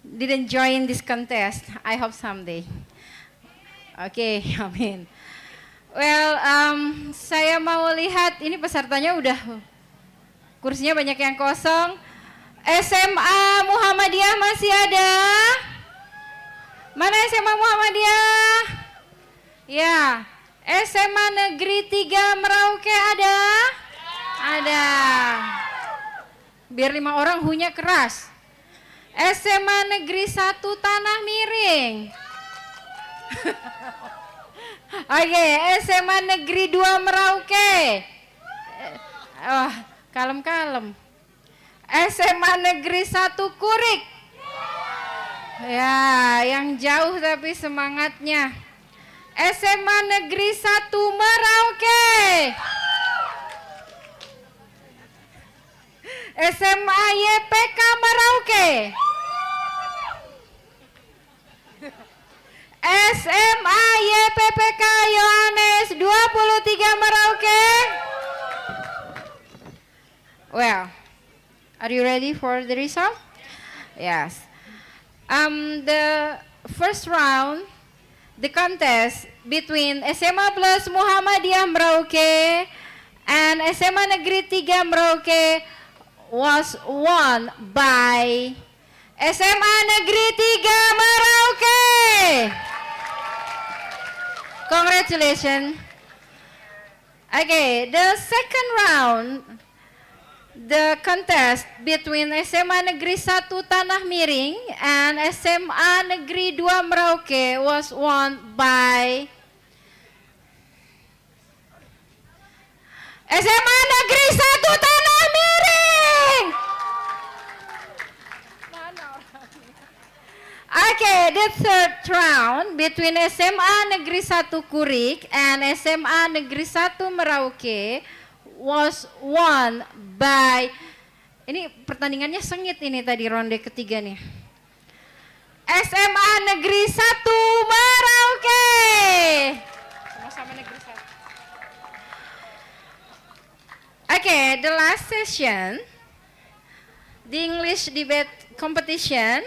didn't join this contest. I hope someday. Okay, amin. Well, saya mau lihat ini pesertanya udah kursinya banyak yang kosong. SMA Muhammadiyah masih ada? Mana SMA Muhammadiyah? Ya, SMA Negeri 3 Merauke ada? Ada. Biar 5 orang hunya keras. SMA Negeri 1 Tanah Miring. Oke, SMA Negeri 2 Merauke. Kalem-kalem. SMA Negeri 1 Kurik. Ya, yang jauh tapi semangatnya. SMA Negeri 1 Merauke. SMA YPK Merauke. SMA YPPK Yohanes 23 Merauke. Well, are you ready for the result? Yes. The first round, the contest between SMA Plus Muhammadiyah Merauke and SMA Negeri 3 Merauke was won by SMA Negeri 3 Merauke. Congratulations. Okay, the second round, the contest between SMA Negeri 1 Tanah Miring and SMA Negeri 2 Merauke was won by SMA Negeri 1 Tanah Miring. Okay, the third round between SMA Negeri 1 Kurik and SMA Negeri 1 Merauke was won by, ini pertandingannya sengit ini tadi ronde ketiga nih. SMA Negeri 1 Merauke. Sama-sama Negeri 1. Okay, the last session, the English debate competition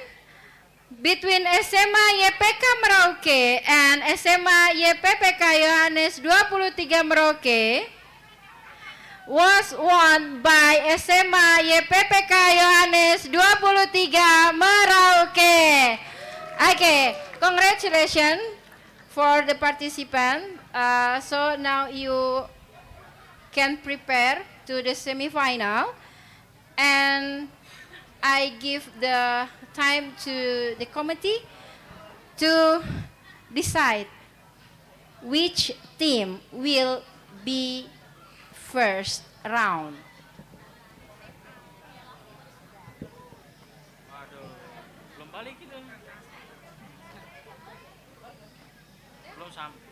between SMA YPK Merauke and SMA YPPK Yohanes 23 Merauke was won by SMA YPPK Yohanes 23 Merauke. Okay, congratulations for the participant. So now you can prepare to the semi-final, and I give the time to the committee to decide which team will be first round. Belum balik itu. Belum sampai.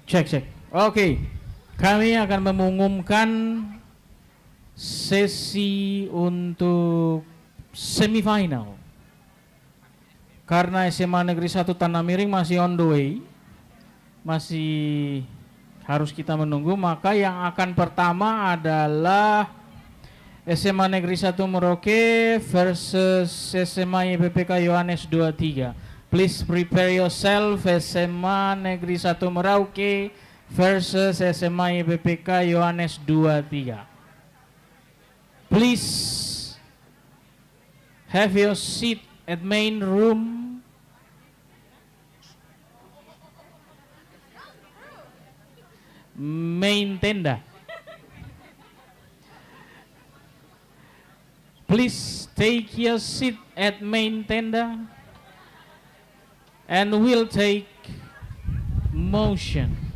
Oke, cek. Oke, kami akan mengumumkan sesi untuk semifinal. Karena SMA Negeri 1 Tanah Miring masih on the way, masih harus kita menunggu, maka yang akan pertama adalah SMA Negeri 1 Merauke versus SMA YPPK Yohanes 23. Please prepare yourself, SMA Negeri 1 Merauke versus SMA YPPK Yohanes 23. Please have your seat at main room. Main tenda. Please take your seat at main tenda. And we'll take motion.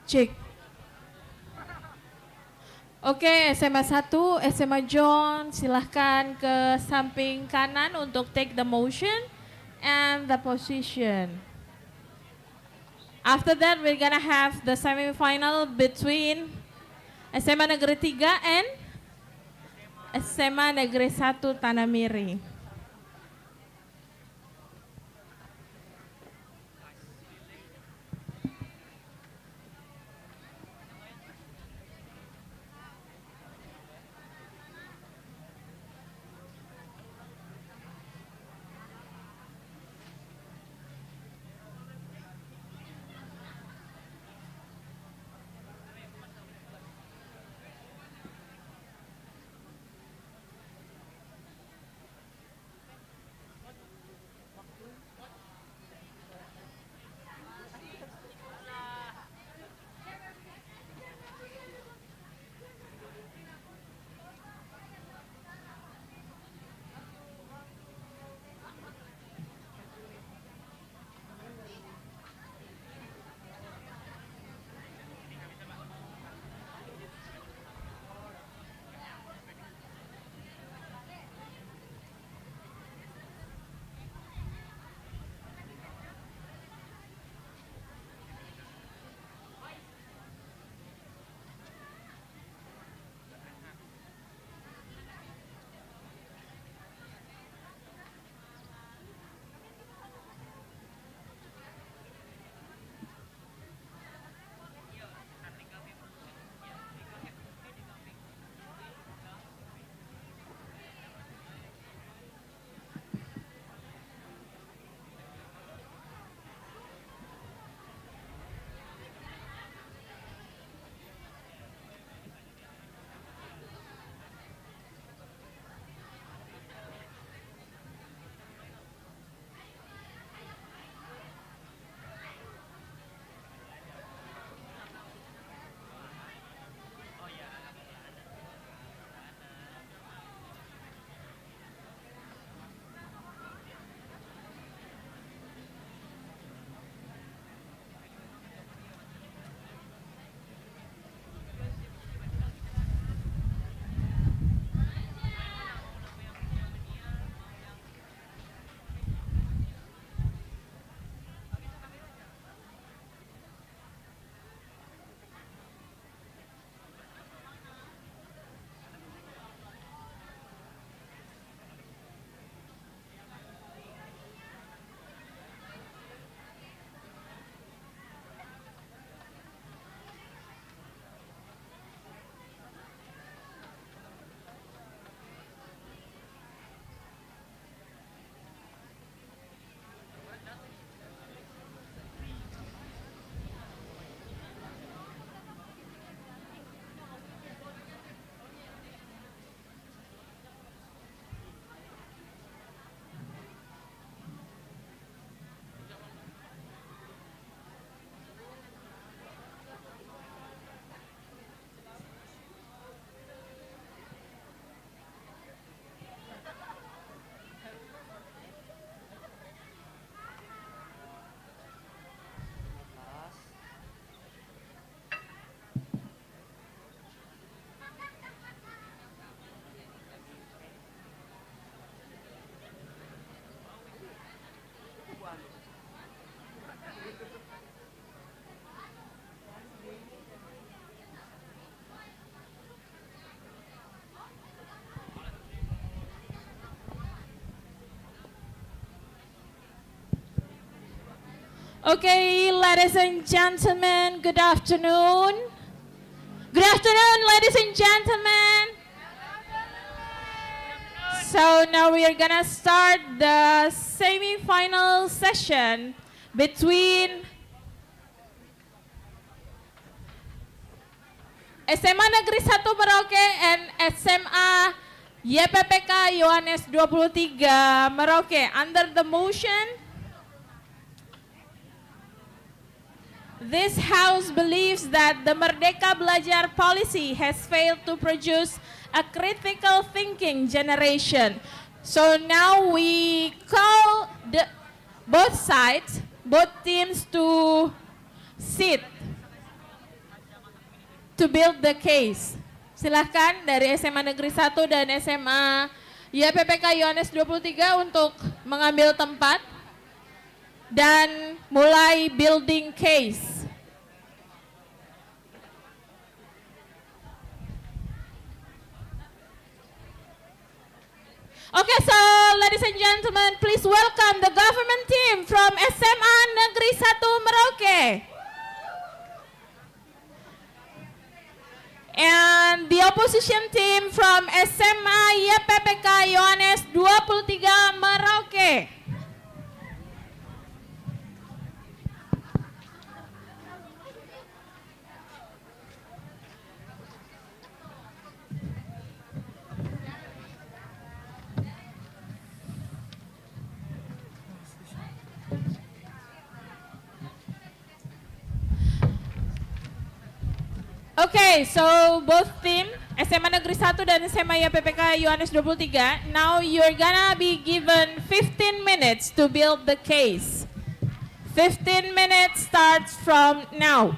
Cek. Oke, SMA 1, SMA John, silahkan ke samping kanan untuk take the motion and the position. After that, we're gonna have the semi-final between SMA Negeri 3 and SMA Negeri 1 Tanah Miring. Okay, ladies and gentlemen, good afternoon. Good afternoon, ladies and gentlemen. So now we are gonna start the semi-final session between SMA Negeri 1 Merauke and SMA YPPK Yohanes 23 Merauke. Under the motion, this House believes that the Merdeka Belajar policy has failed to produce a critical thinking generation. So now we call both sides, both teams to sit to build the case. Silahkan dari SMA Negeri 1 dan SMA YPPK Yohanes 23 untuk mengambil tempat dan mulai building case. Okay, so ladies and gentlemen, please welcome the government team from SMA Negeri 1 Merauke. And the opposition team from SMA YPPK Yohanes 23 Merauke. Okay, so both team, SMA Negeri 1 dan SMA YPPK Yohanes 23, now you're gonna be given 15 minutes to build the case. 15 minutes starts from now.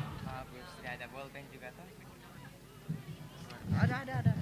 Ada.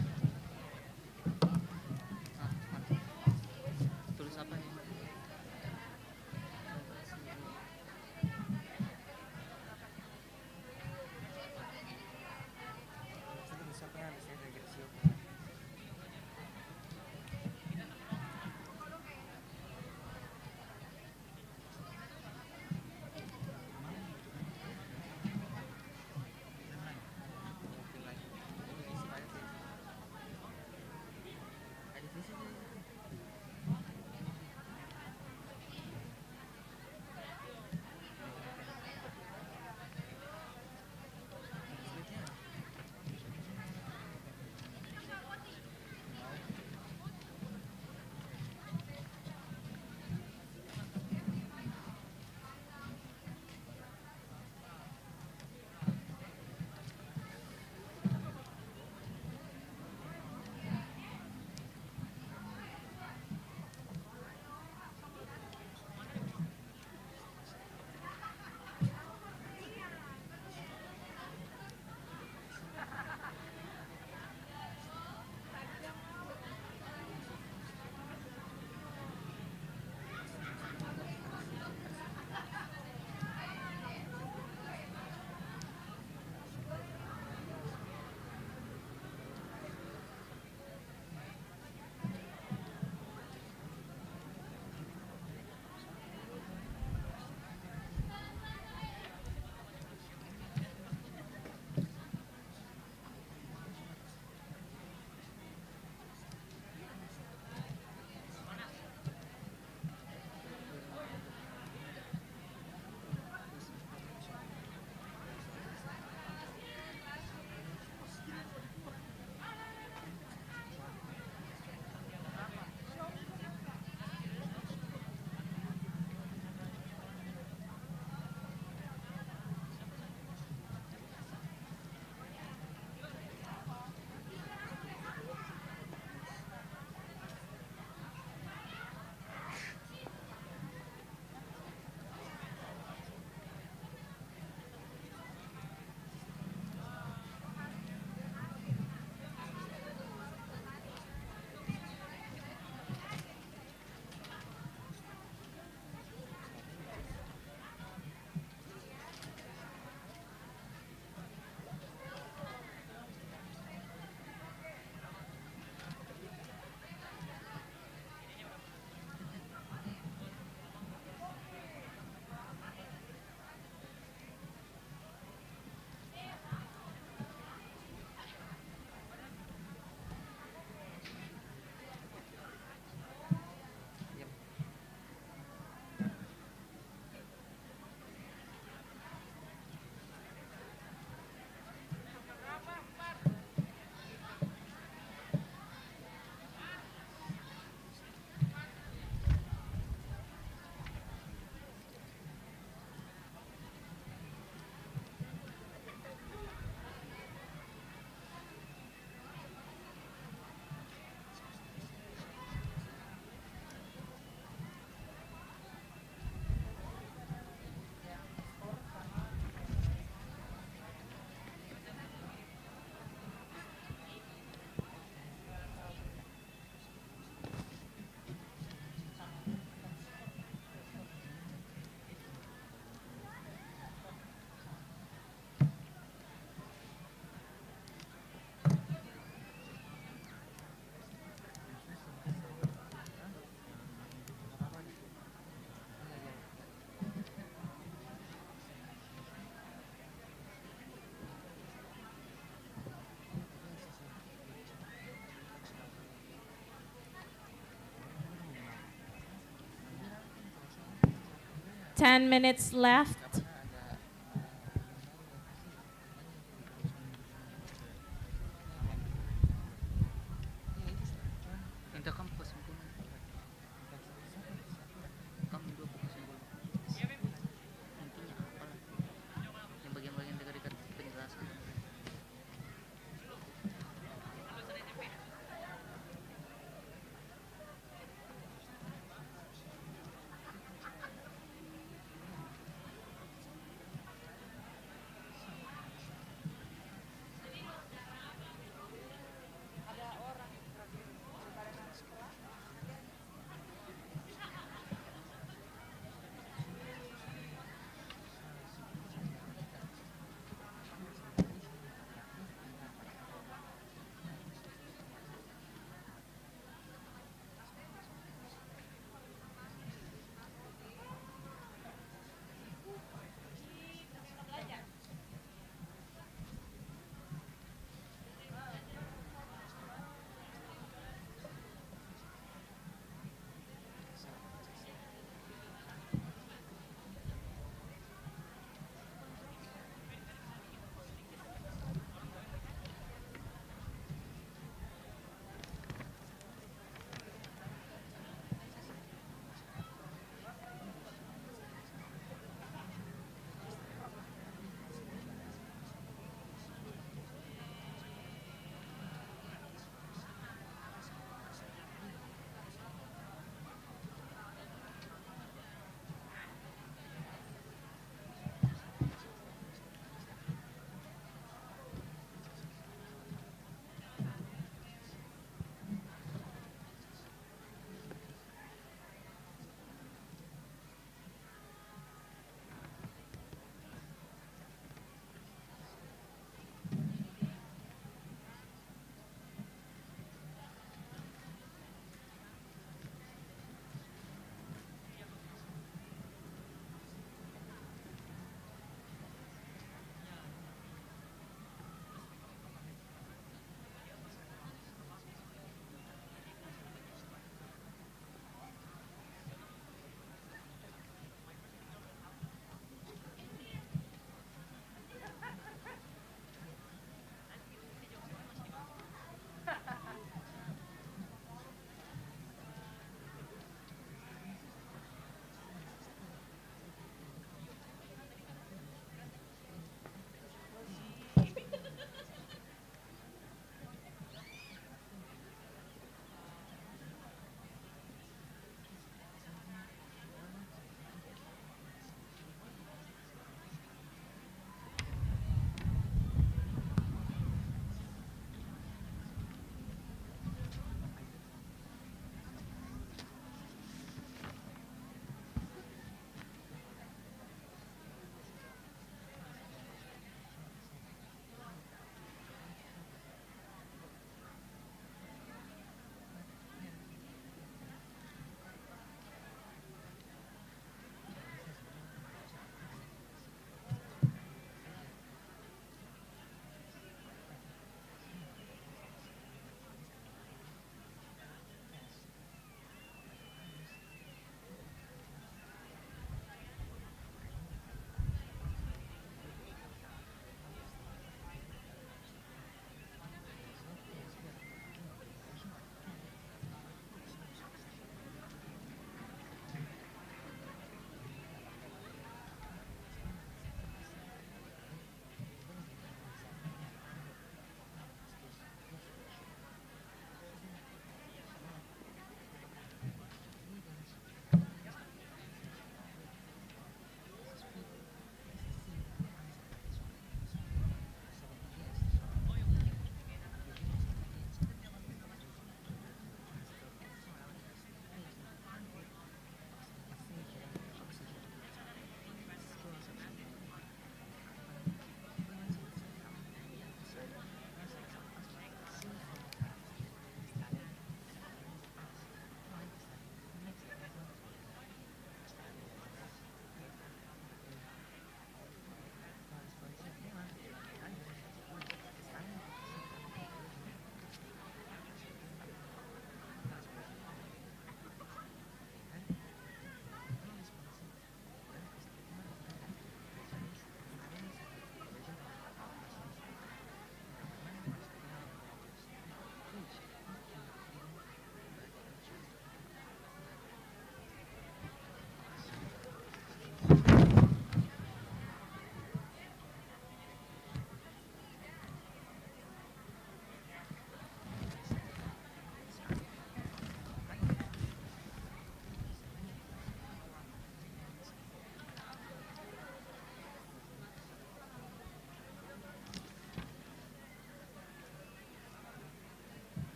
10 minutes left.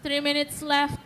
3 minutes left.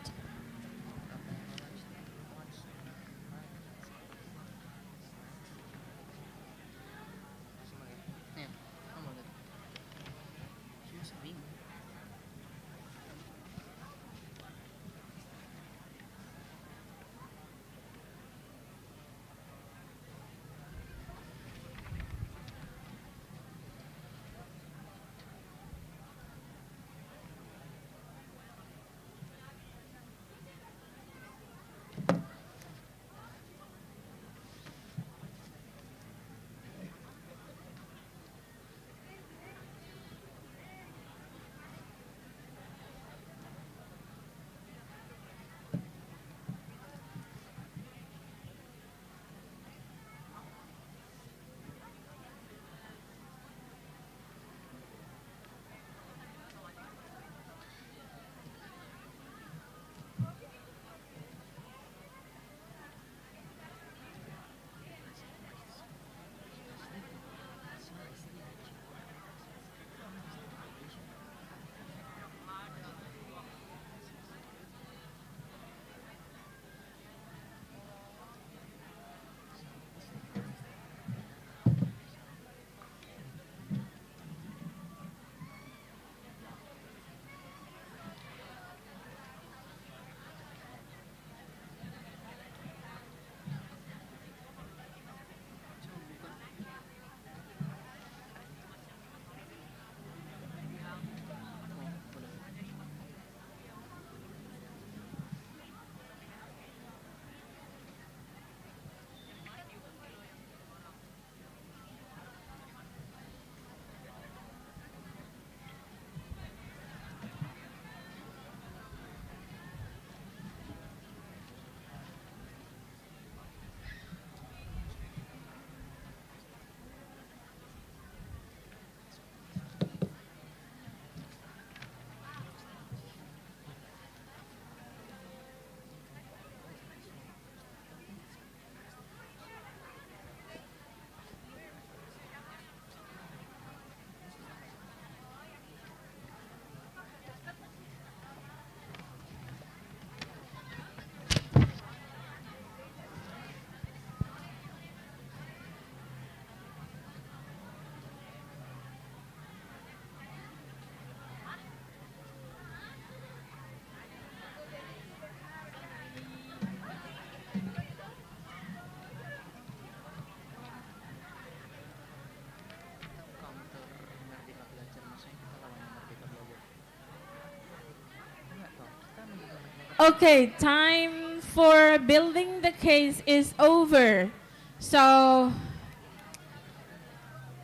Okay, time for building the case is over. So,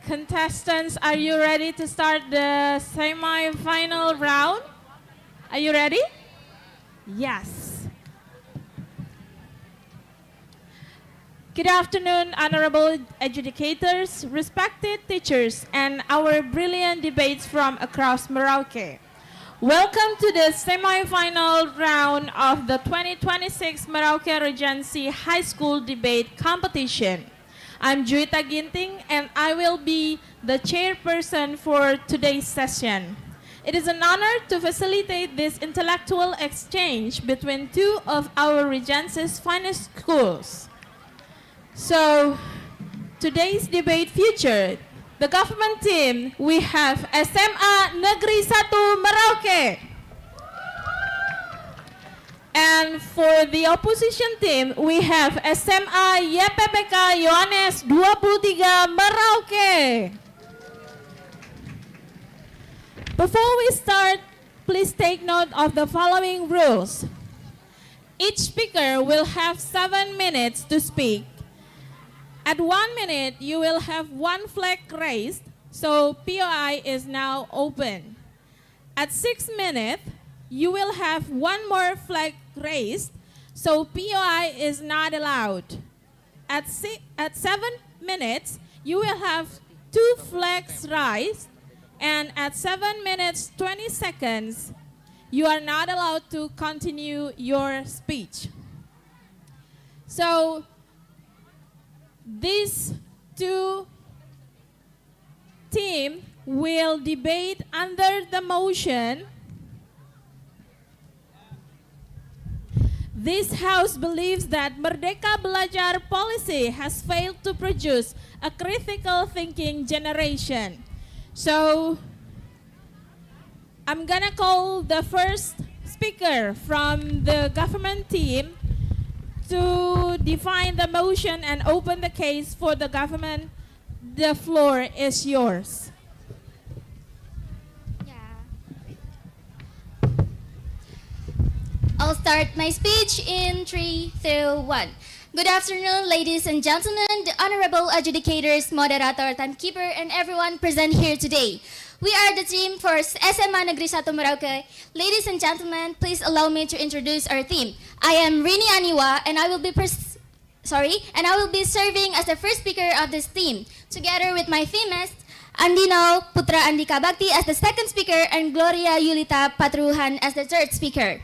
contestants, are you ready to start the semi-final round? Are you ready? Yes. Good afternoon, honorable adjudicators, respected teachers, and our brilliant debates from across Merauke. Welcome to the semi-final round of the 2026 Merauke Regency High School Debate Competition. I'm Juita Ginting, and I will be the chairperson for today's session. It is an honor to facilitate this intellectual exchange between two of our Regency's finest schools. So, today's debate featured the government team. We have SMA Negeri 1 Merauke. And for the opposition team, we have SMA YPPK Yohanes 23 Merauke. Before we start, please take note of the following rules. Each speaker will have 7 minutes to speak. At 1 minute, you will have one flag raised, so POI is now open. At 6 minutes, you will have one more flag raised, so POI is not allowed. At 7 minutes, you will have 2 flags raised, and at 7 minutes 20 seconds, you are not allowed to continue your speech. So, these two teams will debate under the motion This House believes that Merdeka Belajar policy has failed to produce a critical thinking generation. So, I'm gonna call the first speaker from the government team to define the motion and open the case for the government. The floor is yours. I'll start my speech in 3, 2, 1. Good afternoon, ladies and gentlemen, the honorable adjudicators, moderator, timekeeper, and everyone present here today. We are the team for SMA Negeri 1 Merauke. Ladies and gentlemen, please allow me to introduce our team. I am Rini Aniwa, and I will be serving as the first speaker of this team, together with my females, Andino Putra Andika Bakti as the second speaker, and Gloria Yulita Patruhan as the third speaker.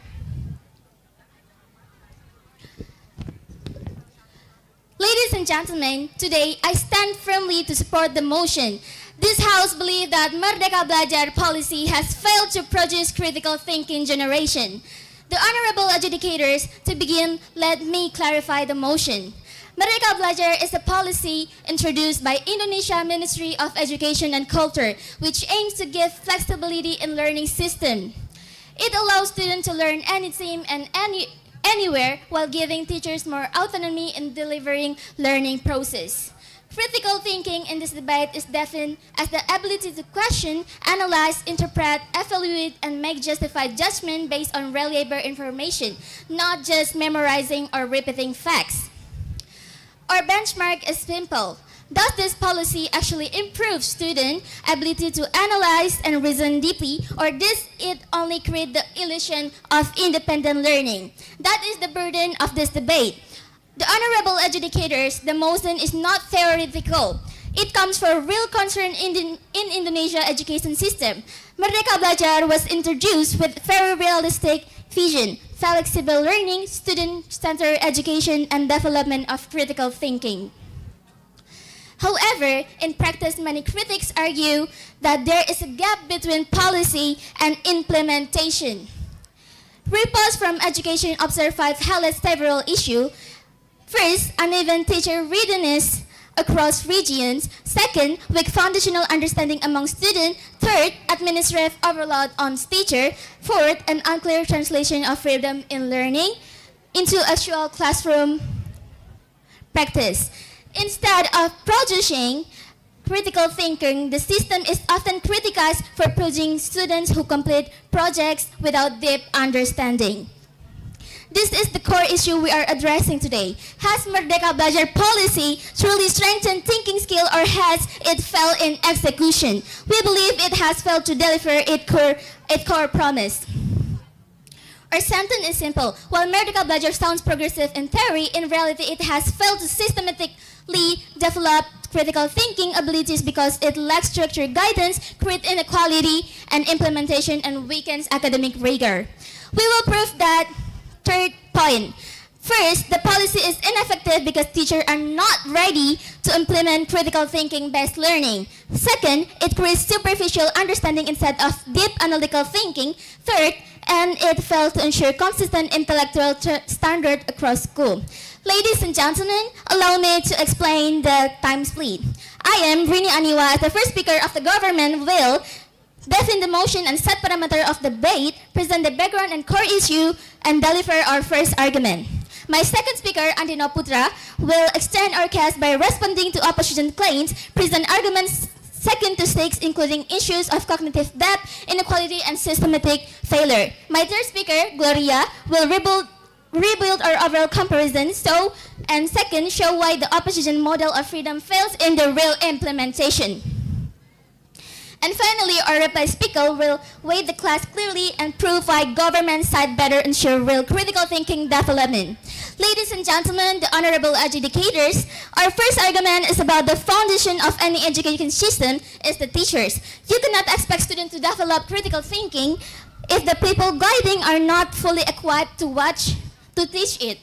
Ladies and gentlemen, today I stand firmly to support the motion. This House believes that Merdeka Belajar policy has failed to produce critical thinking generation. The honorable adjudicators, to begin, let me clarify the motion. Merdeka Belajar is a policy introduced by Indonesia Ministry of Education and Culture, which aims to give flexibility in learning system. It allows students to learn anytime and anywhere while giving teachers more autonomy in delivering learning process. Critical thinking in this debate is defined as the ability to question, analyze, interpret, evaluate, and make justified judgment based on reliable information, not just memorizing or repeating facts. Our benchmark is simple. Does this policy actually improve student ability to analyze and reason deeply, or does it only create the illusion of independent learning? That is the burden of this debate. The honorable adjudicators, the motion is not theoretical. It comes from real concern in Indonesia education system. Merdeka Belajar was introduced with very realistic vision, flexible learning, student-centered education, and development of critical thinking. However, in practice, many critics argue that there is a gap between policy and implementation. Reports from Education Observe 5 highlight several issues. First, uneven teacher readiness across regions. Second, weak foundational understanding among students. Third, administrative overload on teacher. Fourth, an unclear translation of freedom in learning into actual classroom practice. Instead of producing critical thinking, the system is often criticized for producing students who complete projects without deep understanding. This is the core issue we are addressing today. Has Merdeka Belajar policy truly strengthened thinking skill, or has it failed in execution? We believe it has failed to deliver its core promise. Our sentence is simple. While Merdeka Belajar sounds progressive in theory, in reality it has failed to systematically develop critical thinking abilities because it lacks structured guidance, creates inequality and implementation, and weakens academic rigor. We will prove that. Third point. First, the policy is ineffective because teachers are not ready to implement critical thinking-based learning. Second, it creates superficial understanding instead of deep analytical thinking. Third, and it fails to ensure consistent intellectual standard across school. Ladies and gentlemen, allow me to explain the time split. I am Rini Aniwa, as the first speaker of the government, will define the motion and set parameter of debate, present the background and core issue, and deliver our first argument. My second speaker, Andino Putra, will extend our case by responding to opposition claims, present arguments second to six, including issues of cognitive depth, inequality, and systematic failure. My third speaker, Gloria, will rebuild our overall comparison, and second, show why the opposition model of freedom fails in the real implementation. And finally, our reply speaker will weigh the class clearly and prove why government side better ensure real critical thinking development. Ladies and gentlemen, the honorable adjudicators, our first argument is about the foundation of any education system is the teachers. You cannot expect students to develop critical thinking if the people guiding are not fully equipped to teach it.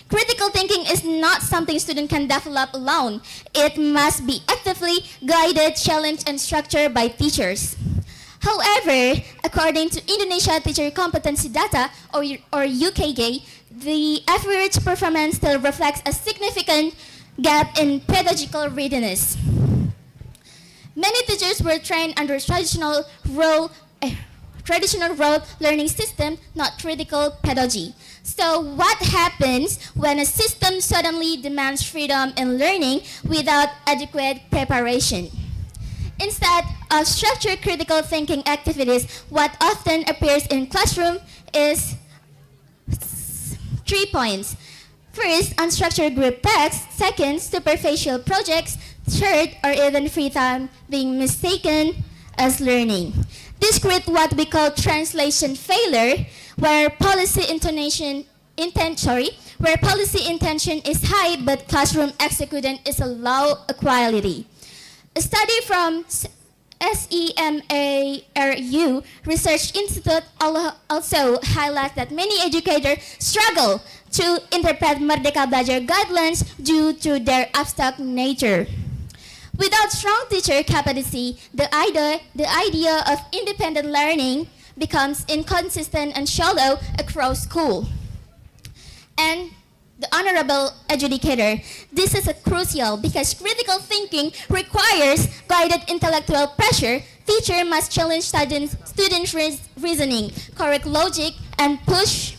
Critical thinking is not something students can develop alone. It must be actively guided, challenged, and structured by teachers. However, according to Indonesia Teacher Competency Data, or UKG, the average performance still reflects a significant gap in pedagogical readiness. Many teachers were trained under traditional rote learning system, not critical pedagogy. So what happens when a system suddenly demands freedom in learning without adequate preparation? Instead of structured critical thinking activities, what often appears in classroom is 3 points. First, unstructured group tasks. Second, superficial projects. Third, or even free time being mistaken as learning. This creates what we call translation failure, where policy intention is high but classroom execution is a low quality. A study from SEMARU Research Institute also highlights that many educators struggle to interpret Merdeka Belajar guidelines due to their abstract nature. Without strong teacher capacity, the idea of independent learning becomes inconsistent and shallow across school. And the honorable adjudicator, this is crucial because critical thinking requires guided intellectual pressure. Teacher must challenge students' reasoning, correct logic, and push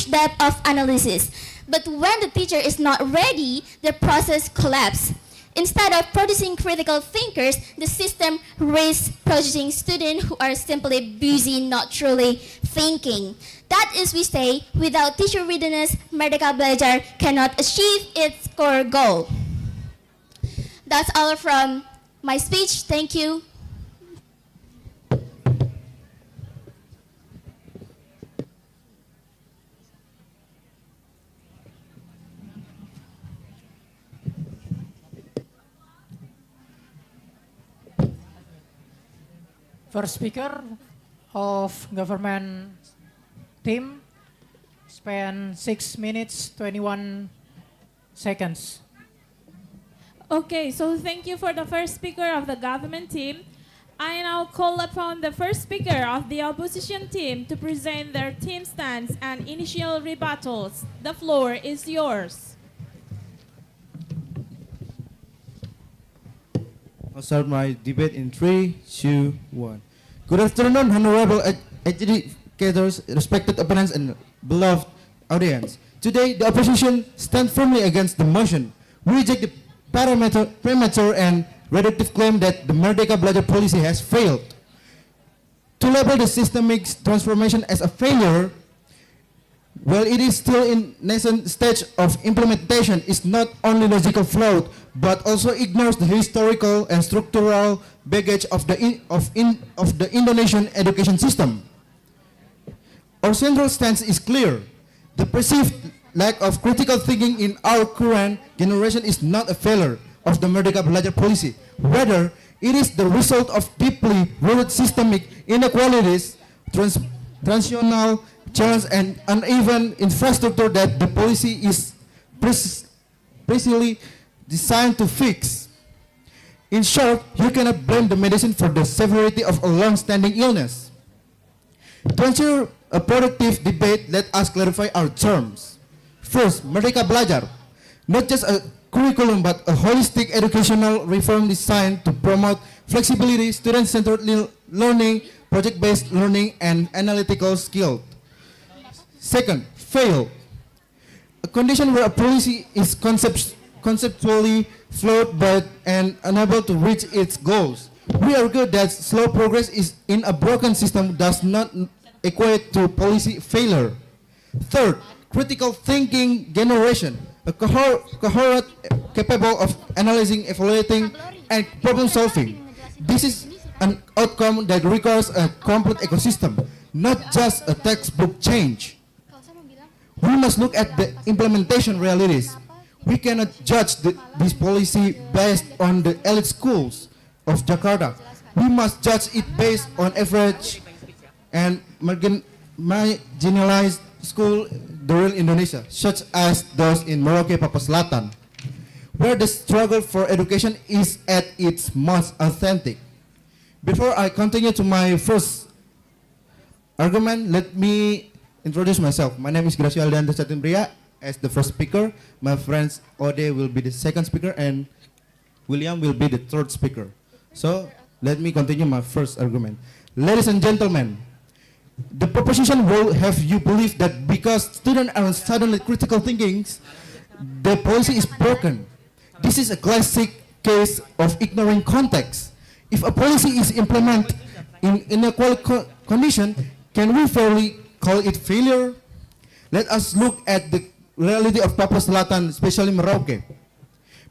depth of analysis. But when the teacher is not ready, the process collapses. Instead of producing critical thinkers, the system risks producing students who are simply busy, not truly thinking. That is, we say, without teacher readiness, Merdeka Belajar cannot achieve its core goal. That's all from my speech. Thank you. First speaker of government team spend 6 minutes 21 seconds. Okay, so thank you for the first speaker of the government team. I now call upon the first speaker of the opposition team to present their team stance and initial rebuttals. The floor is yours. I'll start my debate in 3, 2, 1. Good afternoon, honorable educators, respected opponents, and beloved audience. Today, the opposition stands firmly against the motion. We reject the premature and reductive claim that the Merdeka Belajar policy has failed. To label the systemic transformation as a failure, while it is still in nascent stage of implementation, is not only logical flawed, but also ignores the historical and structural baggage of the Indonesian education system. Our central stance is clear. The perceived lack of critical thinking in our current generation is not a failure of the Merdeka Belajar policy. Rather, it is the result of deeply rooted systemic inequalities, transitional challenge, and uneven infrastructure that the policy is precisely designed to fix. In short, you cannot blame the medicine for the severity of a long-standing illness. To ensure a productive debate, let us clarify our terms. First, Merdeka Belajar, not just a curriculum but a holistic educational reform designed to promote flexibility, student-centered learning, project-based learning, and analytical skills. Second, fail. A condition where a policy is conceptually flawed and unable to reach its goals. We argue that slow progress in a broken system does not equate to policy failure. Third, critical thinking generation. A cohort capable of analyzing, evaluating, and problem solving. This is an outcome that requires a complete ecosystem, not just a textbook change. We must look at the implementation realities. We cannot judge this policy based on the elite schools of Jakarta. We must judge it based on average and marginalized school the real Indonesia, such as those in Merauke, Papua, Selatan, where the struggle for education is at its most authentic. Before I continue to my first argument, let me introduce myself. My name is Gracio Aldeanto Chatimbria as the first speaker. My friends Ode will be the second speaker and William will be the third speaker. So let me continue my first argument. Ladies and gentlemen, the proposition will have you believe that because students are suddenly critical thinking, the policy is broken. This is a classic case of ignoring context. If a policy is implemented in inequal condition, can we fairly call it failure? Let us look at the reality of Papua Selatan, especially Merauke.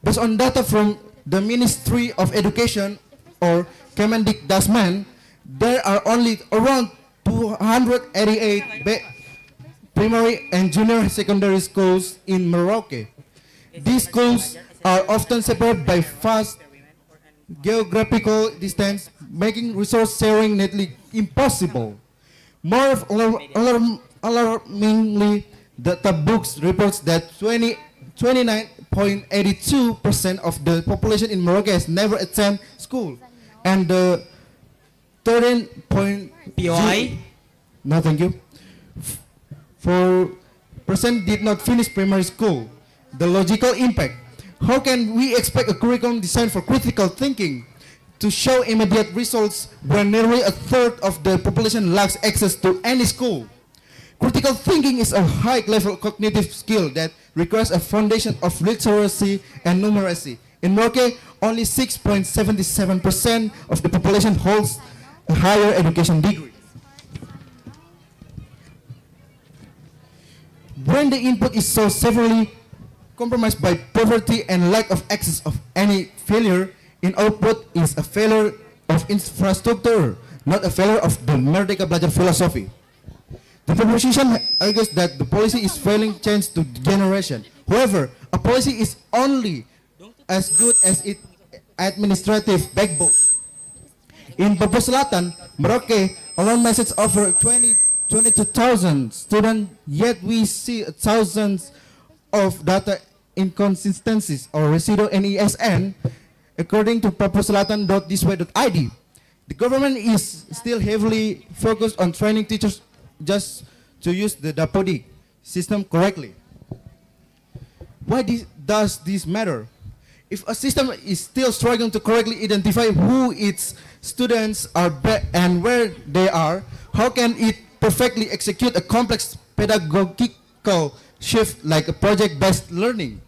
Based on data from the Ministry of Education or Kemendikbudristek, there are only around 288 primary and junior secondary schools in Merauke. These schools are often separated by vast geographical distance, making resource sharing nearly impossible. More alarmingly, data books reports that 29.82% of the population in Merauke has never attended school, and the 13. POI? No, thank you. 4% did not finish primary school. The logical impact. How can we expect a curriculum designed for critical thinking to show immediate results when nearly a third of the population lacks access to any school? Critical thinking is a high-level cognitive skill that requires a foundation of literacy and numeracy. In Merauke, only 6.77% of the population holds a higher education degree. When the input is so severely compromised by poverty and lack of access of any failure in output is a failure of infrastructure, not a failure of the Merdeka Belajar philosophy. The proposition argues that the policy is failing change to generation. However, a policy is only as good as its administrative backbone. In Papua Selatan, Merauke alone message over 22,000 students, yet we see thousands of data inconsistencies or residual NESN, according to papuaselatan.thisway.id. The government is still heavily focused on training teachers just to use the Dapodi system correctly. Why does this matter? If a system is still struggling to correctly identify who its students are and where they are, how can it perfectly execute a complex pedagogical shift like a project-based learning?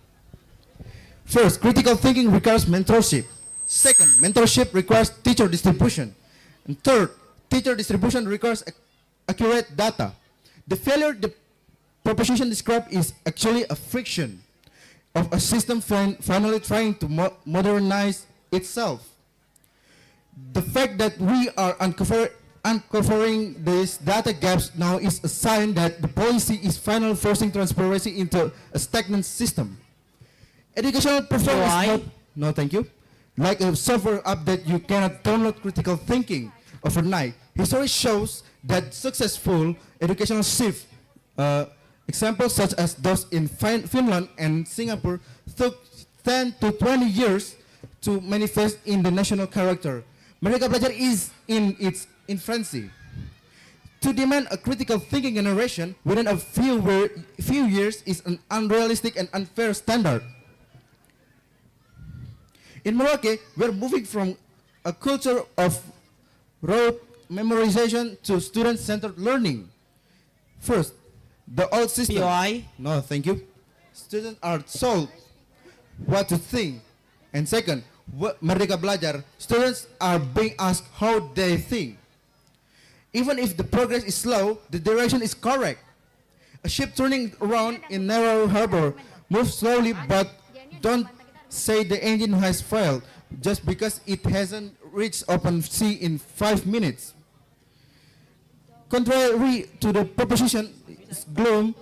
First, critical thinking requires mentorship. Second, mentorship requires teacher distribution. And third, teacher distribution requires accurate data. The failure the proposition described is actually a friction of a system finally trying to modernize itself. The fact that we are uncovering these data gaps now is a sign that the policy is finally forcing transparency into a stagnant system. Educational performance no thank you. Like a software update, you cannot download critical thinking overnight. History shows that successful educational shift, examples such as those in Finland and Singapore, took 10 to 20 years to manifest in the national character. Merdeka Belajar is in its infancy. To demand a critical thinking generation within a few years is an unrealistic and unfair standard. In Merauke, we're moving from a culture of rote memorization to student-centered learning. First, the old system. POI? No, thank you. Students are told what to think. And second, Merdeka Belajar, students are being asked how they think. Even if the progress is slow, the direction is correct. A ship turning around in narrow harbor moves slowly, but don't say the engine has failed just because it hasn't reached open sea in 5 minutes. Contrary to the proposition gloom,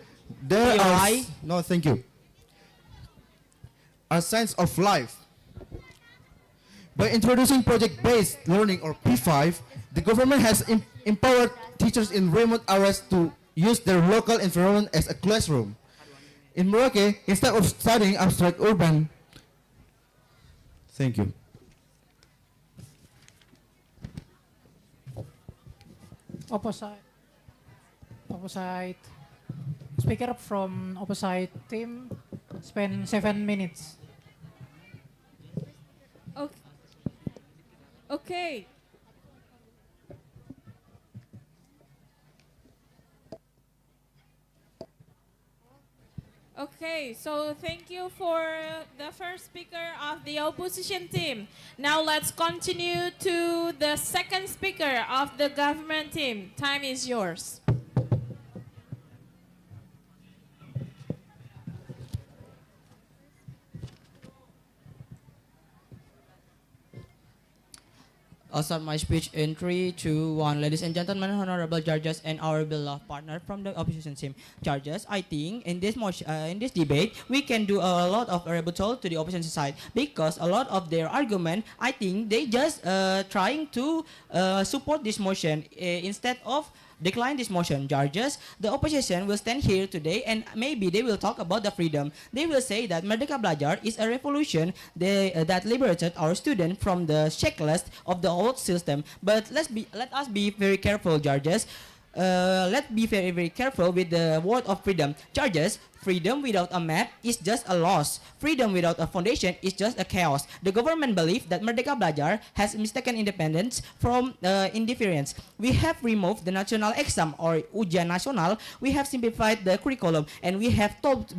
there are no thank you. Are signs of life. By introducing project-based learning or P5, the government has empowered teachers in remote areas to use their local environment as a classroom. In Merauke, instead of studying abstract urban, thank you. opposite speaker from opposite team spend 7 minutes. Okay. Okay. Okay, so thank you for the first speaker of the opposition team. Now let's continue to the second speaker of the government team. Time is yours. I'll start my speech in 3, 2, 1. Ladies and gentlemen, honorable judges, and our beloved partner from the opposition team. Judges, I think in this debate, we can do a lot of rebuttal to the opposition side because a lot of their argument, I think they just trying to support this motion instead of decline this motion. Judges, the opposition will stand here today and maybe they will talk about the freedom. They will say that Merdeka Belajar is a revolution that liberated our students from the checklist of the old system. But let us be very careful, judges. Let's be very, very careful with the word of freedom. Judges, freedom without a map is just a loss. Freedom without a foundation is just a chaos. The government believes that Merdeka Belajar has mistaken independence from indifference. We have removed the national exam or ujian nasional. We have simplified the curriculum and we have told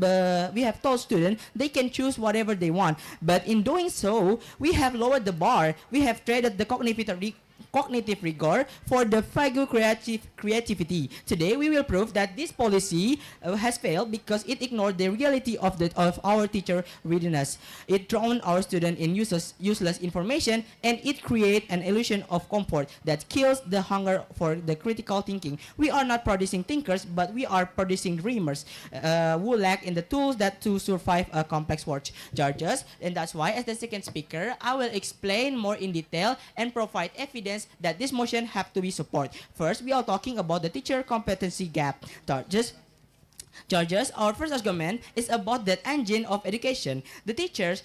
students they can choose whatever they want. But in doing so, we have lowered the bar. We have traded the cognitive rigor for the figure creativity. Today, we will prove that this policy has failed because it ignored the reality of our teacher readiness. It drowned our student in useless information and it creates an illusion of comfort that kills the hunger for the critical thinking. We are not producing thinkers, but we are producing dreamers who lack in the tools that to survive a complex world. Judges, and that's why as the second speaker, I will explain more in detail and provide evidence that this motion have to be supported. First, we are talking about the teacher competency gap. Judges, our first argument is about that engine of education. The teachers.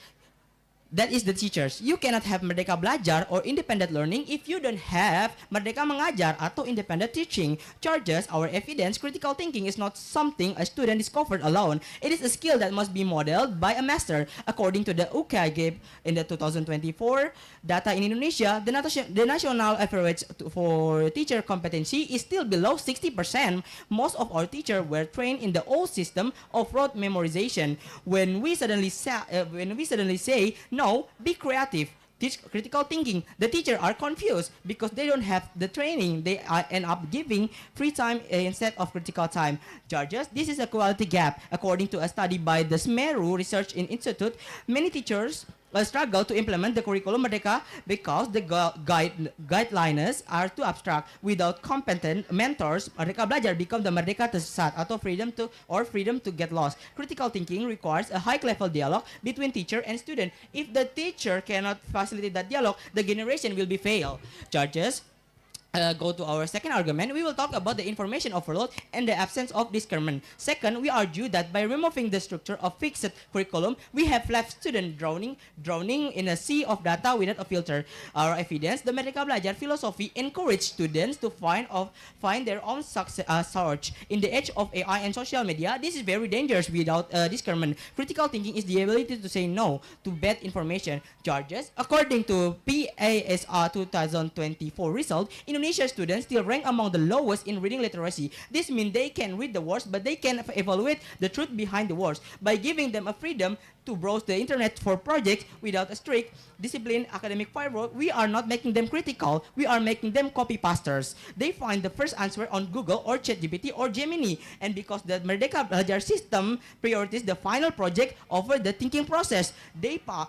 You cannot have Merdeka Belajar or independent learning if you don't have Merdeka Mengajar atau independent teaching. Judges, our evidence, critical thinking is not something a student discovered alone. It is a skill that must be modeled by a master. According to the UKG in the 2024 data in Indonesia, the national average for teacher competency is still below 60%. Most of our teachers were trained in the old system of rote memorization. When we suddenly say no, be creative. Teach critical thinking. The teachers are confused because they don't have the training. They end up giving free time instead of critical time. Judges, this is a quality gap. According to a study by the Smeru Research Institute, many teachers struggle to implement the curriculum Merdeka because the guidelines are too abstract. Without competent mentors, Merdeka Belajar become the Merdeka tersesat atau freedom to get lost. Critical thinking requires a high-level dialogue between teacher and student. If the teacher cannot facilitate that dialogue, the generation will be failed. Judges, go to our second argument. We will talk about the information overload and the absence of discernment. Second, we argue that by removing the structure of fixed curriculum, we have left students drowning in a sea of data without a filter. Our evidence, the Merdeka Belajar philosophy encourages students to find their own search. In the age of AI and social media, this is very dangerous without discernment. Critical thinking is the ability to say no to bad information. Judges, according to PASR 2024 result, Indonesia students still rank among the lowest in reading literacy. This means they can read the words, but they can evaluate the truth behind the words. By giving them a freedom to browse the internet for projects without a strict, disciplined academic framework, we are not making them critical, we are making them copy-pasters. They find the first answer on Google or ChatGPT or Gemini. And because the Merdeka Belajar system prioritizes the final project over the thinking process, they pass.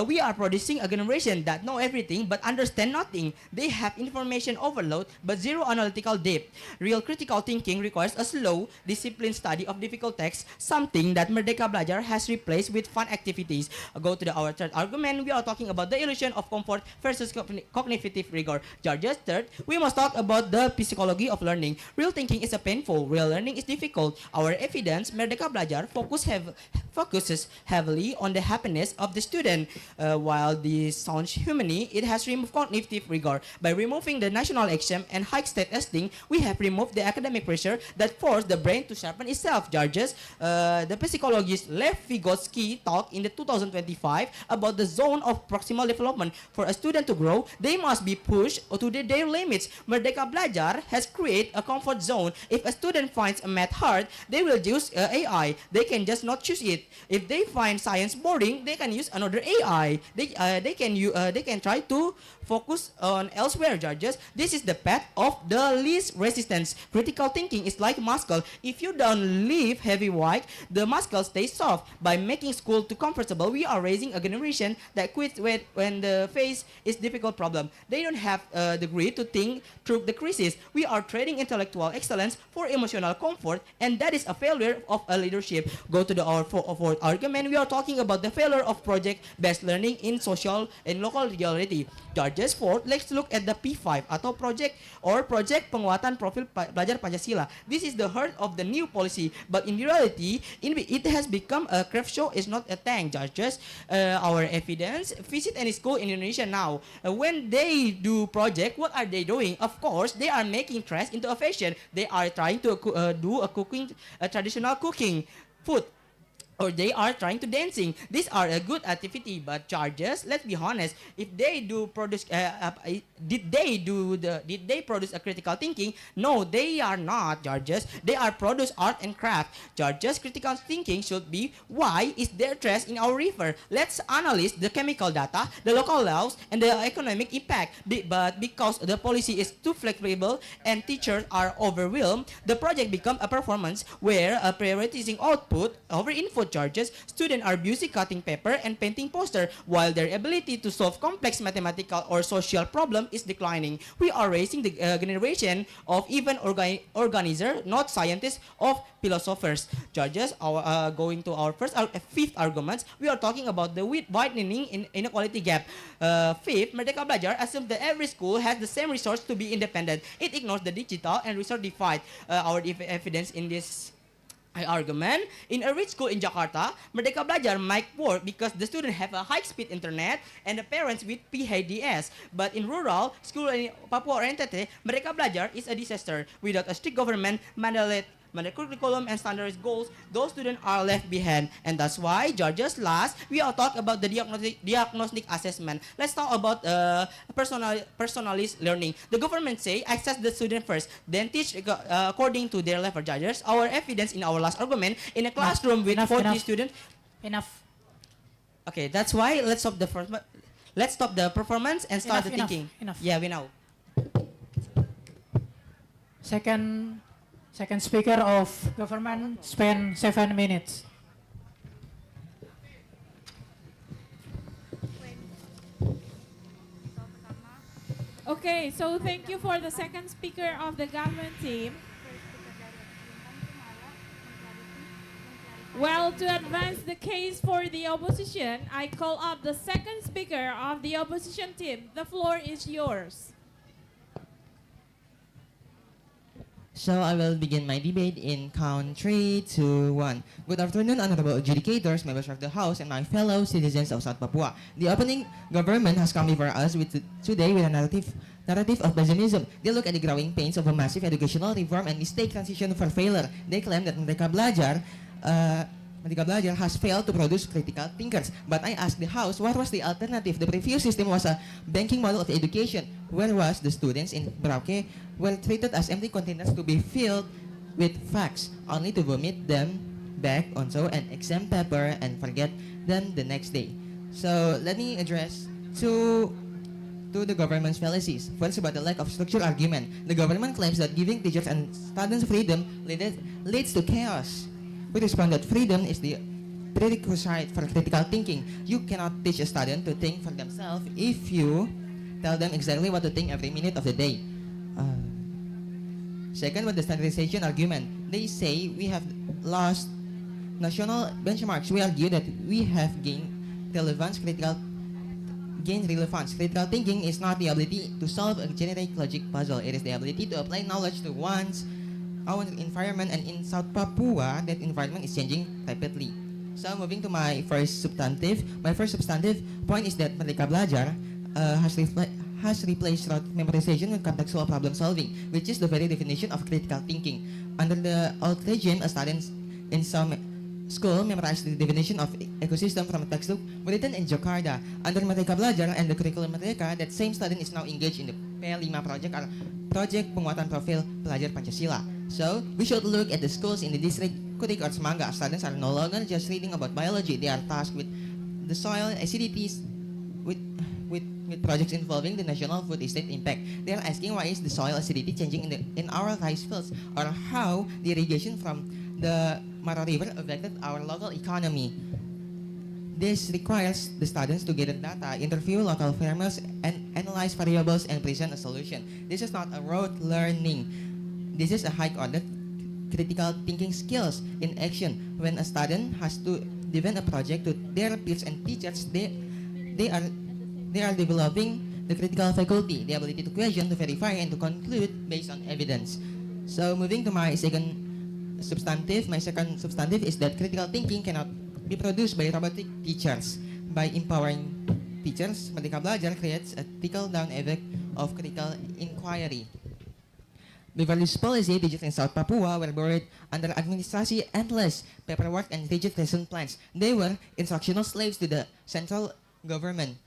We are producing a generation that know everything but understand nothing. They have information overload but zero analytical depth. Real critical thinking requires a slow, disciplined study of difficult texts, something that Merdeka Belajar has replaced with fun activities. Go to our third argument. We are talking about the illusion of comfort versus cognitive rigor. Judges, third, we must talk about the psychology of learning. Real thinking is painful. Real learning is difficult. Our evidence, Merdeka Belajar focuses heavily on the happiness of the student, while the sounds humane, it has removed cognitive rigor. By removing the national exam and high state testing, we have removed the academic pressure that forced the brain to sharpen itself. Judges, the psychologist Lev Vygotsky talked in the 2025 about the zone of proximal development. For a student to grow, they must be pushed to their limits. Merdeka Belajar has created a comfort zone. If a student finds a math hard, they will use AI. They can just not choose it. If they find science boring, they can use another AI. They can try to focus on elsewhere. Judges, this is the path of the least resistance. Critical thinking is like muscle. If you don't lift heavy weight, the muscle stays soft. By making school too comfortable, we are raising a generation that quits when the face is difficult problem. They don't have the grit to think through the crisis. We are trading intellectual excellence for emotional comfort, and that is a failure of a leadership. Go to our fourth argument. We are talking about the failure of project-based learning in social and local reality. Judges, fourth, let's look at the P5 atau project penguatan profil pelajar Pancasila. This is the heart of the new policy, but in reality, it has become a craft show, is not a tank. Judges, our evidence, visit any school in Indonesia now. When they do project, what are they doing? Of course, they are making trash into a fashion. They are trying to do a traditional cooking food, or they are trying to dancing. These are a good activity, but charges, let's be honest, if they do produce, did they produce a critical thinking? No, they are not. Charges, they are produce art and craft. Charges, critical thinking should be, why is there trash in our river? Let's analyze the chemical data, the local laws, and the economic impact. But because the policy is too flexible and teachers are overwhelmed, the project becomes a performance where prioritizing output over input. Charges, students are busy cutting paper and painting poster, while their ability to solve complex mathematical or social problem is declining. We are raising the generation of even organizer, not scientists, of philosophers. Judges, going to our fifth arguments, we are talking about the widening inequality gap. Fifth, Merdeka Belajar assumes that every school has the same resource to be independent. It ignores the digital and resource divide. Our evidence in this argument, in a rich school in Jakarta, Merdeka Belajar might work because the students have a high-speed internet and the parents with PHDS. But in rural school in Papua or NTT, Merdeka Belajar is a disaster. Without a strict government mandate curriculum and standardized goals, those students are left behind. And that's why, judges, last, we will talk about the diagnostic assessment. Let's talk about personalized learning. The government say, access the student first, then teach according to their level. Judges, our evidence in our last argument, in a classroom with 40 students. Enough. Okay, that's why let's stop the performance and start the thinking. Enough. Yeah, we know. Second speaker of government spend 7 minutes. Okay, so thank you for the second speaker of the government team. Well, to advance the case for the opposition, I call up the second speaker of the opposition team. The floor is yours. So I will begin my debate in count 3, 2, 1. Good afternoon, honorable adjudicators, members of the House, and my fellow citizens of South Papua. The opening government has come before us today with a narrative of pessimism. They look at the growing pains of a massive educational reform and mistake transition for failure. They claim that Merdeka Belajar has failed to produce critical thinkers. But I asked the House, what was the alternative? The previous system was a banking model of education, whereas the students in Merauke were treated as empty containers to be filled with facts, only to vomit them back onto an exam paper and forget them the next day. So let me address to the government's fallacies. First, about the lack of structural argument. The government claims that giving teachers and students freedom leads to chaos. We respond that freedom is the prerequisite for critical thinking. You cannot teach a student to think for themselves if you tell them exactly what to think every minute of the day. Second, with the standardization argument, they say we have lost national benchmarks. We argue that we have gained relevance. Critical thinking is not the ability to solve a generic logic puzzle. It is the ability to apply knowledge to one's our environment, and in South Papua, that environment is changing rapidly. So moving to my first substantive point is that Merdeka Belajar has replaced rote memorization with contextual problem solving, which is the very definition of critical thinking. Under the old regime, students in some school memorized the definition of ecosystem from a textbook written in Jakarta. Under Merdeka Belajar and the curriculum Merdeka, that same student is now engaged in the P5 project or Project Penguatan Profil Pelajar Pancasila. So we should look at the schools in the district Kutik or Semangga. Students are no longer just reading about biology; they are tasked with the soil acidities, with projects involving the national food estate impact. They are asking why is the soil acidity changing in our rice fields, or how the irrigation from the Mara River affected our local economy. This requires the students to gather data, interview local farmers, and analyze variables and present a solution. This is not a rote learning. This is a high-order critical thinking skills in action. When a student has to defend a project to their peers and teachers, they are developing the critical faculty, the ability to question, to verify, and to conclude based on evidence. So moving to my second substantive is that critical thinking cannot be produced by robotic teachers. By empowering teachers, Merdeka Belajar creates a trickle-down effect of critical inquiry. The values policy teachers in South Papua were buried under administrasi endless paperwork and rigid lesson plans. They were instructional slaves to the central government.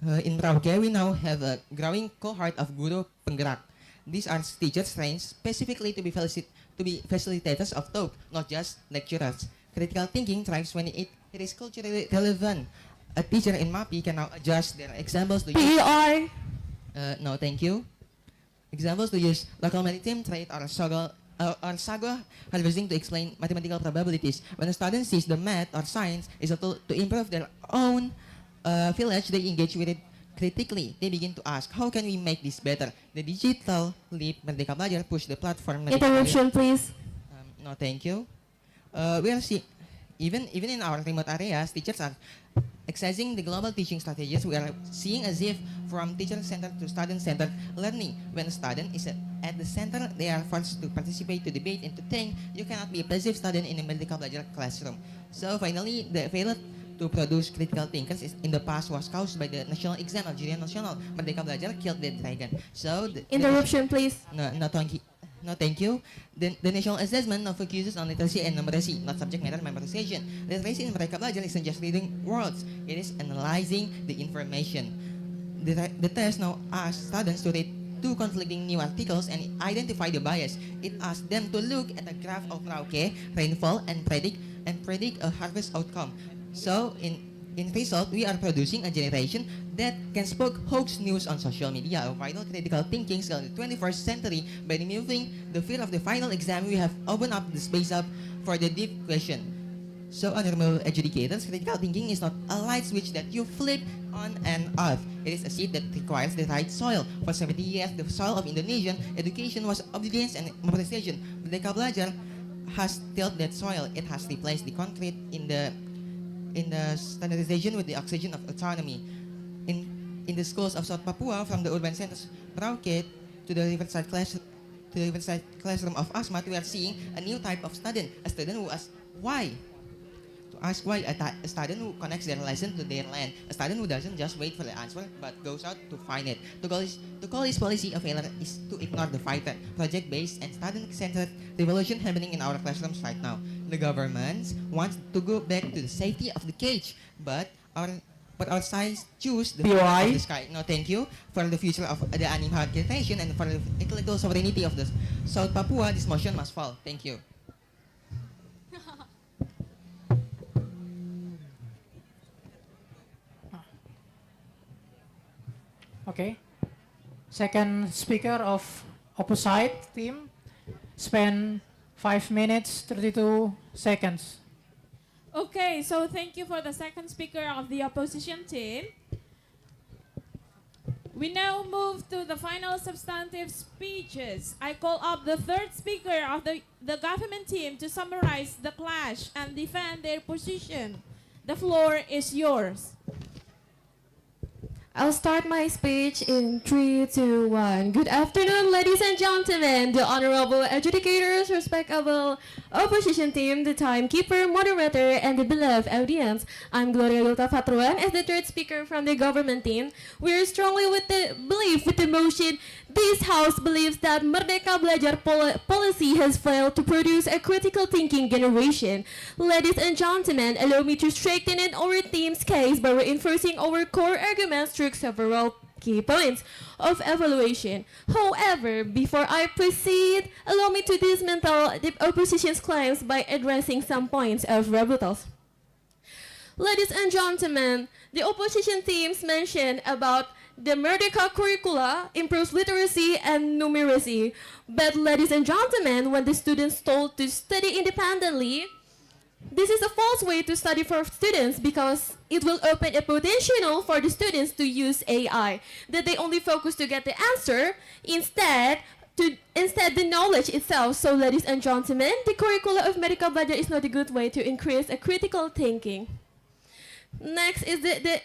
In Merauke, we now have a growing cohort of guru penggerak. These are teachers trained specifically to be facilitators of talk, not just lecturers. Critical thinking thrives when it is culturally relevant. A teacher in MAPI can now adjust their examples to use... PEI. No, thank you. Examples to use local maritime trade or sago harvesting to explain mathematical probabilities. When a student sees the math or science is a tool to improve their own village, they engage with it critically. They begin to ask, how can we make this better? The digital leap Merdeka Belajar push the platform. Interruption, please. No, thank you. We are seeing, even in our remote areas, teachers are accessing the global teaching strategies. We are seeing a shift from teacher-centered to student-centered learning. When a student is at the center, they are forced to participate, to debate, and to think. You cannot be a passive student in a Merdeka Belajar classroom. So finally, the failure to produce critical thinkers in the past was caused by the national exam, Algerian National. Merdeka Belajar killed the dragon. So Interruption, please. No, thank you. No, thank you. The national assessment now focuses on literacy and numeracy, not subject matter memorization. Literacy in Merdeka Belajar isn't just reading words, it is analyzing the information. The test now asks students to read two conflicting new articles and identify the bias. It asks them to look at a graph of Merauke, rainfall, and predict a harvest outcome. So in result, we are producing a generation that can spoke hoax news on social media. A vital critical thinking skill in the 21st century. By removing the fear of the final exam, we have opened up the space up for the deep question. So honorable adjudicators, critical thinking is not a light switch that you flip on and off. It is a seed that requires the right soil. For 70 years, the soil of Indonesian education was obedience and memorization. Merdeka Belajar has tilled that soil. It has replaced the concrete in the standardization with the oxygen of autonomy. In the schools of South Papua, from the urban centers Merauke to the riverside classroom of Asmat, we are seeing a new type of student, a student who asks why. To ask why, a student who connects their lesson to their land, a student who doesn't just wait for the answer but goes out to find it. To call this policy a failure is to ignore the fighter, project-based and student-centered revolution happening in our classrooms right now. The government wants to go back to the safety of the cage, but our science choose the POI. of the sky. No, thank you. For the future of the animal generation and for the intellectual sovereignty of the South Papua, this motion must fall. Thank you. Okay. Second speaker of opposite team, spend 5 minutes 32 seconds. Okay, so thank you for the second speaker of the opposition team. We now move to the final substantive speeches. I call up the third speaker of the government team to summarize the clash and defend their position. The floor is yours. I'll start my speech in 3, 2, 1. Good afternoon, ladies and gentlemen, the honorable adjudicators, respectable opposition team, the timekeeper, moderator, and the beloved audience. I'm Gloria Yulta Fatruan as the third speaker from the government team. We are strongly with the motion. This House believes that Merdeka Belajar policy has failed to produce a critical thinking generation. Ladies and gentlemen, allow me to strengthen our team's case by reinforcing our core arguments through several key points of evaluation. However, before I proceed, allow me to dismantle the opposition's claims by addressing some points of rebuttals. Ladies and gentlemen, the opposition teams mentioned about the Merdeka curricula improves literacy and numeracy. But ladies and gentlemen, when the students told to study independently, this is a false way to study for students because it will open a potential for the students to use AI, that they only focus to get the answer instead the knowledge itself. So ladies and gentlemen, the curricula of Merdeka Belajar is not a good way to increase a critical thinking. Next is the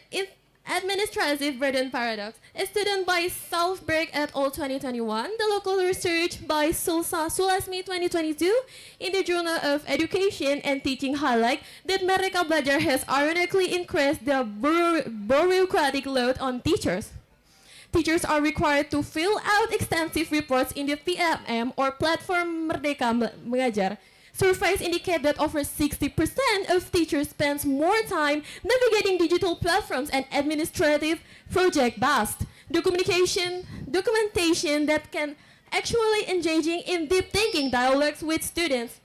administrative burden paradox. A student by Southberg et al. 2021, the local research by Sulasmi 2022 in the Journal of Education and Teaching highlight that Merdeka Belajar has ironically increased the bureaucratic load on teachers. Teachers are required to fill out extensive reports in the PMM or Platform Merdeka Mengajar. Surveys indicate that over 60% of teachers spend more time navigating digital platforms and administrative project-based documentation that can actually engaging in deep thinking dialogues with students.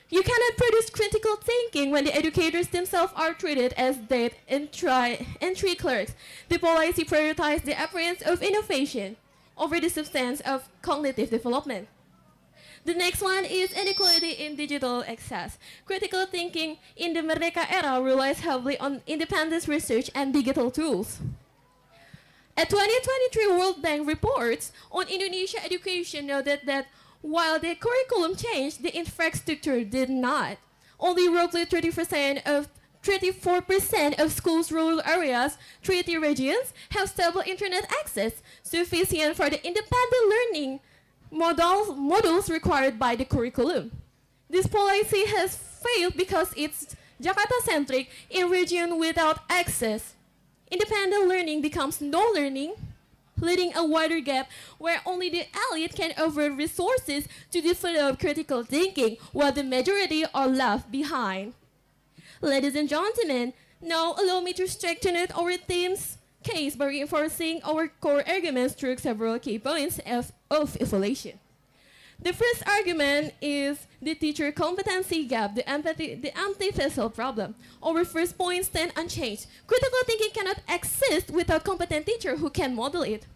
You cannot produce critical thinking when the educators themselves are treated as data entry clerks. The policy prioritizes the appearance of innovation over the substance of cognitive development. The next one is inequality in digital access. Critical thinking in the Merdeka era relies heavily on independent research and digital tools. A 2023 World Bank reports on Indonesia education noted that while the curriculum changed, the infrastructure did not. Only roughly 34% of schools' rural areas, 30 regions, have stable internet access, sufficient for the independent learning modules required by the curriculum. This policy has failed because it's Jakarta-centric in region without access. Independent learning becomes no learning, leaving a wider gap where only the elite can offer resources to develop critical thinking, while the majority are left behind. Ladies and gentlemen, now allow me to strengthen our team's case by reinforcing our core arguments through several key points of evaluation. The first argument is the teacher competency gap, the empty-vessel problem. Our first point stands unchanged. Critical thinking cannot exist without competent teacher who can model it.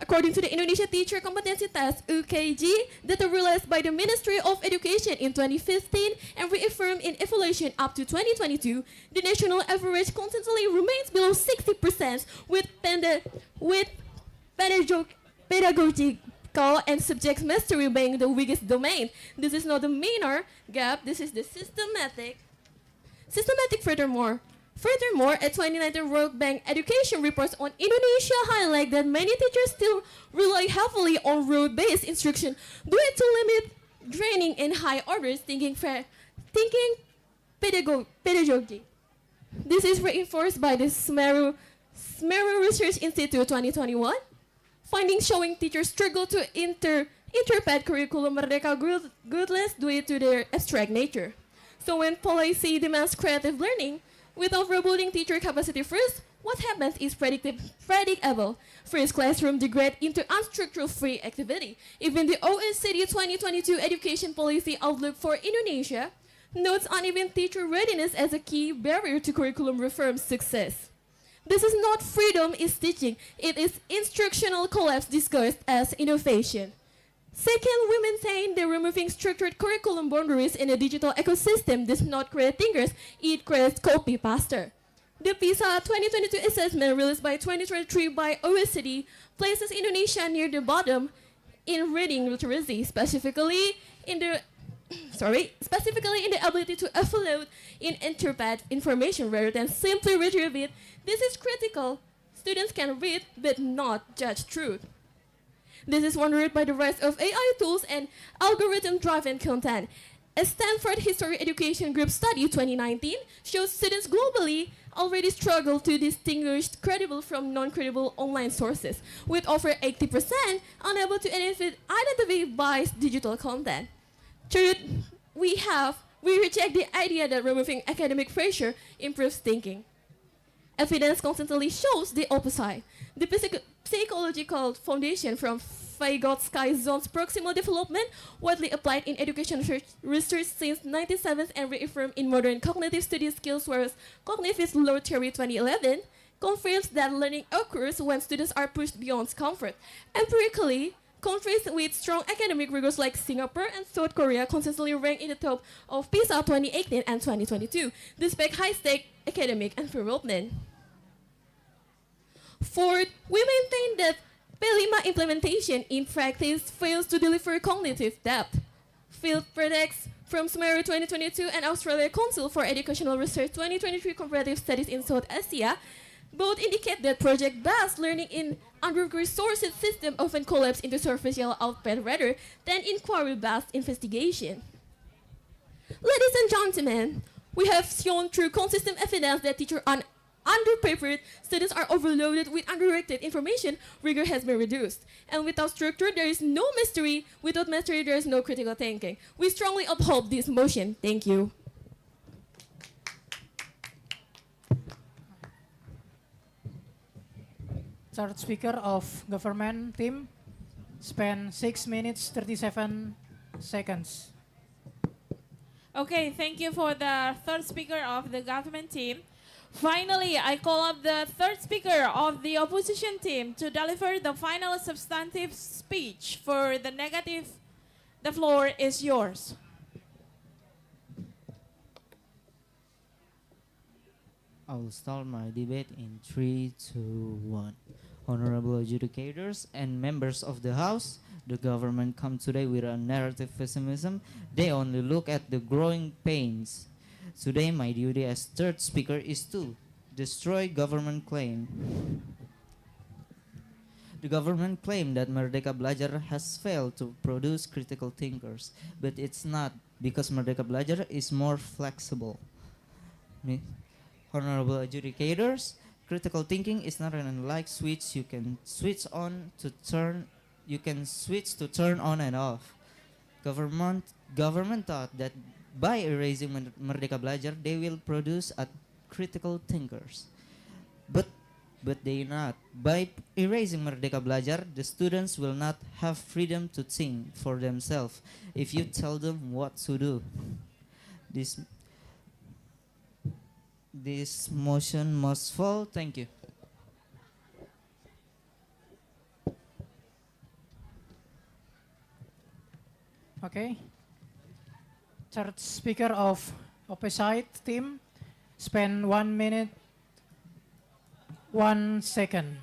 According to the Indonesia Teacher Competency Test, UKG, data released by the Ministry of Education in 2015 and reaffirmed in evaluation up to 2022, the national average constantly remains below 60% with pedagogical and subject mastery being the weakest domain. This is not a minor gap, this is the systematic. Furthermore, a 2019 World Bank education reports on Indonesia highlight that many teachers still rely heavily on rote-based instruction due to limit training in high orders thinking pedagogy. This is reinforced by the Smeru Research Institute 2021, findings showing teachers struggle to interpret curriculum Merdeka guidelines due to their abstract nature. So when policy demands creative learning, without rebuilding teacher capacity first, what happens is predictable. First, classroom degrade into unstructured free activity. Even the OECD 2022 education policy outlook for Indonesia notes uneven teacher readiness as a key barrier to curriculum reform success. This is not freedom is teaching, it is instructional collapse disguised as innovation. Second, we maintain that removing structured curriculum boundaries in a digital ecosystem does not create thinkers, it creates copy-paster. The PISA 2022 assessment released by 2023 by OECD places Indonesia near the bottom in reading literacy, specifically in the ability to evaluate and interpret information rather than simply retrieve it. This is critical students can read but not judge truth. This is wondered by the rise of AI tools and algorithm-driven content. A Stanford History Education Group study 2019 shows students globally already struggle to distinguish credible from non-credible online sources, with over 80% unable to identify biased digital content. Third, we reject the idea that removing academic pressure improves thinking. Evidence constantly shows the opposite. The psychological foundation from Vygotsky zones proximal development, widely applied in education research since 1970s and reaffirmed in modern cognitive studies skills, whereas cognitive law theory 2011 confirms that learning occurs when students are pushed beyond comfort. Empirically, countries with strong academic rigors like Singapore and South Korea consistently rank in the top of PISA 2018 and 2022, despite high-stake academic environment. Fourth, we maintain that PELIMA implementation in practice fails to deliver cognitive depth. Field products from SMERU 2022 and Australia Council for Educational Research 2023 Comparative Studies in South Asia both indicate that project-based learning in under-resourced system often collapse into superficial output rather than inquiry-based investigation. Ladies and gentlemen, we have shown through consistent evidence that teachers are underprepared, students are overloaded with undirected information, rigor has been reduced. And without structure, there is no mystery. Without mystery, there is no critical thinking. We strongly uphold this motion. Thank you. Third speaker of government team, spend 6 minutes 37 seconds. Okay, thank you for the third speaker of the government team. Finally, I call up the third speaker of the opposition team to deliver the final substantive speech for the negative. The floor is yours. I will start my debate in 3, 2, 1. Honorable adjudicators and members of the House, the government come today with a narrative pessimism. They only look at the growing pains. Today, my duty as third speaker is to destroy government claim. The government claim that Merdeka Belajar has failed to produce critical thinkers, but it's not, because Merdeka Belajar is more flexible. Honorable adjudicators, critical thinking is not an light switch you can switch to turn on and off. Government thought that by erasing Merdeka Belajar, they will produce critical thinkers. But they not. By erasing Merdeka Belajar, the students will not have freedom to think for themselves if you tell them what to do. This motion must fall. Thank you. Okay. Third speaker of opposite team, spend 1 minute, 1 second.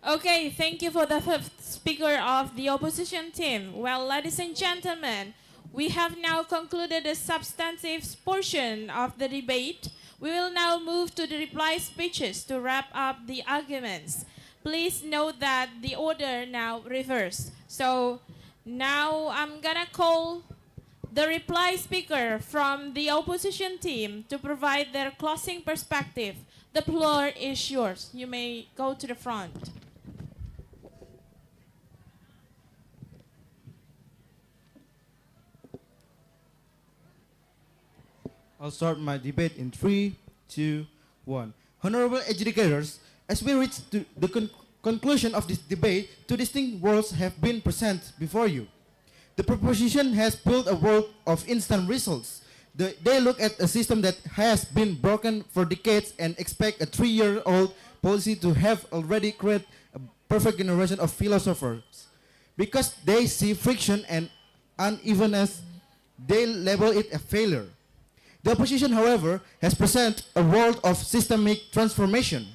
Okay, thank you for the fifth speaker of the opposition team. Well, ladies and gentlemen, we have now concluded the substantive portion of the debate. We will now move to the reply speeches to wrap up the arguments. Please note that the order now reversed. So now I'm gonna call the reply speaker from the opposition team to provide their closing perspective. The floor is yours. You may go to the front. I'll start my debate in 3, 2, 1. Honorable adjudicators, as we reach to the conclusion of this debate, two distinct worlds have been presented before you. The proposition has built a world of instant results. They look at a system that has been broken for decades and expect a 3-year-old policy to have already created a perfect generation of philosophers. Because they see friction and unevenness, they label it a failure. The opposition, however, has presented a world of systemic transformation.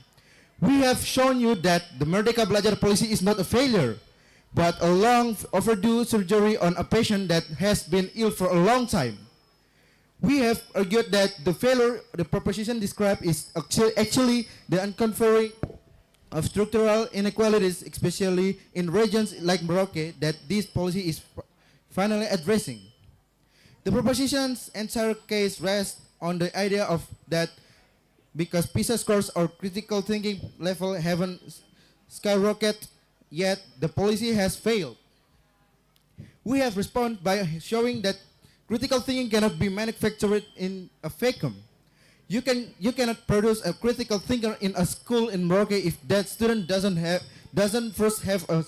We have shown you that the Merdeka Belajar policy is not a failure, but a long overdue surgery on a patient that has been ill for a long time. We have argued that the failure the proposition described is actually the unconferring of structural inequalities, especially in regions like Merauke, that this policy is finally addressing. The proposition's entire case rests on the idea of that because PISA scores or critical thinking level haven't skyrocketed yet, the policy has failed. We have responded by showing that critical thinking cannot be manufactured in a vacuum. You cannot produce a critical thinker in a school in Merauke if that student doesn't first have a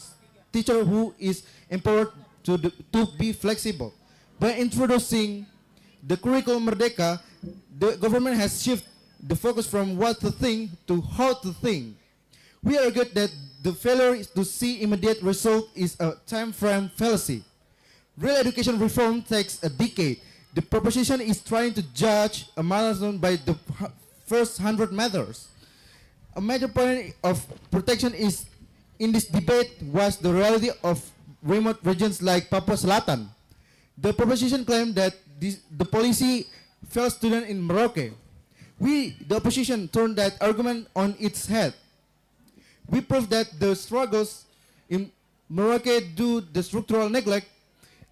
teacher who is empowered to be flexible. By introducing the curriculum Merdeka, the government has shifted the focus from what to think to how to think. We argue that the failure to see immediate result is a time frame fallacy. Real education reform takes a decade. The proposition is trying to judge a marathon by the first 100 meters. A major point of protection is in this debate was the reality of remote regions like Papua Selatan. The proposition claimed that the policy failed students in Merauke. We, the opposition, turned that argument on its head. We proved that the struggles in Merauke due to the structural neglect,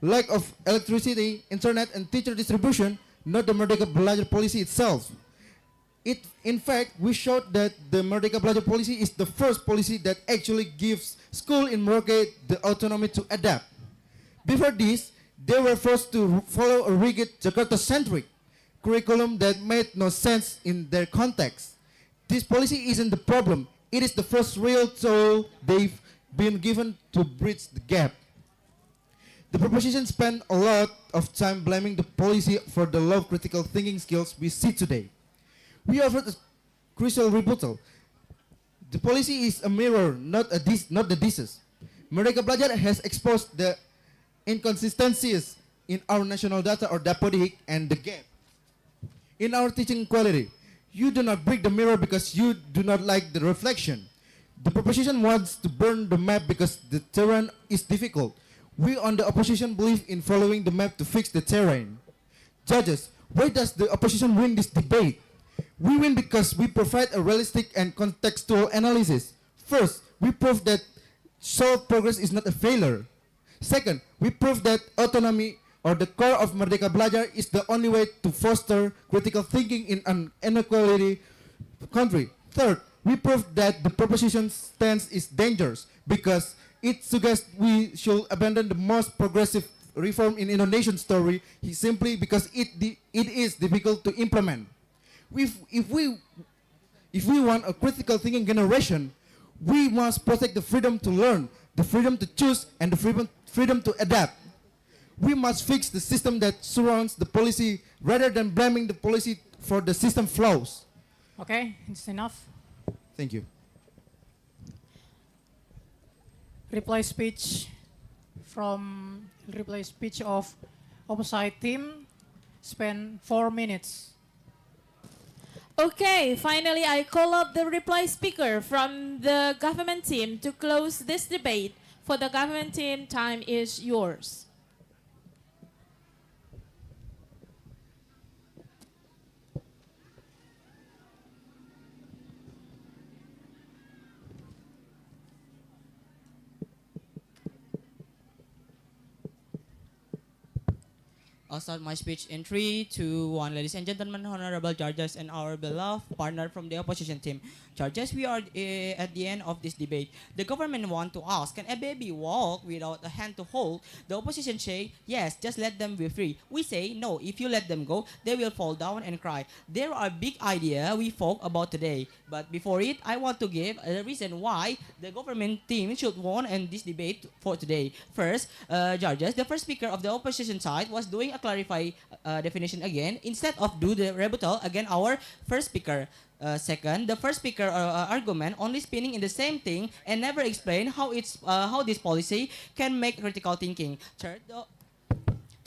lack of electricity, internet, and teacher distribution, not the Merdeka Belajar policy itself. In fact, we showed that the Merdeka Belajar policy is the first policy that actually gives school in Merauke the autonomy to adapt. Before this, they were forced to follow a rigid Jakarta-centric curriculum that made no sense in their context. This policy isn't the problem. It is the first real tool they've been given to bridge the gap. The proposition spent a lot of time blaming the policy for the low critical thinking skills we see today. We offered a crucial rebuttal. The policy is a mirror, not the disease. Merdeka Belajar has exposed the inconsistencies in our national data or Dapodik and the gap in our teaching quality. You do not break the mirror because you do not like the reflection. The proposition wants to burn the map because the terrain is difficult. We on the opposition believe in following the map to fix the terrain. Judges, why does the opposition win this debate? We win because we provide a realistic and contextual analysis. First, we prove that solid progress is not a failure. Second, we prove that autonomy or the core of Merdeka Belajar is the only way to foster critical thinking in an inequality country. Third, we prove that the proposition stance is dangerous because it suggests we should abandon the most progressive reform in Indonesian story simply because it is difficult to implement. If we want a critical thinking generation, we must protect the freedom to learn, the freedom to choose, and the freedom to adapt. We must fix the system that surrounds the policy rather than blaming the policy for the system flaws. Okay, it's enough. Thank you. Reply speech of opposite team. Spend 4 minutes. Okay, finally I call up the reply speaker from the government team to close this debate. For the government team, time is yours. I'll start my speech in 3, 2, 1. Ladies and gentlemen, honorable judges, and our beloved partner from the opposition team. Judges, we are at the end of this debate. The government want to ask, can a baby walk without a hand to hold? The opposition say, yes, just let them be free. We say, no, if you let them go, they will fall down and cry. There are big idea we talk about today. But before it, I want to give a reason why the government team should win in this debate for today. First, judges, the first speaker of the opposition side was doing a clarify definition again instead of do the rebuttal again our first speaker. Second, the first speaker argument only spinning in the same thing and never explain how this policy can make critical thinking.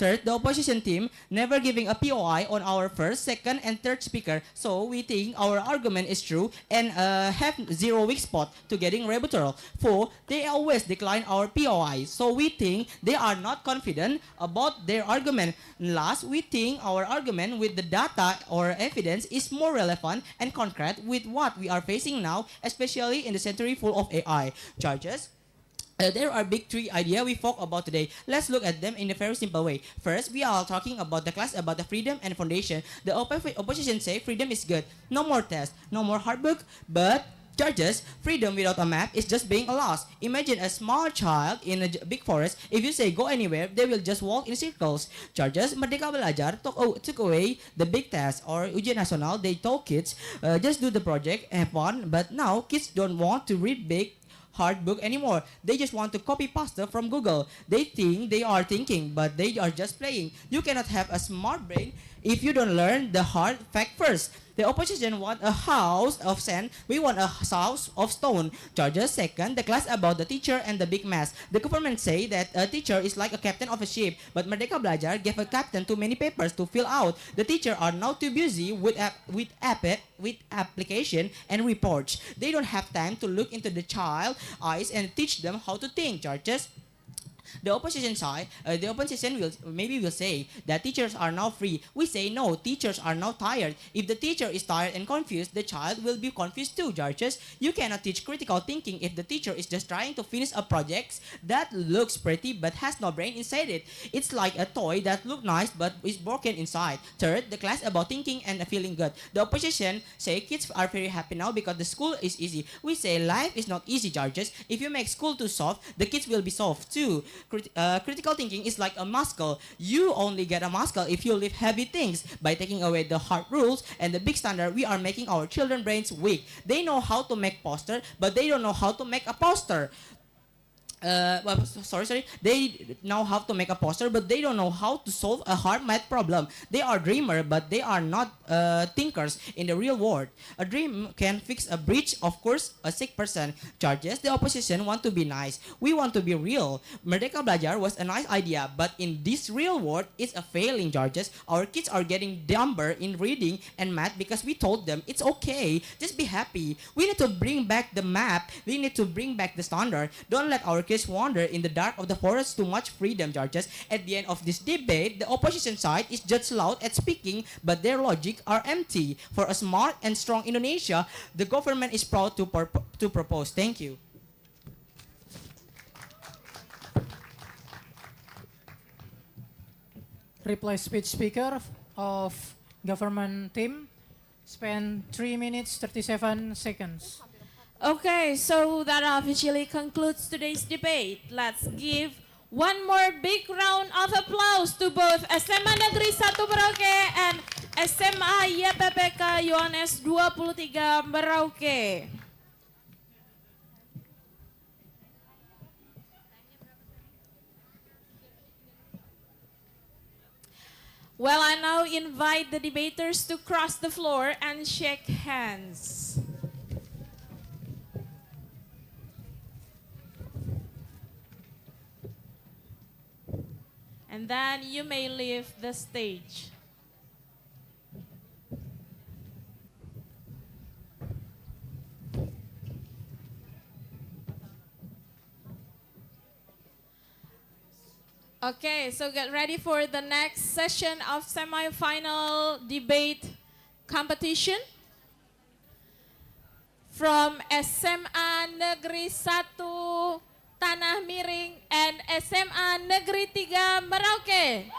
Third, the opposition team never giving a POI on our first, second, and third speaker, so we think our argument is true and have zero weak spot to getting rebuttal. Four, they always decline our POI, so we think they are not confident about their argument. Last, we think our argument with the data or evidence is more relevant and concrete with what we are facing now, especially in the century full of AI. Charges. There are big three ideas we talk about today. Let's look at them in a very simple way. First, we are talking about the class about the freedom and foundation. The opposition say freedom is good. No more tests, no more hard book, but charges, freedom without a map is just being a loss. Imagine a small child in a big forest. If you say go anywhere, they will just walk in circles. Charges, Merdeka Belajar took away the big test or ujian nasional. They told kids, just do the project, have fun. But now kids don't want to read big hard book anymore. They just want to copy pasta from Google. They think they are thinking, but they are just playing. You cannot have a smart brain if you don't learn the hard fact first. The opposition want a house of sand. We want a house of stone. Charges. Second, the class about the teacher and the big mess. The government say that a teacher is like a captain of a ship, but Merdeka Belajar gave a captain too many papers to fill out. The teacher are now too busy with application and reports. They don't have time to look into the child eyes and teach them how to think. Charges. The opposition side, the opposition will say that teachers are now free. We say no, teachers are now tired. If the teacher is tired and confused, the child will be confused too, Judges. You cannot teach critical thinking if the teacher is just trying to finish a project that looks pretty but has no brain inside it. It's like a toy that looks nice but is broken inside. Third, the class about thinking and feeling good. The opposition say kids are very happy now because the school is easy. We say life is not easy, Judges. If you make school too soft, the kids will be soft too. Critical thinking is like a muscle. You only get a muscle if you lift heavy things. By taking away the hard rules and the big standard, we are making our children's brains weak. They know how to make poster, but they don't know how to make a poster. They know how to make a poster, but they don't know how to solve a hard math problem. They are dreamers, but they are not thinkers in the real world. A dream can fix a breach, of course, a sick person. Charges, the opposition want to be nice. We want to be real. Merdeka Belajar was a nice idea, but in this real world, it's a failing, Charges. Our kids are getting dumber in reading and math because we told them it's okay, just be happy. We need to bring back the map. We need to bring back the standard. Don't let our kids wander in the dark of the forest. Too much freedom, Judges. At the end of this debate, the opposition side is just loud at speaking, but their logic are empty. For a smart and strong Indonesia, the government is proud to propose. Thank you. Reply speech speaker of government team spend 3 minutes 37 seconds. Okay, so that officially concludes today's debate. Let's give one more big round of applause to both SMA Negeri 1 Merauke and SMA YPPK Yohanes 23 Merauke. Well, I now invite the debaters to cross the floor and shake hands. And then you may leave the stage. Okay, so get ready for the next session of semi-final debate competition. From SMA Negeri 1 Tanah Miring and SMA Negeri 3 Merauke.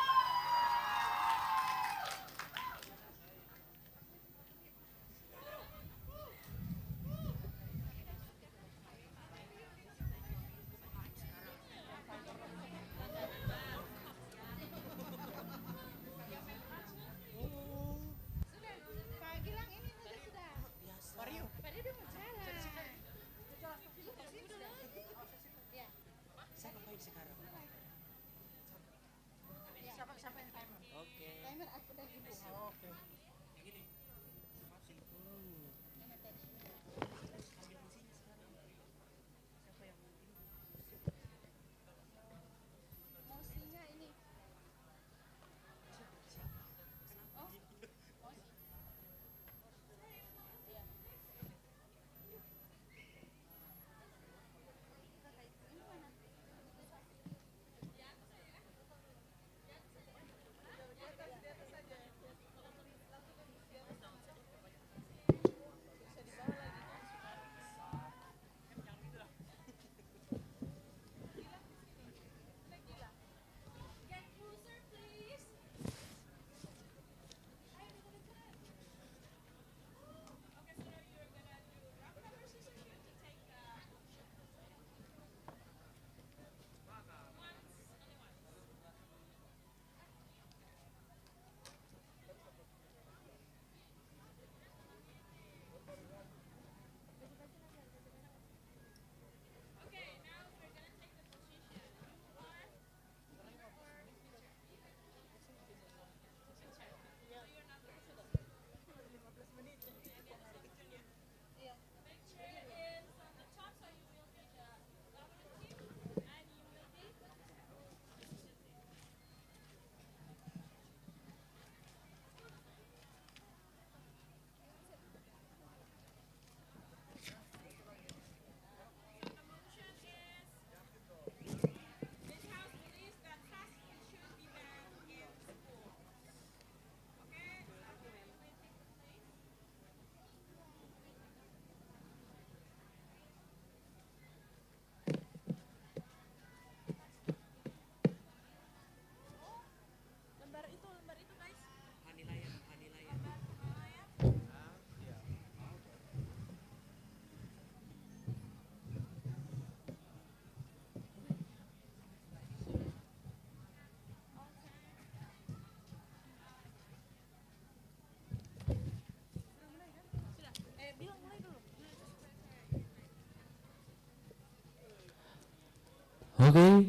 Okay,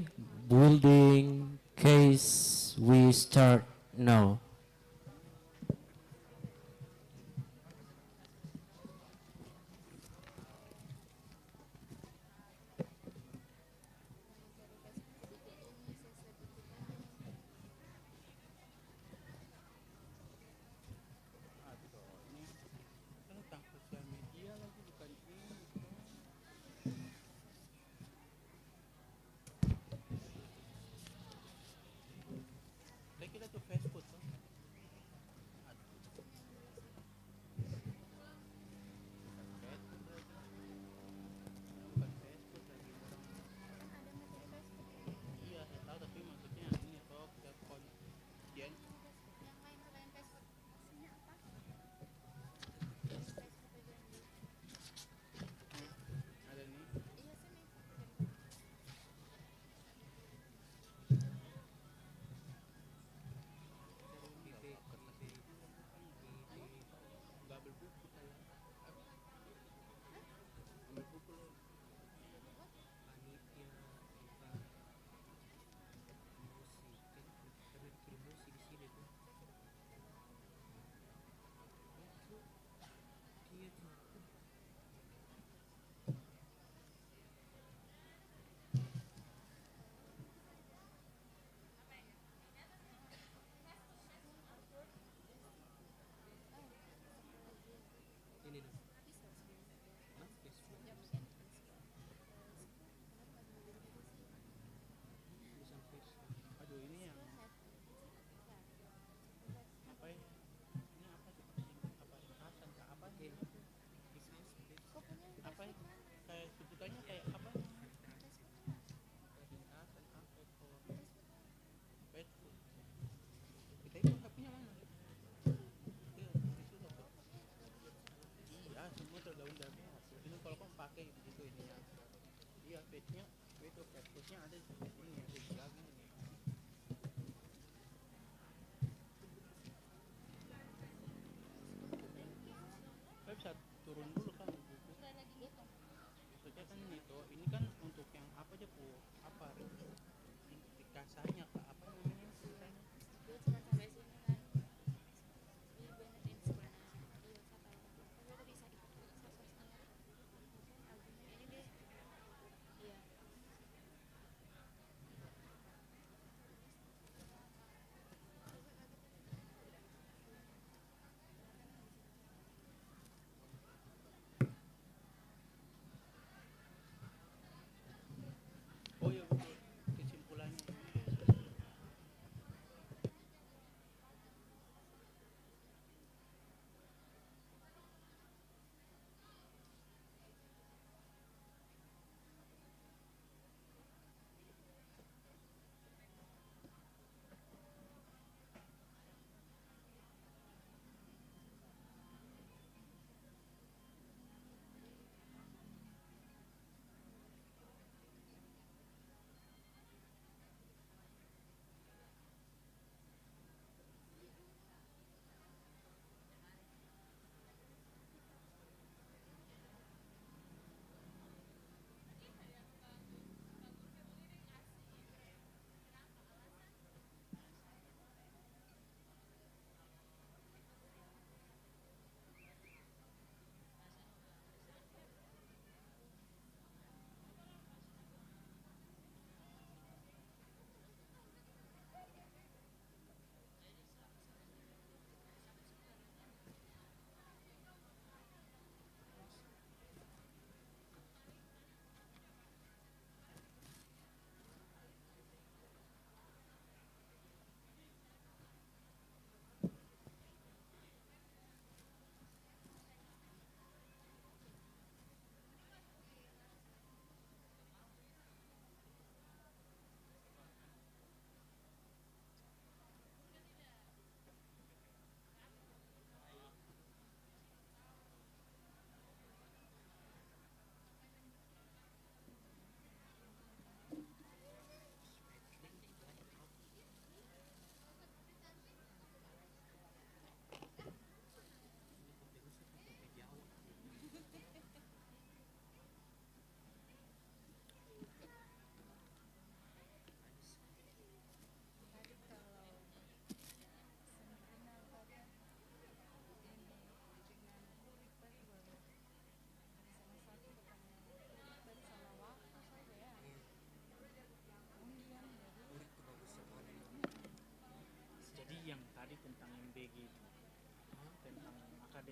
building case we start now.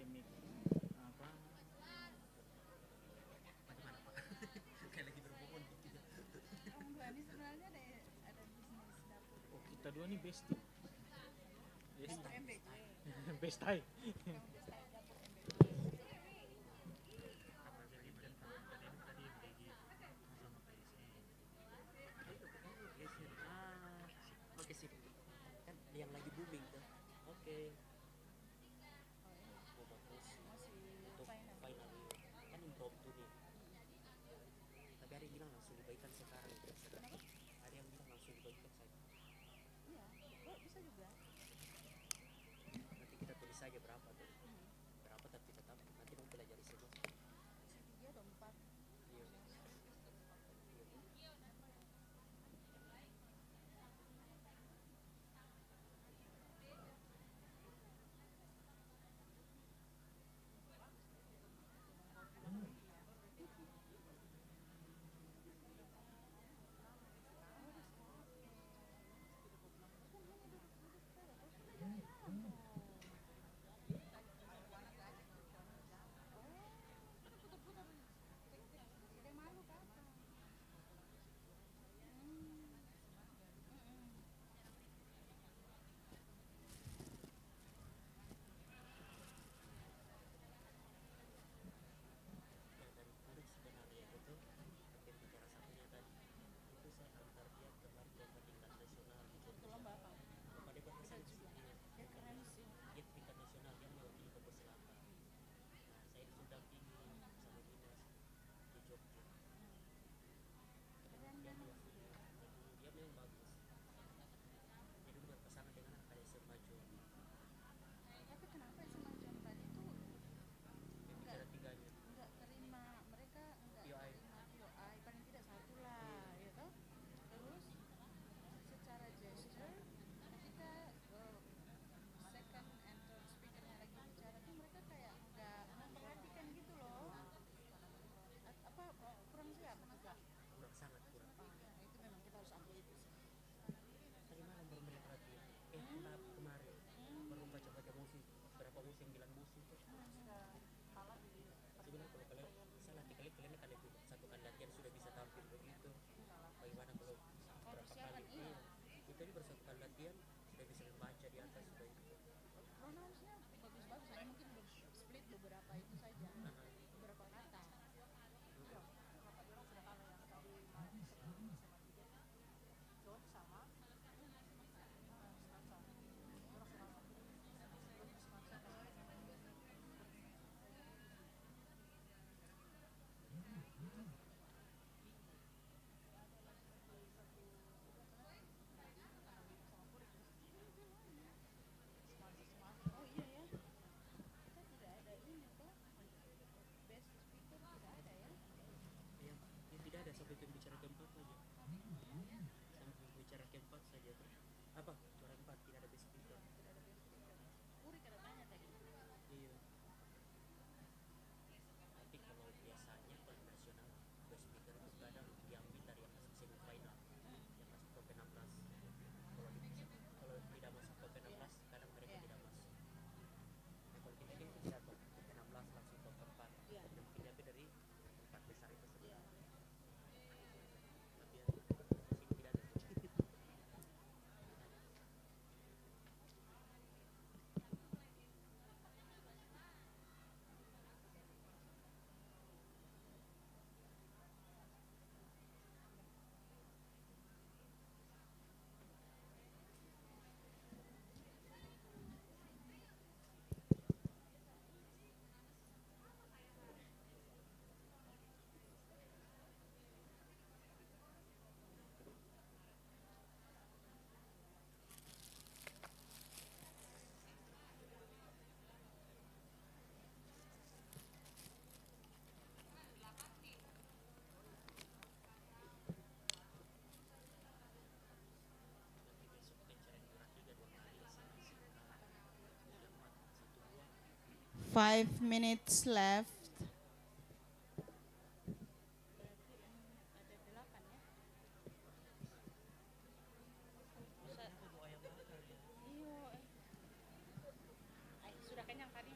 akademik apa? Kayak lagi berhubungan gitu. Kamu dua ini sebenarnya ada bisnis dapur. Oh, kita dua nih bestie. Dapur MBJ. Bestai. Oke sip. Kan yang lagi booming tuh. Oke. Mau fokus untuk final kan impromptu nih. Tapi ada yang bilang langsung dibaikan sekarang. Ada yang bilang langsung dibaikan saja. Iya, bisa juga. Nanti kita tulis saja berapa tuh. Berapa tapi tetap nanti mau pelajari semua. Dia ada 4. Iya. Five minutes left. Sudah kenyang tadi.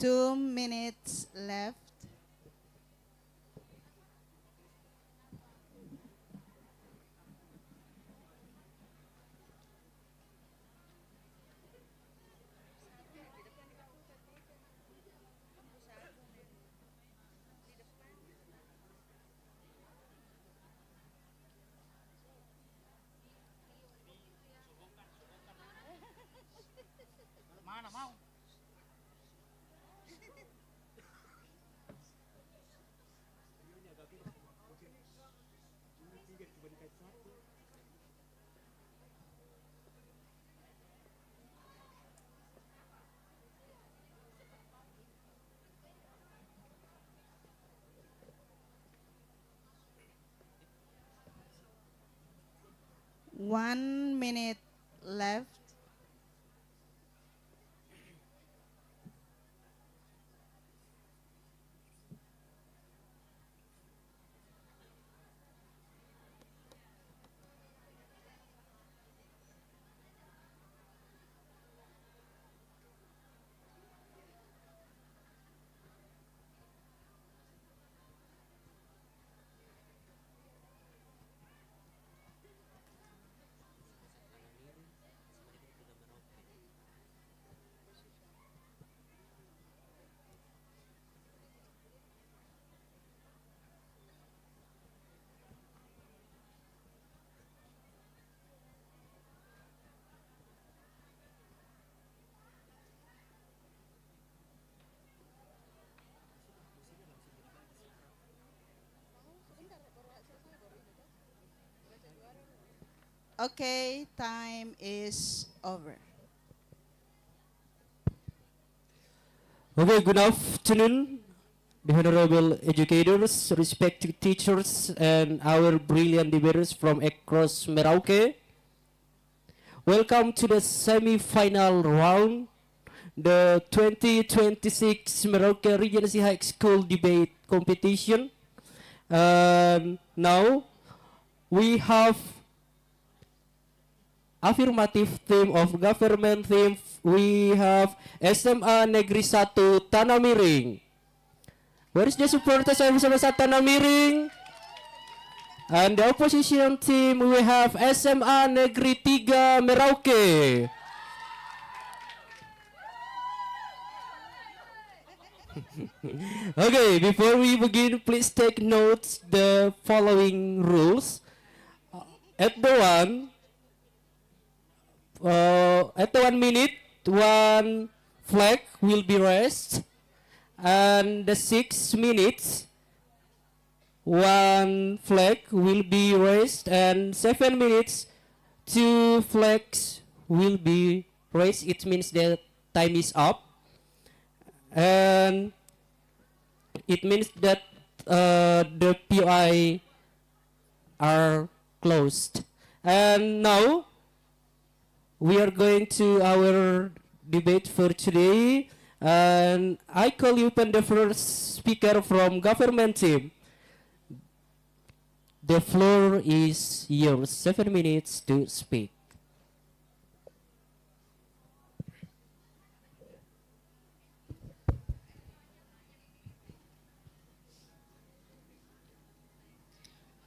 2 minutes left. Mana mau? One minute left. Okay, time is over. Okay, good afternoon, the honorable educators, respected teachers, and our brilliant debaters from across Merauke. Welcome to the semi-final round, the 2026 Merauke Regency High School Debate Competition. Now, we have affirmative theme of government theme. We have SMA Negeri 1 Tanah Miring. Where is the supporters of SMA 1 Tanah Miring? And the opposition team, we have SMA Negeri 3 Merauke. Okay, before we begin, please take notes the following rules. At the one minute, one flag will be raised, and the 6 minutes, one flag will be raised, and 7 minutes, 2 flags will be raised. It means the time is up, and it means that the POI are closed. And now we are going to our debate for today, and I call you upon the first speaker from government team. The floor is yours. 7 minutes to speak.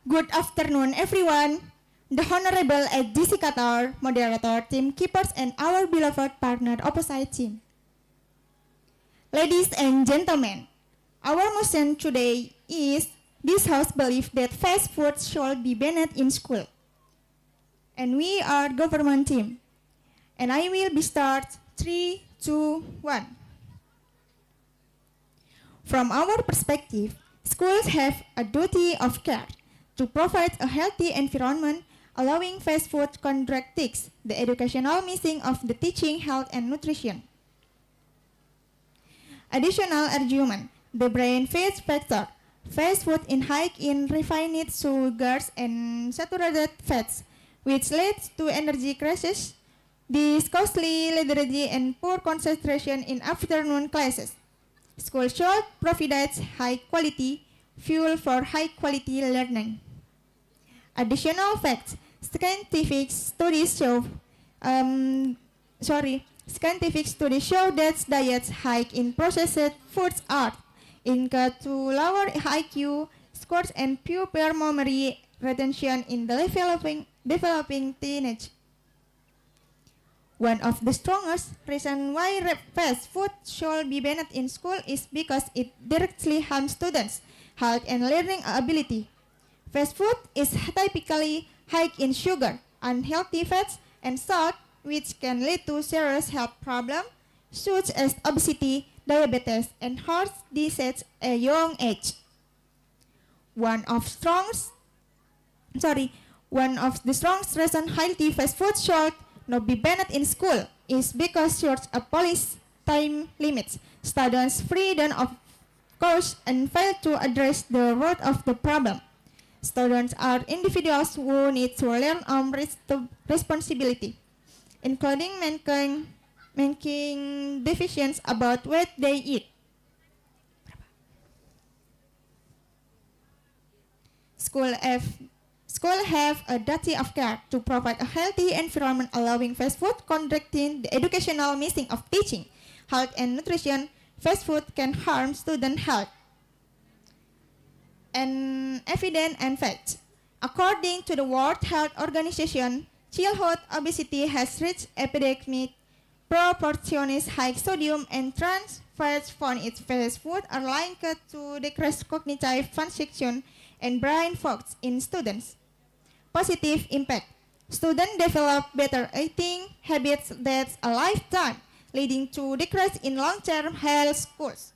Good afternoon, everyone. The Honorable Educator, Moderator, Team Keepers, and our beloved partner opposite team. Ladies and gentlemen, our motion today is this House believes that fast food should be banned in school. And we are government team. And I will be start 3, 2, 1. From our perspective, schools have a duty of care to provide a healthy environment, allowing fast food contradicts the educational mission of the teaching health and nutrition. Additional argument, the brain fat factor. Fast food in high in refined sugars and saturated fats, which leads to energy crashes, this costly lethargy and poor concentration in afternoon classes. School should provide high quality fuel for high quality learning. Additional facts, scientific studies show that diets high in processed foods are linked to lower IQ scores and poor memory retention in the developing teenage. One of the strongest reasons why fast food should be banned in school is because it directly harms students' health and learning ability. Fast food is typically high in sugar, unhealthy fats, and salt, which can lead to serious health problems such as obesity, diabetes, and heart disease at a young age. One of the strongest reasons healthy fast food should not be banned in school is because short of police time limits, students' freedom of course, and fail to address the root of the problem. Students are individuals who need to learn responsibility, including making decisions about what they eat. School have a duty of care to provide a healthy environment, allowing fast food conducting the educational mission of teaching health and nutrition. Fast food can harm student health. And evidence and facts. According to the World Health Organization, childhood obesity has reached epidemic proportions. High sodium and trans fats found in fast food are linked to decreased cognitive function and brain fog in students. Positive impact. Students develop better eating habits that's a lifetime, leading to decrease in long-term health scores.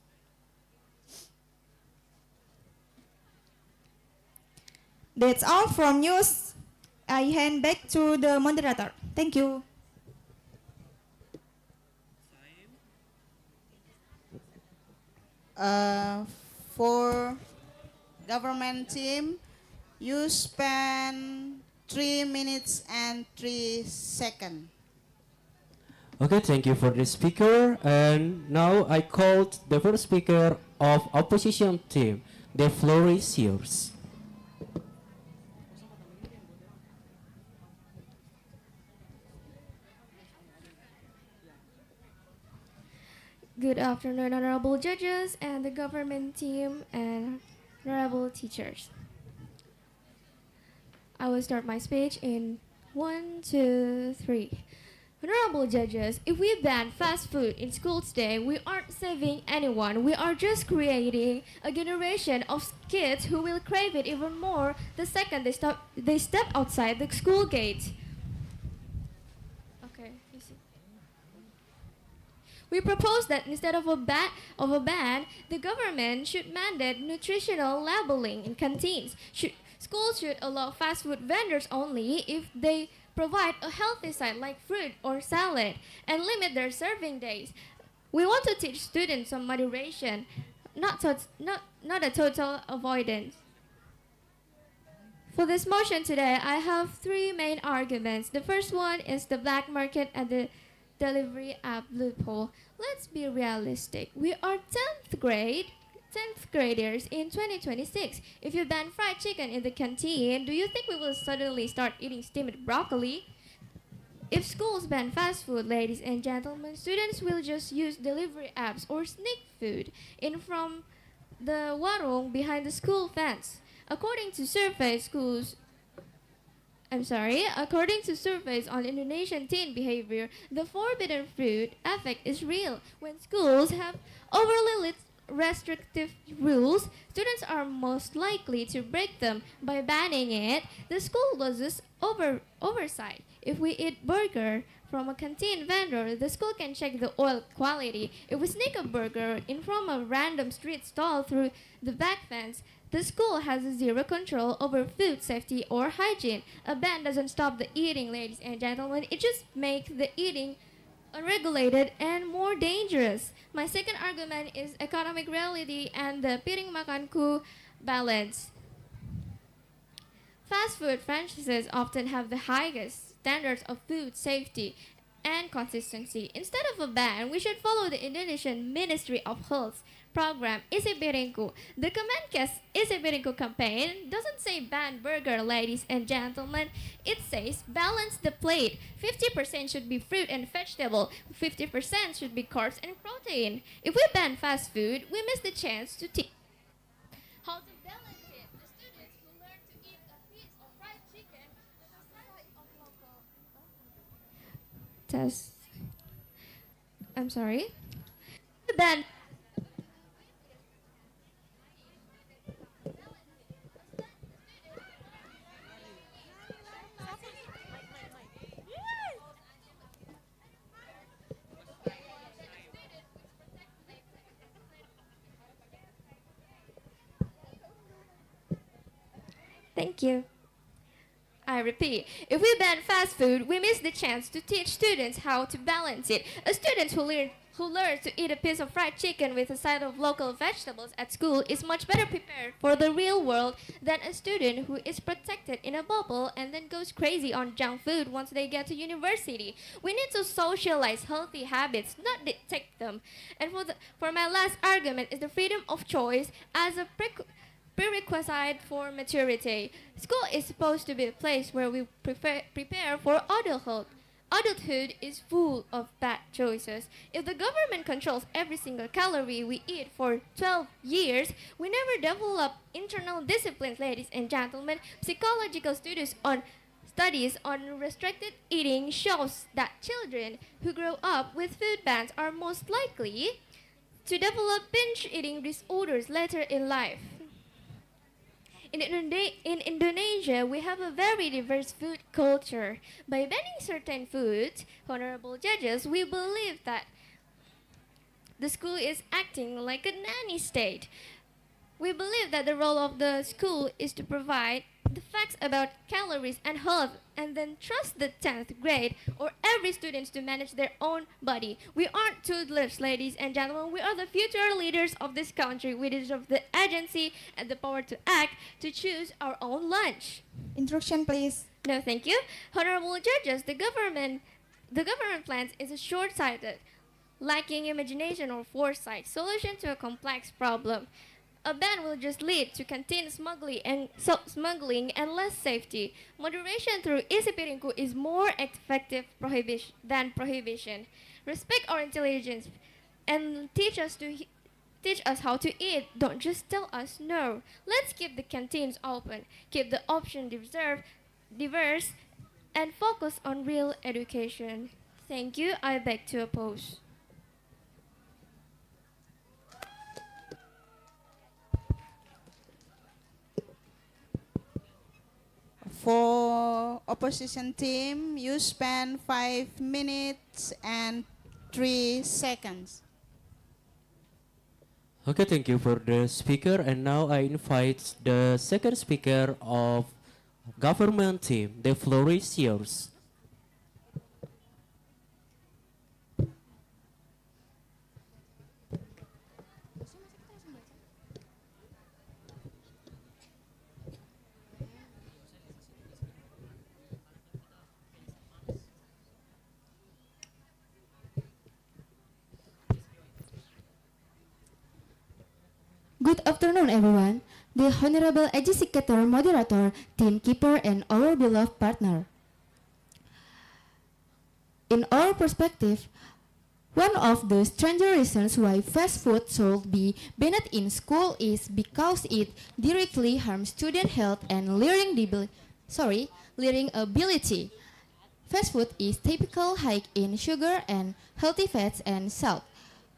That's all from news. I hand back to the moderator. Thank you. For government team, you spend 3 minutes and 3 seconds. Okay, thank you for the speaker. And now I called the first speaker of opposition team. The floor is yours. Good afternoon, honorable judges and the government team and honorable teachers. I will start my speech in 1, 2, 3. Honorable judges, if we ban fast food in school today, we aren't saving anyone. We are just creating a generation of kids who will crave it even more the second they step outside the school gate. Okay, you see. We propose that instead of a ban, the government should mandate nutritional labeling in canteens. Schools should allow fast food vendors only if they provide a healthy side like fruit or salad and limit their serving days. We want to teach students some moderation, not a total avoidance. For this motion today, I have 3 main arguments. The first one is the black market and the delivery app loophole. Let's be realistic. We are 10th graders in 2026. If you ban fried chicken in the canteen, do you think we will suddenly start eating steamed broccoli? If schools ban fast food, ladies and gentlemen, students will just use delivery apps or sneak food in from the warung behind the school fence. According to surveys on Indonesian teen behavior, the forbidden fruit effect is real. When schools have overly restrictive rules, students are most likely to break them. By banning it, the school loses oversight. If we eat burger from a canteen vendor, the school can check the oil quality. If we sneak a burger in from a random street stall through the back fence, the school has zero control over food safety or hygiene. A ban doesn't stop the eating, ladies and gentlemen. It just makes the eating unregulated and more dangerous. My second argument is economic reality and the piring makanku balance. Fast food franchises often have the highest standards of food safety and consistency. Instead of a ban, we should follow the Indonesian Ministry of Health program Isi Piringku. The Kemenkes Isi Piringku campaign doesn't say ban burger, ladies and gentlemen. It says balance the plate. 50% should be fruit and vegetable. 50% should be carbs and protein. If we ban fast food, we miss the chance to teach how to balance it. The students who learn to eat a piece of fried chicken with a side of local I'm sorry. The ban Thank you. I repeat, if we ban fast food, we miss the chance to teach students how to balance it. A student who learns to eat a piece of fried chicken with a side of local vegetables at school is much better prepared for the real world than a student who is protected in a bubble and then goes crazy on junk food once they get to university. We need to socialize healthy habits, not dictate them. And for my last argument is the freedom of choice as a prerequisite for maturity. School is supposed to be a place where we prepare for adulthood. Adulthood is full of bad choices. If the government controls every single calorie we eat for 12 years, we never develop internal disciplines, ladies and gentlemen. Psychological studies on restricted eating shows that children who grow up with food bans are most likely to develop binge eating disorders later in life. In Indonesia, we have a very diverse food culture. By banning certain foods, honorable judges, we believe that the school is acting like a nanny state. We believe that the role of the school is to provide the facts about calories and health and then trust the 10th grade or every student to manage their own body. We aren't toddlers, ladies and gentlemen. We are the future leaders of this country. We deserve the agency and the power to act, to choose our own lunch. Instruction, please. No, thank you. Honorable judges, the government plans is a short-sighted, lacking imagination or foresight solution to a complex problem. A ban will just lead to canteen smuggling and less safety. Moderation through isi piringku is more effective than prohibition. Respect our intelligence and teach us how to eat. Don't just tell us no. Let's keep the canteens open, keep the option diverse, and focus on real education. Thank you. I beg to oppose. For opposition team, you spend 5 minutes and 3 seconds. Okay, thank you for the speaker. And now I invite the second speaker of government team. The floor is yours. Good afternoon, everyone. The Honorable Educator, Moderator, Team Keeper, and our beloved partner. In our perspective, One of the stranger reasons why fast food should be banned in school is because it directly harms student health and learning ability. Fast food is typical high in sugar and healthy fats and salt,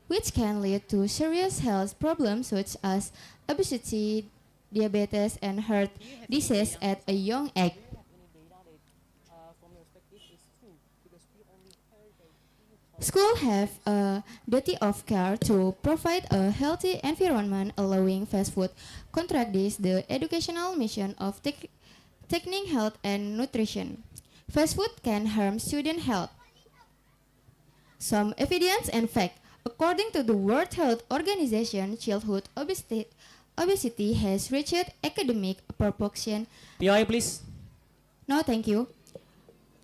which can lead to serious health problems such as obesity, diabetes, and heart disease at a young age. Schools have a duty of care to provide a healthy environment, allowing fast food contradicts the educational mission of tackling health and nutrition. Fast food can harm student health. Some evidence and fact. According to the World Health Organization, childhood obesity has reached academic proportion. PI, please. No, thank you.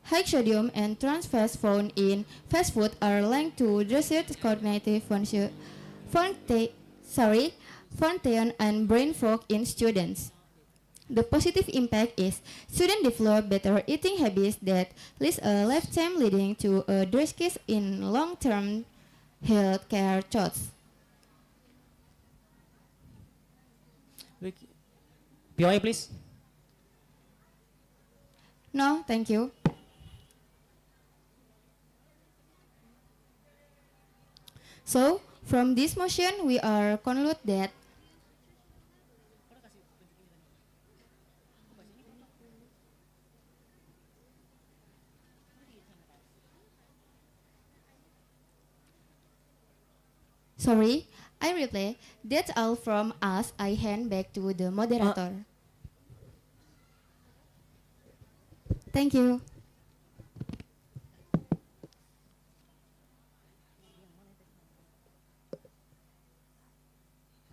High sodium and trans fats found in fast food are linked to reduced cognitive function, and brain fog in students. The positive impact is students develop better eating habits that last a lifetime, leading to a decrease in long-term health care costs. PI, please. No, thank you. So, from this motion, we are conclude that sorry, I replay. That's all from us. I hand back to the moderator. Thank you.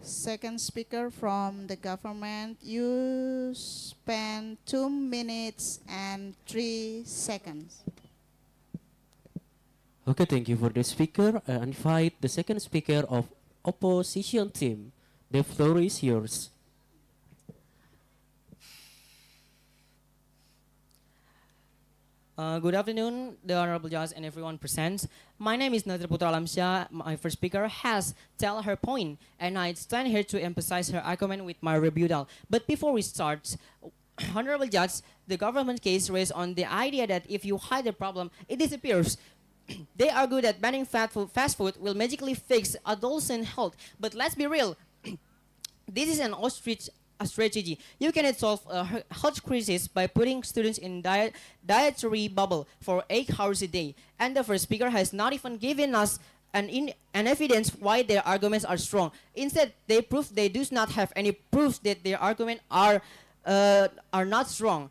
Second speaker from the government, you spend 2 minutes and 3 seconds. Okay, thank you for the speaker. I invite the second speaker of opposition team. The floor is yours. Good afternoon, the honorable judge and everyone present. My name is Nadra Putra Alamsyah. My first speaker has tell her point, and I stand here to emphasize her argument with my rebuttal. But before we start, honorable judge, the government case raised on the idea that if you hide the problem, it disappears. They argue that banning fast food will magically fix adolescent health. But let's be real, this is an ostrich strategy. You cannot solve a health crisis by putting students in dietary bubble for 8 hours a day. And the first speaker has not even given us an evidence why their arguments are strong. Instead, they do not have any proofs that their arguments are not strong.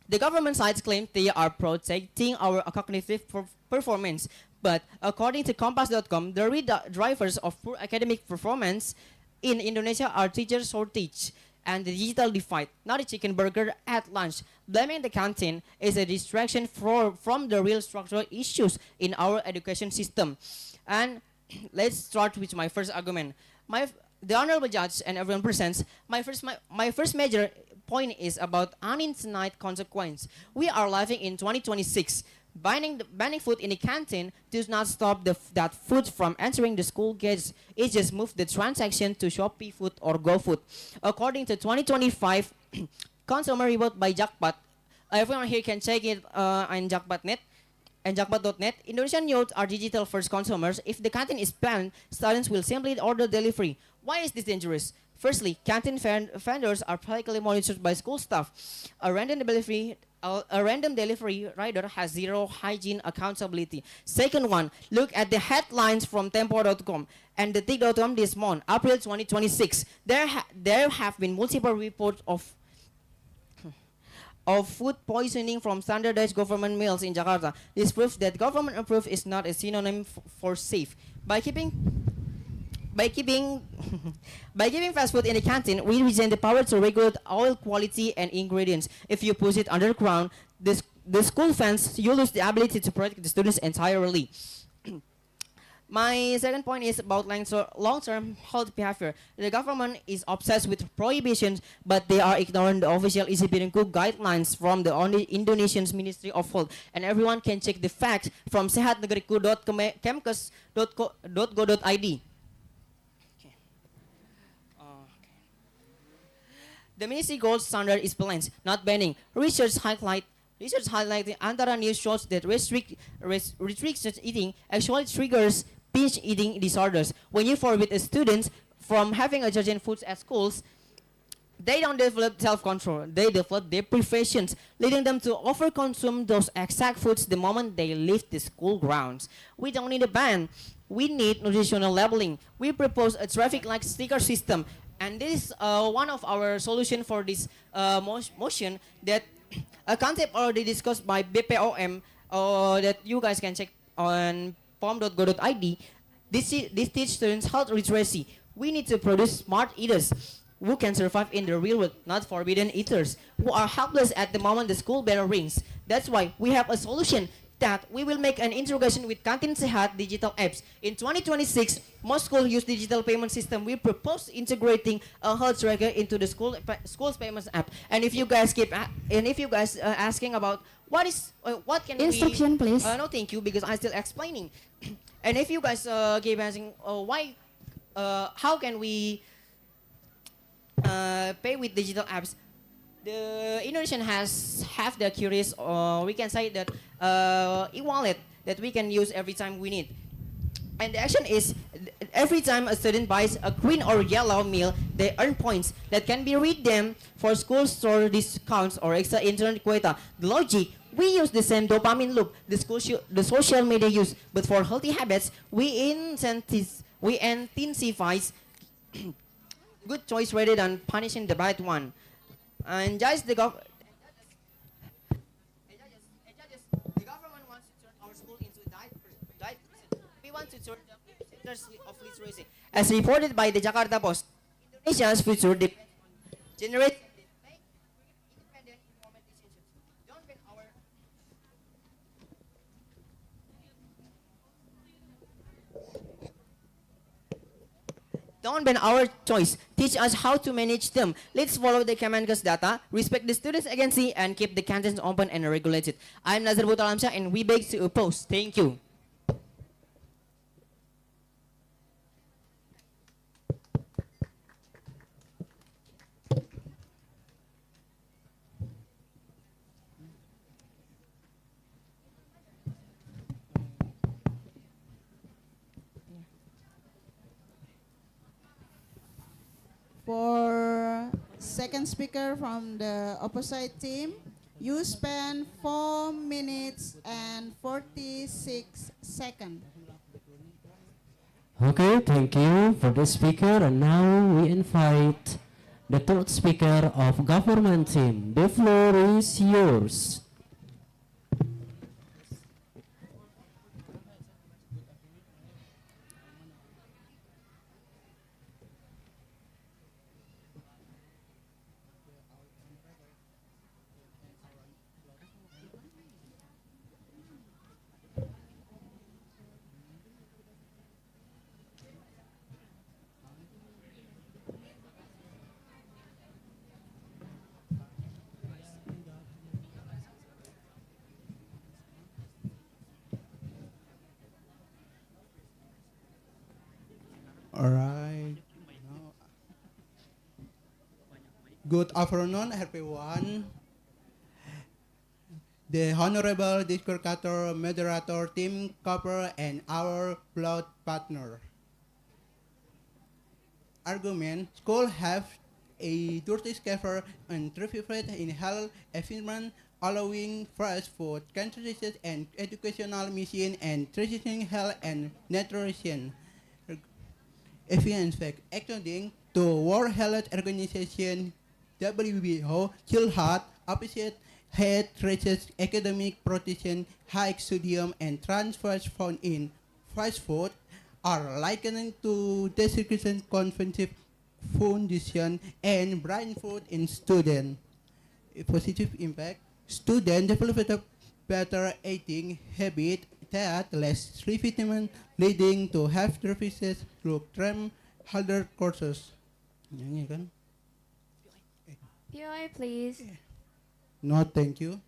The government sides claim they are protecting our cognitive performance, but according to Kompas.com, the real drivers of poor academic performance in Indonesia are teacher shortage and the digital divide, not a chicken burger at lunch. Blaming the canteen is a distraction from the real structural issues in our education system. And let's start with my first argument. The honorable judge and everyone presents, my first major point is about unintended consequence. We are living in 2026. Banning food in the canteen does not stop that food from entering the school gates. It just moved the transaction to Shopee Food or GoFood. According to 2025 consumer report by Jakpat, everyone here can check it on Jakpat.net and Jakpat.net. Indonesian youth are digital first consumers. If the canteen is banned, students will simply order delivery. Why is this dangerous? Firstly, canteen vendors are practically monitored by school staff. A random delivery rider has zero hygiene accountability. Second one, look at the headlines from Tempo.com and the Tik.com this month, April 2026. There have been multiple reports of food poisoning from standardized government meals in Jakarta. This proves that government approved is not a synonym for safe. By keeping fast food in the canteen, we retain the power to regulate oil quality and ingredients. If you push it underground, the school fence, you lose the ability to protect the students entirely. My second point is about long-term health behavior. The government is obsessed with prohibitions, but they are ignoring the official ICB guidelines from the Indonesian Ministry of Health. And everyone can check the facts from sehatnegeriku.kemkes.go.id. The ministry gold standard is balanced, not banning. Research highlighting antara news shows that restricted eating actually triggers binge eating disorders. When you forbid a student from having a certain foods at schools, they don't develop self-control. They develop deprivations, leading them to overconsume those exact foods the moment they leave the school grounds. We don't need a ban. We need nutritional labeling. We propose a traffic light sticker system. And this is one of our solution for this motion, that a concept already discussed by BPOM that you guys can check on pom.go.id. This teach students health literacy. We need to produce smart eaters who can survive in the real world, not forbidden eaters who are helpless at the moment the school bell rings. That's why we have a solution that we will make an integration with Kantin Sehat digital apps. In 2026, most schools use digital payment system. We propose integrating a health tracker into the school's payments app. And if you guys asking about what can Instruction, please. No, thank you, because I'm still explaining. And if you guys keep asking how can we pay with digital apps, the Indonesian have the curious, we can say that e-wallet that we can use every time we need. And the action is, every time a student buys a green or yellow meal, they earn points that can be redeemed for school store discounts or extra internet quota. The logic, we use the same dopamine loop the social media use, but for healthy habits, we incentivize good choice rather than punishing the bad one. And just the government wants to turn our school into a diet prison. We want to turn the centers of literacy. As reported by the Jakarta Post, Indonesia's future depends on generating independent informed decisions. Don't ban our choice. Teach us how to manage them. Let's follow the Kemenkes data, respect the students' agency, and keep the canteens open and regulated. I'm Nazar Butalamsyah, and we beg to oppose. Thank you. For second speaker from the opposite team, you spend 4 minutes and 46 seconds. Okay, thank you for the speaker. And now we invite the third speaker of government team. The floor is yours. All right. Good afternoon, everyone. The Honorable Discurcator, Moderator, Team Copper, and our plot partner. Argument: school have a dirty cover and traffic in health environment, allowing fresh food, concentration and educational mission, and transitioning health and nutrition. Evidence fact, according to World Health Organization, WHO, child heart, opposite head traces academic protein, high sodium, and trans fats found in fast food are likened to desiccation conventive condition and brain food in student. A positive impact, student develop a better eating habit, that less sleep vitamin, leading to health deficits through cram harder courses. Nyanyi kan? POI, please. No, thank you.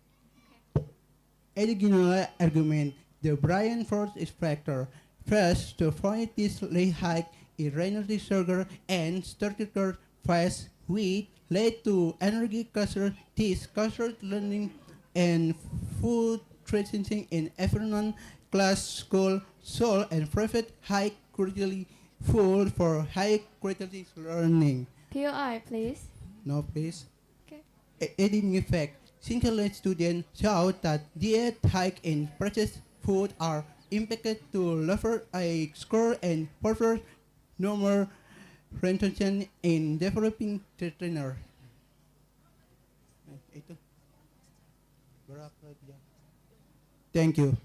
Original argument. The Brian Force is factor. First, to find this late hike in energy sugar and structured fast wheat led to energy culture, this cultural learning and food tradition in everyone class school, soul and private high quality food for high quality learning. POI, please. No, please. Okay. Adding effect, single students show that diet hike in processed food are impacted to lower a score and further normal retention in developing trainer. Itu. Berapa jam? Thank you.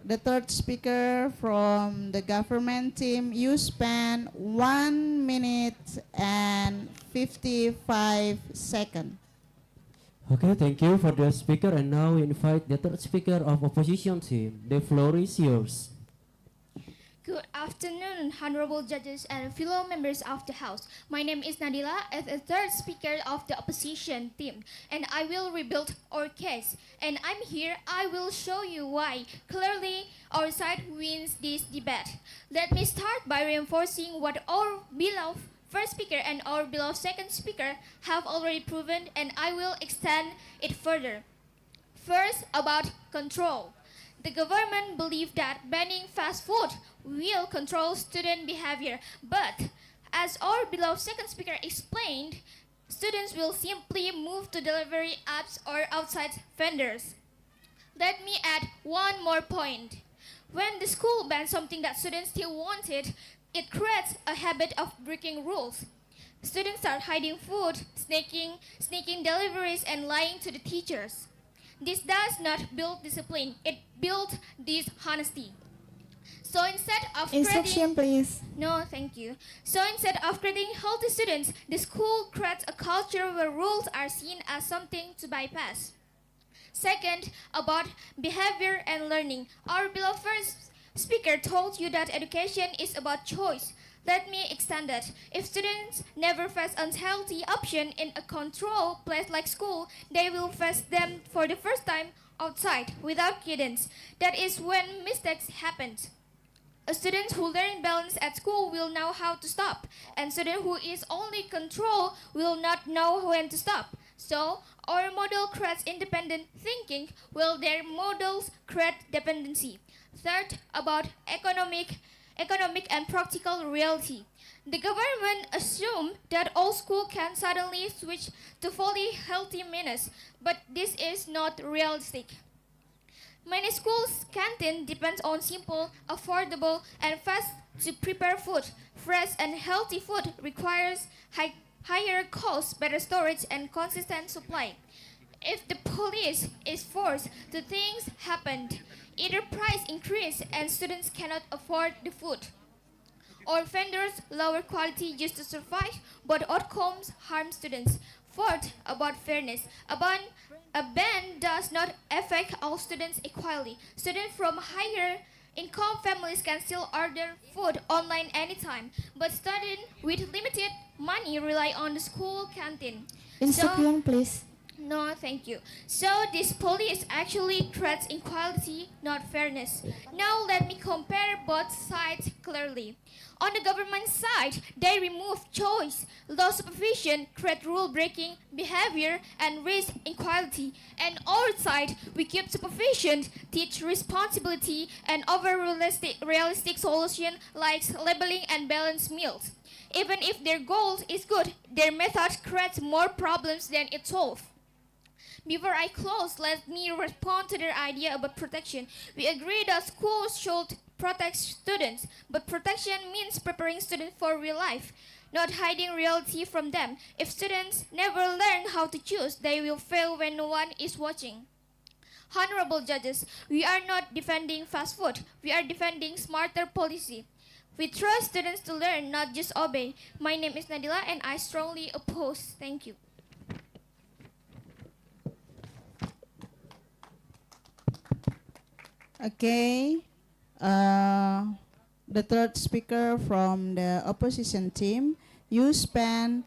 The third speaker from the government team, you spend 1 minute and 55 seconds. Okay, thank you for the speaker, and now we invite the third speaker of opposition team. The floor is yours. Good afternoon, honorable judges and fellow members of the House. My name is Nadila, as a third speaker of the opposition team, and I will rebuild our case. And I'm here, I will show you why clearly our side wins this debate. Let me start by reinforcing what our beloved first speaker and our beloved second speaker have already proven, and I will extend it further. First, about control. The government believes that banning fast food will control student behavior, but as our beloved second speaker explained, students will simply move to delivery apps or outside vendors. Let me add one more point. When the school bans something that students still wanted, it creates a habit of breaking rules. Students start hiding food, sneaking deliveries, and lying to the teachers. This does not build discipline, it builds dishonesty. So instead of Instruction, please. No, thank you. So instead of creating healthy students, the school creates a culture where rules are seen as something to bypass. Second, about behavior and learning. Our beloved first speaker told you that education is about choice. Let me extend that. If students never face unhealthy option in a controlled place like school, they will face them for the first time outside without guidance. That is when mistakes happen. A student who learn balance at school will know how to stop, and student who is only control will not know when to stop. So, our model creates independent thinking, while their models create dependency. Third, about economic and practical reality. The government assumed that all schools can suddenly switch to fully healthy menus, but this is not realistic. Many schools' canteen depends on simple, affordable, and fast-to-prepare food. Fresh and healthy food requires higher cost, better storage, and consistent supply. If the police is forced to things happened, either price increase and students cannot afford the food, or vendors lower quality just to survive, but outcomes harm students. Fourth, about fairness. A ban does not affect all students equally. Students from higher income families can still order food online anytime, but students with limited money rely on the school canteen. Instruction, please. No, thank you. So this policy actually creates inequality, not fairness. Now let me compare both sides clearly. On the government side, they remove choice, low supervision, create rule-breaking behavior, and risk inequality. And our side, we keep supervision, teach responsibility, and offer realistic solution like labeling and balanced meals. Even if their goal is good, their method creates more problems than it solves. Before I close, let me respond to their idea about protection. We agree that schools should protect students, but protection means preparing students for real life, not hiding reality from them. If students never learn how to choose, they will fail when no one is watching. Honorable judges, we are not defending fast food. We are defending smarter policy. We trust students to learn, not just obey. My name is Nadila and I strongly oppose. Thank you. Okay. The third speaker from the opposition team, you spend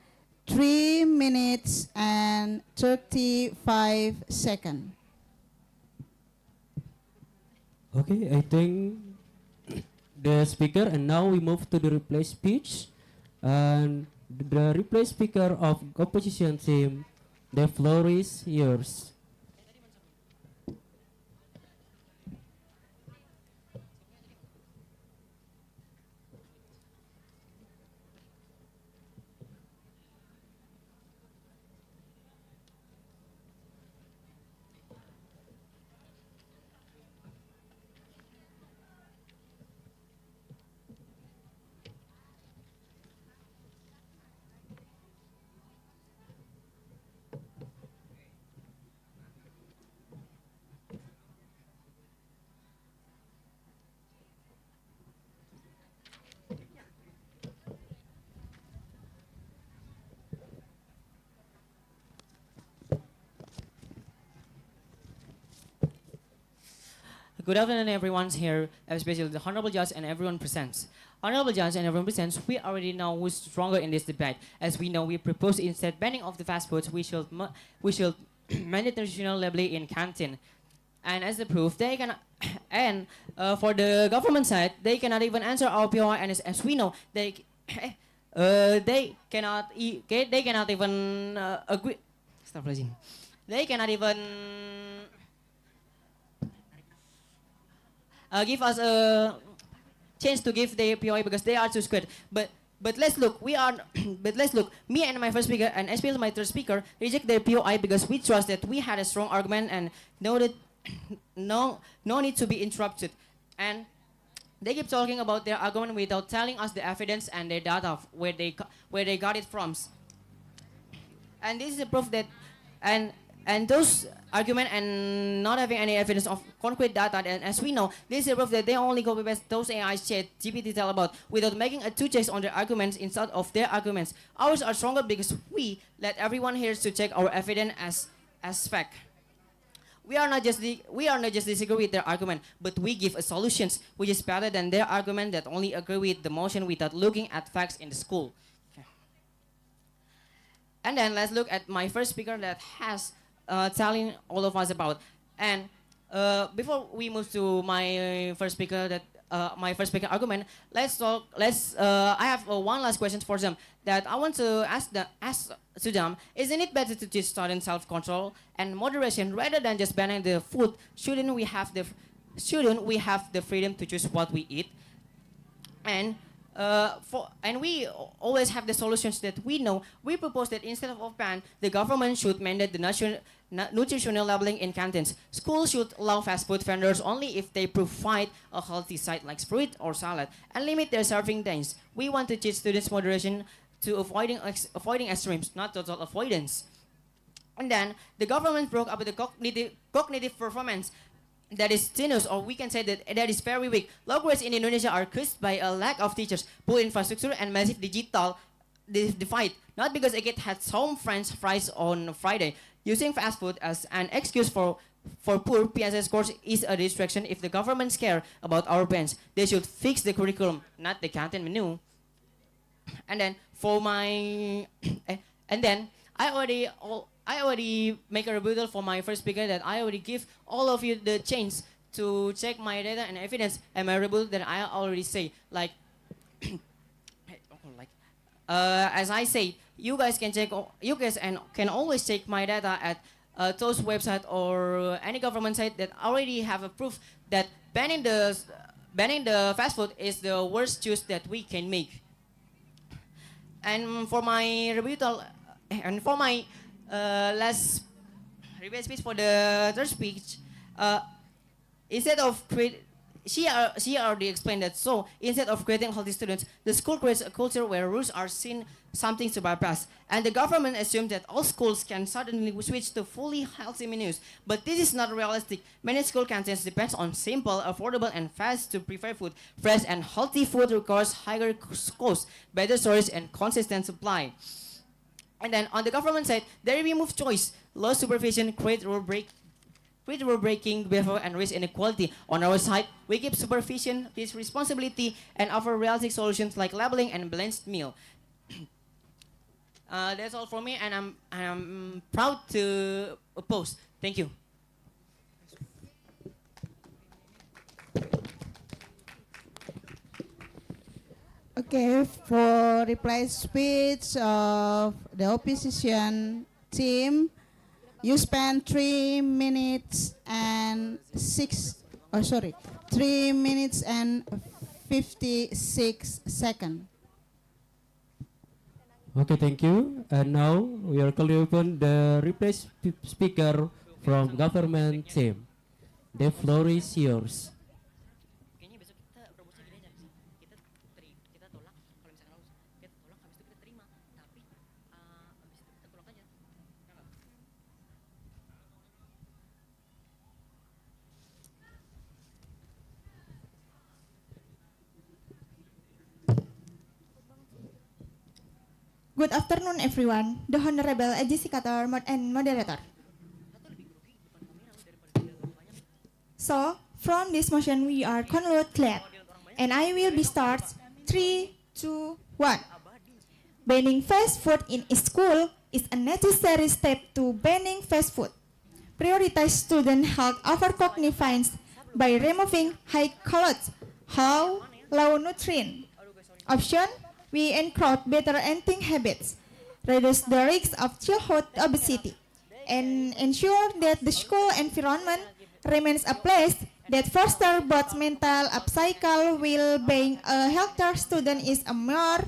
3 minutes and 35 seconds. Okay, I think the speaker, and now we move to the replay speech. And the replay speaker of opposition team, the floor is yours. Good afternoon, everyone's here, especially the Honorable Judge and everyone presents. Honorable Judge and everyone presents, we already know who's stronger in this debate. As we know, we propose instead banning of the fast foods, we should mandate nutritional labeling in canteen. And as the proof, they can, and for the government side, they cannot even answer our POI, and as we know, they cannot even agree. Stop phrasing. They cannot even give us a chance to give the POI because they are too squared. But let's look. Me and my first speaker and especially my third speaker reject their POI because we trust that we had a strong argument and know that no need to be interrupted. And they keep talking about their argument without telling us the evidence and their data of where they got it from. And this is a proof that and those argument and not having any evidence of concrete data, and as we know, this is a proof that they only copy paste those AI chat GPT tell about without making a two checks on their arguments instead of their arguments. Ours are stronger because we let everyone here to check our evidence as fact. We are not just disagree with their argument, but we give a solutions which is better than their argument that only agree with the motion without looking at facts in the school. Okay. And then let's look at my first speaker that has telling all of us about. And before we move to my first speaker argument, I have one last question for them that I want to ask to them. Isn't it better to teach students self-control and moderation rather than just banning the food? Shouldn't we have the freedom to choose what we eat? And we always have the solutions that we know. We propose that instead of ban, the government should mandate the nutritional labeling in canteens. Schools should allow fast food vendors only if they provide a healthy side like fruit or salad and limit their serving times. We want to teach students moderation to avoiding extremes, not total avoidance. And then the government broke up with the cognitive performance that is tenuous, or we can say that is very weak. Low grades in Indonesia are caused by a lack of teachers, poor infrastructure, and massive digital divide. Not because a kid had some French fries on Friday. Using fast food as an excuse for poor PSS scores is a distraction. If the governments care about our parents, they should fix the curriculum, not the canteen menu. And then for my, and then I already make a rebuttal for my first speaker that I already give all of you the chance to check my data and evidence, and my rebuttal that I already say like as I say, you guys can always check my data at those website or any government site that already have a proof that banning the fast food is the worst choice that we can make. And for my rebuttal and for my last rebate speech for the third speech, instead of she already explained that. So instead of creating healthy students, the school creates a culture where rules are seen something to bypass, and the government assumes that all schools can suddenly switch to fully healthy menus. But this is not realistic. Many school canteens depends on simple, affordable, and fast to prepare food. Fresh and healthy food requires higher cost, better storage, and consistent supply. And then on the government side, they remove choice, low supervision, create rule breaking behavior, and risk inequality. On our side, we keep supervision, this responsibility, and offer realistic solutions like labeling and balanced meal. That's all for me, and I'm proud to oppose. Thank you. Okay, for reply speech of the opposition team, you spend 3 minutes and 3 minutes and 56 seconds. Okay, thank you. And now we are calling upon the reply speaker from government team. The floor is yours. Good afternoon, everyone. The Honorable Educator and Moderator. So, from this motion, we are conclude clear, and I will be start 3, 2, 1. Banning fast food in school is a necessary step to banning fast food. Prioritize student health over convenience by removing high calories, low nutrient option. We encourage better eating habits, reduce the risk of childhood obesity, and ensure that the school environment remains a place that fosters both mental and psychological well-being. A healthier student is a more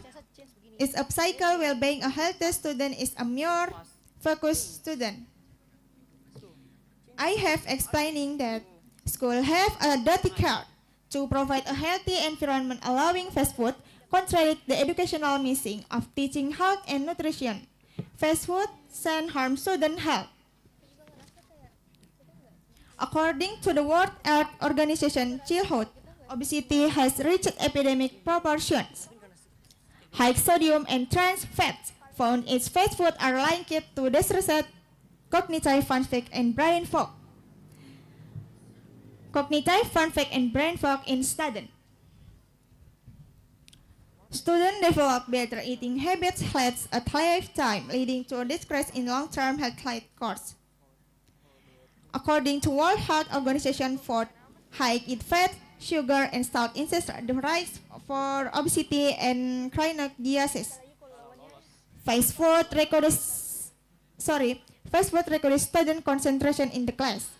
focused student. I have explaining that school have a duty care to provide a healthy environment. Allowing fast food contradict the educational mission of teaching health and nutrition. Fast food can harm student health. According to the World Health Organization, childhood obesity has reached epidemic proportions. High sodium and trans fats found in fast food are linked to distress, cognitive function, and brain fog. In students. Students develop better eating habits late at lifetime, leading to a decrease in long-term health costs. According to World Health Organization, food high in fat, sugar, and salt increase the risk for obesity and chronic diseases. Fast food records student concentration in the class.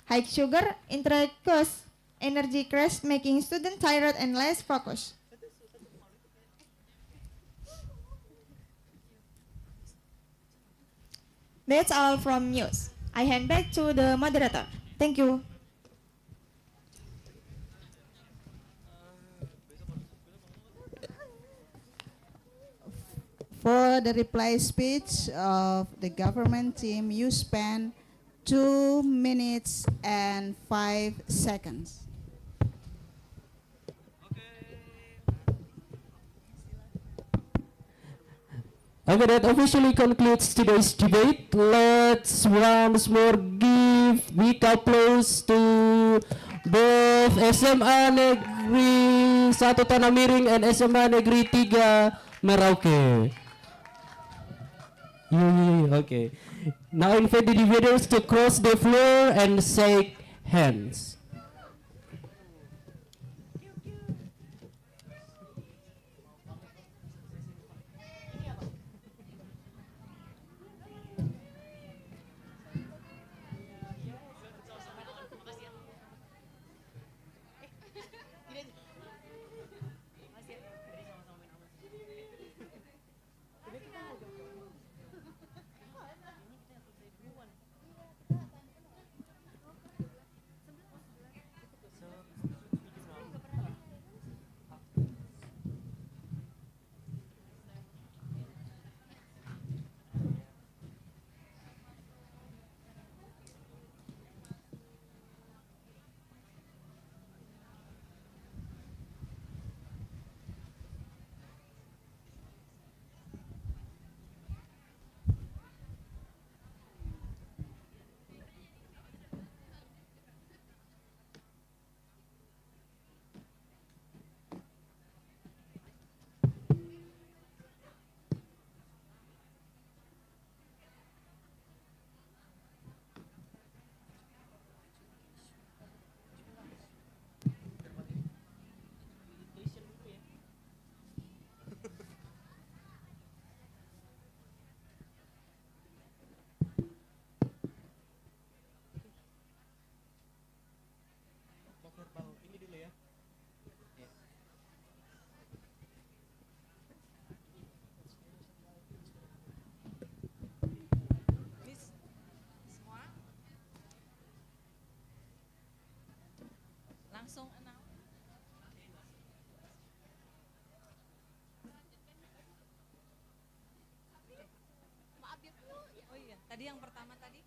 High sugar introduces energy crash, making students tired and less focused. That's all from news. I hand back to the moderator. Thank you. For the reply speech of the government team, you spend 2 minutes and 5 seconds. Okay, that officially concludes today's debate. Let's once more give big applause to both SMA Negeri 1 Tanah Miring and SMA Negeri 3 Merauke. Okay. Now invite the debaters to cross the floor and shake hands. langsung announce. Oh iya, tadi yang pertama tadi.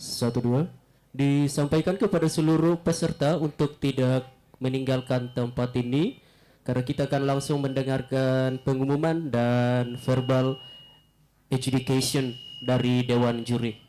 Satu dua. Disampaikan kepada seluruh peserta untuk tidak meninggalkan tempat ini karena kita akan langsung mendengarkan pengumuman dan verbal adjudication dari Dewan Juri.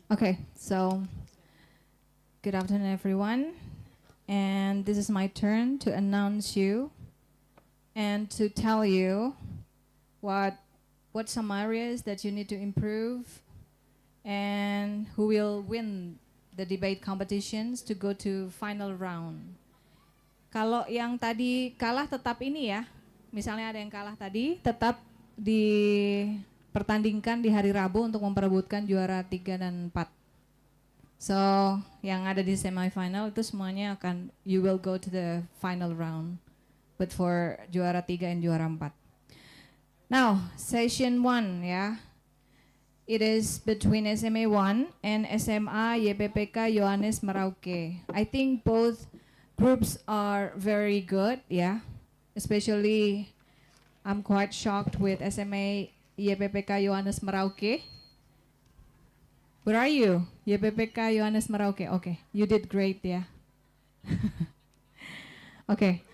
Okay, so good afternoon, everyone. And this is my turn to announce you and to tell you what some areas that you need to improve and who will win the debate competitions to go to final round. Kalau yang tadi kalah tetap ini ya, misalnya ada yang kalah tadi tetap dipertandingkan di hari Rabu untuk memperebutkan juara 3 dan 4. So, yang ada di semifinal itu semuanya you will go to the final round. But for juara 3 and juara 4. Now, session 1 ya. It is between SMA 1 and SMA YPPK Yohanes Merauke. I think both groups are very good, yeah. Especially, I'm quite shocked with SMA YPPK Yohanes Merauke. Where are you? YPPK Yohanes Merauke. Okay, you did great, yeah. Okay.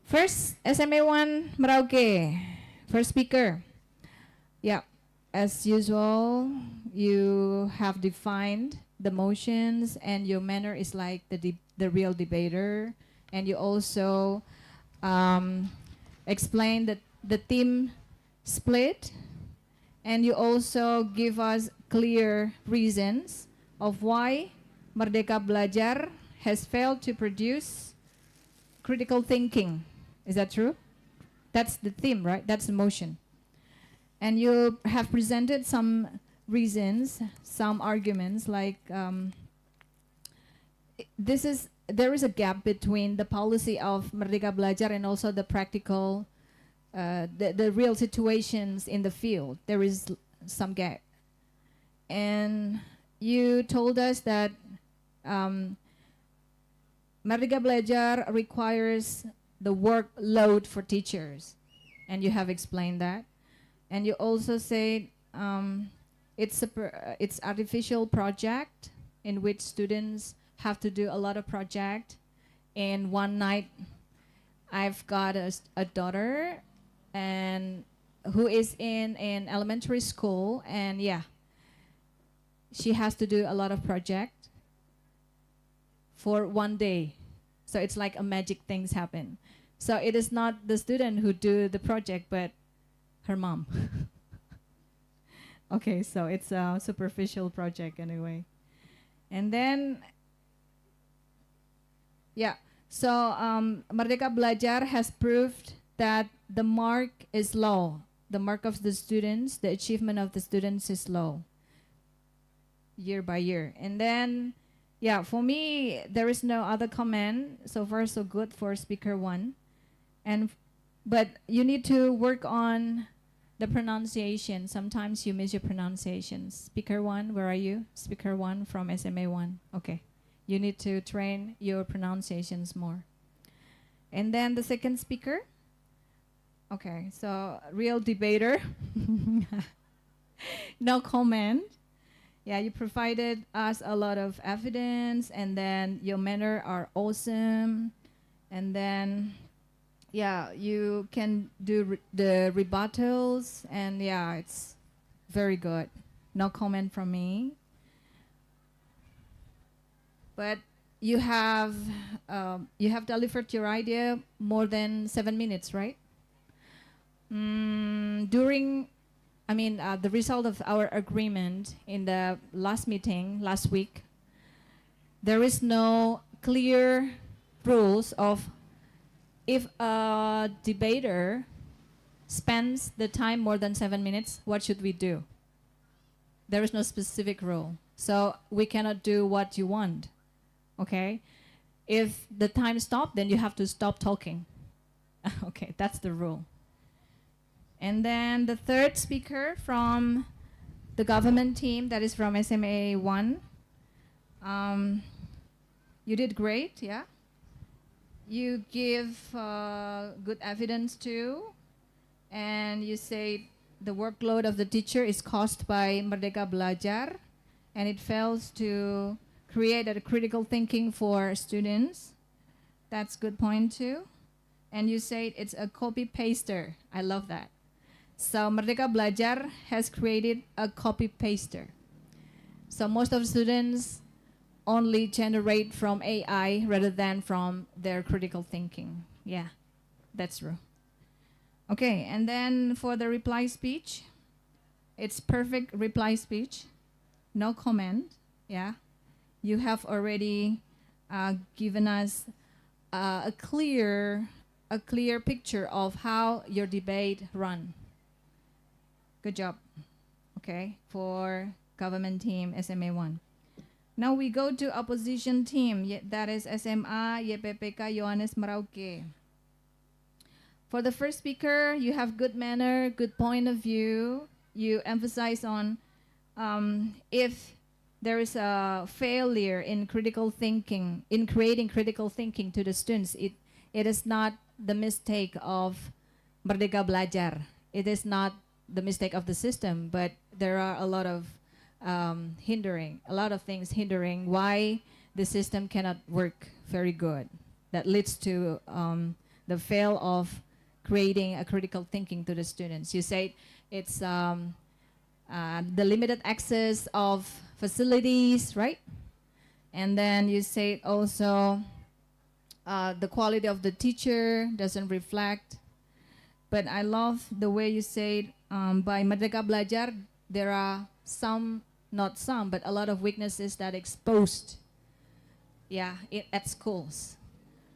First, SMA 1 Merauke. First speaker. Yeah, as usual, you have defined the motions and your manner is like the real debater. And you also explain the team split. And you also give us clear reasons of why Merdeka Belajar has failed to produce critical thinking. Is that true? That's the theme, right? That's the motion. And you have presented some reasons, some arguments like there is a gap between the policy of Merdeka Belajar and also the practical, the real situations in the field. There is some gap. And you told us that Merdeka Belajar requires the workload for teachers, and you have explained that. And you also said it's artificial project in which students have to do a lot of project. In one night, I've got a daughter and who is in an elementary school, and yeah, she has to do a lot of project for one day. So it's like a magic things happen. So it is not the student who do the project, but her mom. Okay, so it's a superficial project anyway. And then, yeah, so Merdeka Belajar has proved that the mark is low. The mark of the students, the achievement of the students is low year by year. And then, yeah, for me, there is no other comment. So far, so good for speaker 1. But you need to work on the pronunciation. Sometimes you miss your pronunciations. Speaker 1, where are you? Speaker 1 from SMA 1. Okay. You need to train your pronunciations more. And then the second speaker. Okay, so real debater. No comment. Yeah, you provided us a lot of evidence, and then your manner are awesome. And then, yeah, you can do the rebuttals, and yeah, it's very good. No comment from me. But you have delivered your idea more than 7 minutes, right? The result of our agreement in the last meeting last week, there is no clear rules of if a debater spends the time more than 7 minutes, what should we do? There is no specific rule. So we cannot do what you want, okay? If the time stops, then you have to stop talking. Okay, that's the rule. And then the third speaker from the government team, that is from SMA 1. You did great, yeah? You give good evidence too. And you say the workload of the teacher is caused by Merdeka Belajar. And it fails to create a critical thinking for students. That's good point too. And you say it's a copy-paster. I love that. So Merdeka Belajar has created a copy-paster. So most of the students only generate from AI rather than from their critical thinking. Yeah, that's true. Okay, and then for the reply speech, it's perfect reply speech, no comment. Yeah, you have already given us a clear picture of how your debate run. Good job. Okay, for government team SMA 1. Now we go to opposition team, that is SMA YPPK Yohanes Merauke. For the first speaker, you have good manner, good point of view. You emphasize on if there is a failure in critical thinking, in creating critical thinking to the students, it is not the mistake of Merdeka Belajar. It is not the mistake of the system, but there are a lot of things hindering why the system cannot work very good. That leads to the fail of creating a critical thinking to the students. You say it's the limited access of facilities, right? And then you say also the quality of the teacher doesn't reflect. But I love the way you say by Merdeka Belajar, there are some, not some, but a lot of weaknesses that exposed, at schools.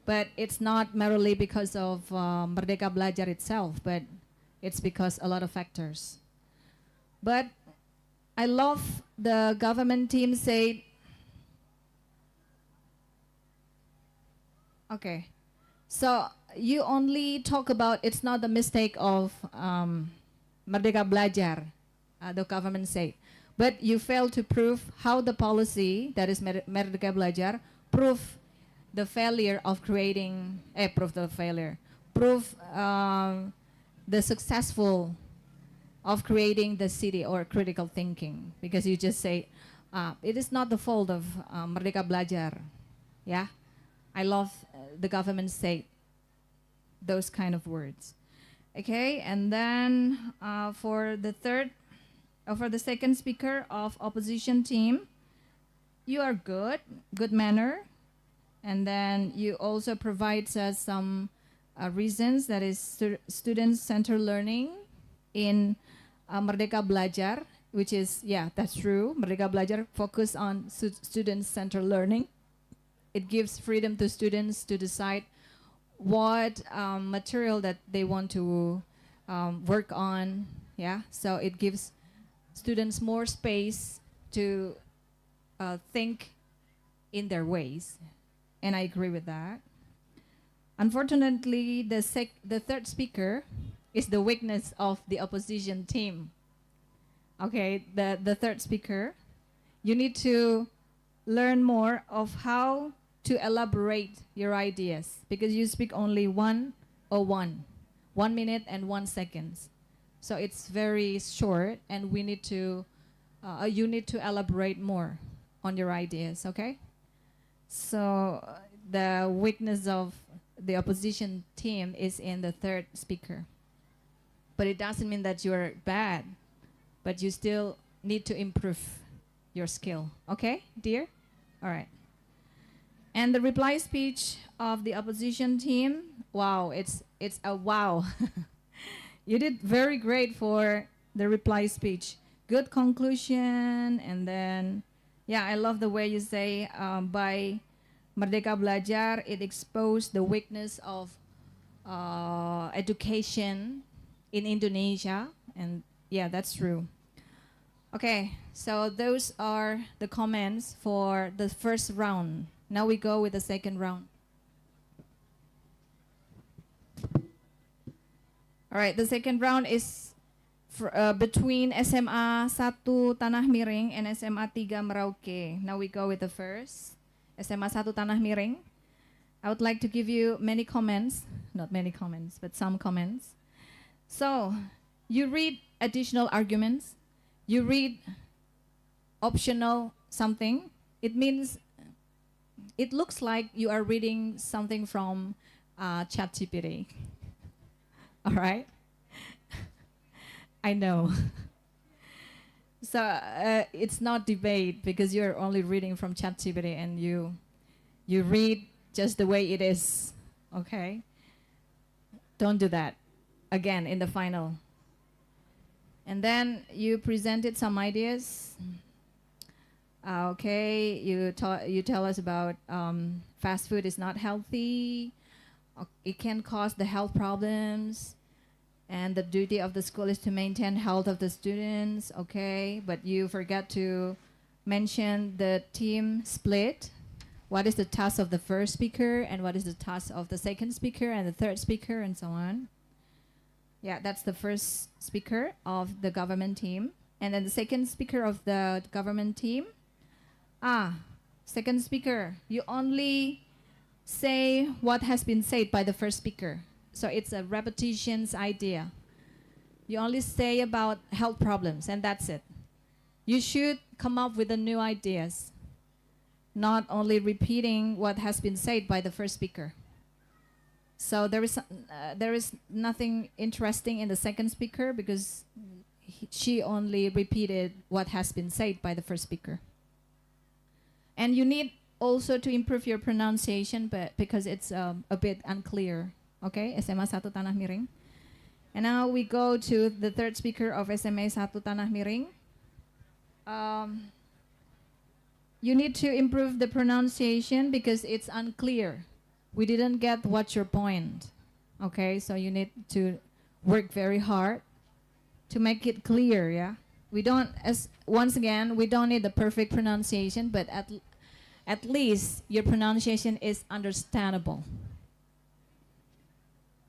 But it's not merely because of Merdeka Belajar itself, but it's because a lot of factors. But I love the government team say, okay, so you only talk about it's not the mistake of Merdeka Belajar, the government say, but you fail to prove how the policy, that is Merdeka Belajar, prove the failure of creating, prove the successful of creating the city or critical thinking, because you just say it is not the fault of Merdeka Belajar. Yeah, I love the government say those kind of words. Okay, and then for the second speaker of opposition team, you are good manner, and then you also provide us some reasons, that is student-centered learning in Merdeka Belajar, which is, that's true. Merdeka Belajar focus on student-centered learning. It gives freedom to students to decide what material that they want to work on. So it gives students more space to think in their ways, and I agree with that. Unfortunately, the third speaker is the weakness of the opposition team. Okay, the third speaker, you need to learn more of how to elaborate your ideas, because you speak only 1 minute and 1 second. So it's very short, and we need to, you need to elaborate more on your ideas, okay? So the weakness of the opposition team is in the third speaker. But it doesn't mean that you're bad, but you still need to improve your skill, okay, dear? All right. And the reply speech of the opposition team, wow, it's a wow. You did very great for the reply speech. Good conclusion, and then, I love the way you say by Merdeka Belajar, it exposed the weakness of education in Indonesia, and that's true. Okay, so those are the comments for the first round. Now we go with the second round. All right, the second round is between SMA 1 Tanah Miring and SMA 3 Merauke. Now we go with the first, SMA 1 Tanah Miring. I would like to give you many comments, not many comments, but some comments. So, you read additional arguments, you read optional something, it means, it looks like you are reading something from ChatGPT. All right? I know. So it's not debate because you're only reading from ChatGPT and you read just the way it is. Okay? Don't do that again in the final. And then you presented some ideas. Okay, you tell us about fast food is not healthy. It can cause the health problems. And the duty of the school is to maintain health of the students. Okay, but you forgot to mention the team split. What is the task of the first speaker and what is the task of the second speaker and the third speaker and so on. Yeah, that's the first speaker of the government team. And then the second speaker of the government team. Second speaker, you only say what has been said by the first speaker. So it's a repetitions idea. You only say about health problems and that's it. You should come up with the new ideas, not only repeating what has been said by the first speaker. So there is nothing interesting in the second speaker because she only repeated what has been said by the first speaker. And you need also to improve your pronunciation, but because it's a bit unclear. Okay, SMA 1 Tanah Miring. And now we go to the third speaker of SMA 1 Tanah Miring. You need to improve the pronunciation because it's unclear. We didn't get what's your point. Okay, so you need to work very hard to make it clear, yeah? We don't, once again, we don't need the perfect pronunciation, but at least your pronunciation is understandable.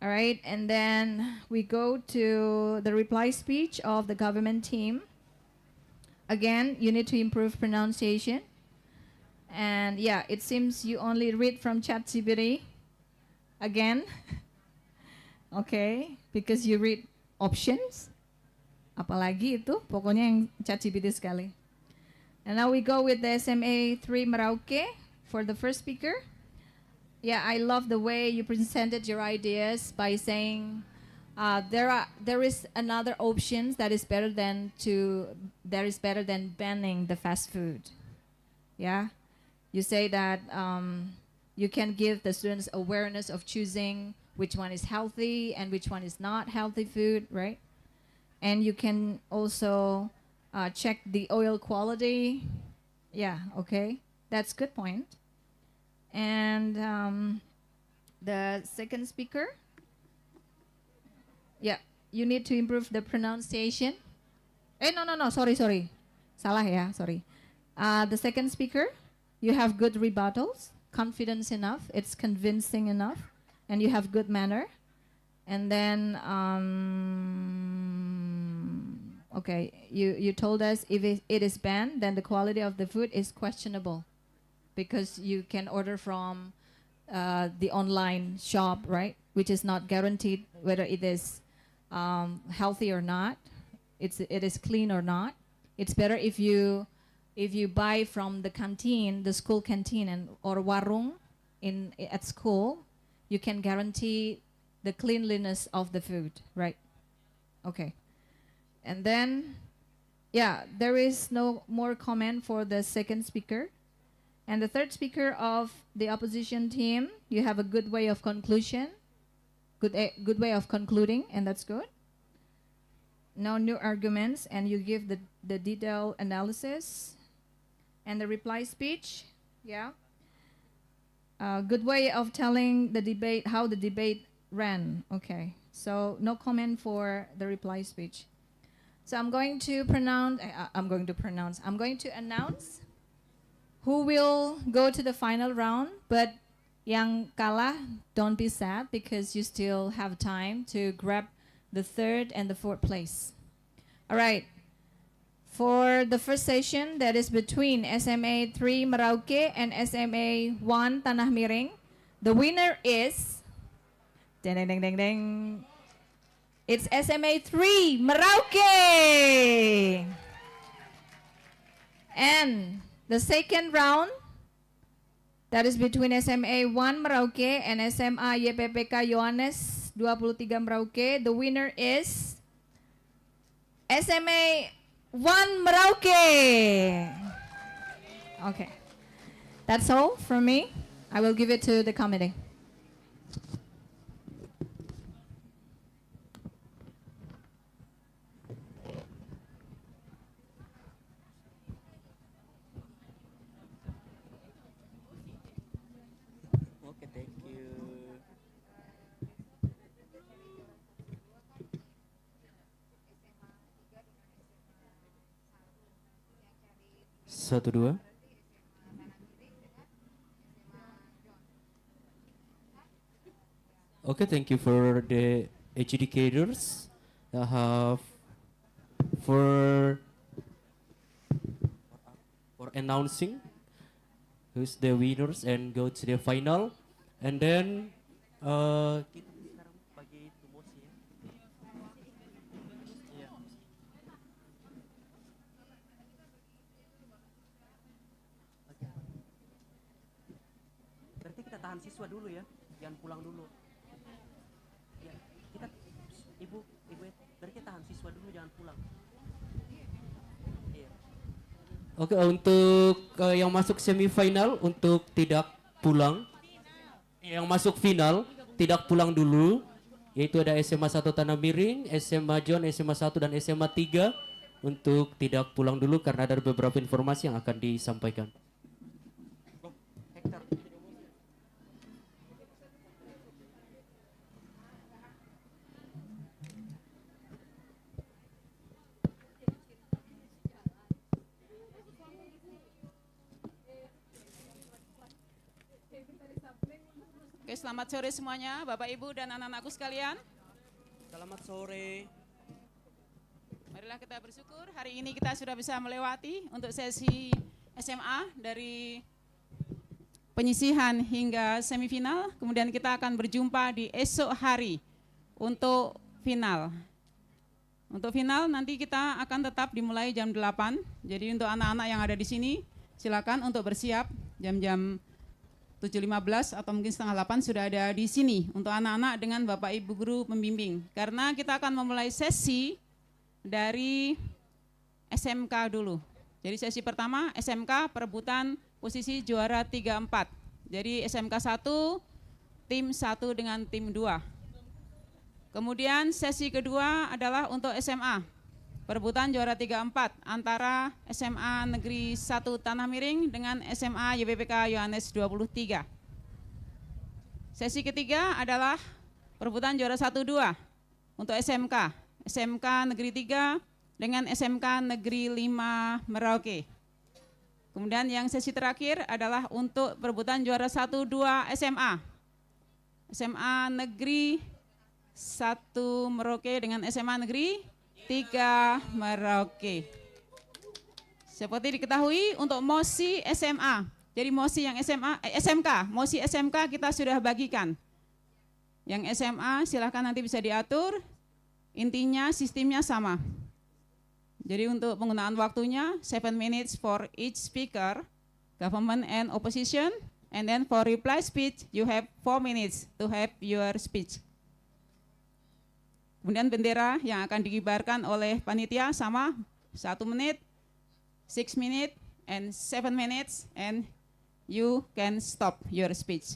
All right, and then we go to the reply speech of the government team. Again, you need to improve pronunciation. And yeah, it seems you only read from ChatGPT again. Okay, because you read options. Apalagi itu, pokoknya yang ChatGPT sekali. And now we go with the SMA 3 Merauke for the first speaker. Yeah, I love the way you presented your ideas by saying there is another options that is better than banning the fast food. Yeah, you say that you can give the students awareness of choosing which one is healthy and which one is not healthy food, right? And you can also check the oil quality. Yeah, okay, that's good point. And the second speaker, yeah, you need to improve the pronunciation. No, sorry. Salah ya, sorry. The second speaker, you have good rebuttals, confidence enough, it's convincing enough, and you have good manner. And then, okay, you told us if it is banned, then the quality of the food is questionable. Because you can order from the online shop, right? Which is not guaranteed whether it is healthy or not. It is clean or not. It's better if you buy from the canteen, the school canteen, or warung at school. You can guarantee the cleanliness of the food, right? Okay. And then, yeah, there is no more comment for the second speaker. And the third speaker of the opposition team, you have a good way of conclusion, good way of concluding, and that's good. No new arguments, and you give the detailed analysis. And the reply speech, yeah. Good way of telling the debate, how the debate ran. Okay, so no comment for the reply speech. So I'm going to announce who will go to the final round, but yang kalah, don't be sad because you still have time to grab the third and the fourth place. All right. For the first session, that is between SMA 3 Merauke and SMA 1 Tanah Miring, the winner is, ding, ding, ding, ding, ding. It's SMA 3 Merauke. And the second round, that is between SMA 1 Merauke and SMA YPPK Yohanes 23 Merauke. The winner is SMA 1 Merauke. Okay. That's all from me. I will give it to the committee. Okay, thank you. Satu dua. Okay, thank you for the educators that have for announcing who's the winners and go to the final, and then kita sekarang bagi promosi ya. Iya. Berarti kita tahan siswa dulu ya, jangan pulang dulu. Ya, kita ibu, berarti tahan siswa dulu, jangan pulang. Iya. Oke, untuk yang masuk semifinal untuk tidak pulang, yang masuk final tidak pulang dulu, yaitu ada SMA 1 Tanah Miring, SMA John, SMA 1 dan SMA 3 untuk tidak pulang dulu karena ada beberapa informasi yang akan disampaikan. Oke, selamat sore semuanya, Bapak Ibu dan anak-anakku sekalian. Selamat sore. Marilah kita bersyukur hari ini kita sudah bisa melewati untuk sesi SMA dari penyisihan hingga semifinal. Kemudian kita akan berjumpa di esok hari untuk final. Untuk final nanti kita akan tetap dimulai jam 8. Jadi untuk anak-anak yang ada di sini silakan untuk bersiap jam-jam 7.15 atau mungkin setengah 8 sudah ada di sini untuk anak-anak dengan Bapak Ibu Guru pembimbing. Karena kita akan memulai sesi dari SMK dulu. Jadi sesi pertama SMK perebutan posisi juara 3-4. Jadi SMK 1, tim 1 dengan tim 2. Kemudian sesi kedua adalah untuk SMA. Perebutan juara 3-4 antara SMA Negeri 1 Tanah Miring dengan SMA YBPK Yohanes 23. Sesi ketiga adalah perebutan juara 1-2 untuk SMK. SMK Negeri 3 dengan SMK Negeri 5 Merauke. Kemudian yang sesi terakhir adalah untuk perebutan juara 1-2 SMA. SMA Negeri 1 Merauke dengan SMA Negeri 3 Merauke. Seperti diketahui untuk mosi SMA, jadi mosi yang mosi SMK kita sudah bagikan. Yang SMA silahkan nanti bisa diatur, intinya sistemnya sama. Jadi untuk penggunaan waktunya 7 minutes for each speaker, government and opposition, and then for reply speech you have 4 minutes to have your speech. Kemudian bendera yang akan dikibarkan oleh panitia sama 1 menit, 6 minutes, and 7 minutes, and you can stop your speech.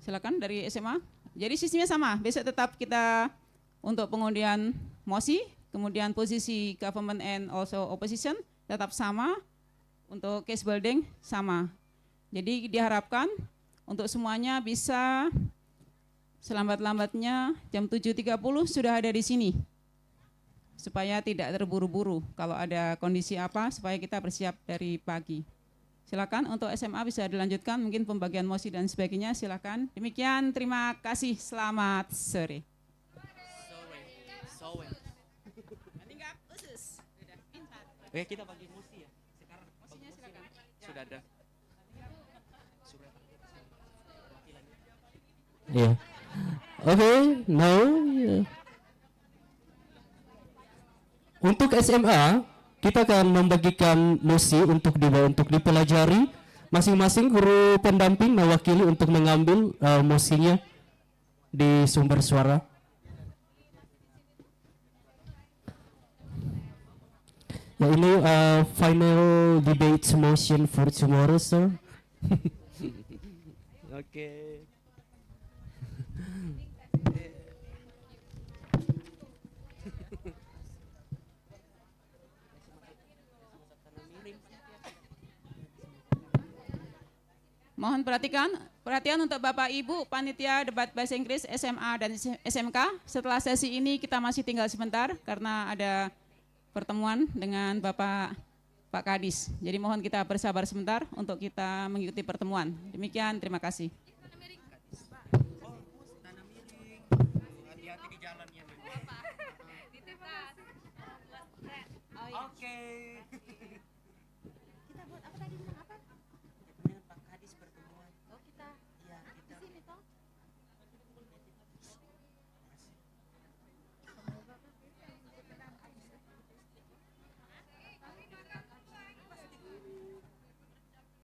Silakan dari SMA. Jadi sistemnya sama, besok tetap kita untuk pengundian mosi, kemudian posisi government and also opposition tetap sama, untuk case building sama. Jadi diharapkan untuk semuanya bisa selambat-lambatnya jam 7.30 sudah ada di sini. Supaya tidak terburu-buru kalau ada kondisi apa, supaya kita bersiap dari pagi. Silakan untuk SMA bisa dilanjutkan, mungkin pembagian mosi dan sebagainya, silakan. Demikian, terima kasih, selamat sore. Oke, kita bagi mosi ya. Sekarang mosinya silakan. Sudah ada. Yeah. Okay, now untuk SMA kita akan membagikan mosi untuk dipelajari. Masing-masing guru pendamping mewakili untuk mengambil mosinya di sumber suara. Ya, ini final debate motion for tomorrow, sir. Okay. Mohon perhatian untuk Bapak Ibu panitia debat bahasa Inggris SMA dan SMK. Setelah sesi ini kita masih tinggal sebentar karena ada pertemuan dengan Bapak Pak Kadis. Jadi mohon kita bersabar sebentar untuk kita mengikuti pertemuan. Demikian, terima kasih. Okay.